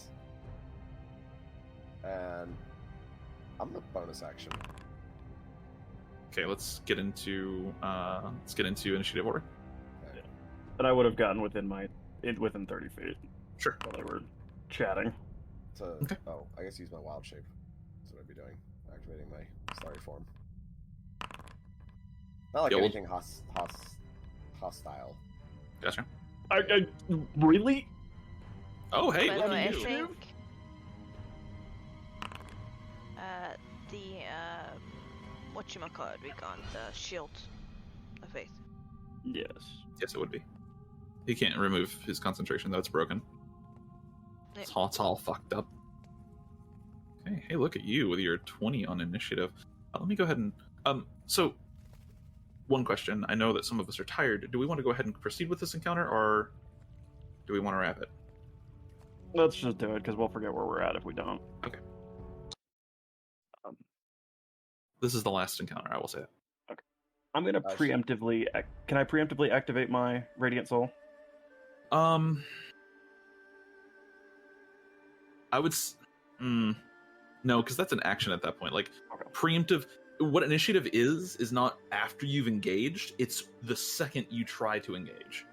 And I'm the bonus action. Okay, let's get into initiative order. Okay. And I would have gotten within 30 feet Sure. while they were chatting. Okay. Oh, I guess use my wild shape. That's what I'd be doing. Activating my starry form. Not like Yeah, well- anything hostile. Gotcha. I really? Oh, hey, By the look way, at I you. think whatchamacallit we got the shield of faith. Yes. Yes, it would be. He can't remove his concentration, though. It's broken. It's all fucked up. Okay, hey, look at you with your 20 on initiative. Let me go ahead and... So, one question. I know that some of us are tired. Do we want to go ahead and proceed with this encounter, or do we want to wrap it? Let's just do it, because we'll forget where we're at if we don't. Okay. This is the last encounter, I will say it. I'm gonna Sure. preemptively... Can I preemptively activate my Radiant Soul? I would... No, because that's an action at that point. Like, Okay. preemptive... What initiative is not after you've engaged, it's the second you try to engage.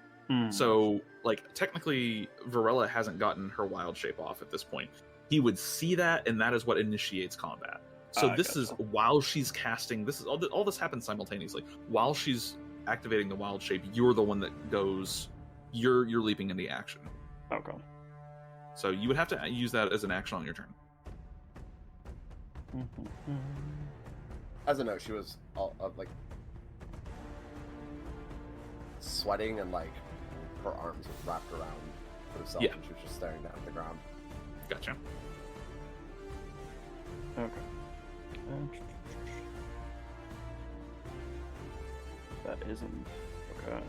So, like, technically, Varella hasn't gotten her wild shape off at this point. He would see that, and that is what initiates combat. So this is while she's casting. This is all this happens simultaneously. While she's activating the wild shape, you're the one that goes. You're leaping into action. Okay. So you would have to use that as an action on your turn. As a note, she was all like sweating and like her arms were wrapped around herself, Yeah. and she was just staring down at the ground. Gotcha. Okay. That isn't... Okay.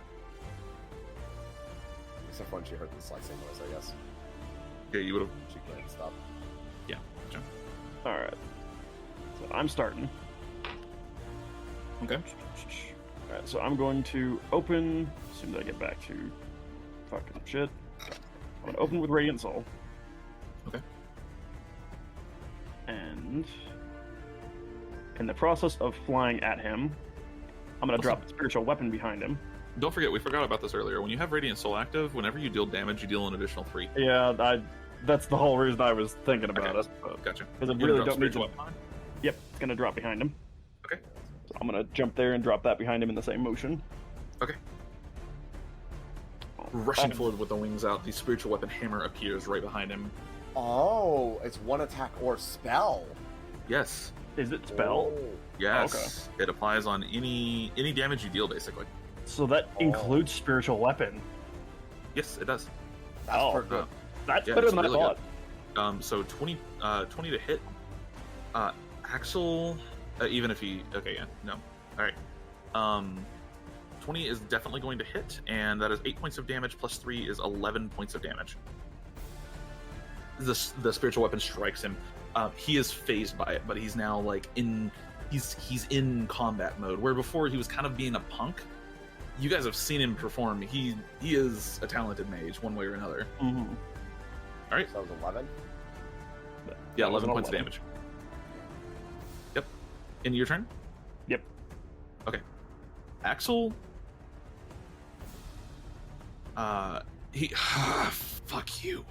Except when she heard the slicing noise, I guess. Yeah, you would have. She couldn't stop. Yeah. Gotcha. Alright. So I'm starting. Okay. Alright, so I'm going to open... As soon as I get back to fucking shit. I'm going to open with Radiant Soul. Okay. And in the process of flying at him, I'm going to drop the spiritual weapon behind him. Don't forget, we forgot about this earlier. When you have Radiant Soul active, whenever you deal damage, you deal an additional 3. Yeah, that's the whole reason I was thinking about it. Gotcha. Because I You really drop don't need to. spiritual weapon on? Yep, it's going to drop behind him. Okay. So I'm going to jump there and drop that behind him in the same motion. Okay. Rushing forward with the wings out, the spiritual weapon hammer appears right behind him. Oh, it's one attack or spell. Yes. Is it spell? Oh. Yes. It applies on any damage you deal, basically. So that includes spiritual weapon. Yes, it does. That's for good. That's Yeah, better it's than really I thought. So 20 to hit. Axel, even if he... Okay, yeah, no. Alright. 20 is definitely going to hit, and that is 8 points of damage, plus 3 is 11 points of damage. The spiritual weapon strikes him. He is phased by it, but he's now like he's in combat mode, where before he was kind of being a punk. You guys have seen him perform. He is a talented mage, one way or another. Mm-hmm. All right. So that was 11? Yeah, 11 points of damage. Yep. And your turn? Yep. Okay. Axel. Fuck you.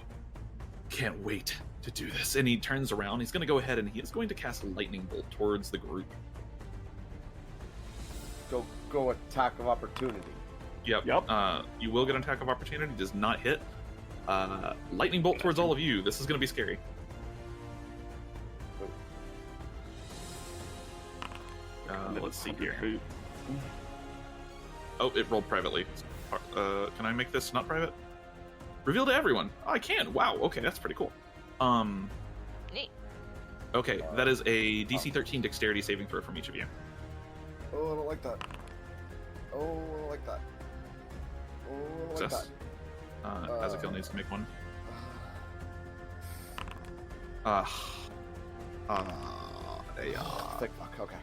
Can't wait to do this. And he turns around. He's going to go ahead and he is going to cast a lightning bolt towards the group. Go attack of opportunity. Yep. You will get an attack of opportunity. Does not hit. Lightning bolt towards all of you. This is going to be scary. Let's see here. Oh, it rolled privately. Can I make this not private? Reveal to everyone. Oh, I can. Wow. Okay, that's pretty cool. Neat. Okay, that is a DC 13 dexterity saving throw from each of you. Oh, I don't like that. Oh, I don't like that. Oh, I don't like Success. that. Ezekiel needs to make one. Thick fuck, okay.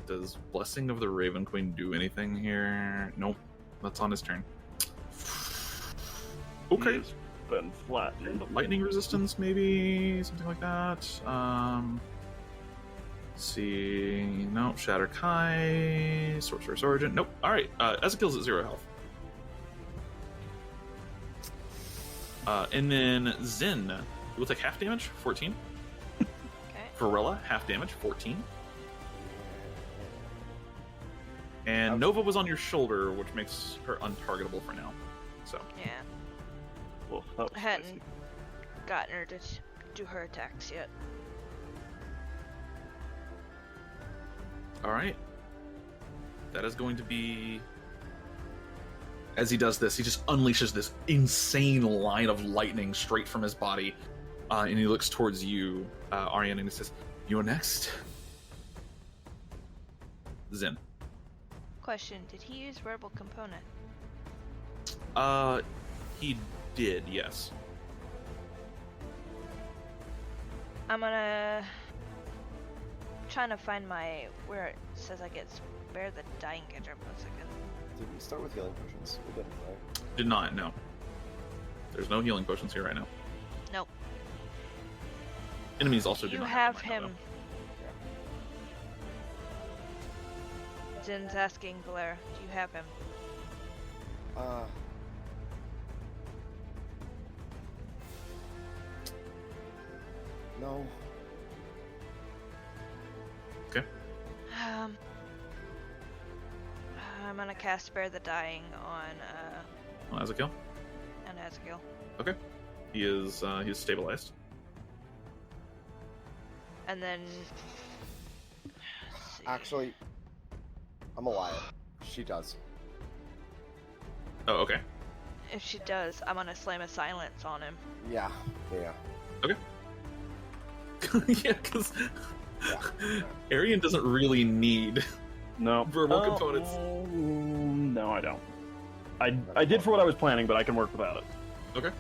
Does Blessing of the Raven Queen do anything here? Nope. That's on his turn. Okay. He's been flattened. Lightning resistance, maybe? Something like that. Let's see. Nope. Shatter Kai. Sorcerer's Origin. Nope. Alright. Ezekiel's at 0 health. And then Zin will take half damage, 14. Okay. Varella, half damage, 14. And Nova was on your shoulder, which makes her untargetable for now. So. Yeah. Well, that was I hadn't spicy. gotten her to do her attacks yet. Alright. That is going to be... As he does this, he just unleashes this insane line of lightning straight from his body. And he looks towards you, Arienne, and he says, "You're next." Zin. Question, did he use verbal component? He did, yes. I'm trying to find where it says I get spare the dying gadget. 1 second. Did we start with healing potions? We didn't, right? Did not, no. There's no healing potions here right now. Nope. Enemies also do You not have them right now, him. Zin's asking Valera, do you have him? No. Okay. I'm gonna cast Spare the Dying on Ezekiel. Ezekiel. Okay. He is he's stabilized. And then let's see. Actually, I'm a liar. She does. Oh, okay. If she does, I'm gonna slam a silence on him. Yeah. Okay. Yeah, because Yeah. Arienne doesn't really need No. verbal components. No, I don't. I did for what I was planning, but I can work without it. Okay.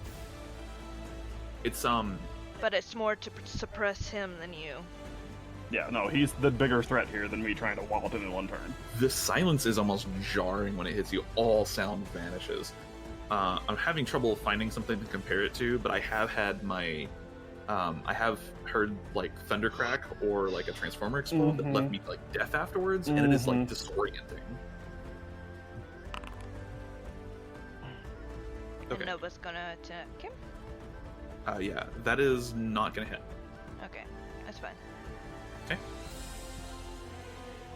It's But it's more to suppress him than you. Yeah, no, he's the bigger threat here than me trying to wallop him in one turn. the silence is almost jarring when it hits you. All sound vanishes. I'm having trouble finding something to compare it to, but I have had my I have heard like thunder crack or like a transformer explode that left me like deaf afterwards, and it is like disorienting. And Okay. Nova's gonna attack him? Yeah, that is not gonna hit. Okay, that's fine. Okay.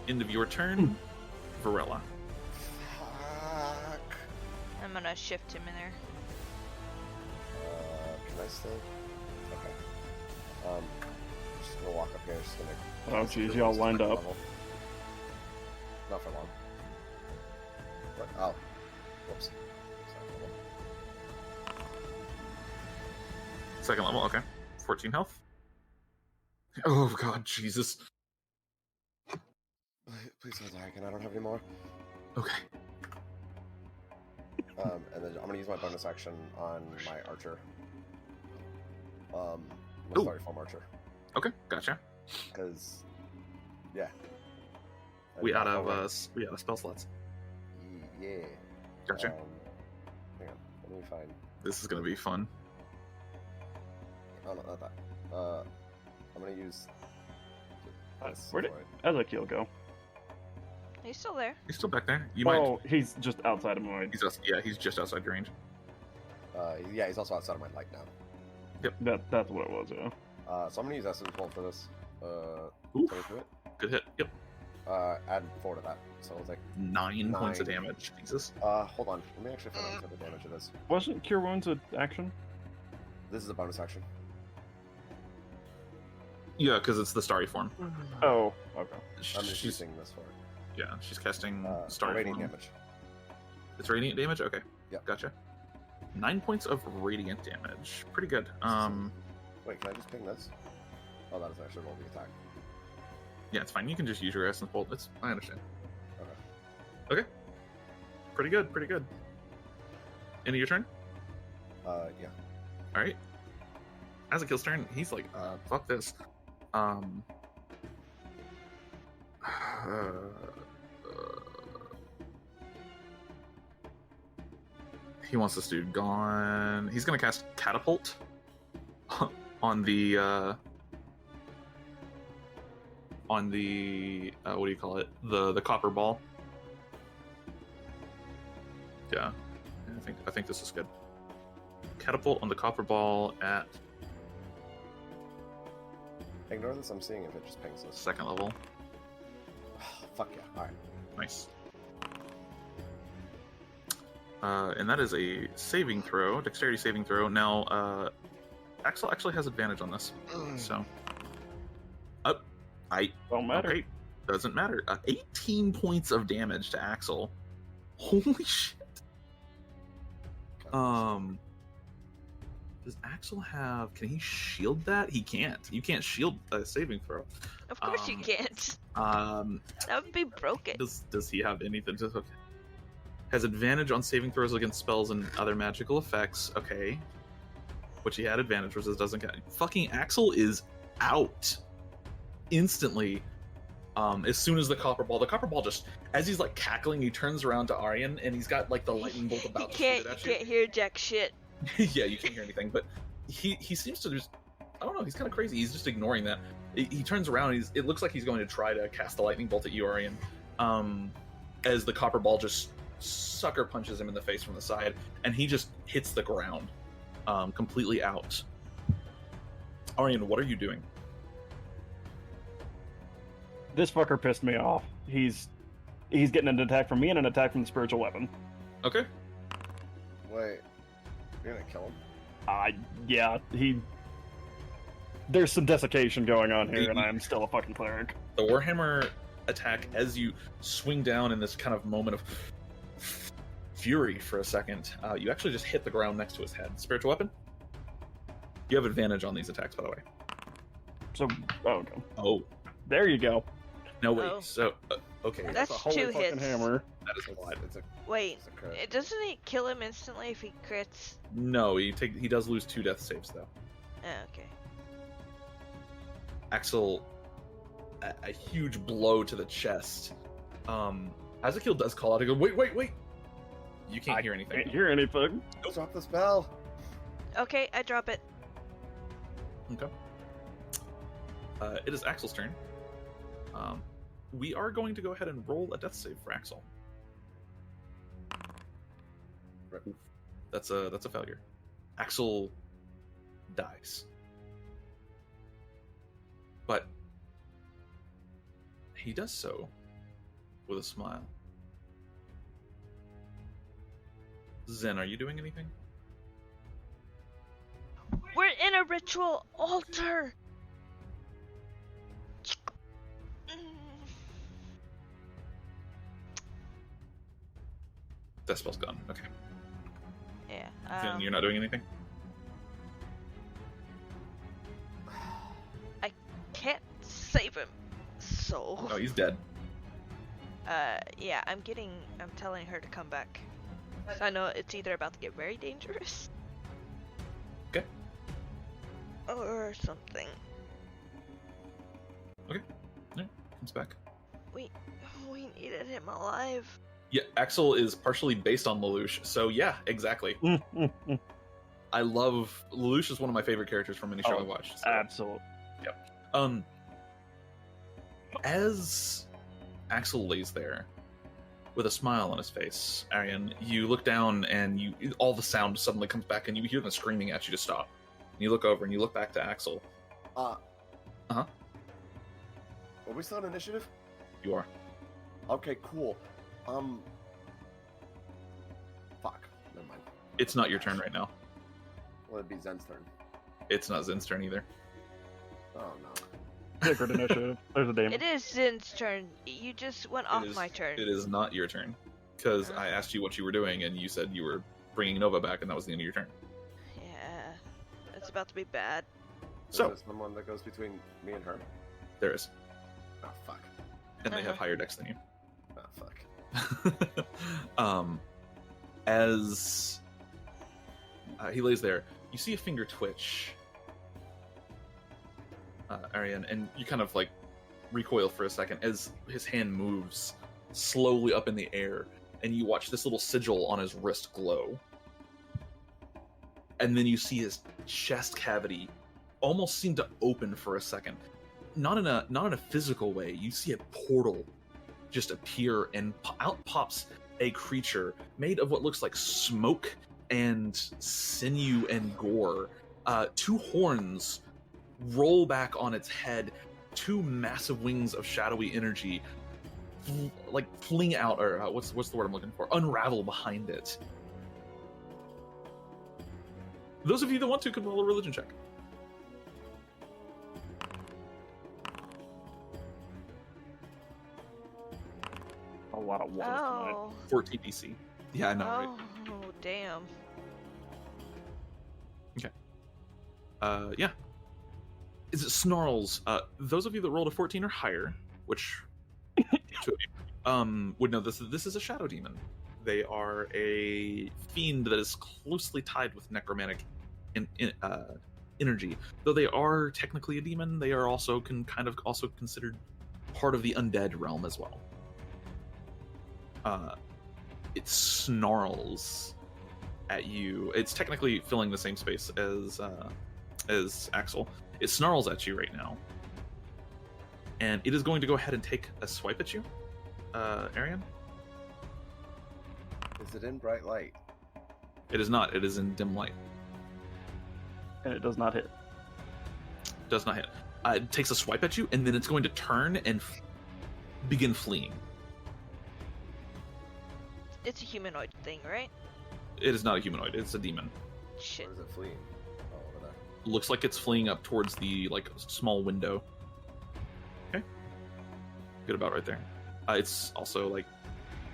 End of your turn, Varela. Fuck. I'm gonna shift him in there. Can I still? Okay. I'm just gonna walk up here. Just gonna. Oh, jeez, y'all lined up. Level. Not for long. What? Oh. Whoops. Second level, okay. 14 health. Oh god, Jesus. Please don't die again. I don't have any more. Okay. And then I'm gonna use my bonus action on my archer. My Ooh. starry form archer. Okay, gotcha. Because, yeah. We out of spell slots. Yeah. Gotcha. Hang on. Let me find. This is gonna be fun. Oh no, not that. I'm gonna use. This Where did for it. Ezekiel go? He's still there. He's still back there. You might. Oh, he's just outside of my. He's just outside your range. Yeah, he's also outside of my light now. That's what it was. Yeah. So I'm gonna use Essence Bolt for this. Oof. 22 it. Good hit. Yep. Add 4 to that. So it's like. 9 points of 9. damage. Jesus. Hold on. Let me actually find out what the damage it is. Wasn't Cure Wounds an action? This is a bonus action. Yeah, because it's the starry form. Oh, okay. I'm just She's, using this for it. yeah, she's casting starry Radiant form. damage. It's radiant damage. Okay. Yep. Gotcha. 9 points of radiant damage. Pretty good. Wait, can I just ping this? Oh, that is actually roll the attack. Yeah, it's fine. You can just use your essence bolt. I understand. Okay. Okay. Pretty good. Pretty good. End of your turn. Yeah. All right. Ezekiel's turn. He's like, fuck this. He wants this dude gone. He's gonna cast Catapult on the what do you call it? The copper ball. Yeah, I think this is good. Catapult on the copper ball at Ignore this. I'm seeing if it just pings this. second level. Fuck yeah. Alright. Nice. And that is a saving throw, dexterity saving throw. Now, Axel actually has advantage on this, so. Don't matter. Okay, doesn't matter. 18 points of damage to Axel. Holy shit. Does Axel have? Can he shield that? He can't. You can't shield a saving throw. Of course you can't. That That would be broken. Does he have anything? Just okay. Has advantage on saving throws against spells and other magical effects. Okay. Which he had advantage, which this doesn't count. Fucking Axel is out instantly. As soon as the copper ball just, as he's like cackling, he turns around to Arienne and he's got like the lightning bolt You about to can't, shoot it at you can't hear jack shit. Yeah, you can't hear anything, but he seems to just, I don't know, he's kind of crazy. He's just ignoring that. He turns around, it looks like he's going to try to cast the lightning bolt at you, Arienne, as the copper ball just sucker punches him in the face from the side, and he just hits the ground, completely out. Arienne, what are you doing? This fucker pissed me off. He's getting an attack from me and an attack from the spiritual weapon. Okay. Wait. You're gonna kill him? Yeah, there's some desiccation going on here, and I'm still a fucking cleric. The Warhammer attack, as you swing down in this kind of moment of fury for a second, you actually just hit the ground next to his head. Spiritual weapon? You have advantage on these attacks, by the way. So, okay. Oh. There you go. No, wait. Oh. So, okay. That's a holy 2 fucking hits. hammer. That is a lot. It's a Wait, crit. doesn't it kill him instantly if he crits? No, he does lose 2 death saves, though. Oh, okay. Axel, a huge blow to the chest. Ezekiel does call out. He goes, wait. You can't hear anything. Can't hear anything. Drop the spell. Okay, I drop it. Okay. It is Axel's turn. We are going to go ahead and roll a death save for Axel. Right. That's a failure. Axel dies. But he does so with a smile. Zen, are you doing anything? We're in a ritual altar. That spell's gone. Okay. Yeah. Zen, you're not doing anything? I can't save him. So. Oh, he's dead. Yeah, I'm telling her to come back. So I know it's either about to get very dangerous. Okay. Or something. Okay. Yeah, comes back. We needed him alive. Yeah, Axel is partially based on Lelouch, so yeah, exactly. I love Lelouch is one of my favorite characters from any show I watched. So. Absolutely. Yep. As Axel lays there with a smile on his face, Arienne, you look down and all the sound suddenly comes back and you hear them screaming at you to stop. And you look over and you look back to Axel. Are we still on initiative? You are. Okay, cool. Fuck. Never mind. It's not your turn right now. Well, it'd be Zen's turn. It's not Zen's turn either. Oh no. Sacred initiative. There's a demon. It is Zin's turn. You just went off my turn. It is not your turn. Because I asked you what you were doing and you said you were bringing Nova back and that was the end of your turn. Yeah. It's about to be bad. So, There's someone that goes between me and her. there is. Oh fuck. And they have higher decks than you. Oh fuck. As he lays there, you see a finger twitch, Arienne, and you kind of like recoil for a second as his hand moves slowly up in the air, and you watch this little sigil on his wrist glow. And then you see his chest cavity almost seem to open for a second. Not in a physical way. You see a portal just appear, and out pops a creature made of what looks like smoke and sinew and gore. Two horns roll back on its head. Two massive wings of shadowy energy, fling out, or what's the word I'm looking for? Unravel behind it. Those of you that want to can roll a religion check. A lot of ones tonight. Oh. 14 DC. Yeah, I know, right? Oh, damn. Yeah. Is it snarls? Those of you that rolled a 14 or higher, which two of you, would know this is a shadow demon. They are a fiend that is closely tied with necromantic energy. Though they are technically a demon, they are also also considered part of the undead realm as well. It snarls at you. It's technically filling the same space as Axel. It snarls at you right now, and it is going to go ahead and take a swipe at you, Arienne. Is it in bright light? It is not. It is in dim light. And it does not hit. Does not hit. It takes a swipe at you, and then it's going to turn and begin fleeing. It's a humanoid thing, right? It is not a humanoid. It's a demon. Shit. Where is it fleeing? Oh, over there. Looks like it's fleeing up towards the small window. Okay. Good about right there. It's also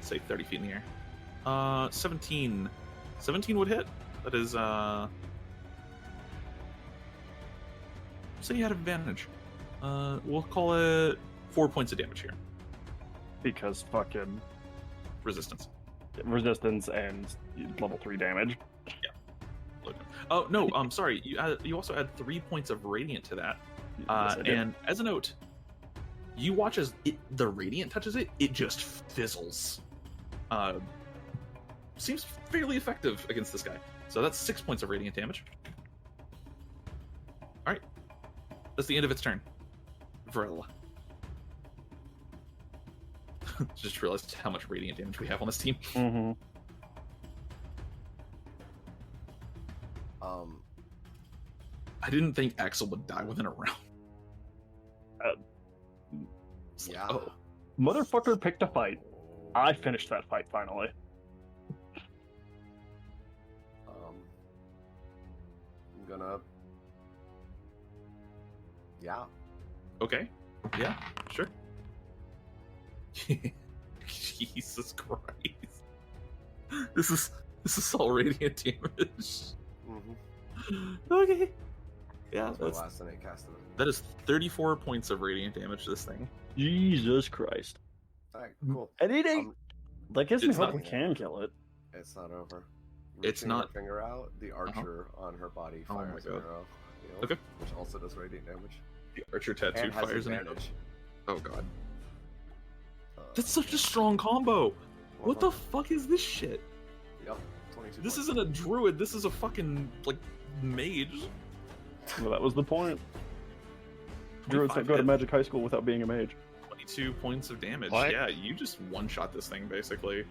say 30 feet in the air. 17. 17 would hit. That is say you had advantage. We'll call it 4 points of damage here. Because fucking Resistance. resistance and level 3 damage. Oh no, sorry. You also add 3 points of radiant to that. Yes, I did. And as a note, you watch as the radiant touches it, it just fizzles. Seems fairly effective against this guy. So that's 6 points of radiant damage. All right, That's the end of its turn. Varella. Just realized how much radiant damage we have on this team. Mm-hmm. I didn't think Axel would die within a round. It's like, Yeah. oh, Motherfucker picked a fight. I finished that fight finally. I'm gonna. Yeah. okay. Yeah, sure. Jesus Christ. This is all radiant damage. Mm-hmm. Okay. Yeah, That's my that's, last innate cast of it. that is 34 points of radiant damage to this thing. Jesus Christ. Alright, cool. And it ain't. That gives me It's hope not- we can kill it. It's not over. It's Reaching not- her finger out. The archer on her body Oh my fires an God. arrow. Okay. Which also does radiant damage. The archer tattoo And has fires an arrow. advantage. Oh god. Uh, That's such a strong combo. What the uh-huh. fuck is this shit? Yep. 22 This points. isn't a druid, this is a fucking, like, mage. Well, that was the point. Druids 25 don't go to hit. magic high school without being a mage. 22 points of damage. What? Yeah, you just one-shot this thing, basically.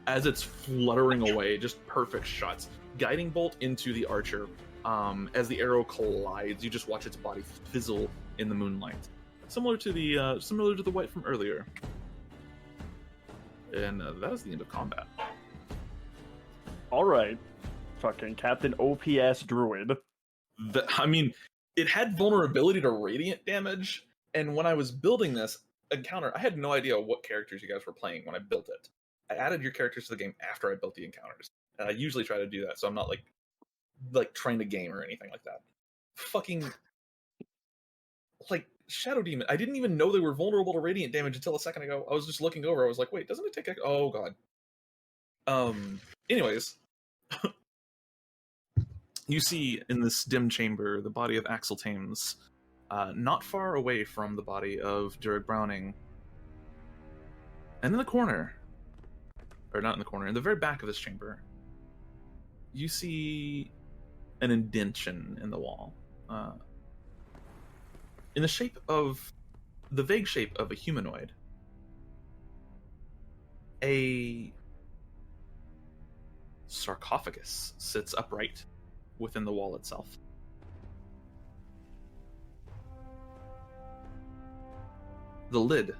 As it's fluttering away, just perfect shots. Guiding bolt into the archer. As the arrow collides, you just watch its body fizzle in the moonlight. Similar to the white from earlier. And that is the end of combat. Alright. Fucking Captain OPS Druid. I mean, it had vulnerability to radiant damage, and when I was building this encounter, I had no idea what characters you guys were playing when I built it. I added your characters to the game after I built the encounters, and I usually try to do that, so I'm not like trying to game or anything like that. Fucking like Shadow Demon, I didn't even know they were vulnerable to radiant damage until a second ago. I was just looking over. I was like, wait, doesn't it take? Oh god. Anyways. You see in this dim chamber the body of Axel Thames, not far away from the body of Durek Browning. And in the corner, or not in the corner, in the very back of this chamber, you see an indentation in the wall. In the shape of, the vague shape of a humanoid. A sarcophagus sits upright within the wall itself. The lid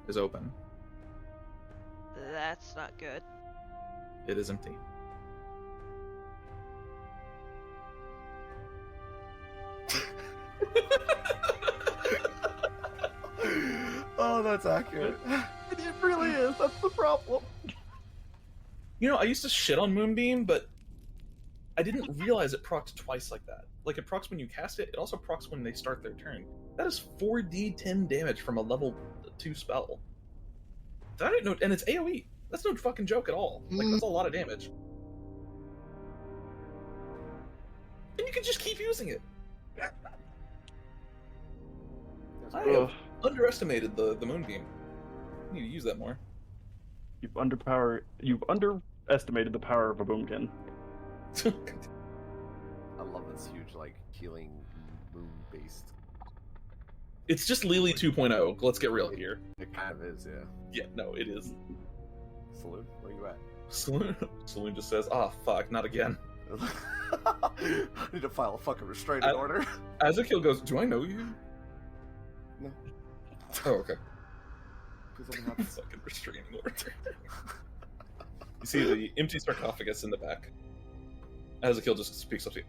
is open. That's not good. It is empty. Oh, that's accurate. It really is. That's the problem. You know, I used to shit on Moonbeam, but I didn't realize it procs twice like that. Like, it procs when you cast it, it also procs when they start their turn. That is 4d10 damage from a level 2 spell. That I didn't know, and it's AoE. That's no fucking joke at all. Like, that's a lot of damage. And you can just keep using it. I have underestimated the Moonbeam. I need to use that more. You've underestimated the power of a boomkin. I love this huge, like, healing moon-based. It's just Lily 2.0. Let's get real here. It kind of is, yeah. Yeah, no, it is. Saloon, where you at? Saloon just says, ah, fuck, not again. I need to file a fucking restraining order. Azakil goes, do I know you? No. Oh, okay. Please let me have Fucking restraining order. You see the empty sarcophagus in the back. Azakil just speaks up to you.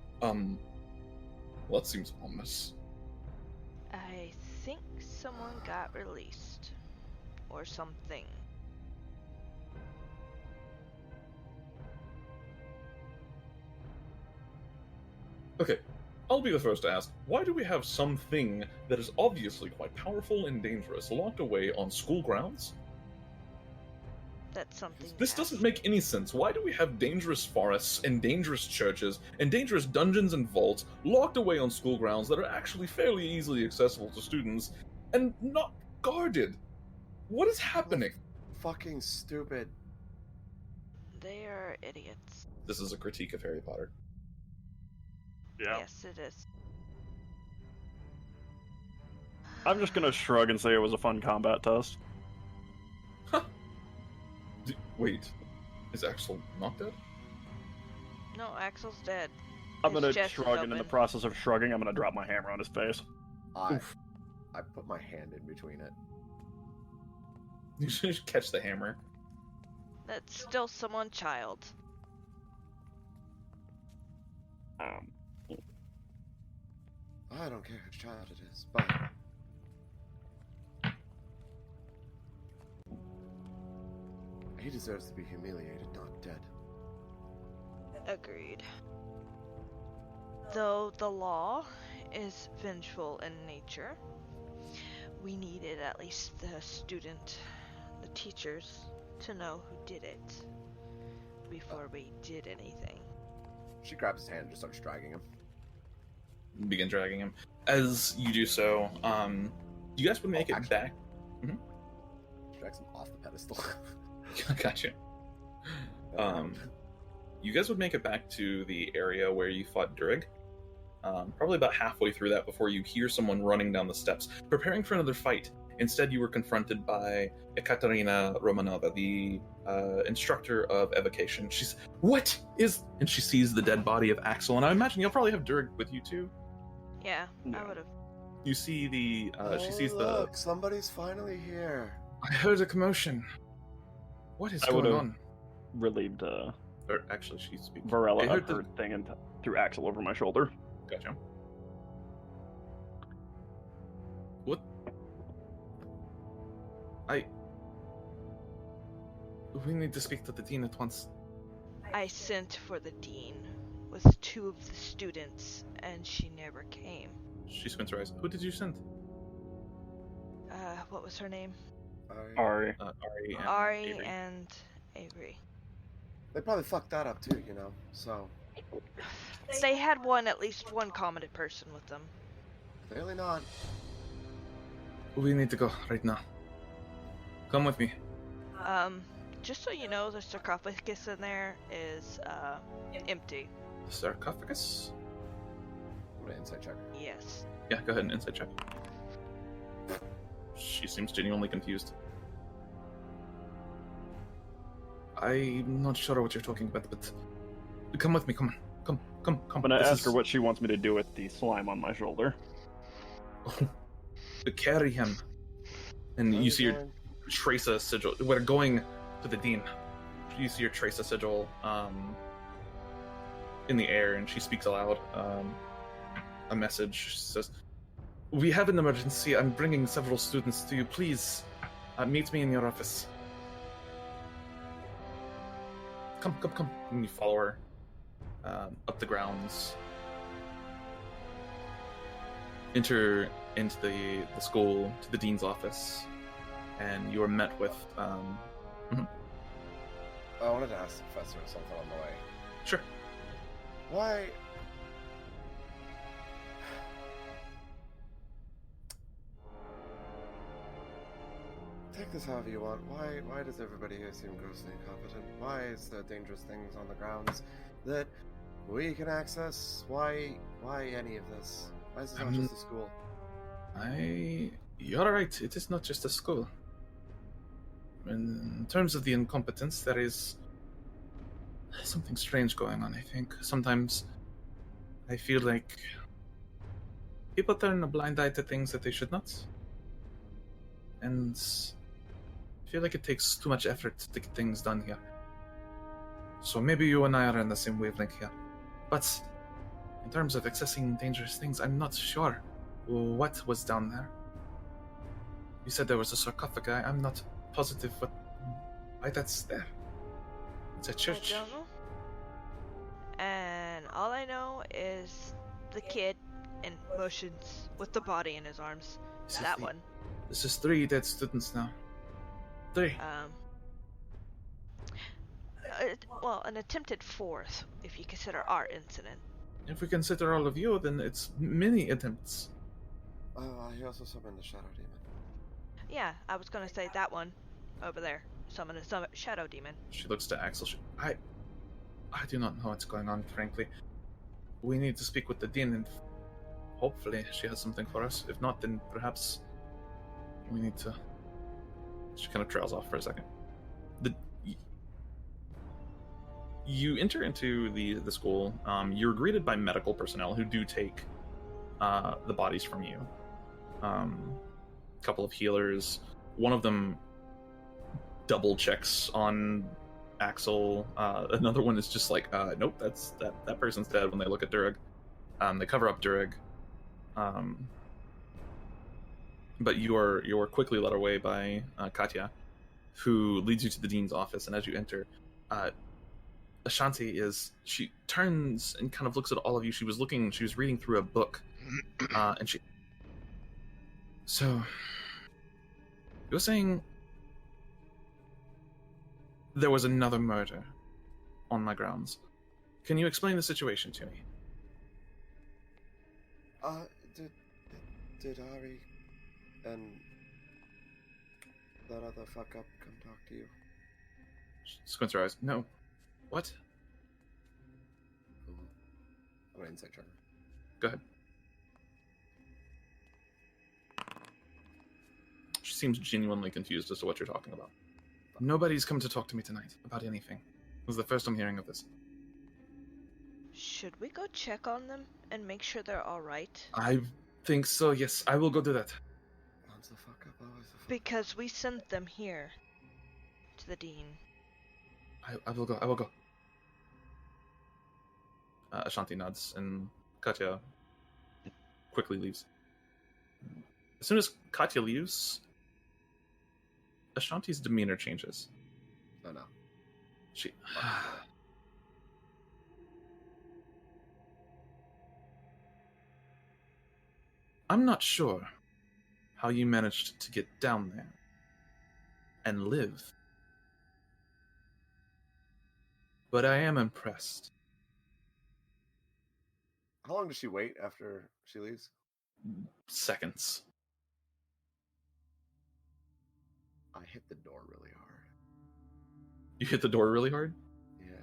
Well, that seems ominous. I think someone got released. Or something. Okay, I'll be the first to ask, why do we have something that is obviously quite powerful and dangerous locked away on school grounds? That's something. This doesn't make any sense. Why do we have dangerous forests and dangerous churches and dangerous dungeons and vaults locked away on school grounds that are actually fairly easily accessible to students and not guarded? What is happening? fucking stupid. They are idiots. This is a critique of Harry Potter. Yeah. Yes, it is. I'm just gonna shrug and say it was a fun combat test. Wait, is Axel not dead? No, Axel's dead. I'm His gonna chest is shrug, and in the open. process of shrugging, I'm gonna drop my hammer on his face. I put my hand in between it. You should catch the hammer. That's still someone child. I don't care which child it is, but he deserves to be humiliated, not dead. Agreed. Though the law is vengeful in nature, we needed at least the teachers, to know who did it before we did anything. She grabs his hand and just starts dragging him. Begin dragging him. As you do so, you guys would make it actually- back. She drags him off the pedestal. Gotcha. You guys would make it back to the area where you fought Durig. Probably about halfway through that before you hear someone running down the steps, preparing for another fight. Instead, you were confronted by Ekaterina Romanova, the instructor of evocation. She's, what is... And she sees the dead body of Axel, and I imagine you'll probably have Durig with you too. Yeah, Yeah. I would have. You see the... she sees Look, somebody's finally here. I heard a commotion. What is I going would've- on? Relieved Or actually, she speaks. Varela I heard of her thing and threw Axel over my shoulder. Gotcha. What? We need to speak to the dean at once. I sent for the dean with 2 of the students, and she never came. She squints her eyes. Who did you send? What was her name? Ari. Ari and Ari Avery. and Avery. They probably fucked that up too, you know. So They had at least one competent person with them. clearly not. We need to go right now. Come with me. Just so you know, the sarcophagus in there is, empty. Sarcophagus? What an insight check. Yes. Yeah, go ahead and insight check. She seems genuinely confused. I'm not sure what you're talking about, but come with me. Come on. Come. I'm gonna This ask her is- what she wants me to do with the slime on my shoulder. Carry him. And you see her trace a sigil. We're going to the dean. You see her trace a sigil in the air, and she speaks aloud a message. She says, "We have an emergency. I'm bringing several students to you. Please meet me in your office." Come. And you follow her up the grounds. Enter into the school, to the dean's office, and you are met with I wanted to ask the professor something on the way. sure. Why? Take this however you want. Why does everybody here seem grossly incompetent? Why is there dangerous things on the grounds that we can access? Why any of this? Why is this not just a school? You're right, it is not just a school. In terms of the incompetence, there is something strange going on, I think. Sometimes I feel like people turn a blind eye to things that they should not. And I feel like it takes too much effort to get things done here. So maybe you and I are on the same wavelength here. But in terms of accessing dangerous things, I'm not sure what was down there. You said there was a sarcophagi. I'm not positive why that's there. It's a church. I don't know. And all I know is the kid in motions with the body in his arms. This is That the- one. This is 3 dead students now. 3. Well, an attempted 4th, if you consider our incident. If we consider all of you, then it's many attempts. He also summoned the Shadow Demon. Yeah, I was gonna say that one over there. Summon a shadow demon. She looks to Axel. I do not know what's going on, frankly. We need to speak with the dean, and hopefully she has something for us. If not, then perhaps We need to... She kind of trails off for a second. You enter into the school. You're greeted by medical personnel who do take the bodies from you. A couple of healers. One of them double checks on Axel. Another one is just like, nope, that person's dead when they look at Durag. They cover up Durag. But you're quickly led away by Katya, who leads you to the dean's office. And as you enter, Ashanti she turns and kind of looks at all of you. She was reading through a book, and so you're saying there was another murder on my grounds. Can you explain the situation to me? Did Ari and that other fuck up come talk to you? She squints her eyes. No. What? I'm gonna insight check. Go ahead. She seems genuinely confused as to what you're talking about. Nobody's come to talk to me tonight about anything. This is the first I'm hearing of this. Should we go check on them and make sure they're alright? I think so, yes. I will go do that. Once the fuck up, always the fuck Because we sent them here. To the dean. I will go. I will go. Ashanti nods, and Katya quickly leaves. As soon as Katya leaves, Ashanti's demeanor changes. Oh no. She... I'm not sure how you managed to get down there and live. But I am impressed. How long does she wait after she leaves? Seconds. I hit the door really hard. You hit the door really hard? Yeah.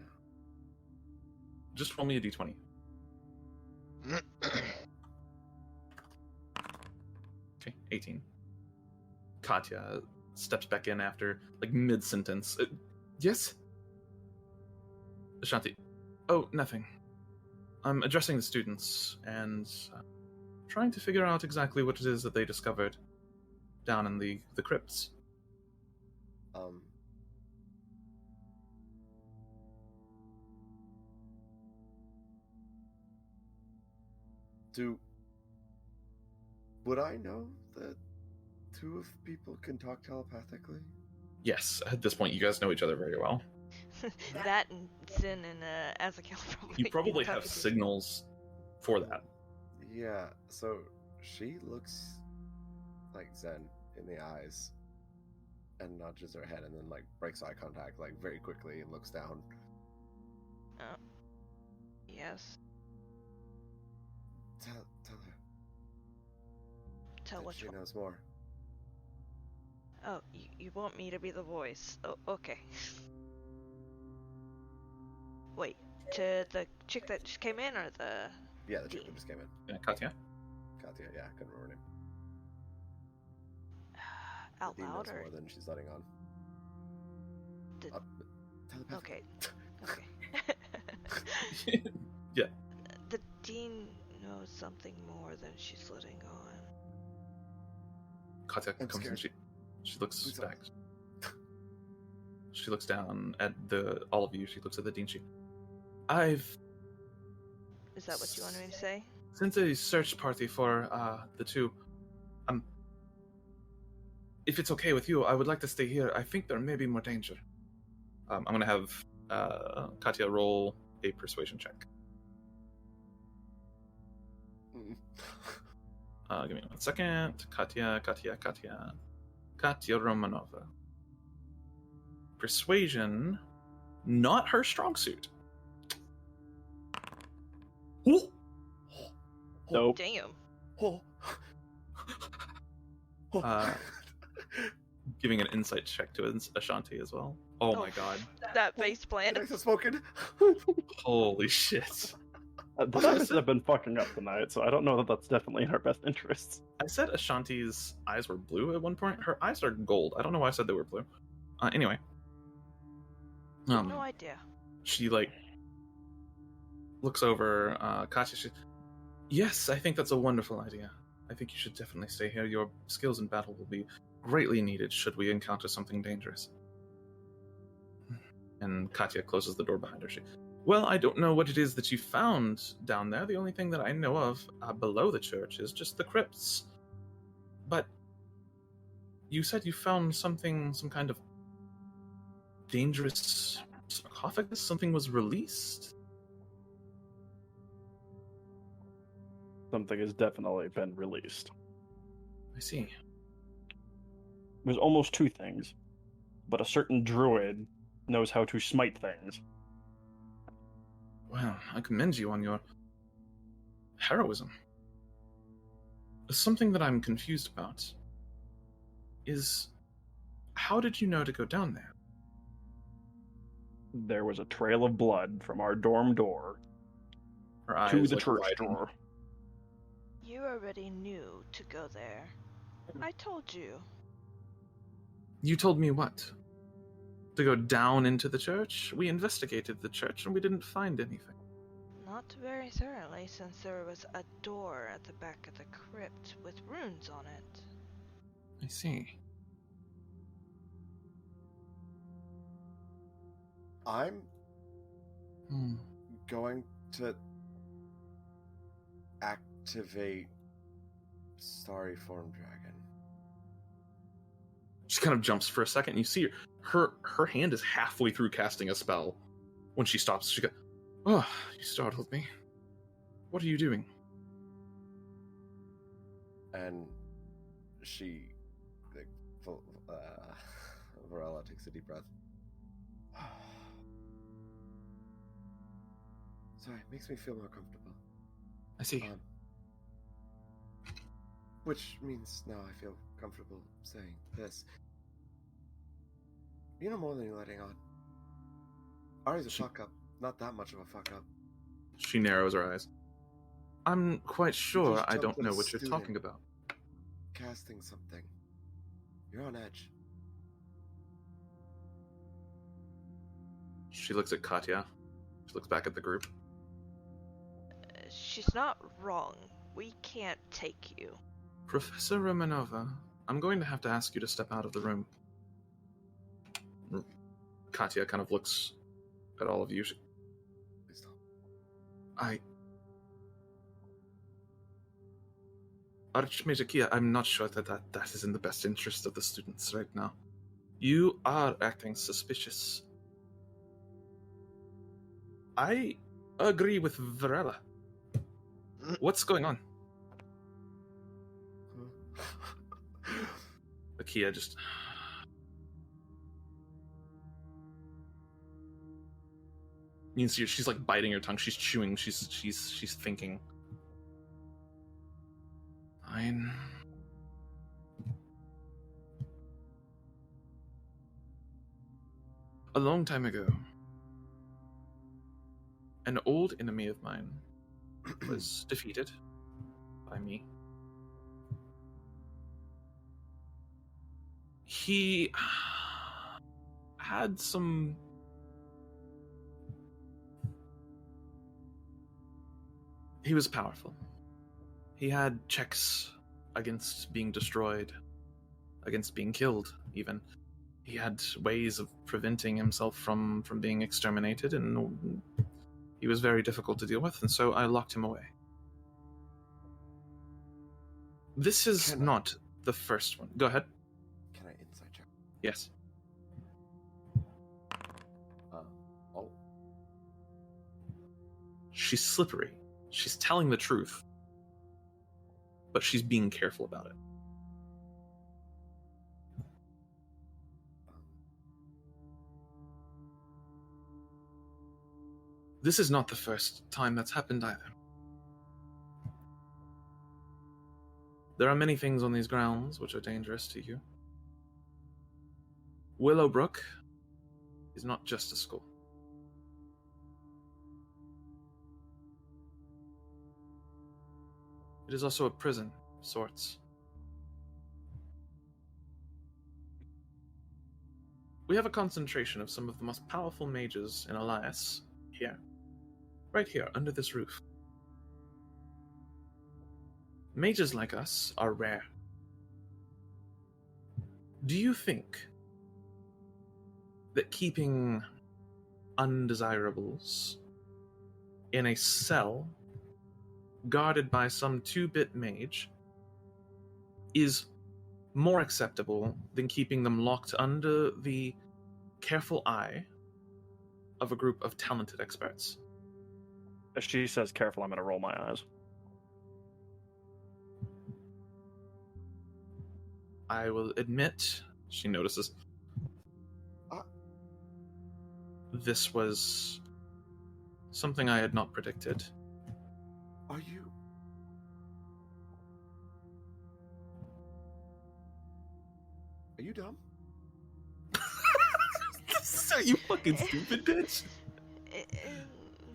Just roll me a d20. Okay, 18. Katya steps back in after, like, mid-sentence. Yes? Ashanti. Oh, nothing. I'm addressing the students and trying to figure out exactly what it is that they discovered down in the crypts. Would I know that two of people can talk telepathically? Yes, at this point you guys know each other very well. That and Zin and Azakel probably. You probably have signals for that. Yeah, so she looks like Zen in the eyes and nudges her head and then like breaks eye contact like very quickly and looks down. Oh. Yes. Tell her. Tell that which she one? knows more. Oh, you want me to be the voice? Oh, okay. Wait, to the chick that just came in, or the? Yeah, the chick Dean? that just came in. Yeah, Katya? Katya, yeah, I couldn't remember her name. Out Dean loud, knows or? more than she's letting on. Did- Telepathic. Okay. Yeah. The dean knows something more than she's letting on. Katya I'm comes in. scared. She looks Please back. She looks down at all of you. She looks at the dean. Is that what you wanted me to say? Sent a search party for the two. If it's okay with you, I would like to stay here. I think there may be more danger. I'm gonna have Katya roll a persuasion check. Give me 1 second. Katya Romanova. Persuasion, not her strong suit. Nope. Damn. Giving an insight check to Ashanti as well. Oh my god. That face plant. It's spoken. Holy shit. The services have been fucking up tonight, so I don't know that that's definitely in our best interests. I said Ashanti's eyes were blue at one point. Her eyes are gold. I don't know why I said they were blue. Anyway. No idea. She, like, looks over, Katya. Yes, I think that's a wonderful idea. I think you should definitely stay here. Your skills in battle will be greatly needed should we encounter something dangerous. And Katya closes the door behind her. Well, I don't know what it is that you found down there. The only thing that I know of below the church is just the crypts. But you said you found something, some kind of dangerous sarcophagus? Something was released? Something has definitely been released. I see. There's almost two things, but a certain druid knows how to smite things. Well, I commend you on your heroism. Something that I'm confused about is, how did you know to go down there? There was a trail of blood from our dorm door Her eyes, to the like, church widen. door. You already knew to go there. I told you. You told me what? To go down into the church? We investigated the church and we didn't find anything. Not very thoroughly, since there was a door at the back of the crypt with runes on it. I see. I'm going to activate Starry Form Dragon. She kind of jumps for a second. You see her hand is halfway through casting a spell. When she stops, she goes, "Oh, you startled me. What are you doing?" And she, Varella takes a deep breath. Sorry, it makes me feel more comfortable. I see. Which means now I feel comfortable saying this. You know more than you're letting on. Ari's a fuck up. Not that much of a fuck up. She narrows her eyes. I'm quite sure just I jumped don't on know a what you're student. talking about. Casting something. You're on edge. She looks at Katya. She looks back at the group. She's not wrong. We can't take you. Professor Romanova, I'm going to have to ask you to step out of the room. Katya kind of looks at all of you. Please don't. Archmage Kia, I'm not sure that is in the best interest of the students right now. You are acting suspicious. I agree with Varela. What's going on? Akia just... You can see her, she's like biting her tongue, she's chewing, she's thinking. Fine. A long time ago, an old enemy of mine was defeated by me. He had some... He was powerful. He had checks against being destroyed, against being killed, even. He had ways of preventing himself from being exterminated, and he was very difficult to deal with, and so I locked him away. This is not the first one. Go ahead. Can I insight check? Yes. Oh. She's slippery. She's telling the truth. But she's being careful about it. This is not the first time that's happened either. There are many things on these grounds which are dangerous to you. Willowbrook is not just a school. It is also a prison of sorts. We have a concentration of some of the most powerful mages in Elias here. Right here, under this roof. Mages like us are rare. Do you think that keeping undesirables in a cell guarded by some 2-bit mage is more acceptable than keeping them locked under the careful eye of a group of talented experts? As she says careful, I'm going to roll my eyes. I will admit, she notices, this was something I had not predicted. Are you? Are you dumb? Are you fucking stupid, bitch?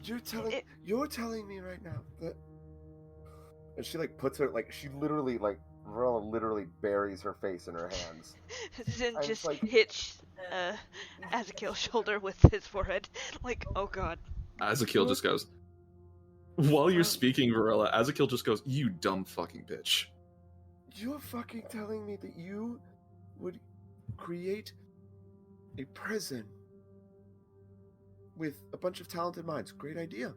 You're telling me right now that. And she like puts her like she literally like Varella literally buries her face in her hands. Zin I was just like- hits Azakil's shoulder with his forehead. Like, oh god. Azakil just goes. While you're speaking, Varella, Azakil just goes, "You dumb fucking bitch." You're fucking telling me that you would create a prison with a bunch of talented minds. Great idea.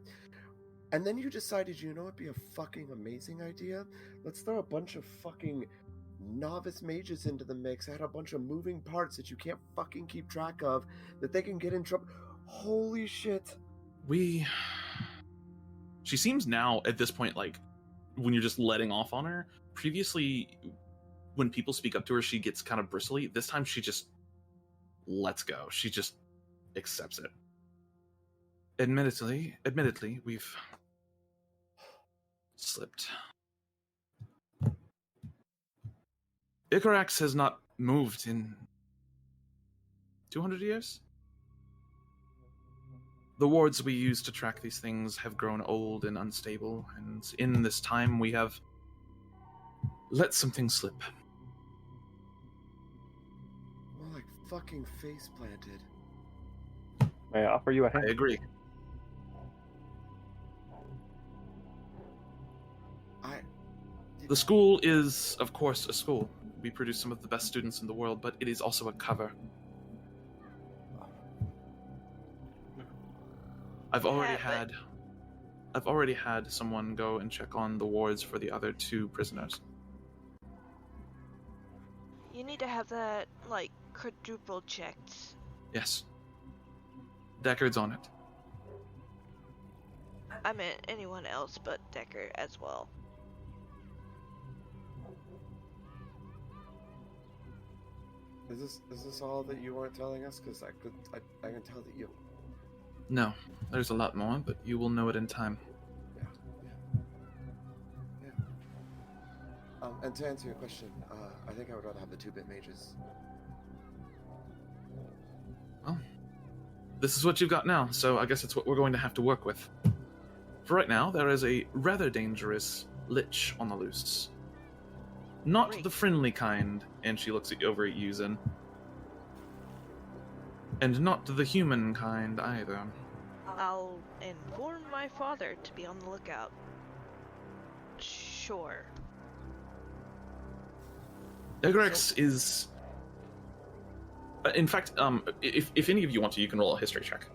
And then you decided, you know what'd be a fucking amazing idea? Let's throw a bunch of fucking novice mages into the mix. Add a bunch of moving parts that you can't fucking keep track of, that they can get in trouble. Holy shit. She seems now, at this point, like, when you're just letting off on her, previously, when people speak up to her, she gets kind of bristly. This time, she just lets go. She just accepts it. Admittedly, we've slipped. Ikorax has not moved in 200 years? The wards we use to track these things have grown old and unstable, and in this time we have let some things slip. More like fucking face planted. May I offer you a I hand? agree. The school is, of course, a school. We produce some of the best students in the world, but it is also a cover. I've already had someone go and check on the wards for the other 2 prisoners. You need to have that, like, quadruple checked. Yes. Deckard's on it. I meant anyone else but Deckard as well. Is this all that you weren't telling us? Because I can tell that you. No, there's a lot more, but you will know it in time. Yeah. And to answer your question, I think I would rather have the 2-bit mages. Well, this is what you've got now, so I guess it's what we're going to have to work with. For right now, there is a rather dangerous lich on the loose. Not Great. the friendly kind, and she looks over at you, Zin. And not the human kind either. I'll inform my father to be on the lookout. Sure. Ikorax is... in fact, if any of you want to, you can roll a history check.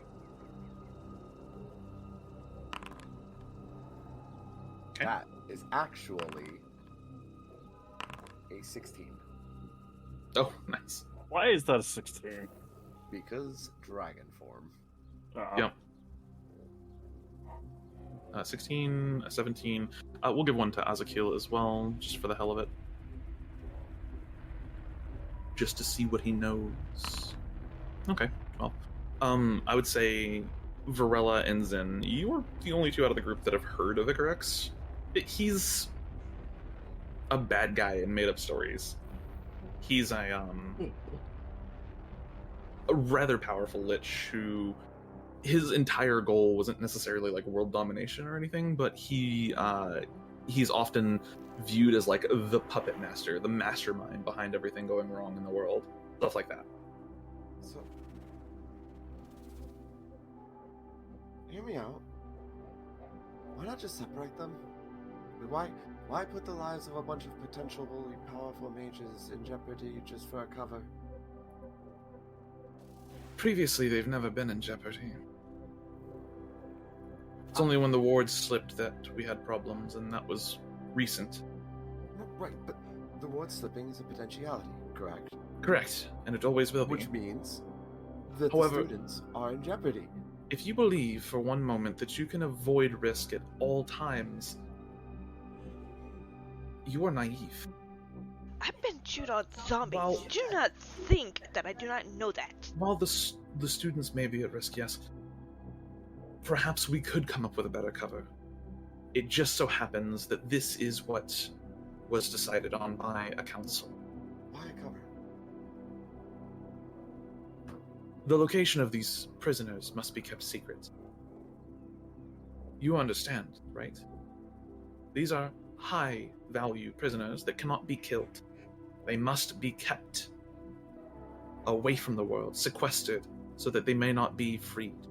Okay. That is actually a 16. Oh, nice. Why is that a 16? Because dragon form. Yep. 16, 17. We'll give one to Azakil as well, just for the hell of it. Just to see what he knows. Okay, well. I would say Varella and Zen, you are the only 2 out of the group that have heard of Ikorax. He's a bad guy and made up stories. He's a rather powerful lich who his entire goal wasn't necessarily like world domination or anything, but he he's often viewed as like the puppet master, the mastermind behind everything going wrong in the world, stuff like that. So, hear me out. Why not just separate them? Why put the lives of a bunch of potentially powerful mages in jeopardy just for a cover? Previously, they've never been in jeopardy. It's only when the wards slipped that we had problems, and that was recent. Right, but the word slipping is a potentiality, correct? Correct, and it always will be. Which means that However, the students are in jeopardy. if you believe for one moment that you can avoid risk at all times, you are naive. I've been chewed on zombies. Well- Do not think that I do not know that. While the students may be at risk, yes, perhaps we could come up with a better cover. It just so happens that this is what was decided on by a council. Why a cover? The location of these prisoners must be kept secret. You understand, right? These are high-value prisoners that cannot be killed. They must be kept away from the world, sequestered, so that they may not be freed.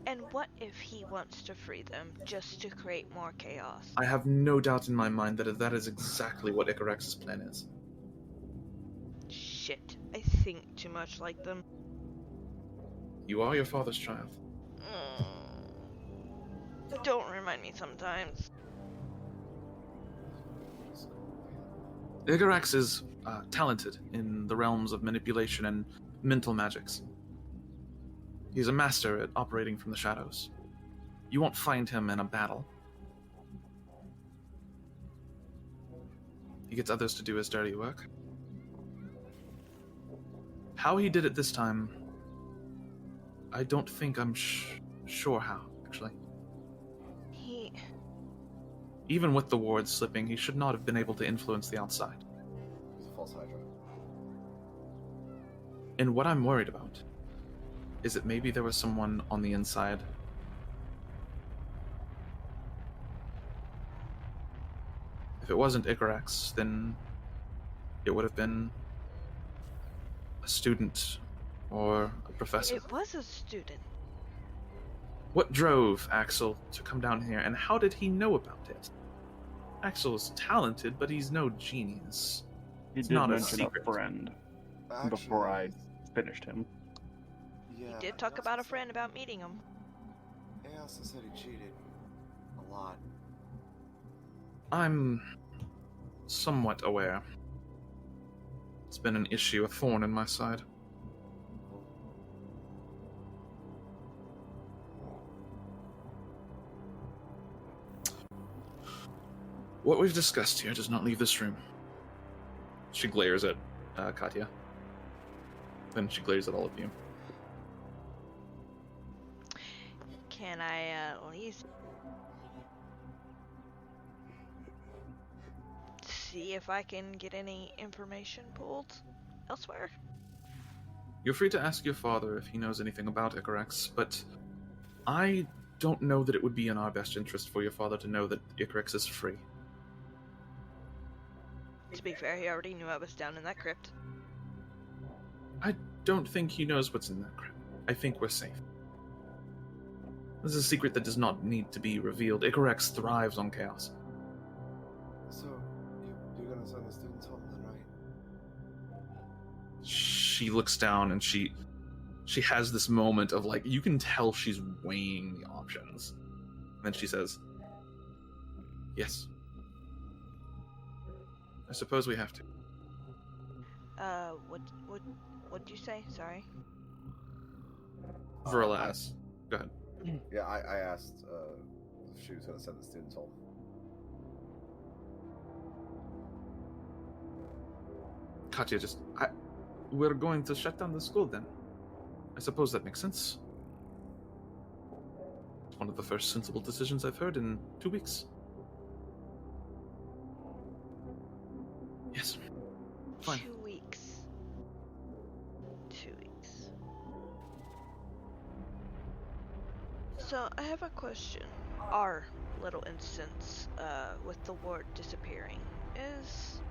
And what if he wants to free them just to create more chaos? I have no doubt in my mind that that is exactly what Ikorax's plan is. Shit, I think too much like them. You are your father's child. Don't remind me sometimes. Ikorax is talented in the realms of manipulation and mental magics. He's a master at operating from the shadows. You won't find him in a battle. He gets others to do his dirty work. How he did it this time, I don't think I'm sure how, actually. Even with the wards slipping, he should not have been able to influence the outside. He's a false Hydra. And what I'm worried about is that maybe there was someone on the inside. If it wasn't Ikorax, then it would have been a student or a professor. It was a student. What drove Axel to come down here, and how did he know about it? Axel is talented, but he's no genius. He It's did not a mention secret. friend before I finished him. Yeah, He did talk about a friend about meeting him. He also said he cheated. A lot. I'm somewhat aware. It's been an issue, a thorn in my side. What we've discussed here does not leave this room. She glares at Katya. Then she glares at all of you. Can I at least see if I can get any information pulled elsewhere? You're free to ask your father if he knows anything about Ikorax, but I don't know that it would be in our best interest for your father to know that Ikorax is free. To be fair, he already knew I was down in that crypt. I don't think he knows what's in that crypt. I think we're safe. This is a secret that does not need to be revealed. Ikorax thrives on chaos. So, you're gonna send the students home then, right? She looks down and she has this moment of like, you can tell she's weighing the options. And then she says, yes. I suppose we have to. What'd you say? Sorry. Varella asks. Go ahead. Yeah, I asked if she was gonna send the students home. Katya we're going to shut down the school then. I suppose that makes sense. It's one of the first sensible decisions I've heard in 2 weeks. Yes. Fine. 2 weeks. 2 weeks. So I have a question. little instance with the ward disappearing has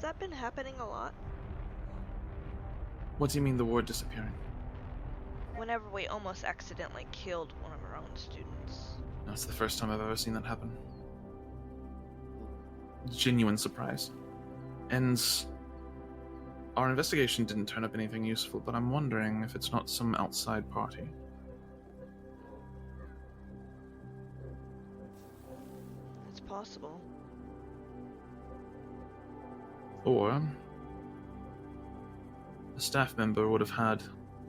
that been happening a lot? What do you mean the ward disappearing? Whenever we almost accidentally killed one of our own students. That's the first time I've ever seen that happen. Genuine surprise. And our investigation didn't turn up anything useful, but I'm wondering if it's not some outside party. It's possible. Or a staff member would have had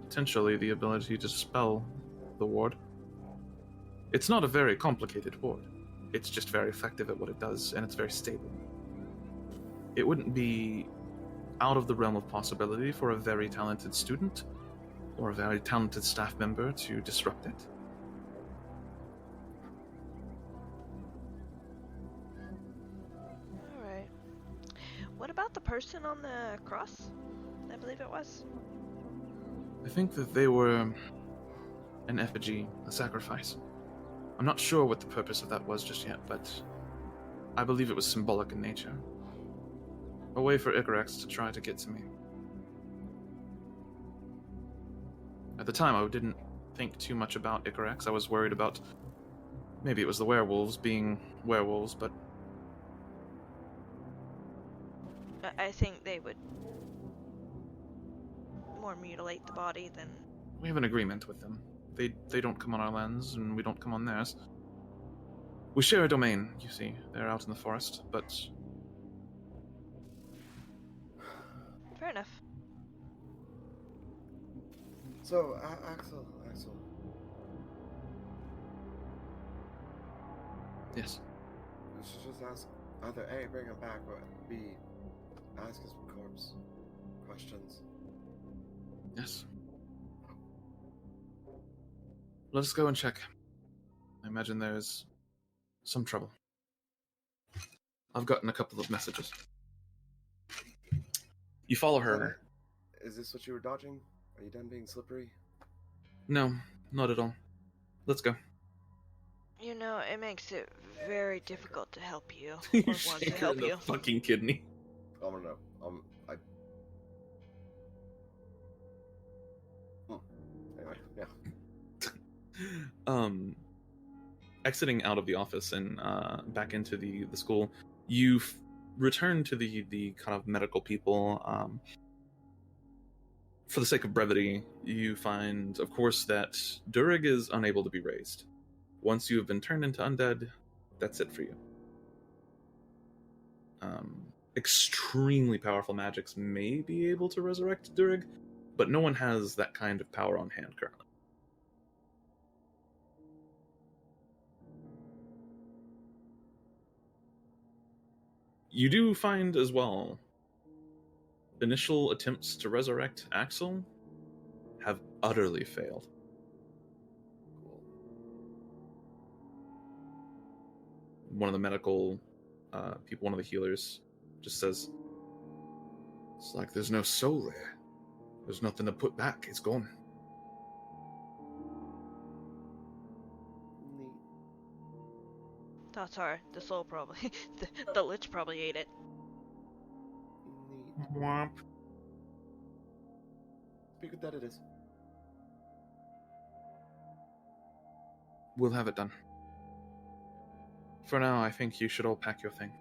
potentially the ability to dispel the ward. It's not a very complicated ward. It's just very effective at what it does, and it's very stable. It wouldn't be out of the realm of possibility for a very talented student or a very talented staff member to disrupt it. Alright. What about the person on the cross? I believe it was. I think that they were an effigy, a sacrifice. I'm not sure what the purpose of that was just yet, but I believe it was symbolic in nature. A way for Ikorax to try to get to me. At the time, I didn't think too much about Ikorax. I was worried about maybe it was the werewolves being werewolves, but I think they would more mutilate the body than... we have an agreement with them. They don't come on our lands, and we don't come on theirs. We share a domain, you see. They're out in the forest, but... Fair enough. So, Axel. Yes. We should just ask either A, bring him back, or B, ask his corpse questions. Yes. Let us go and check. I imagine there's some trouble. I've gotten a couple of messages. You follow her. Is this what you were dodging? Are you done being slippery? No, not at all. Let's go. You know, it makes it very difficult to help you. You Or want to shake her help in the you. fucking kidney. I don't know. Anyway, yeah. Exiting out of the office and back into the school, you return to the kind of medical people. For the sake of brevity, you find, of course, that Durig is unable to be raised. Once you have been turned into undead, that's it for you. Extremely powerful magics may be able to resurrect Durig, but no one has that kind of power on hand currently. You do find as well, initial attempts to resurrect Axel have utterly failed. Cool. One of the medical people, one of the healers, just says, "It's like there's no soul there. There's nothing to put back. It's gone." Neat. That's hard. The soul probably... the lich probably ate it. Neat. Womp. Be good that it is. We'll have it done. For now, I think you should all pack your thing.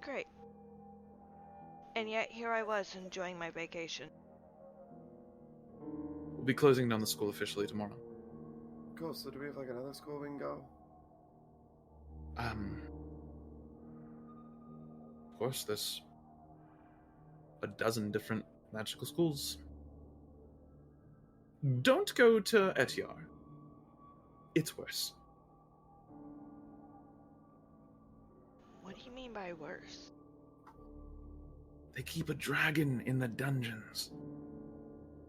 Great. And yet here I was enjoying my vacation. We'll be closing down the school officially tomorrow. Cool, so do we have like another school we can go? Of course, there's a dozen different magical schools. Don't go to Etiar. It's worse. What do you mean by worse? They keep a dragon in the dungeons.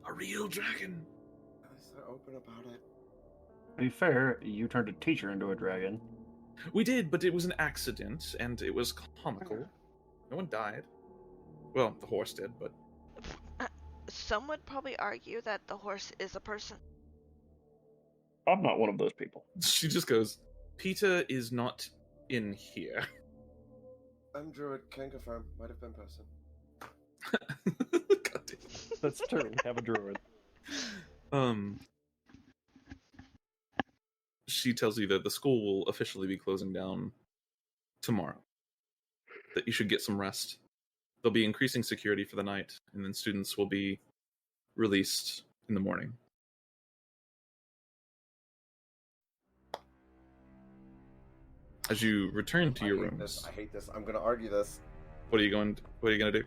A real dragon. At least they're open about it. To be fair, you turned a teacher into a dragon. We did, but it was an accident, and it was comical. No one died. Well, the horse did, but... some would probably argue that the horse is a person. I'm not one of those people. She just goes, Peter is not in here. I'm Druid, can confirm. Might have been person. God damn. That's true. We have a druid. She tells you that the school will officially be closing down tomorrow. That you should get some rest. They'll be increasing security for the night, and then students will be released in the morning. As you return to your rooms, I hate this. I'm gonna argue this. what are you gonna do?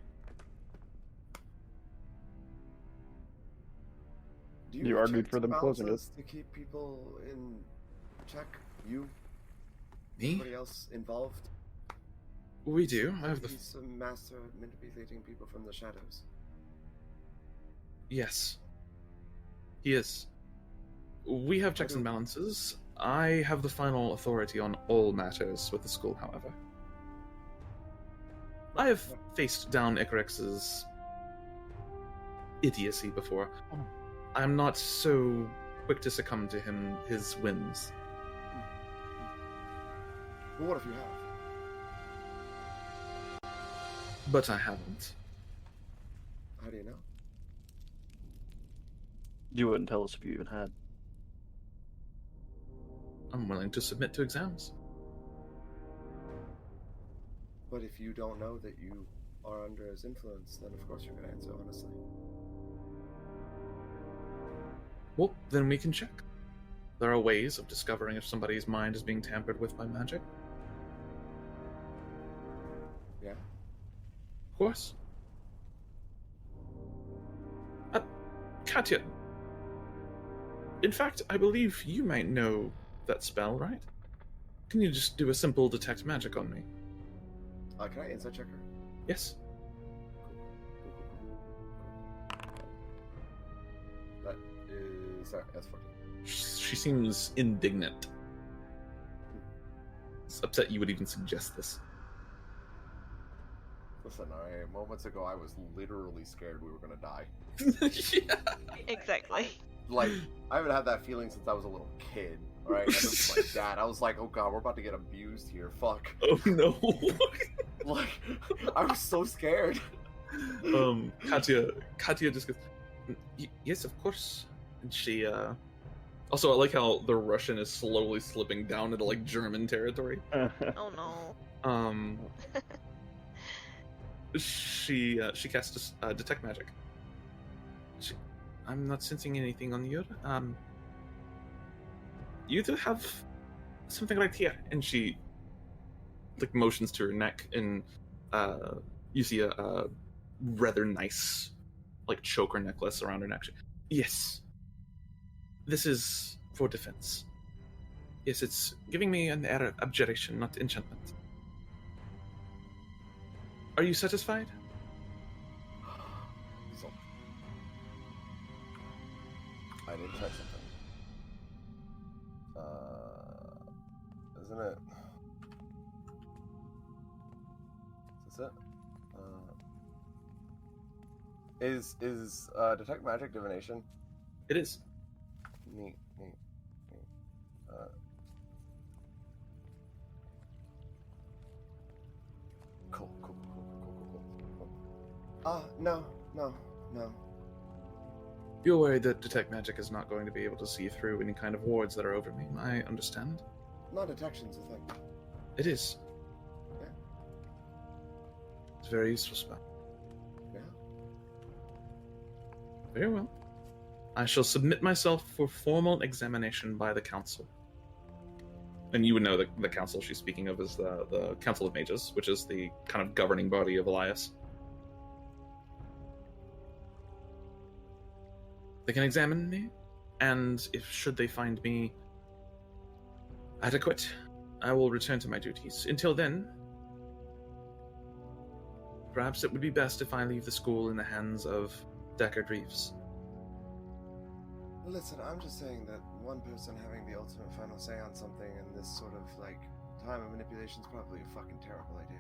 Do You have argued checks for and them closing it. balances to keep people in check? You? Me? Anybody else involved? We do. I have the He's a master at manipulating people from the shadows. yes. He is. We have checks and balances. I have the final authority on all matters with the school, however. I have faced down Ikorax's idiocy before. I'm not so quick to succumb to his whims. Well, what if you have? But I haven't. How do you know? You wouldn't tell us if you even had. I'm willing to submit to exams. But if you don't know that you are under his influence, then of course you're going to answer honestly. Well, then we can check. There are ways of discovering if somebody's mind is being tampered with by magic. Yeah? Of course. Katya. In fact, I believe you might know that spell, right? Can you just do a simple detect magic on me? Can I insight check her? Yes. That is... Sorry, that's 14. She seems indignant. It's upset you would even suggest this. Listen, alright, moments ago I was literally scared we were going to die. Yeah. Exactly. Like, I haven't had that feeling since I was a little kid. Alright, and it was my dad. I was like, oh god, we're about to get abused here. Fuck. Oh no. Like, I was so scared. Katya just goes, yes, of course. And she, also, I like how the Russian is slowly slipping down into, like, German territory. Oh no. She casts detect magic. I'm not sensing anything on you. You do have something right here. And she, like, motions to her neck, and you see a rather nice, like, choker necklace around her neck. Yes. This is for defense. Yes, it's giving me an abjuration, not enchantment. Are you satisfied? So, I did try something. Isn't it? Is this it? Is detect magic divination? It is. Neat. Cool. No. You're worried that detect magic is not going to be able to see through any kind of wards that are over me. I understand. Non-detection's a thing. It is. Yeah. It's a very useful spell. Yeah. Very well. I shall submit myself for formal examination by the council. And you would know that the council she's speaking of is the Council of Mages, which is the kind of governing body of Elias. They can examine me, and if should they find me adequate, I will return to my duties. Until then, perhaps it would be best if I leave the school in the hands of Deckard Reeves. Listen, I'm just saying that one person having the ultimate final say on something in this sort of, like, time of manipulation is probably a fucking terrible idea.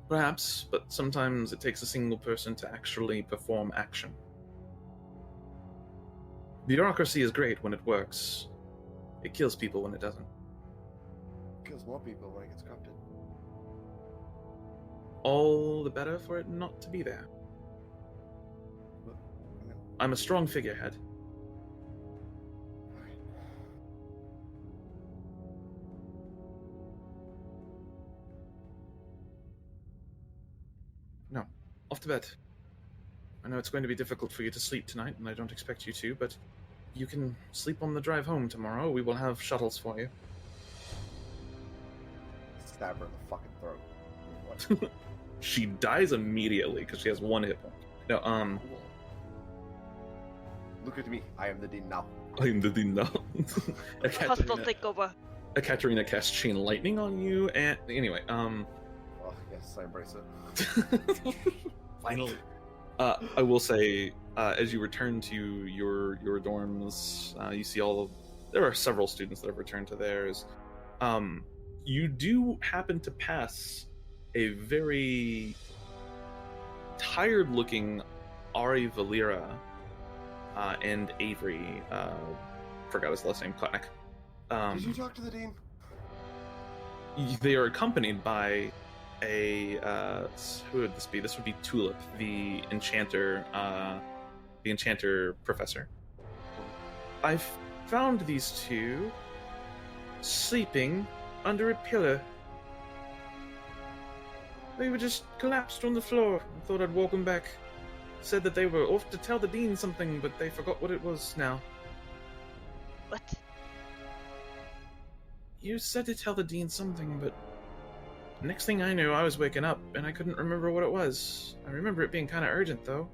Perhaps, but sometimes it takes a single person to actually perform action. Bureaucracy is great when it works. It kills people when it doesn't. Kills more people when it gets corrupted. All the better for it not to be there. But, I mean, I'm a strong figurehead. alright. No, off to bed. I know it's going to be difficult for you to sleep tonight, and I don't expect you to, but you can sleep on the drive home tomorrow. We will have shuttles for you. Stab her in the fucking throat. What? She dies immediately because she has 1 hit point. No, Cool. Look at me. I am the dean now. I'm the dean now. Hostile takeover. Ekaterina casts chain lightning on you, and anyway, Oh, yes, I embrace it. finally. I will say, as you return to your dorms, you see there are several students that have returned to theirs. You do happen to pass a very tired-looking Ara Varella and Avery. Forgot his last name, Kotnik. Did you talk to the dean? They are accompanied by a who would this be? This would be Tulip, the enchanter professor. I've found these two sleeping under a pillar. They were just collapsed on the floor. I thought I'd walk them back. Said that they were off to tell the dean something, but they forgot what it was now. What? You said to tell the dean something, but next thing I knew, I was waking up, and I couldn't remember what it was. I remember it being kind of urgent, though.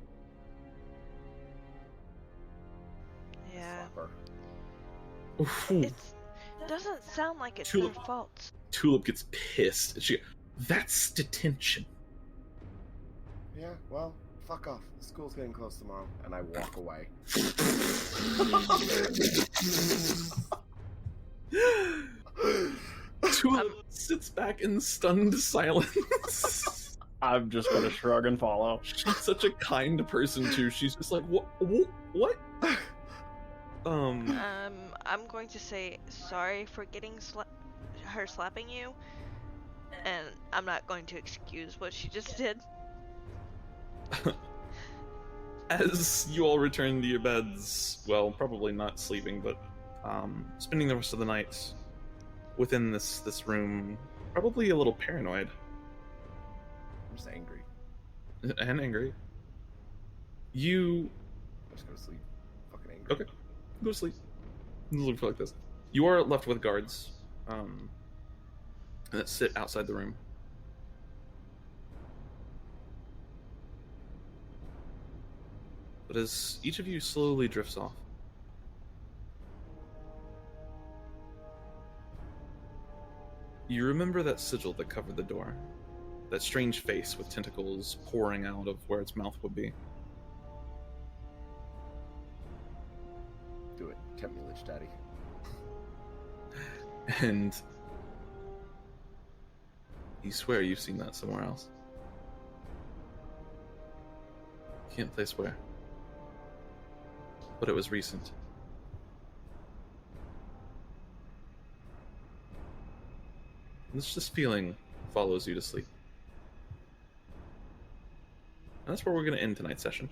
Yeah. Slapper. It doesn't sound like it's Tulip. their fault. Tulip gets pissed. That's detention. Yeah, well, fuck off. The school's getting close tomorrow. And I walk away. Tulip sits back in stunned silence. I'm just gonna shrug and follow. She's such a kind person, too. She's just like, what? I'm going to say sorry for getting her slapping you, and I'm not going to excuse what she just did. As you all return to your beds, well, probably not sleeping, but spending the rest of the night within this room, probably a little paranoid I'm just angry. and angry. I'm just gonna sleep. Fucking angry. Okay, go to sleep. Look like this. You are left with guards that sit outside the room. But as each of you slowly drifts off, you remember that sigil that covered the door. That strange face with tentacles pouring out of where its mouth would be. Do it. Tempt me, Lich Daddy. And you swear you've seen that somewhere else. Can't place where. But it was recent. And this feeling follows you to sleep. And that's where we're going to end tonight's session.